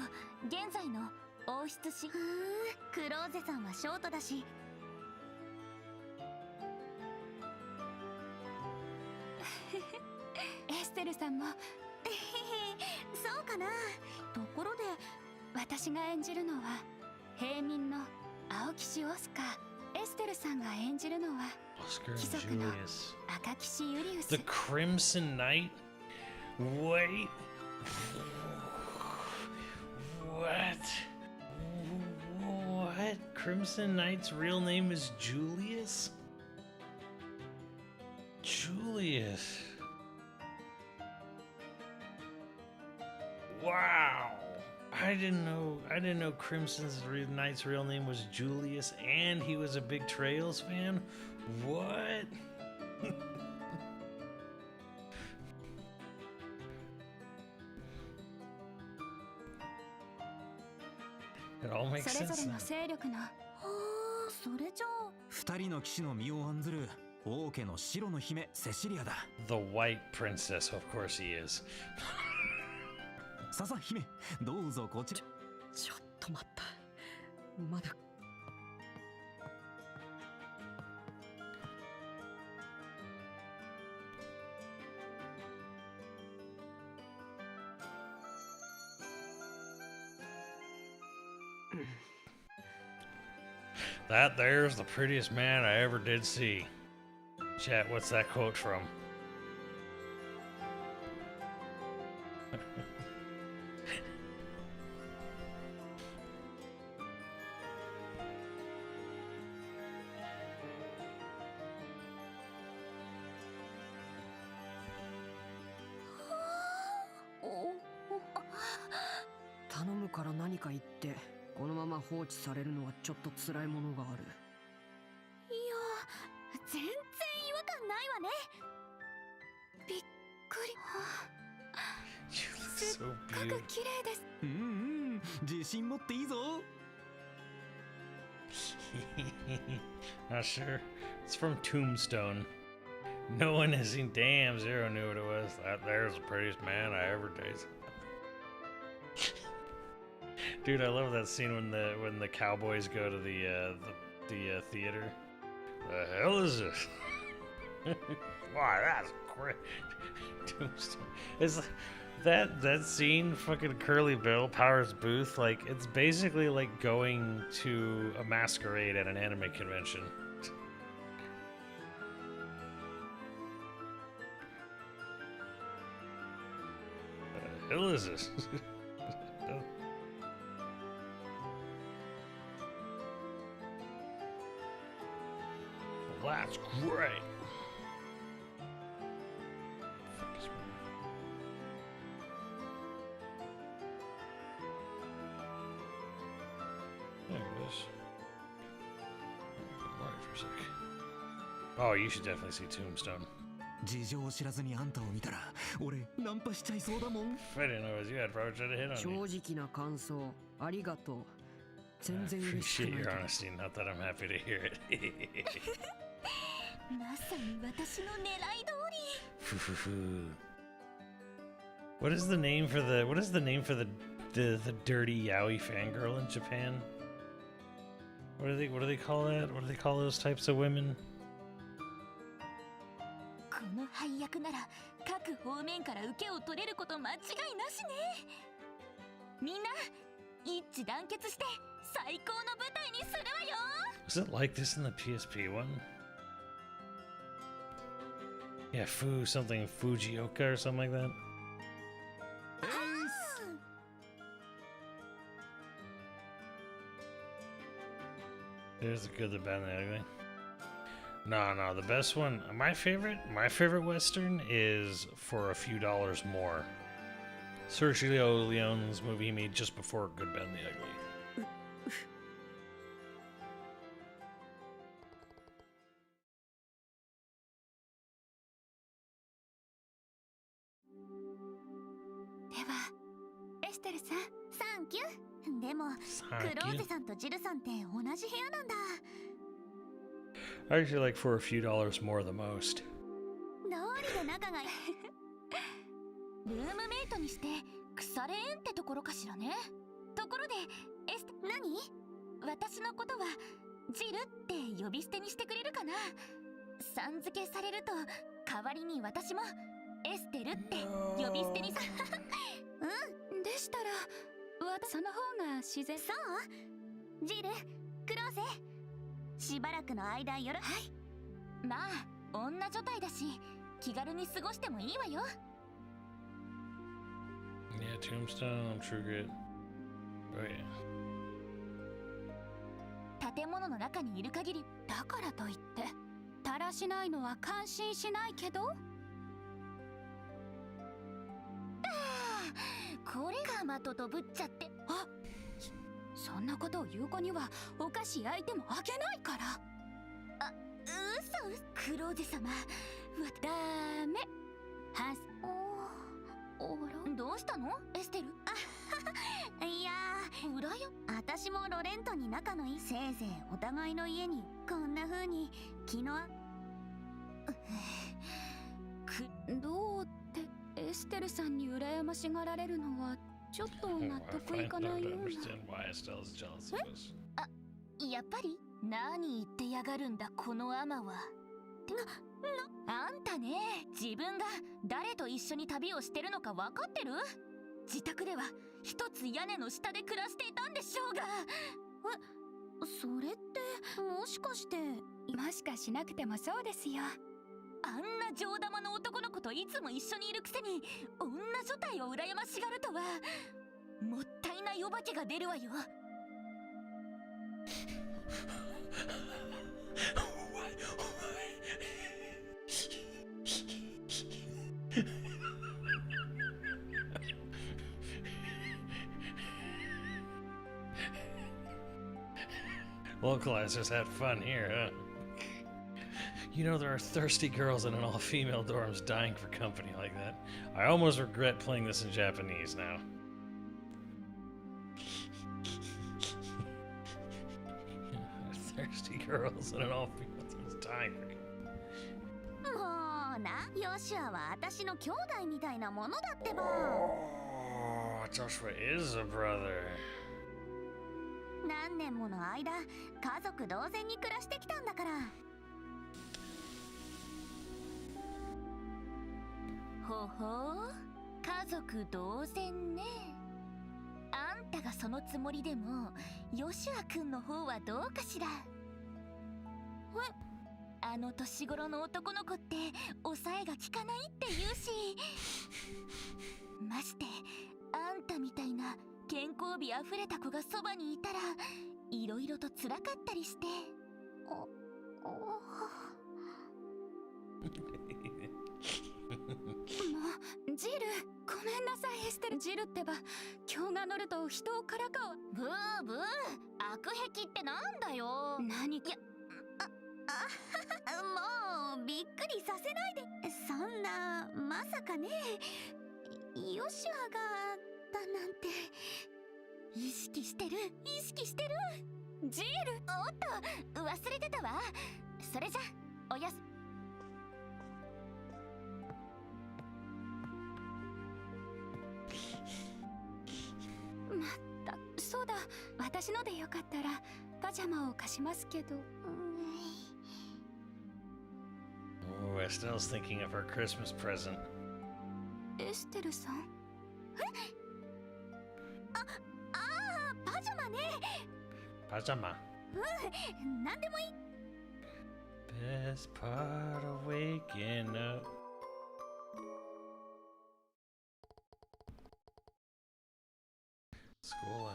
現在の王室し。クローゼさんはショートだし。エステルさんもそうかな。ところで私が演じるのは平民の青騎士オスカー、エステルさんが演じるのは Oscar and 貴族の Julius. 赤騎士ユリウス。 The Crimson Knight? Wait. What? What? Crimson Knight's real name is Julius? Julius. Wow. I didn't know Crimson's Knight's real name was Julius and he was a big Trails fan. What? It all makes それぞ sense れの now. 勢力の。はあ、それじゃあ二人の騎士の身を案ずる王家の白の姫セシリアだ。 The White Princess, of course he is. ささ姫、どうぞこちら。ちょっと待った。まだ。That there's the prettiest man I ever did see. Chat, what's that quote from? Oh. 頼むから何か言って。このまま放置されるのはちょっと辛いものがある。いや、全然違和感ないわね。びっくり。すっごく綺麗です。うんうん、自信持っていいぞ。Not sure. It's from Tombstone. No one has seen. Damn, Zero knew what it was. That there's the prettiest man I ever dated. Dude, I love that scene when the cowboys go to the theater. The hell is this? Why, that's great. Tombstone. Is that scene fucking Curly Bill Powers Booth? Like, it's basically like going to a masquerade at an anime convention. The hell is this? That's great. There it is. Right for a sec. Oh, you should definitely see Tombstone. 事情を知らずにあんたを見たら俺ナンパしちゃいそうだもん。 If I didn't know it was you, I'd probably try to hit on you. 正直な感想ありがとう。全然 I 嬉しく appreciate ない your けど。 honesty, not that I'm happy to hear it. まさに私の狙い通り。What is the name for the dirty yaoi fangirl in Japan? What do they call that? What do they call those types of women? この配役なら各方面から受けを取れること間違いなしね。みんな一致団結して最高の舞台にするわよ。 Was it like this in the PSP one? Yeah, something Fujioka or something like that. There's the good, the bad, and the ugly. No, the best one, my favorite Western is For a Few Dollars More. Sergio Leone's movie he made just before Good, Bad, and the Ugly. ステルさん。サンキュー。でもクローゼさんとジルさんって同じ部屋なんだ。 Actually, like for a few dollars more the most. どうりで仲がいい。ルームメイトにして腐れ縁ってところかしらね。ところで何？私のことはジルって呼び捨てにしてくれるかな。さん付けされると代わりに私もエステルって呼び捨てにさ。うん。でしたらその方が自然。そう。ジル、クローゼ、しばらくの間よろ。はい。まあ女女体だし気軽に過ごしてもいいわよ。Yeah, Tombstone, True Grit. Oh yeah. 建物の中にいる限りだからといってだらしないのは感心しないけど。これが的とぶっちゃって。あ、そんなことを言う子にはお菓子焼いてもあげないから。あ、嘘。クローゼ様、ダメ。はす。おら、どうしたのエステル？いやー、裏よ。私もロレントに仲のいい。せいぜいお互いの家にこんな風に昨日どうってエステルさんに羨ましがられるのはちょっと納得いかないような。あ、やっぱり何言ってやがるんだこのアマは。あんたね、自分が誰と一緒に旅をしてるのか分かってる？自宅では一つ屋根の下で暮らしていたんでしょうが。それってもしかして。もしかしなくてもそうですよ。あんな上玉の男の子といつも一緒にいるくせに女女体を羨ましがるとはもったいないお化けが出るわよ。Localizers had fun here, huh? You know, there are thirsty girls in an all-female dorms dying for company like that. I almost regret playing this in Japanese now. Thirsty girls in an all-female dorms dying for company. もうな、ヨシュアは私の兄弟みたいなものだってば。Oh, Joshua is a brother. 何年もの間家族同然に暮らしてきたんだから。ほほう、家族同然ね。あんたがそのつもりでもヨシュア君の方はどうかしら。あの年頃の男の子って抑えが効かないって言うし、ましてあんたみたいな健康美あふれた子がそばにいたらいろいろと辛かったりして。もうジル、ごめんなさいエステル。ジルってば今日が乗ると人をからかう。ブーブー、悪癖ってなんだよ。何か。いや、もうびっくりさせないで。そんな、まさかね、ヨシュアがだなんて。意識してる、意識してる。ジル、おっと忘れてたわ。それじゃおやす。まったく、そうだ、私のでよかったらパジャマを貸しますけど。Oh, Estelle's thinking of her Christmas present. エステルさん。パジャマね。パジャマ。なんでもいい。Best part of waking up. School.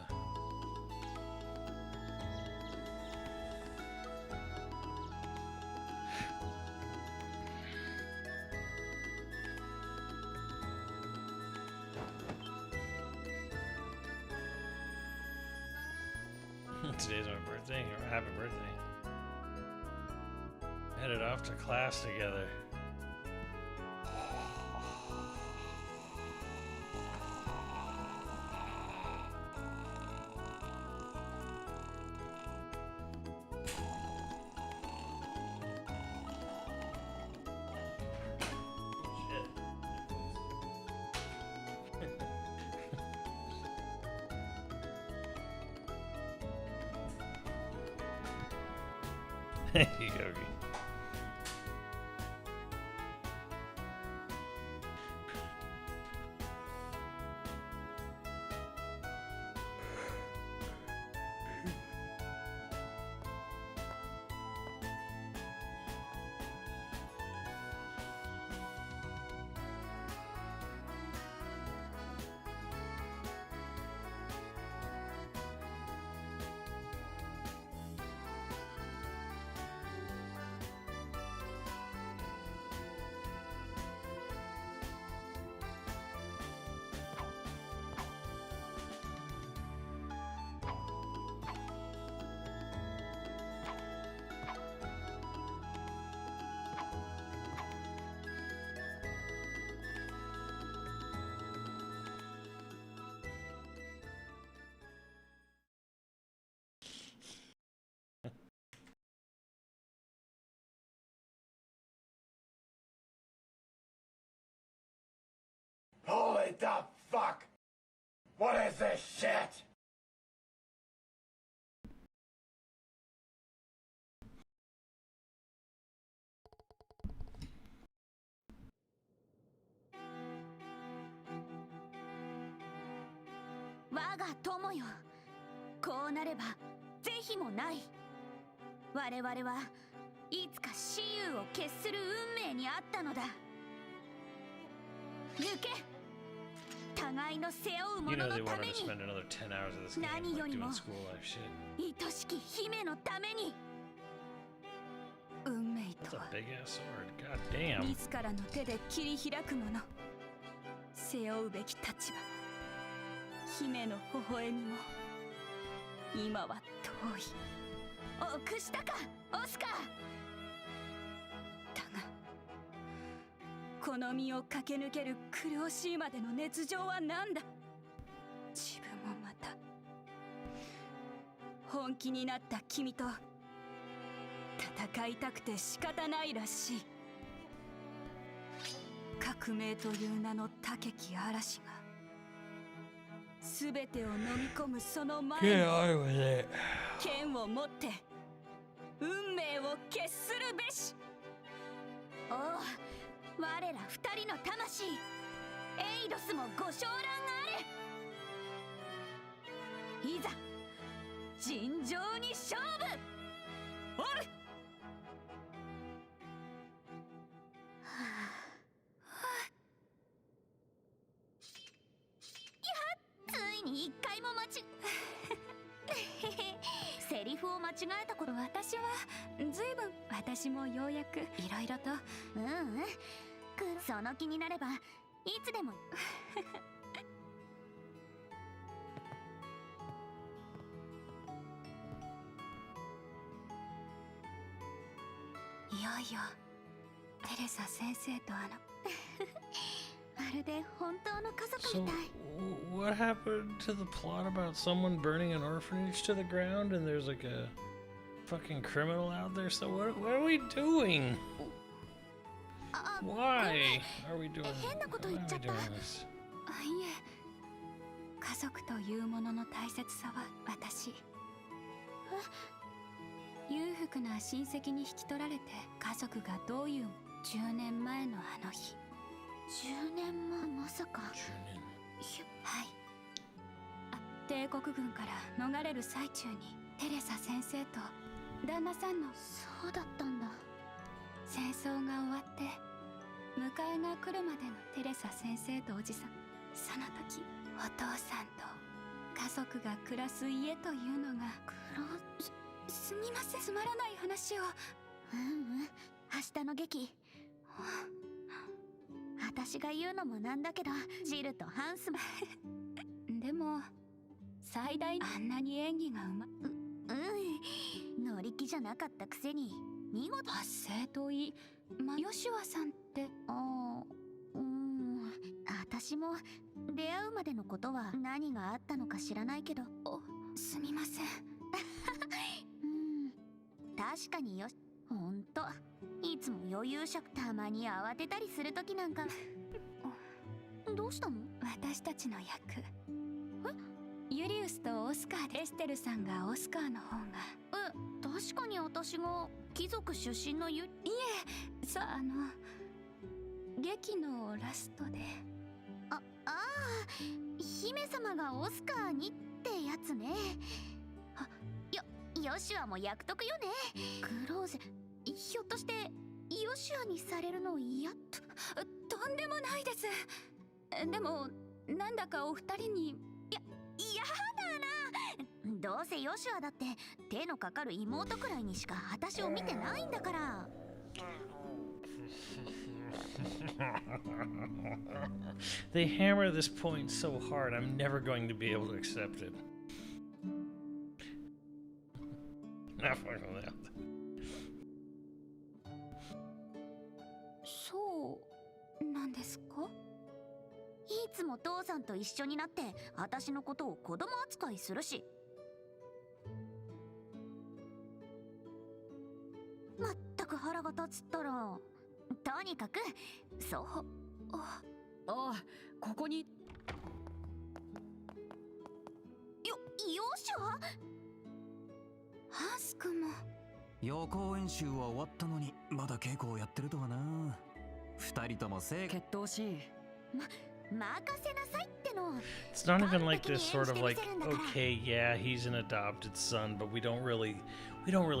Today's my birthday. Happy birthday. Headed off to class together. Hey, Yogi. Holy the fuck! What is this shit?我が友よ、こうなれば是非もない。我々はいつか雌雄を決する運命にあったのだ。抜け、互いの背負うも You の know の they た wanted め to に、 spend another 10 hours of this game 何よ like りも doing school life shit. 愛しき姫のために。運命 That's と a は big ass sword. God damn. 自らの手で切り開くもの。背負うべき立場、姫の微笑みも今は遠い。臆したか、オスカー。だがこの身を駆け抜ける苦しいまでの熱情は何だ。自分もまた本気になった君と戦いたくて仕方ないらしい。革命という名の高き嵐が全てを飲み込むその前に Get on with it. 剣を持って運命を決するべし。おお、我ら二人の魂、エイドスもご承覧あれ。いざ尋常に勝負。おる。ついに一回もセリフを間違えたこと。私もようやくいろいろと。その気になればいつでも。いよいよテレサ先生とまるで本当の家族 So, みたい。 what happened to the plot about someone burning an orphanage to the ground and there's like a fucking criminal out there? So what are we doing? Why are we doing this? いえ、家族というものの大切さは私。裕福な親戚に引き取られて家族がどういう10年前のあの日。10年前、まさか。はい。帝国軍から逃れる最中にテレサ先生と旦那さんの。そうだったんだ。戦争が終わって迎えが来るまでのテレサ先生とおじさん。その時お父さんと家族が暮らす家というのが。すみません、つまらない話を。明日の劇。私が言うのもなんだけど、ジルとハンスもでも最大あんなに演技が乗り気じゃなかったくせに見事。発声といい、ヨシュアさんって。私も出会うまでのことは何があったのか知らないけど。すみません。確かによし、ほんといつも余裕しゃく、たまに慌てたりするときなんか。どうしたの？私たちの役。ユリウスとオスカーで、エステルさんがオスカーの方が。確かに私が貴族出身のいえ、劇のラストで。ああ、姫様がオスカーにってやつね。ヨシュアも役得よね。クローゼ、ひょっとしてヨシュアにされるの嫌？とんでもないです。でもなんだかお二人に。やだな。どうせヨシュアだって手のかかる妹くらいにしか私を見てないんだから。They hammer this point so hard, I'm never going to be able to accept it. Not fucking that. そうなんですか？いつも父さんと一緒になって私のことを子供扱いするし。まったく腹が立つったら。とにかくそう。あ、ここに。よしゃ。ハンス君も。予行演習は終わったのにまだ稽古をやってるとはな。二人とも決闘し。任せなさいっての。 It's not even like this sort of like, okay, yeah, he's an adopted son, but we don't really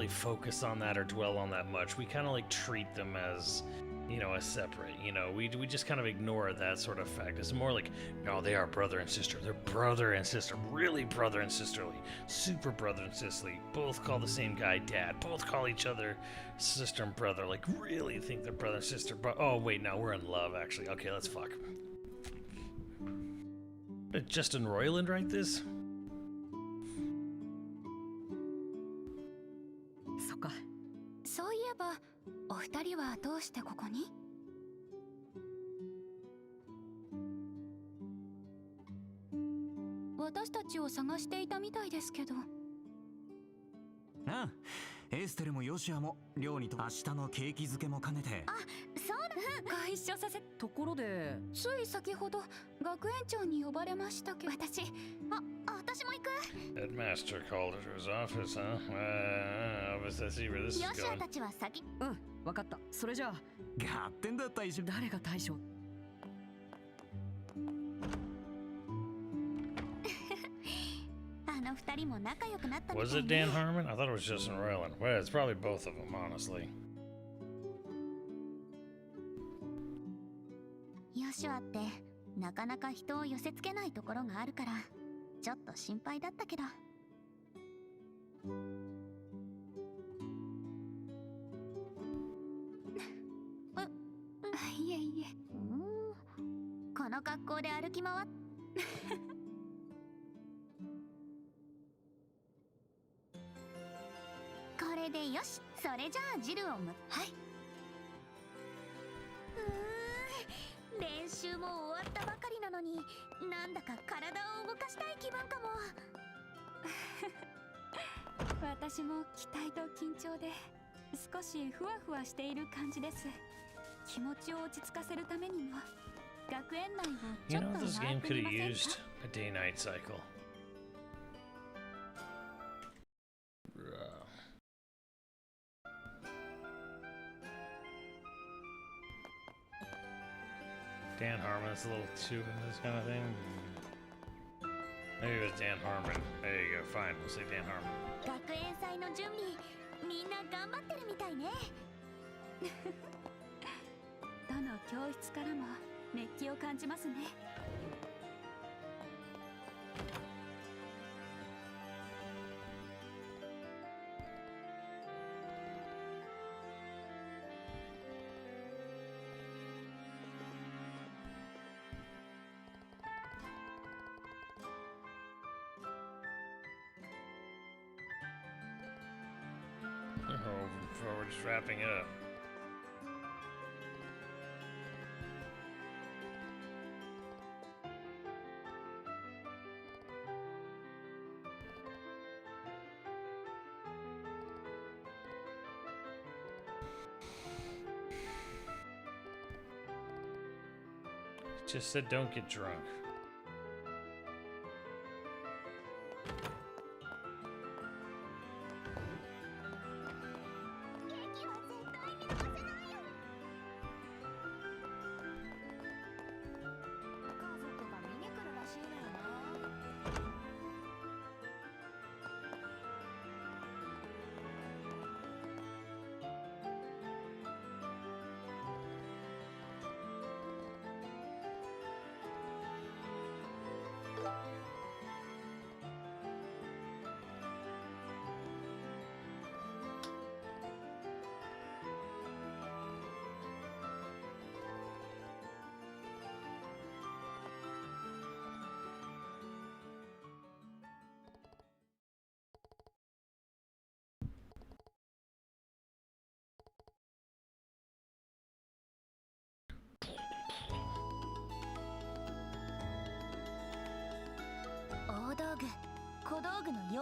focus on that or dwell on that much. We kind of like treat them as, you know, as separate. You know, we just kind of ignore that sort of fact. It's more like, no, they are brother and sister. They're brother and sister, really brother and sisterly, super brother and sisterly. Both call the same guy dad. Both call each other sister and brother. Like, really think they're brother and sister. But oh wait, no, we're in love actually. Okay, let's fuck. Did Justin Roiland write this? そっか。そういえばお二人はどうしてここに？私たちを探していたみたいですけど。ああ、エステルもヨシアも寮にと明日のケーキ漬けも兼ねて。あ、そうだ。ご一緒させ。ところでつい先ほど学園長に呼ばれましたけど。私も行く。 Headmaster called her to his office, huh? Let's see where this is ヨシア going. たちは先。わかった。それじゃあ。合点だ大将。誰が大将？あの二人も仲良くなったみたいね。 Was it Dan Harmon? I thought it was Justin Roiland. Well, it's probably both of them, honestly. ヨシュアってなかなか人を寄せつけないところがあるからちょっと心配だったけど。いえいえ。この格好で歩き回っこれでよし。それじゃあジルをはい。練習も終わったばかりなのになんだか体を動かしたい気分かも。私も期待と緊張で少しふわふわしている感じです。気持ちを落ち着かせるためにも学園内をちょ You っ know, と this 回っ game て could み have ません used か？ a day-night cycle. Dan Harmon is a little too in this kind of thing. Maybe it was Dan Harmon. There you go. Fine, we'll say Dan Harmon. 学園祭の準備みんな頑張ってるみたいね。どの教室からも熱気を感じますね。Oh, before we're just wrapping it up. Just said don't get drunk.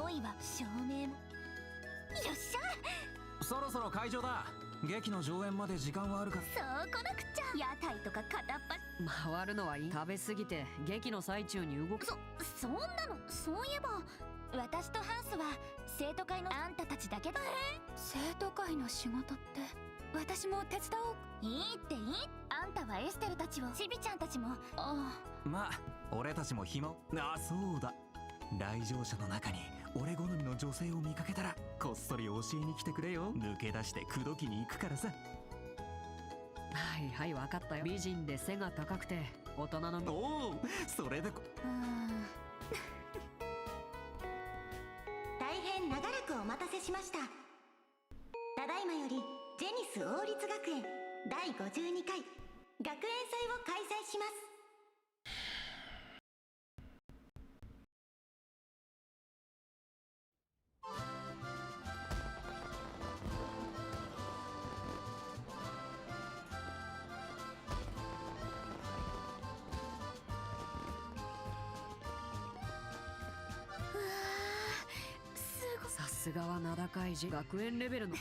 用意は照明も。よっしゃ。そろそろ会場だ。劇の上演まで時間はあるから。そうこなくっちゃ。屋台とか片っ端。回るのはいい。食べ過ぎて劇の最中に動く。そんなの。そういえば私とハンスは生徒会のあんたたちだけだ。生徒会の仕事って私も手伝おう。いいっていい。あんたはエステルたちを、チビちゃんたちも。まあ俺たちも暇。あ、そうだ、来場者の中に俺好みの女性を見かけたらこっそり教えに来てくれよ。抜け出して口説きに行くからさ。はいはい、分かったよ。美人で背が高くて大人の。おお、それで大変長らくお待たせしました。ただいまよりジェニス王立学園第52回学園祭を開催します。さすがは名高いし学園レベルの。よ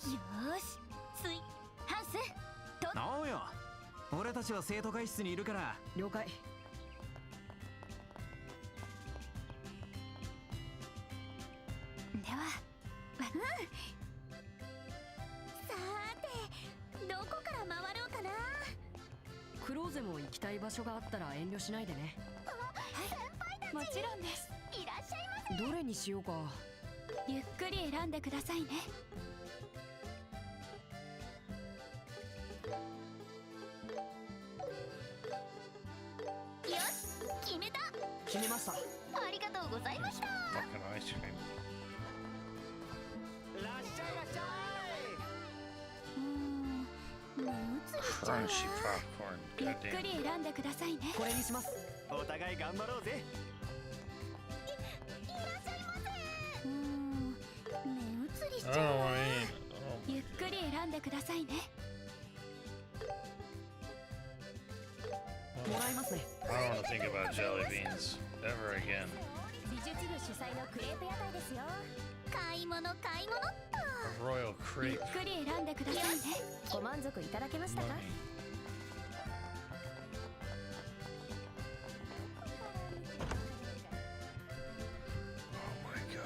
ーし、ハンスと。おうよ、俺たちは生徒会室にいるから。了解。では、さーて、どこから回ろうかな。クローゼも行きたい場所があったら遠慮しないでね。先輩たち。もちろんです。いらっしゃいませ。どれにしようか。ゆっくり選んでくださいね。よし、決めた。決めました。ありがとうございました。Fucking ice cream. らっしゃいらっしゃ目移りしちゃうわ。 Crunchy popcorn. ゆっ Goddamn. くり選んでくださいね。これにします。お互い頑張ろうぜ。目移りしち I ゃう don't わ。 want any. ゆっくり選んでくださいね。もらいますね。I don't want to think about jelly beans ever again. 美術部主催のクレープ屋台ですよ。買い物っと。 A royal ゆっ crepe. くり選んでくださいね。ご満足いただけましたか。 Money. Oh my god.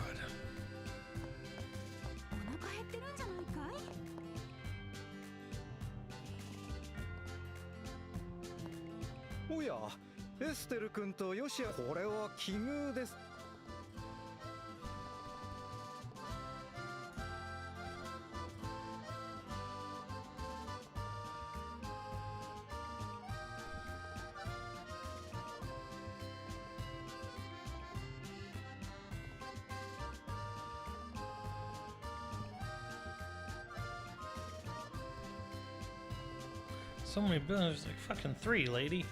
お腹減ってるんじゃないかい。おや、エステル君とヨシア、これは奇遇です。So many buildings, like fucking 3, lady.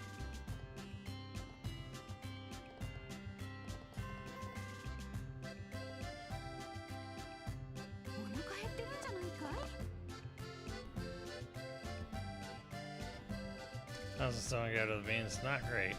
お腹減ってるんじゃないかい。 How's the song out of the beans? Not great.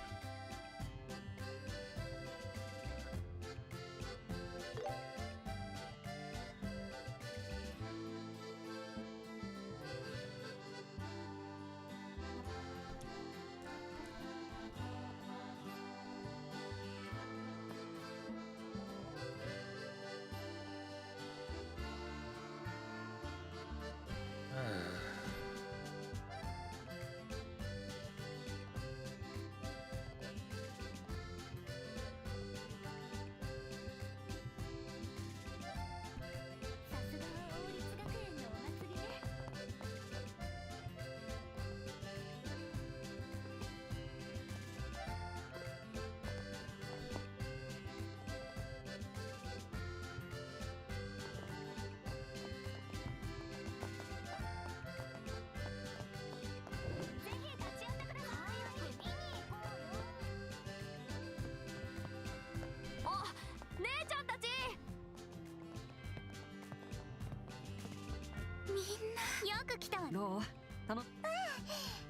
よく来たわ。どう？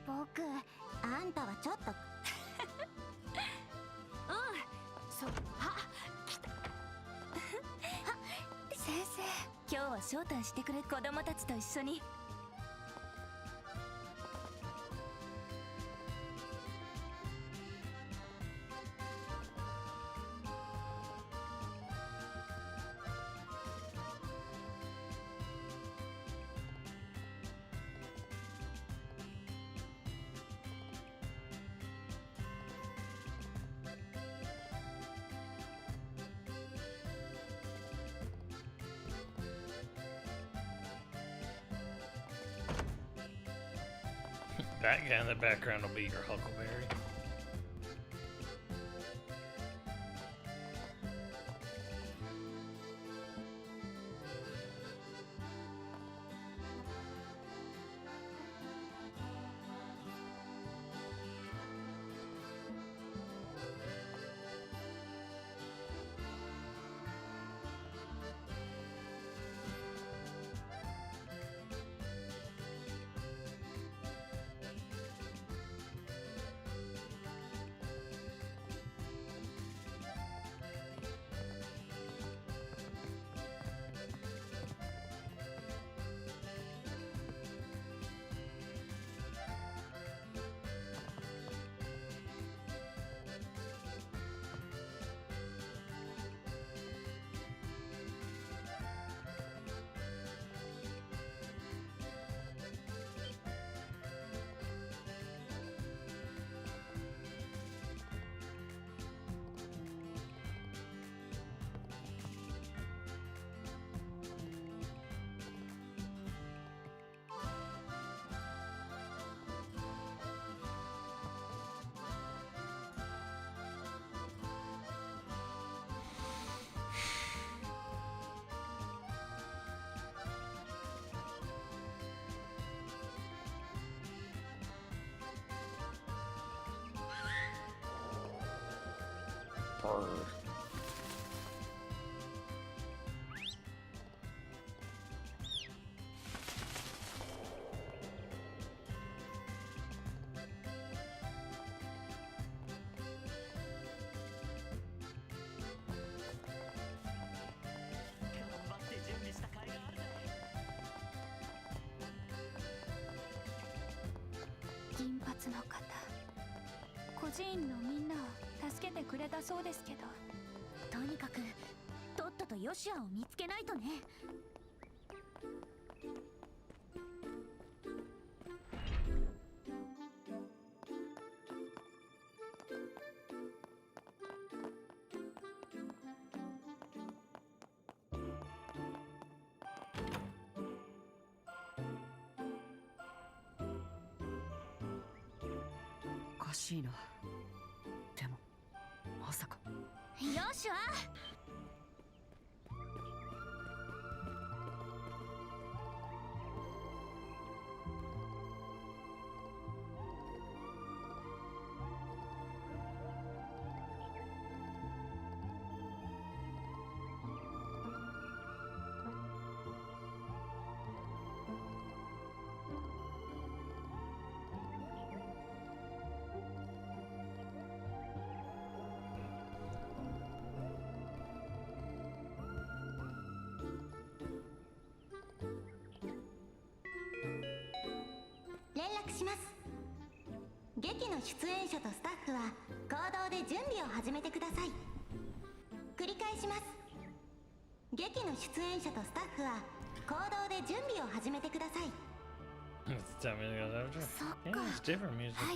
僕、あんたはちょっと。そう、あ、来た。は招待してくれ。子供たちと一緒に。That guy in the background will be your Huckleberry. Brr.銀髪の方、孤児院のみんなを助けてくれたそうですけど、とにかくとっととヨシアを見つけないとね。おかしいな。でもまさか。ヨシュア、連絡します。劇の出演者とスタッフは行動で準備を始めてください。繰り返します。劇の出演者とスタッフは行動で準備を始めてください。It's time to go after. そっ Yeah, か。 it's different music. はい。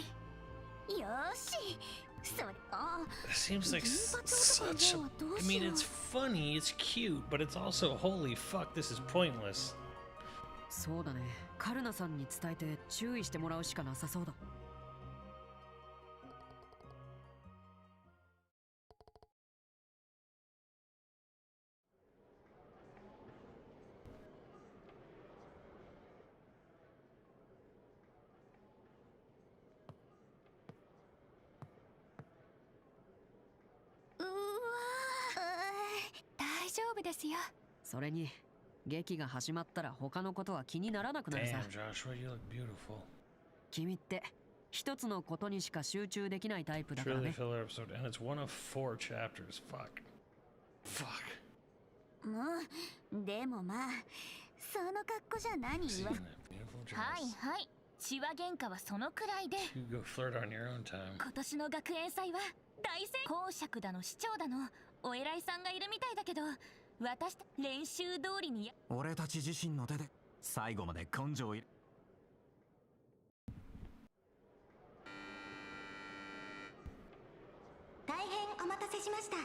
よーし。それ、あ、 It seems like 銀髪 such 男 a. の方はどう I し mean, よう。 it's funny, it's cute, but it's also holy fuck. This is pointless. そうだね。カルナさんに伝えて注意してもらうしかなさそうだ。うわー、大丈夫ですよ。それに劇が始まったら他のことは気にならなくなるさ。 Damn, Joshua, you look beautiful. 君って一つのことにしか集中できないタイプだから Truly ね。 filler episode, and it's one of 4 chapters. Fuck. Fuck. でもまあその格好じゃ何言わ。はいはい、血は喧嘩はそのくらいで。You go flirt on your own time. 今年の学園祭は大成公爵だの市長だのお偉いさんがいるみたいだけど、私練習通りに俺たち自身の手で最後まで根性を入れ。大変お待たせしました。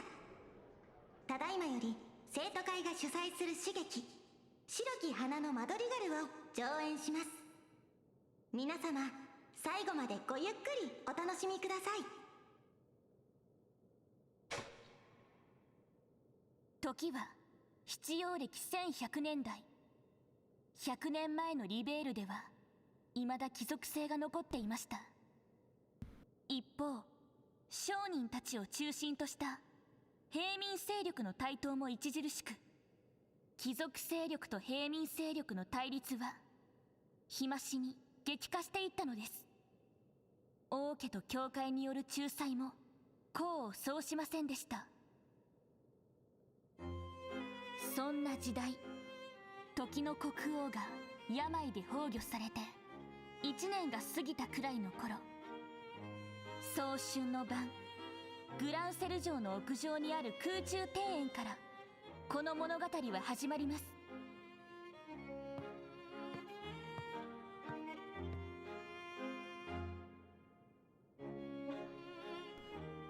ただいまより生徒会が主催する詩劇「白き花のマドリガル」を上演します。皆様最後までごゆっくりお楽しみください。時は必要歴1100年代。100年前のリベールでは未だ貴族性が残っていました。一方商人たちを中心とした平民勢力の台頭も著しく、貴族勢力と平民勢力の対立は日増しに激化していったのです。王家と教会による仲裁も功を奏しませんでした。そんな時代、時の国王が病で崩御されて1年が過ぎたくらいの頃、早春の晩、グランセル城の屋上にある空中庭園からこの物語は始まります。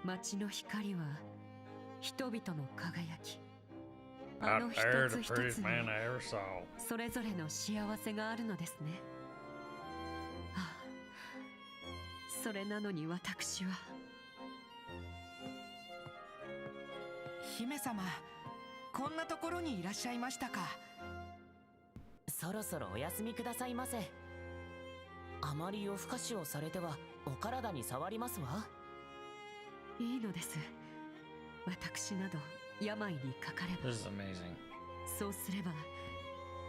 街の光は人々の輝き、あ Out の一 there, つ the 一 prettiest つに man I ever saw. それぞれの幸せがあるのですね。ああ、それなのに私は。姫様、こんなところにいらっしゃいましたか。そろそろお休みくださいませ。あまり夜更かしをされてはお体に障りますわ。いいのです。私など病にかかれば。 This is amazing. そうすれば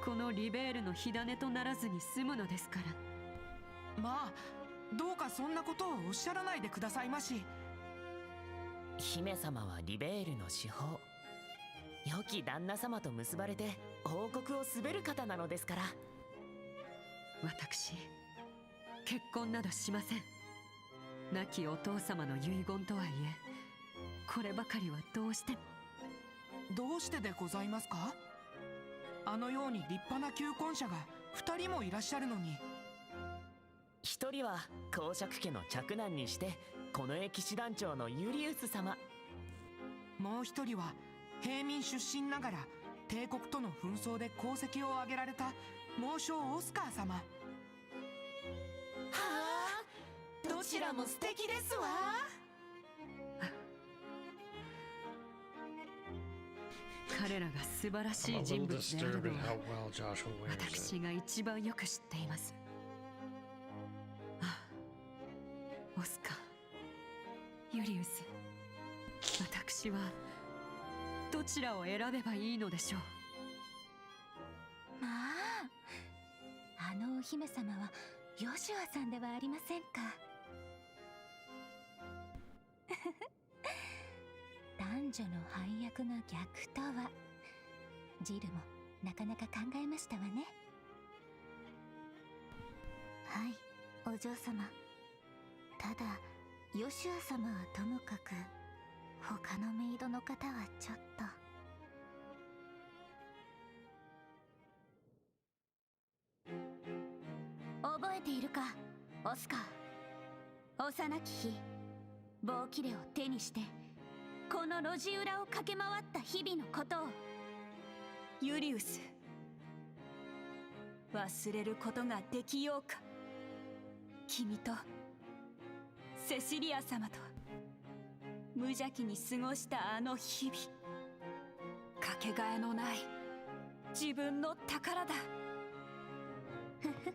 このリベールの火種とならずに済むのですから。まあ、どうかそんなことをおっしゃらないでくださいまし。姫様はリベールの至宝、良き旦那様と結ばれて王国を滑る方なのですから。私、結婚などしません。亡きお父様の遺言とはいえ、こればかりはどうしても。どうしてでございますか。あのように立派な求婚者が2人もいらっしゃるのに。一人は公爵家の嫡男にしてこの騎士団長のユリウス様。もう一人は平民出身ながら帝国との紛争で功績を挙げられた猛将オスカー様。はあ、どちらも素敵ですわ。彼らが素晴らしい人物であるのは how well Joshua wears it. 私が一番よく知っています。ああ、オスカー、ユリウス、私はどちらを選べばいいのでしょう。まあ、あのお姫様はヨシュアさんではありませんか。男女の配役が逆とは、ジルもなかなか考えましたわね。はい、お嬢様。ただヨシュア様はともかく、他のメイドの方はちょっと。覚えているか、オスカー。幼き日、棒切れを手にしてこの路地裏を駆け回った日々のことを。ユリウス、忘れることができようか。君とセシリア様と無邪気に過ごしたあの日々、かけがえのない自分の宝だ。ふふ、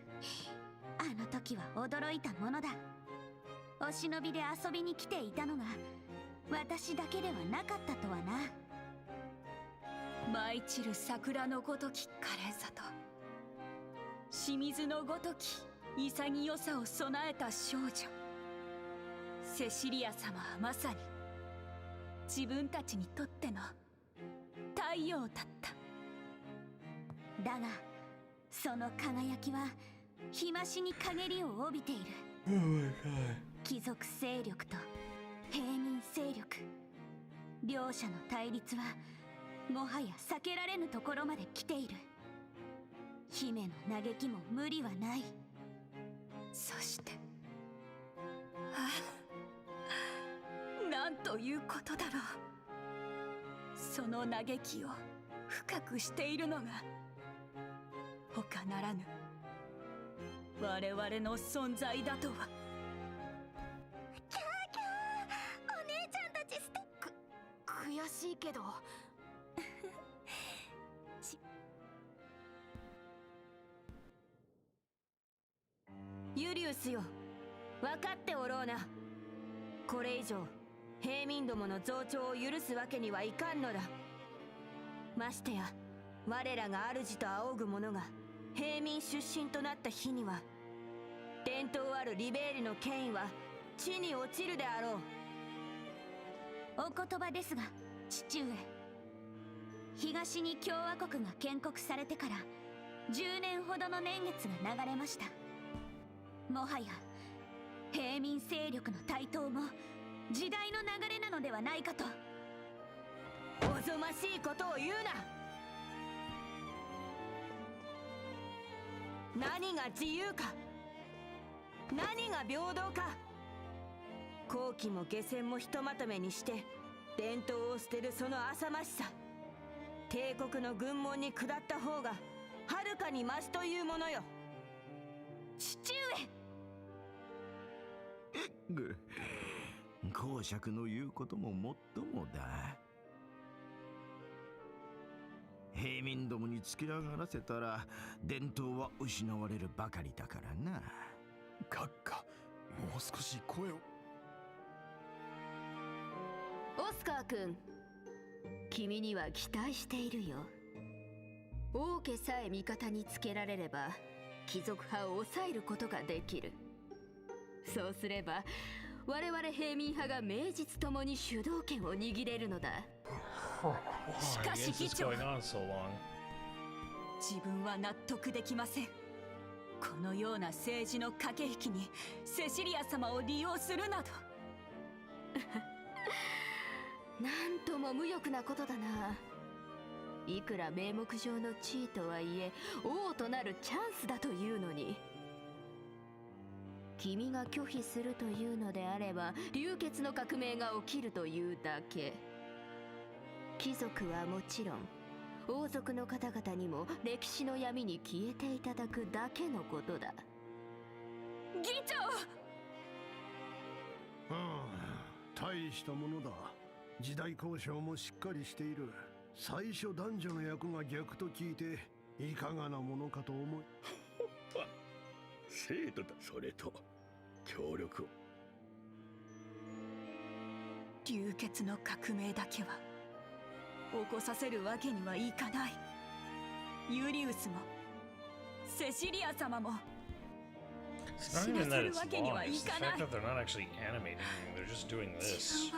あの時は驚いたものだ。お忍びで遊びに来ていたのが私だけではなかったとはな。舞い散る桜のごとき可憐さと清水のごとき潔さを備えた少女セシリア様はまさに自分たちにとっての太太陽だった。だがその輝きは日増しに陰りを帯びている。貴族勢力と平民勢力、両者の対立はもはや避けられぬところまで来ている。姫の嘆きも無理はない。そしてなんということだろう。その嘆きを深くしているのが他ならぬ我々の存在だとは。キャーキャー、お姉ちゃんたち悔しいけどユリウスよ、分かっておろうな。これ以上平民どもの増長を許すわけにはいかんのだ。ましてや我らが主と仰ぐ者が平民出身となった日には、伝統あるリベールの権威は地に落ちるであろう。お言葉ですが父上、東に共和国が建国されてから10年ほどの年月が流れました。もはや平民勢力の台頭も時代の流れなのではないかと。おぞましいことを言うな。何が自由か、何が平等か。好奇も下船もひとまとめにして伝統を捨てるその浅ましさ、帝国の軍門に下った方がはるかに増すというものよ。父上。公爵の言うことももっともだ。平民どもに突き上がらせたら伝統は失われるばかりだからな。閣下、もう少し声を。オスカー君、君には期待しているよ。王家さえ味方につけられれば貴族派を抑えることができる。そうすれば我々平民派が名実ともに主導権を握れるのだ。しかし議長、自分は納得できません。このような政治の駆け引きにセシリア様を利用するなどなんとも無欲なことだな。いくら名目上の地位とはいえ王となるチャンスだというのに。君が拒否するというのであれば流血の革命が起きるというだけ。貴族はもちろん王族の方々にも歴史の闇に消えていただくだけのことだ。議長。大したものだ。時代交渉もしっかりしている。最初男女の役が逆と聞いていかがなものかと思い制度だ。それと協力を。流血の革命だけは起こさせるわけにはいかない。ユリウスもセシリア様も It's not even that it's long, it's the fact that they're not actually animating, they're just doing this.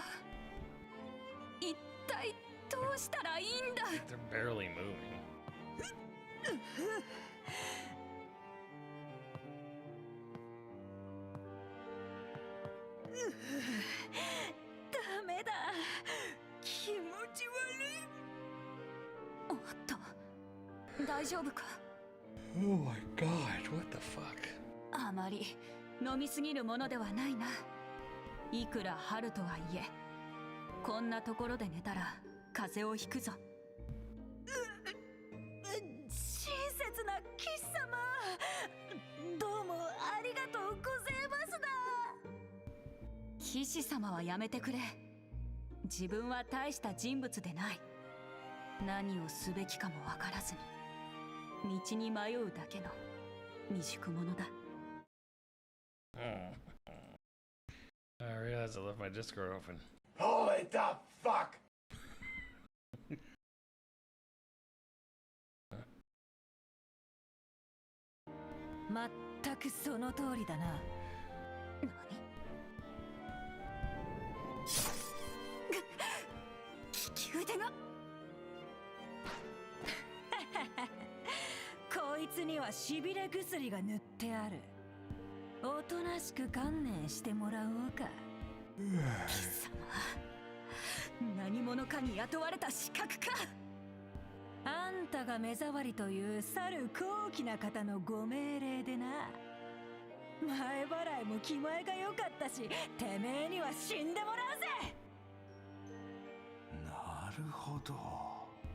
一体どうしたらいいんだ。 They're barely moving. ダメだ、気持ち悪い。おっと、大丈夫か。 Oh my god, what the fuck? あまり飲みすぎるものではないな。いくら春とはいえこんなところで寝たら風邪をひくぞ。親切な騎士様、どうもありがとうございますだ。騎士様はやめてくれ。自分は大した人物でない。何をすべきかもわからずに道に迷うだけの未熟者だ。I realized I left my Discord open. Holy the fuck! まったくその通りだな。何？利き腕が。つにはしびれ薬が塗ってある。おとなしく観念してもらおうか。貴様、何者かに雇われた刺客か。あんたが目障りという去る高貴な方のご命令でな。前払いも気前が良かったし、てめえには死んでもらうぜ。なるほど。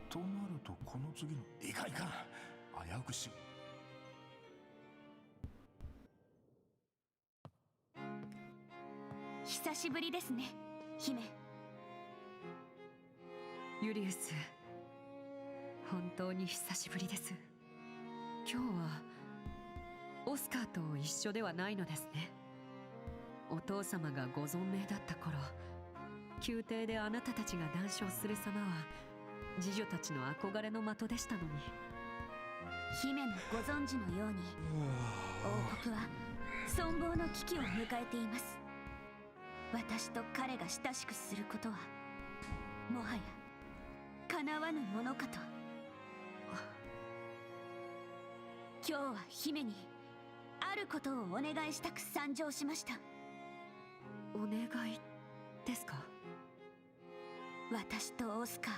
となるとこの次のいかん危うくし。久しぶりですね、姫。ユリウス、本当に久しぶりです。今日はオスカーと一緒ではないのですね。お父様がご存命だった頃、宮廷であなたたちが談笑する様は侍女たちの憧れの的でしたのに。姫もご存知のように、王国は存亡の危機を迎えています。私と彼が親しくすることはもはや叶わぬものかと。今日は姫にあることをお願いしたく参上しました。お願いですか？私とオスカー、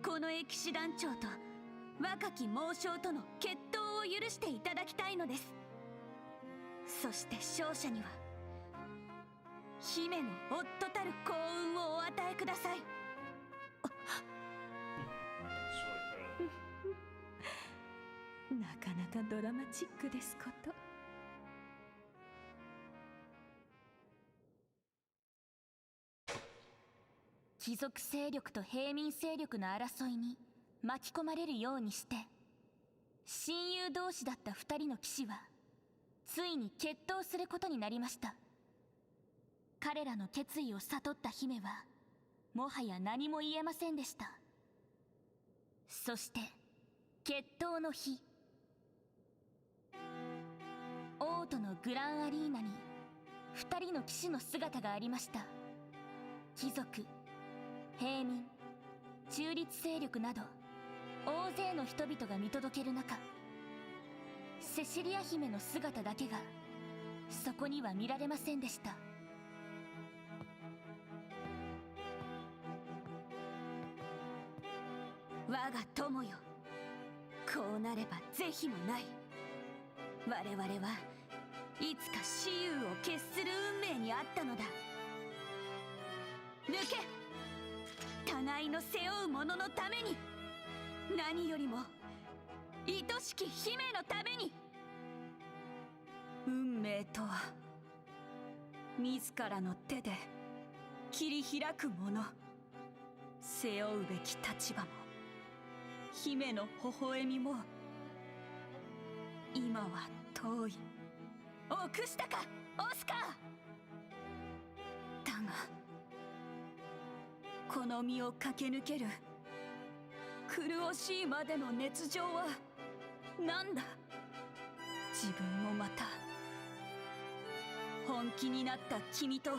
この騎士団長と若き猛将との決闘を許していただきたいのです。そして勝者には姫の夫たる幸運をお与えください。なかなかドラマチックですこと。貴族勢力と平民勢力の争いに巻き込まれるようにして、親友同士だった2人の騎士はついに決闘することになりました。彼らの決意を悟った姫はもはや何も言えませんでした。そして決闘の日、王都のグランアリーナに2人の騎士の姿がありました。貴族、平民、中立勢力など大勢の人々が見届ける中、セシリア姫の姿だけがそこには見られませんでした。我が友よ、こうなれば是非もない。我々はいつか雌雄を決する運命にあったのだ。抜け！互いの背負う者のために、何よりも愛しき姫のために。運命とは自らの手で切り開くもの。背負うべき立場も姫の微笑みも今は遠い。臆したか、オスカー。だがこの身を駆け抜ける苦しいまでの熱情は何だ。自分もまた本気になった君と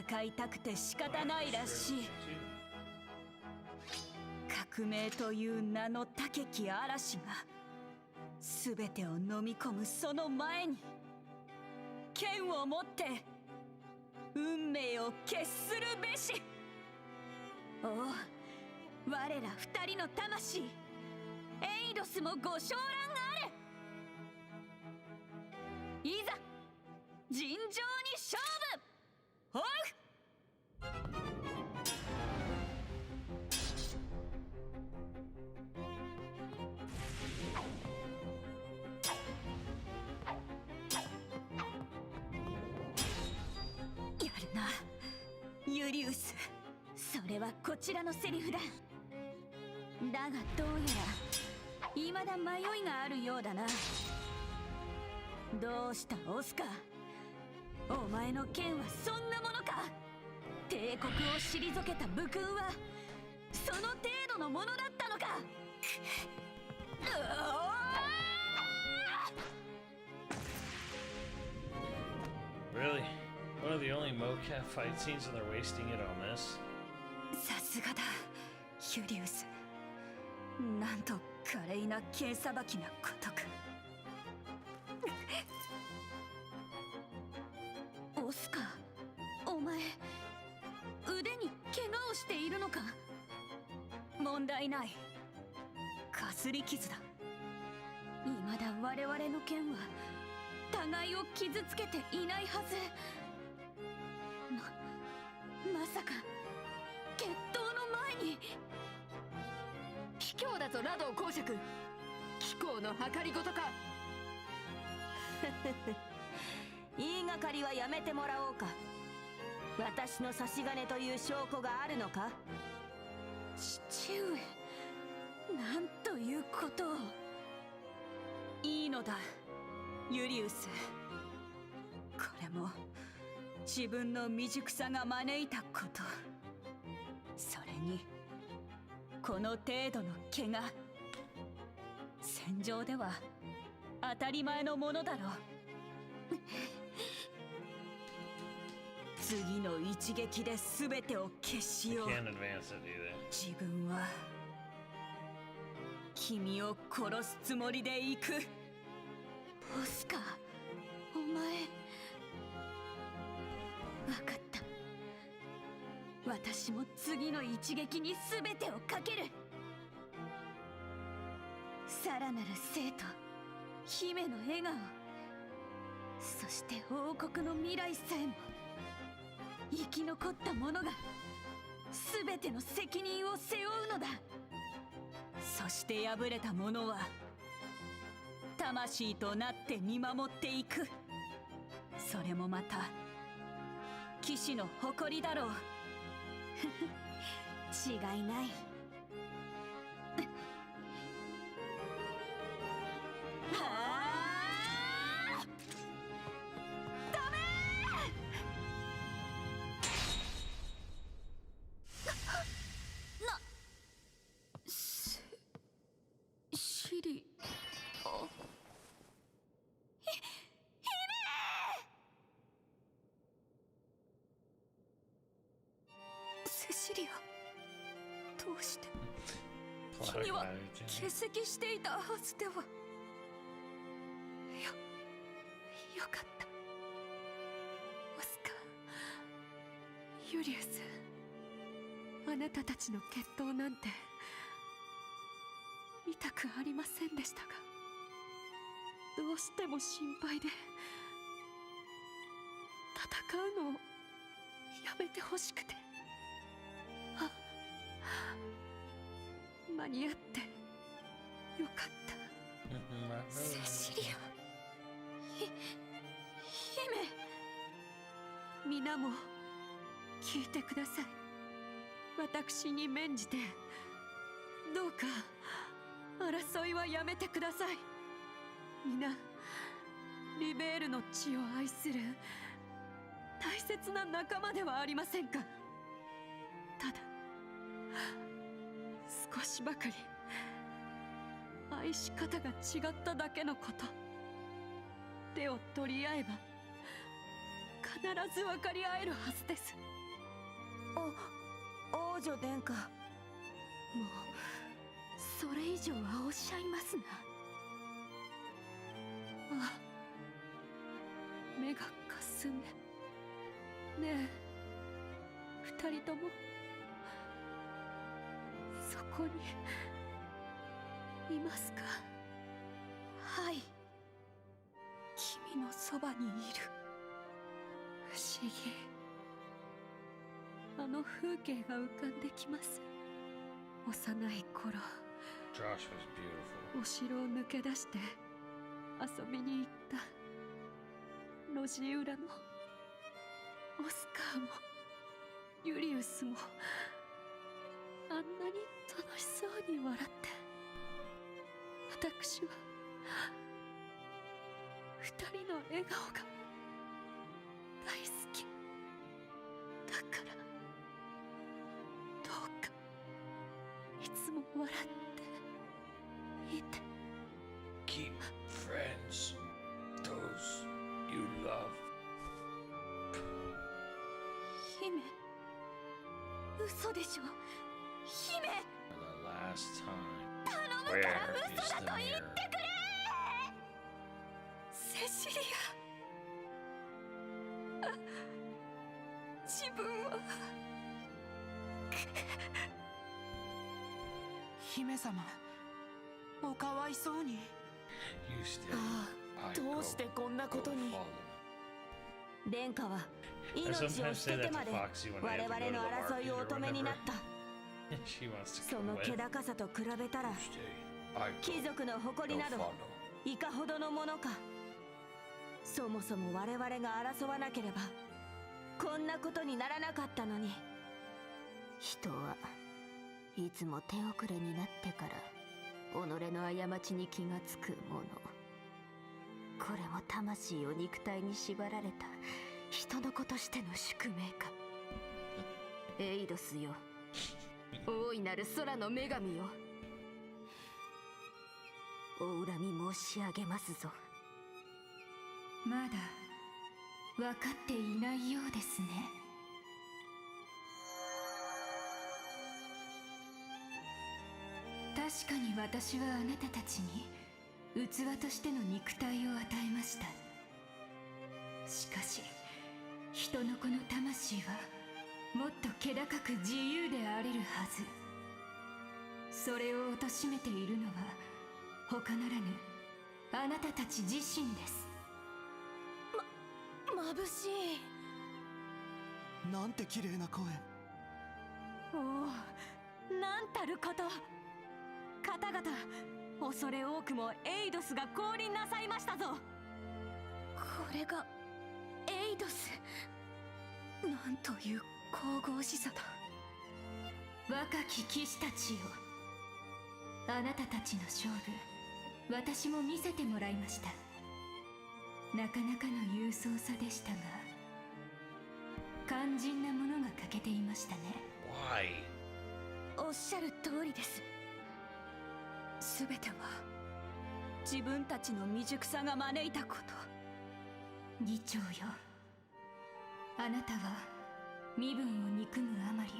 戦いたくて仕方ないらしい。革命という名の高き嵐が全てを飲み込むその前に、剣を持って運命を決するべし。おう、我ら二人の魂、エイドスもご昇覧あれ。いざ尋常に勝負。おう！やるな、ユリウス。それはこちらのセリフだ。だがどうやら未だ迷いがあるようだな。どうしたオスカー、お前の剣はそんなものか。帝国を退けた武勲はその程度のものだったのか。Really? One of the only mocap fight scenes and they're wasting it on this? さすがだ、ユリウス。なんと華麗な剣さばきなことか。オスカー、お前腕に怪我をしているのか？問題ない。かすり傷だ。未だ我々の剣は互いを傷つけていないはず。まさか決闘の前に。卑怯だぞラドウ公爵。貴公の計りごとか。言いがかりはやめてもらおうか。私の差し金という証拠があるのか？父上、なんということを。いいのだユリウス。これも自分の未熟さが招いたこと。それにこの程度の怪我、戦場では当たり前のものだろう。次の一撃で全てを消しよう。自分は君を殺すつもりで行く。オスカー、お前。分かった。私も次の一撃に全てをかける。さらなる生と姫の笑顔、そして王国の未来さえも、生き残った者が全ての責任を背負うのだ。そして敗れた者は魂となって見守っていく。それもまた騎士の誇りだろう。違いない。セシリア、どうして君は欠席していたはずでは。よかった。オスカー、ユリウス、あなたたちの決闘なんて見たくありませんでしたが、どうしても心配で戦うのをやめてほしくて。間に合ってよかった。セシリア、姫、皆も聞いてください。私に免じてどうか争いはやめてください。皆リベールの地を愛する大切な仲間ではありませんか。ただ少しばかり愛し方が違っただけのこと。手を取り合えば必ず分かり合えるはずです。王女殿下、もうそれ以上はおっしゃいますな。あ、目がかすんで。ねえ、二人ともそこにいますか。はい、君のそばにいる。不思議、あの風景が浮かんできます。幼い頃、お城を抜け出して遊びに行った路地裏のオスカーもユリウスも、あんなに楽しそうに笑って。私は二人の笑顔が大好きだから、どうかいつも笑っていて。 Keep friends, those you love. 姫、嘘でしょ。姫、 For the last time. から嘘だと言ってくれ。セシリア、自分は姫様、おかわいそうに。ああ、どうしてこんなことに。殿下は命を捨ててまで我々の争いをお止めになった。その気高さと比べたら貴族の誇りなどいかほどのものか。そもそも我々が争わなければこんなことにならなかったのに。人はいつも手遅れになってから己の過ちに気がつくもの。これも魂を肉体に縛られた人の子としての宿命か。エイドスよ、大いなる空の女神よ、お恨み申し上げますぞ。まだ分かっていないようですね。確かに私はあなたたちに器としての肉体を与えました。しかし人の子の魂はもっと気高く自由であれるはず。それを貶めているのは他ならぬあなたたち自身です。眩しい。なんて綺麗な声。おお、なんたること。方々、恐れ多くもエイドスが降臨なさいましたぞ。これがエイドス。なんという神々しさだ。若き騎士たちよ、あなたたちの勝負、私も見せてもらいました。なかなかの勇壮さでしたが、肝心なものが欠けていましたね。おっしゃる通りです。すべては自分たちの未熟さが招いたこと。議長よ、あなたは身分を憎むあまり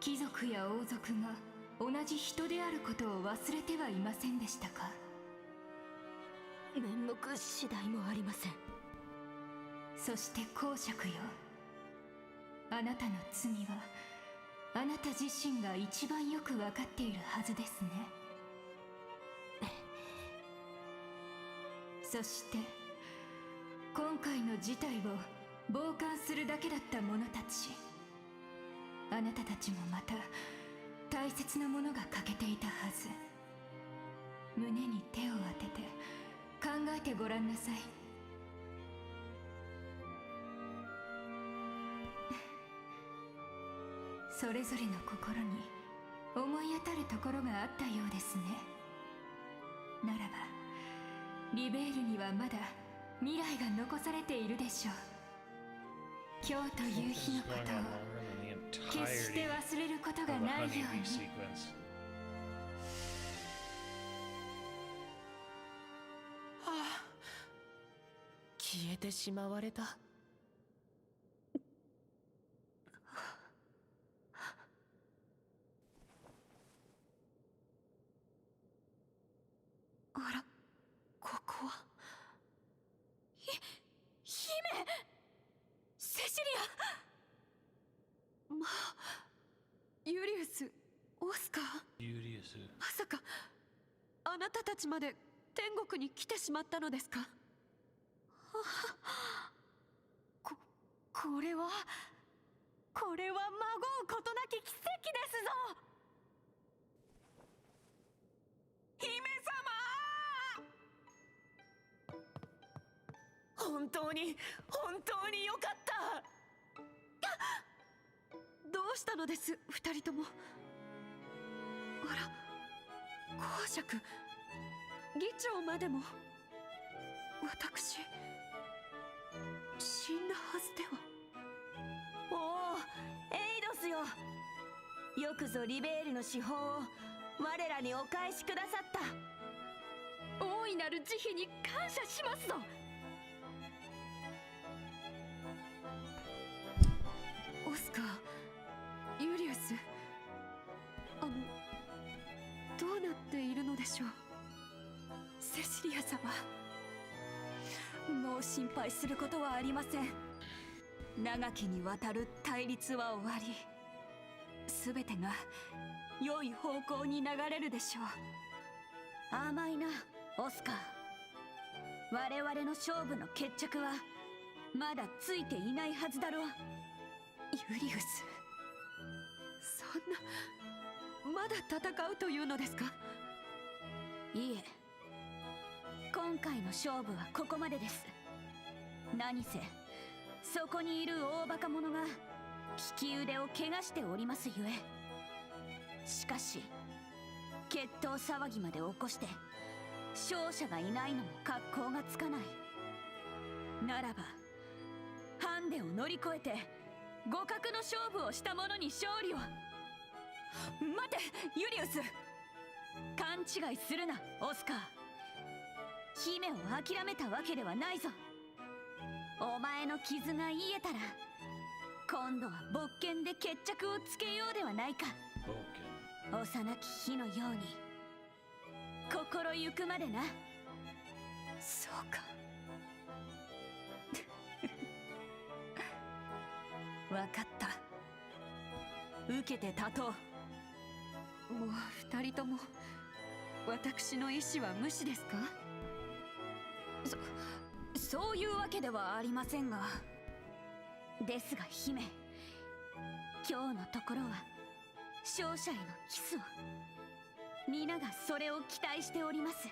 貴族や王族が同じ人であることを忘れてはいませんでしたか。面目次第もありません。そして公爵よ、あなたの罪はあなた自身が一番よく分かっているはずですね。そして今回の事態を傍観するだけだった者たち、あなたたちもまた大切なものが欠けていたはず。胸に手を当てて考えてごらんなさい。それぞれの心に思い当たるところがあったようですね。ならばリベールにはまだ未来が残されているでしょう。今日という日のことを決して忘れることがないように。消えてしまわれた。あら、ここは姫セシリア。まあ、ユリウス、オスカー、まさかあなたたちまで天国に来てしまったのですか。これはまごうことなき奇跡ですぞ。姫様、本当によかった。どうしたのです二人とも。あら、公爵、議長までも。私死んだはずでは。おお、エイドスよ、よくぞリベールの司法を我らにお返しくださった。大いなる慈悲に感謝しますぞ。オスカー、ユリウス、どうなっているのでしょう。セシリア様、もう心配することはありません。長きにわたる対立は終わり、すべてが良い方向に流れるでしょう。甘いな、オスカー。我々の勝負の決着はまだついていないはずだろう。ユリウス、そんな、まだ戦うというのですか？いいえ、今回の勝負はここまでです。何せそこにいる大バカ者が利き腕を怪我しておりますゆえ。しかし決闘騒ぎまで起こして勝者がいないのも格好がつかない。ならばハンデを乗り越えて互角の勝負をした者に勝利を。待てユリウス、勘違いするなオスカー。姫を諦めたわけではないぞ。お前の傷が癒えたら今度は勃剣で決着をつけようではないか。幼き日のように心ゆくまでな。そうか。わかった。受けて立とう。もう二人とも私の意志は無視ですか？そういうわけではありませんが。ですが姫、今日のところは勝者へのキスを。皆がそれを期待しております。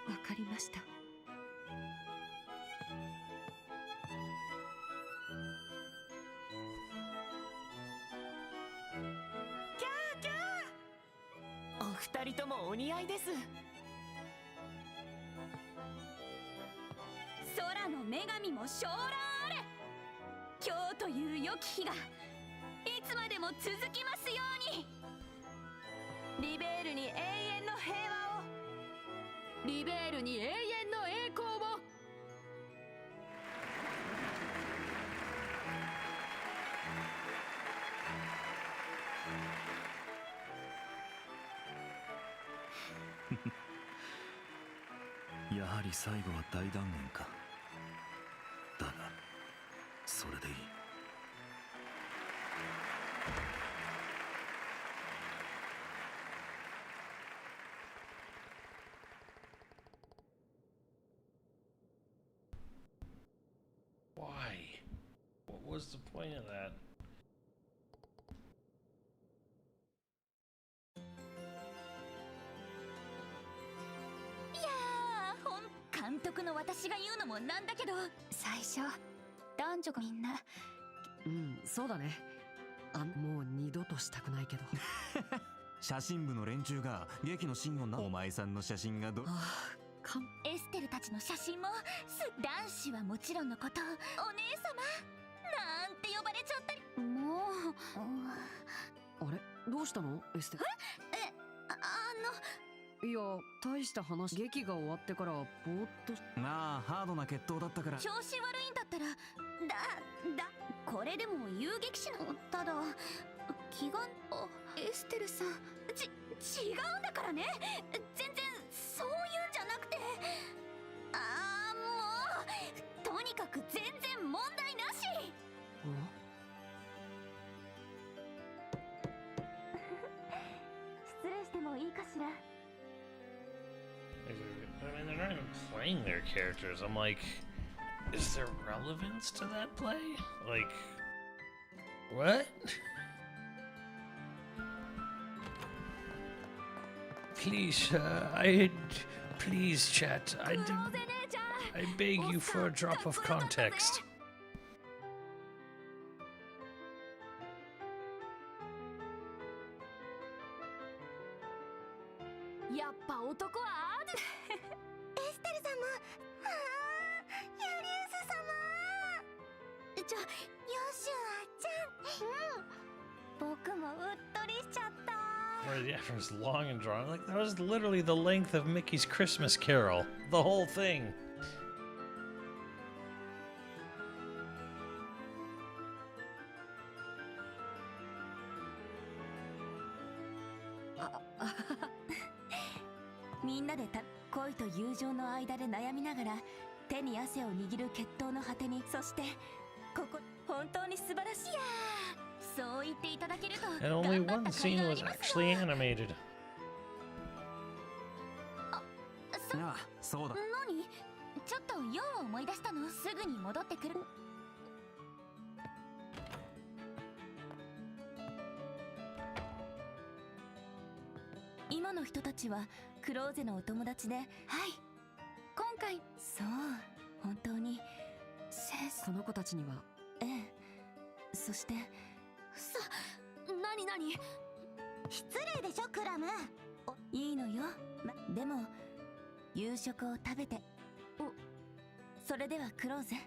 わかりました。キャーキャー、お二人ともお似合いです。空の女神も昇蘭あれ。今日という良き日がいつまでも続きますように。リベールに永遠の平和を。リベールに永遠の栄光を。やはり最後は大断言か。だがそれでいい。Why? What was the point of that? 監督の私が言うのもなんだけど、最初男女がみんな。うん、そうだね。もう二度としたくないけど。写真部の連中が劇のシーンをお前さんの写真がエステルたちの写真も男子はもちろんのこと、お姉様なんて呼ばれちゃったり。もうあれ、どうしたのエステ？いや、大した話。劇が終わってからぼーっと。まあハードな決闘だったから。調子悪いんだったらこれでも遊撃士の。ただ気が。エステルさん、違うんだからね。全然そういうんじゃなくて。もうとにかく全然問題なし。失礼してもいいかしら。I mean, they're not even playing their characters. I'm like, is there relevance to that play? Like, what? Please, please, chat. I beg you for a drop of context. やっぱ男はエステル様、ユリウス様。ヨシュアちゃん。僕もうっとりしちゃった。Where the effort was long and drawn. Like, that was literally the length of Mickey's Christmas Carol. The whole thing. みんなで恋と友情の間で悩みながら手に汗を握る決闘の果てに、そしてここ本当に素晴らしいや。そう言っていただけると And only one scene was actually animated. ああ、そうだ。何？ちょっと用を思い出したの。すぐに戻ってくる。今の人たちはクローゼのお友達で、はい、今回、そう、本当にこの子たちには、ええ、そして何失礼でしょクラム。いいのよ、でも夕食を食べて。それではクローゼ、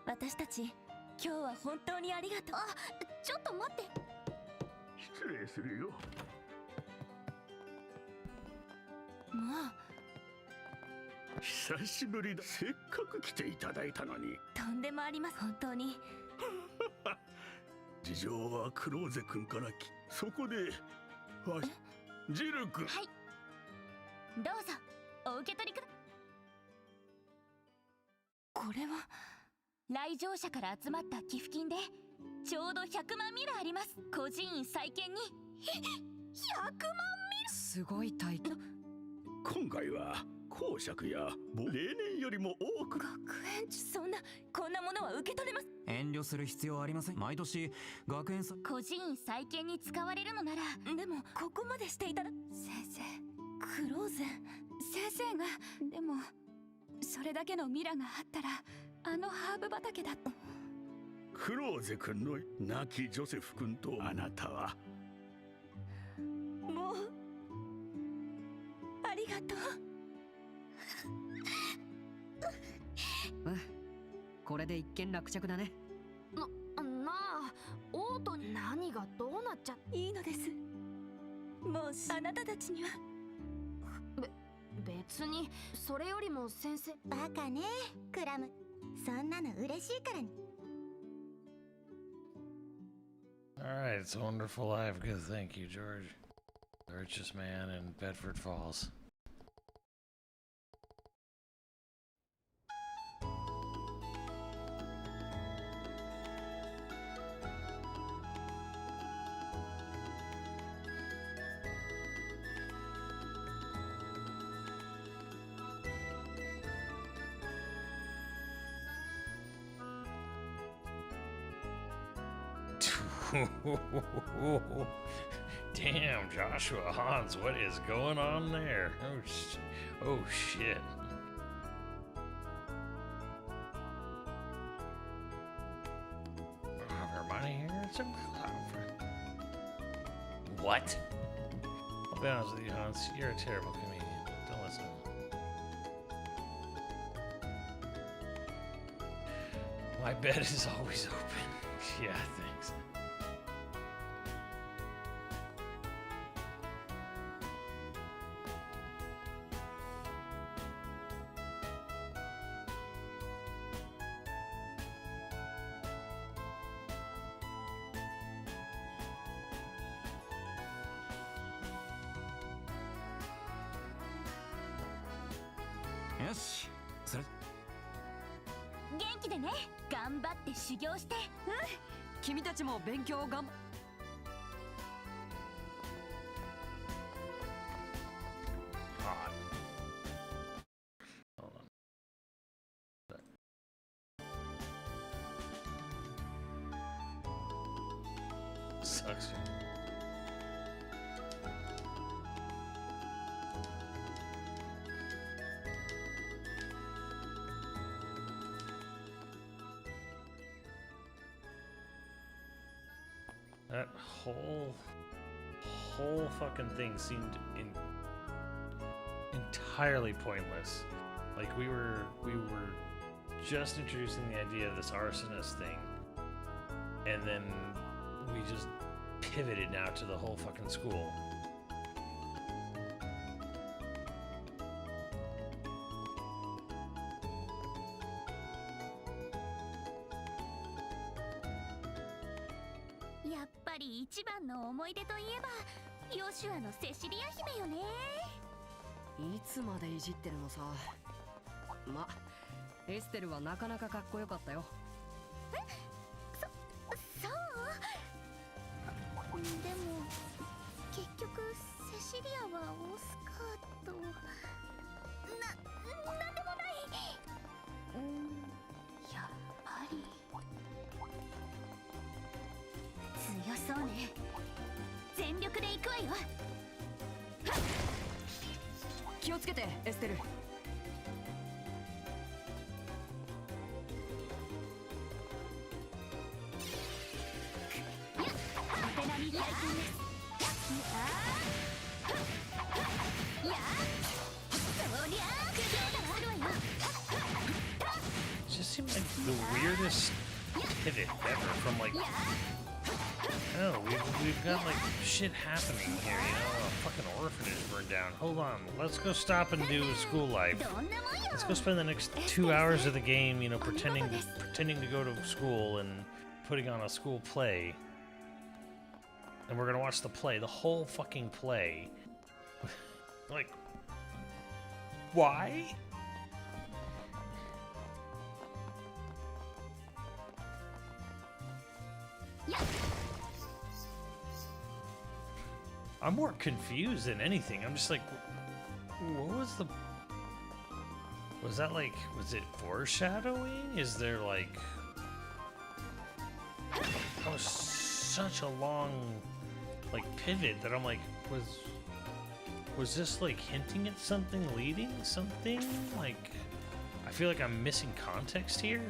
私たち今日は本当にありがとう。あ、ちょっと待って。失礼するよ。もう久しぶりだ。せっかく来ていただいたのに。とんでもあります、本当に。事情はクローゼ君からそこでジル君。はい、どうぞお受け取りくだ。これは来場者から集まった寄付金でちょうど100万ミラあります。孤児院再建に100万ミラ。すごい大金。今回は公爵や例年よりも多く。学園長、こんなものは受け取れます。遠慮する必要はありません。毎年学園祭、孤児院再建に使われるのなら。でもここまでしていただ。先生、クローゼ先生が。でもそれだけのミラがあったらあのハーブ畑だ。クローゼ君の亡きジョセフ君とあなたは。もうありがとう。これで一件落着だね。なあ、オートに何がどうなっちゃ。いいのです。もうあなたたちには。別に。それよりも先生。バカねクラム、そんなの嬉しいからね。Alright, it's a wonderful life. Good, thank you, George. The richest man in Bedford Falls. Damn, Joshua Hans, what is going on there? Oh shit. Hermione here? It's a what? I'll be honest with you, Hans. You're a terrible comedian. Don't listen to him. My bed is always open. Yeah, thanks.元気でね。頑張って修行して。君たちも勉強を頑張。Sucks. That whole fucking thing seemed entirely pointless. Like we were just introducing the idea of this arsonist thing, and then we just pivoted now to the whole fucking school.やっぱり一番の思い出といえばヨシュアのセシリア姫よね。いつまでいじってるのさ。ま、エステルはなかなかかっこよかったよ。そうでも結局セシリアはオスカーとなんでもない。やっぱり強そうね。全力で行くわよ。気をつけてエステル。お手並み拝見です。やあそりゃあ苦情だわるわよ。It just seemed like the weirdest pivot ever from like, oh, we've got like shit happening here, you know, a fucking orphanage burned down. Hold on, let's go stop and do school life. Let's go spend the next 2 hours of the game, you know, pretending to go to school and putting on a school play. And we're gonna watch the play, the whole fucking play. Like, why? I'm more confused than anything. I'm just like, what was the... Was that like... Was it foreshadowing? Is there like... That was such a long, like, pivot that I'm like, was this like hinting at something, leading something? Like, I feel like I'm missing context here.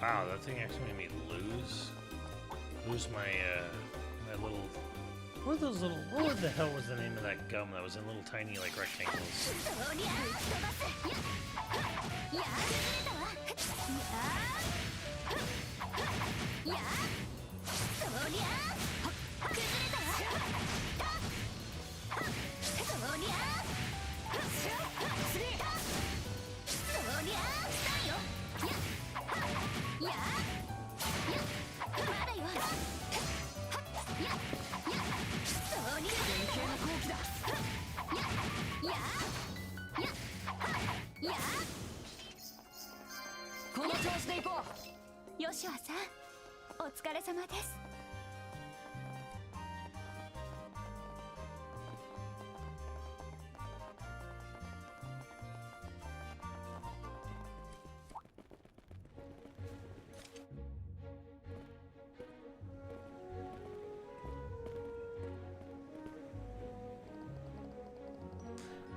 Wow, that thing actually made me lose my my little. What are those little? What the hell was the name of that gum that was in little tiny like rectangles?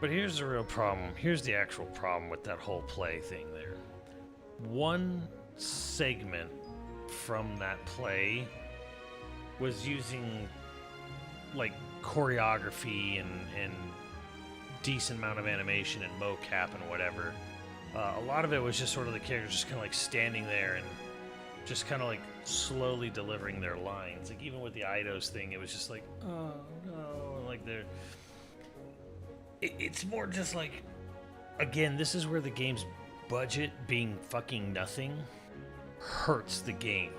But here's the real problem. Here's the actual problem with that whole play thing there. One segment from that play was using like choreography and decent amount of animation and mocap and whatever. A lot of it was just sort of the characters just kind of like standing there and just kind of like slowly delivering their lines. Like even with the Eidos thing, it was just like, oh no, like they're... It's more just like, again, this is where the game's budget being fucking nothing hurts the game.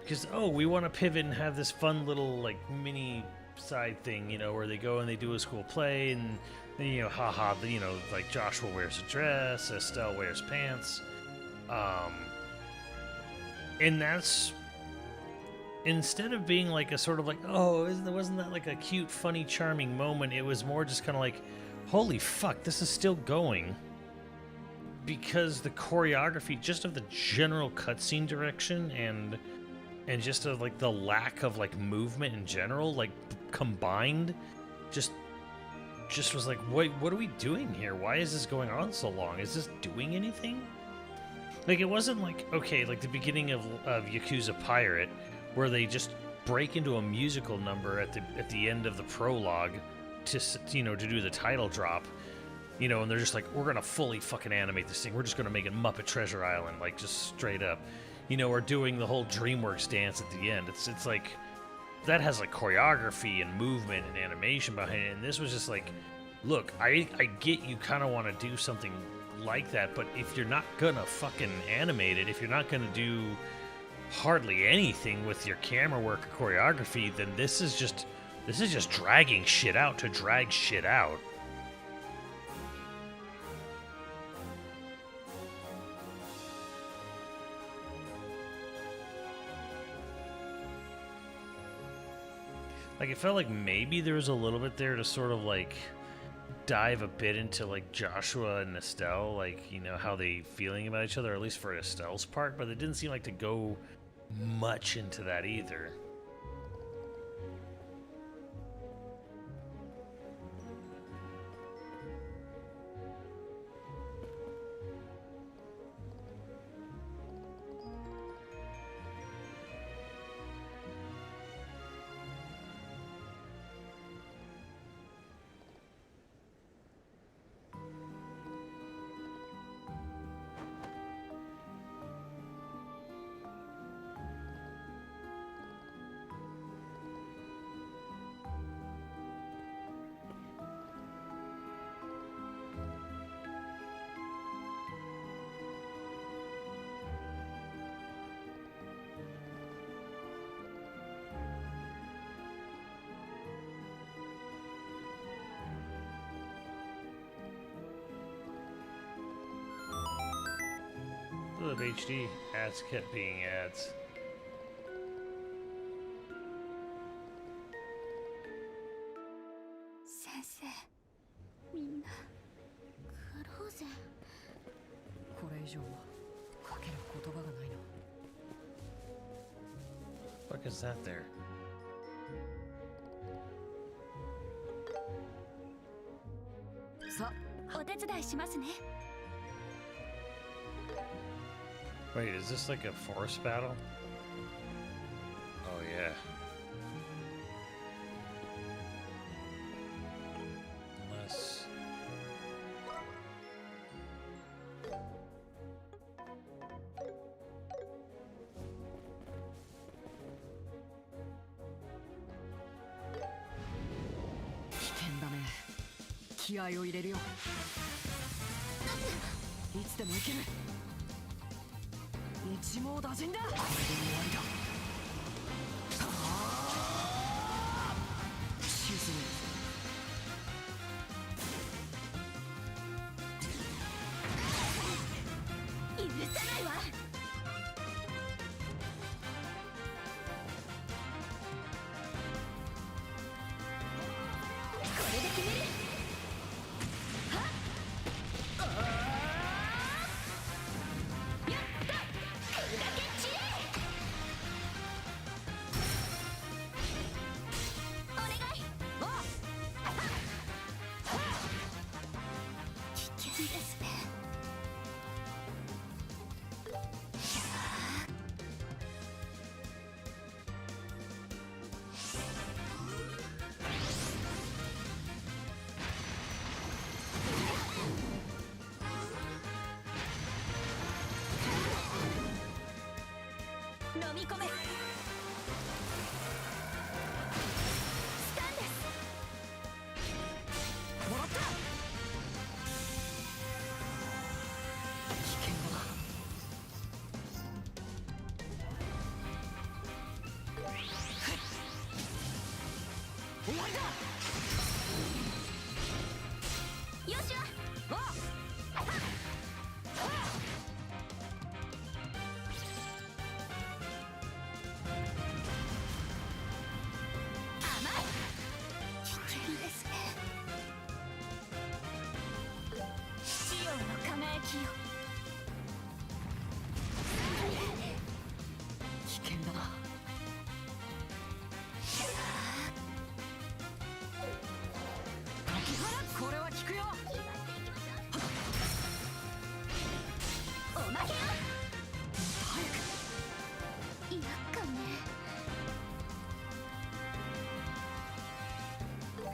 Because, oh, we want to pivot and have this fun little, like, mini side thing, you know, where they go and they do a school play and, then, you know, haha, you know, like Joshua wears a dress, Estelle wears pants. And that's, instead of being like a sort of like, oh, wasn't that like a cute, funny, charming moment, it was more just kind of like, Holy fuck, this is still going. Because the choreography, just of the general cutscene direction and just of like the lack of like movement in general, like combined, just was like, wait, what are we doing here? Why is this going on so long? Is this doing anything? Like, it wasn't like, okay, like the beginning of Yakuza Pirate, where they just break into a musical number at the end of the prologue to, you know, to do the title drop, you know, and they're just like, we're gonna fully fucking animate this thing. We're just gonna make it Muppet Treasure Island, like just straight up, you know, or doing the whole DreamWorks dance at the end. It's like that has like choreography and movement and animation behind it, and this was just like, look, I get you kind of want to do something like that, but if you're not gonna fucking animate it, if you're not gonna do hardly anything with your camera work or choreography, then this is just dragging shit out to drag shit out. Like, it felt like maybe there was a little bit there to sort of like dive a bit into like Joshua and Estelle, like, you know, how they feeling about each other, at least for Estelle's part, but it didn't seem like to go much into that either. Of HD ads kept being ads. Sensei, みんな苦労ぜ。これ以上かける言葉がないな。What is that there? さあ、お手伝いしますね。Wait, is this like a force battle? Oh yeah. Unless...気合を入れるよ。いつでもいける。一網打尽だ。これで終わりだ。沈む。許さないわ。これで決める。はっ。やった。これだけ散れ。お願い。危険ですね。飲み込め。スタンです。もらった。危険だ。終わりだ。よっしゃ。危険だな。これは効くよ。おまけよ。早く。いやかね。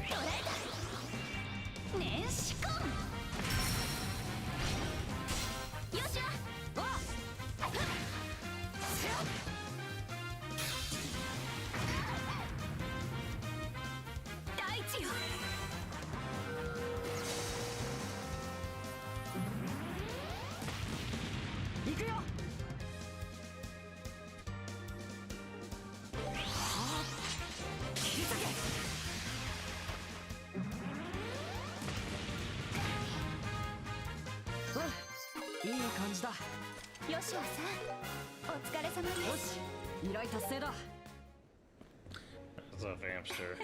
捕らえた。年始婚。よっしゃ。わっ。大地よ。行くよ。切り裂け。いい感じだ。ヨシュアさん、お疲れ様です。よし、依頼達成だ。What's up, hamster?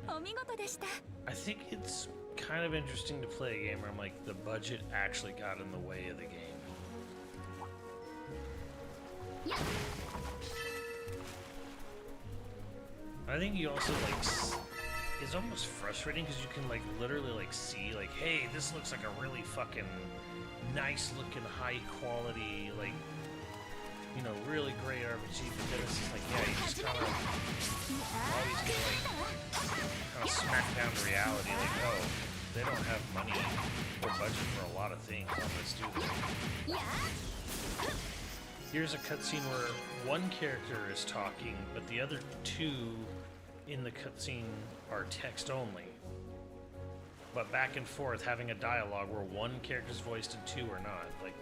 お見事でした。I think it's kind of interesting to play a game where I'm like, the budget actually got in the way of the game. Yeah. I think you also like, it's almost frustrating because you can like literally like see like, hey, this looks like a really fucking nice looking, high quality, like, you know, really great RPG, but then it's just like, yeah, you just kind of always get like, kind of smack down to reality, like, oh, they don't have money or budget for a lot of things, let's do this. Here's a cutscene where one character is talking, but the other two in the cutscene are text only. But back and forth having a dialogue where one character's voiced and two are not. Like,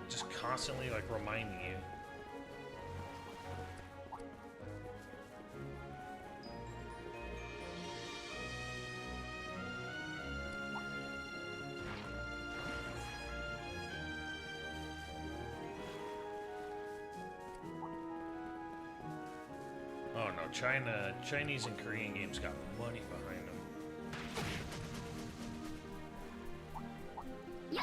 just constantly like reminding you. Oh no, Chinese and Korean games got money behind them. Yeah,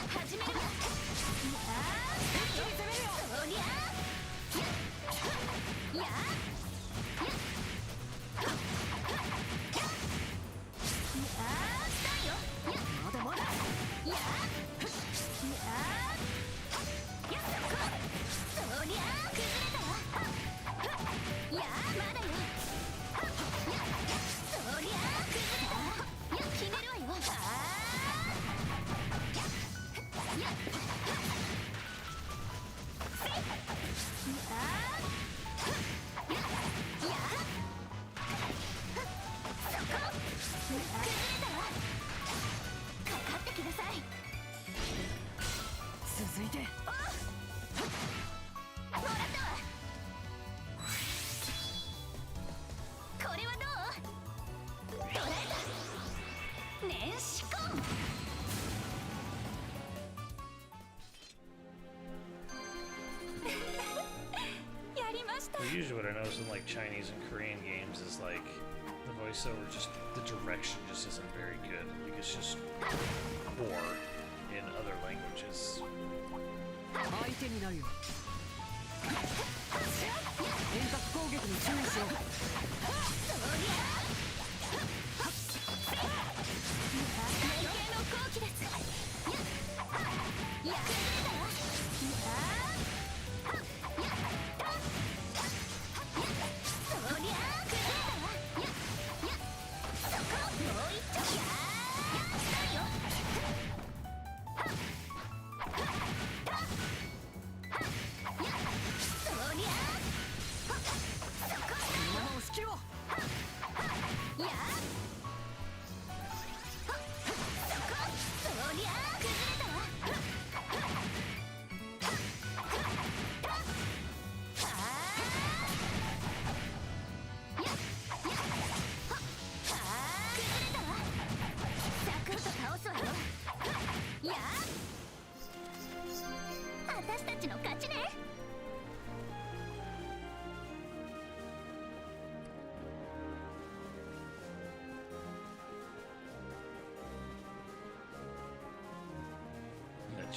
Usually what I notice in like Chinese and Korean games is like the voiceover, just the direction just isn't very good. Like it's just poor in other languages. 相手になるよ。遠隔攻撃に注意しろ。隙を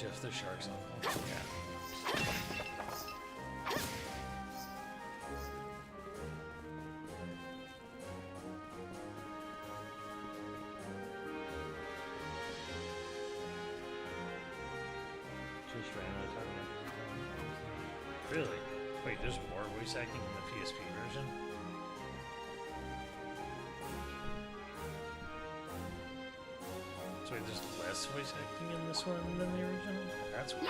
Jeff the Shark's uncle. Yeah. Just ran out of time. Really? Wait, there's more voice acting in the PSP version? So wait, there's less voice acting in this one than the original? That's weird.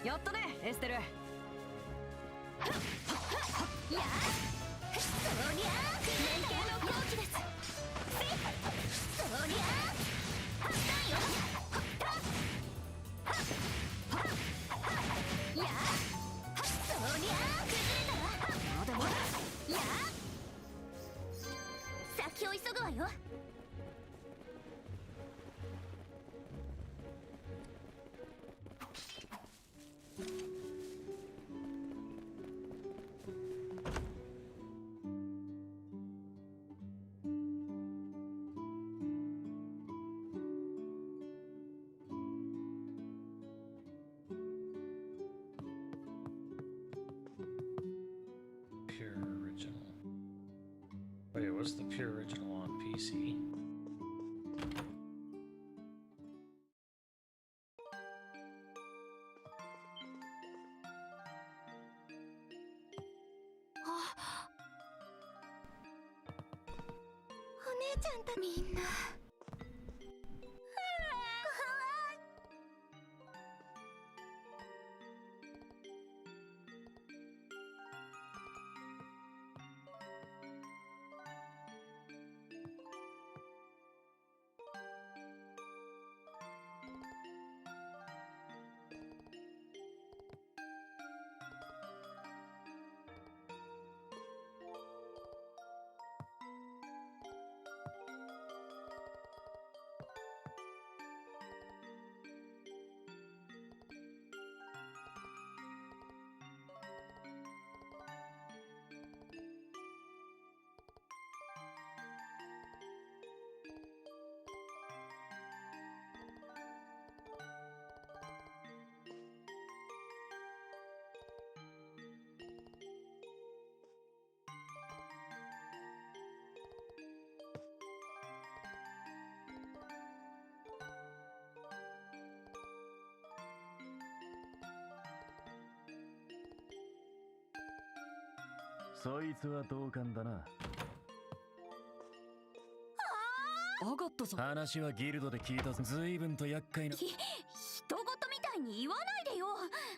やったね、エステル。やそりゃあ連携の好機です。そりゃあだよ。やそりゃあ崩れたわ。まだまだ。や先を急ぐわよ。Wait, what's the pure original on PC?そいつは同感だな。アガットさん。話はギルドで聞いたぞ。随分と厄介な。人事みたいに言わないでよ。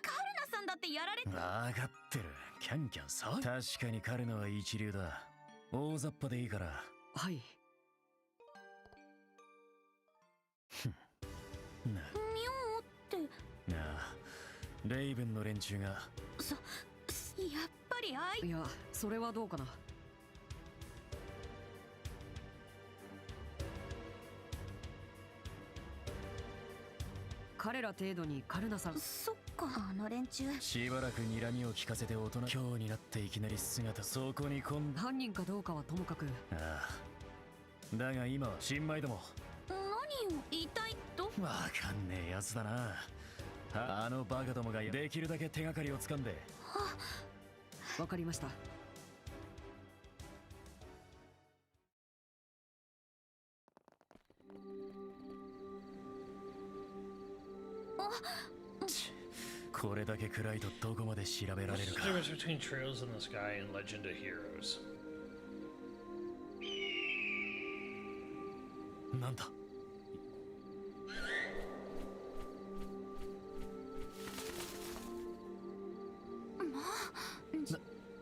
カルナさんだってやられて。分かってる。キャンキャンさ。確かにカルナは一流だ。大雑把でいいから。はい。な。妙って。なあ、レイブンの連中が。やっぱりいや、それはどうかな。彼ら程度にカルナさん。そっか、あの連中。しばらく睨みを聞かせて大人。今日になっていきなり姿。そこに犯人かどうかはともかく。ああ。だが今は新米ども。何を言いたいと。わかんねえやつだな。あのバカどもができるだけ手がかりをつかんで。わかりました。これだけ暗いとどこまで調べられるか。 What's the difference between Trails in the Sky and Legend of Heroes? なんだ。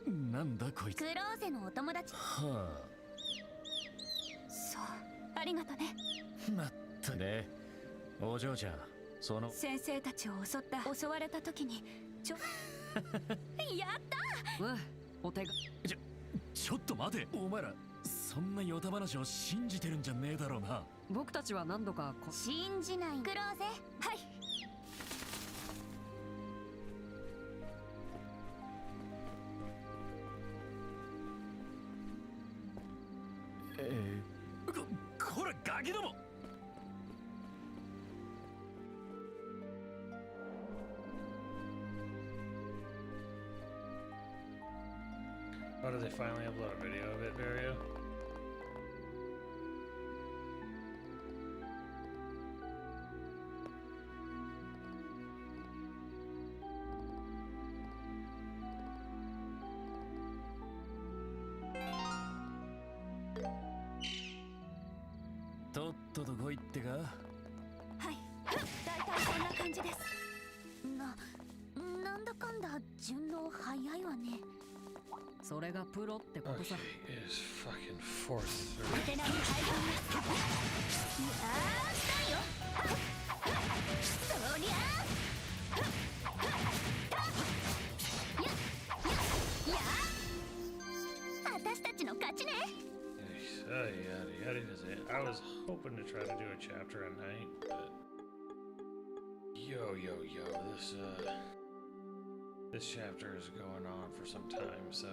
なんだこいつ。クローゼのお友達。はあ。そう、ありがとね。まったね。お嬢ちゃん、その先生たちを襲われた時にやったー。お手が。ちょっと待て。お前らそんなヨタ話を信じてるんじゃねえだろうな。僕たちは何度か信じない。クローゼ。はい。こらガキども。Oh, did they finally upload a video of it, Vario? Okay, is fucking fourth. 手並み拝見したよ。そりゃ私たちの勝ちね。I was hoping to try to do a chapter a night, but yo, this chapter is going on for some time, so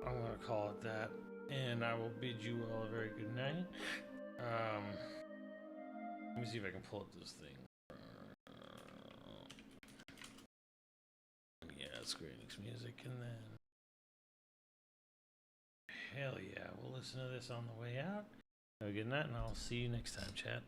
I'm gonna call it that, and I will bid you all a very good night. Let me see if I can pull up this thing. Yeah, Square Enix music, and then hell yeah, we'll listen to this on the way out. Have a good night, and I'll see you next time, chat.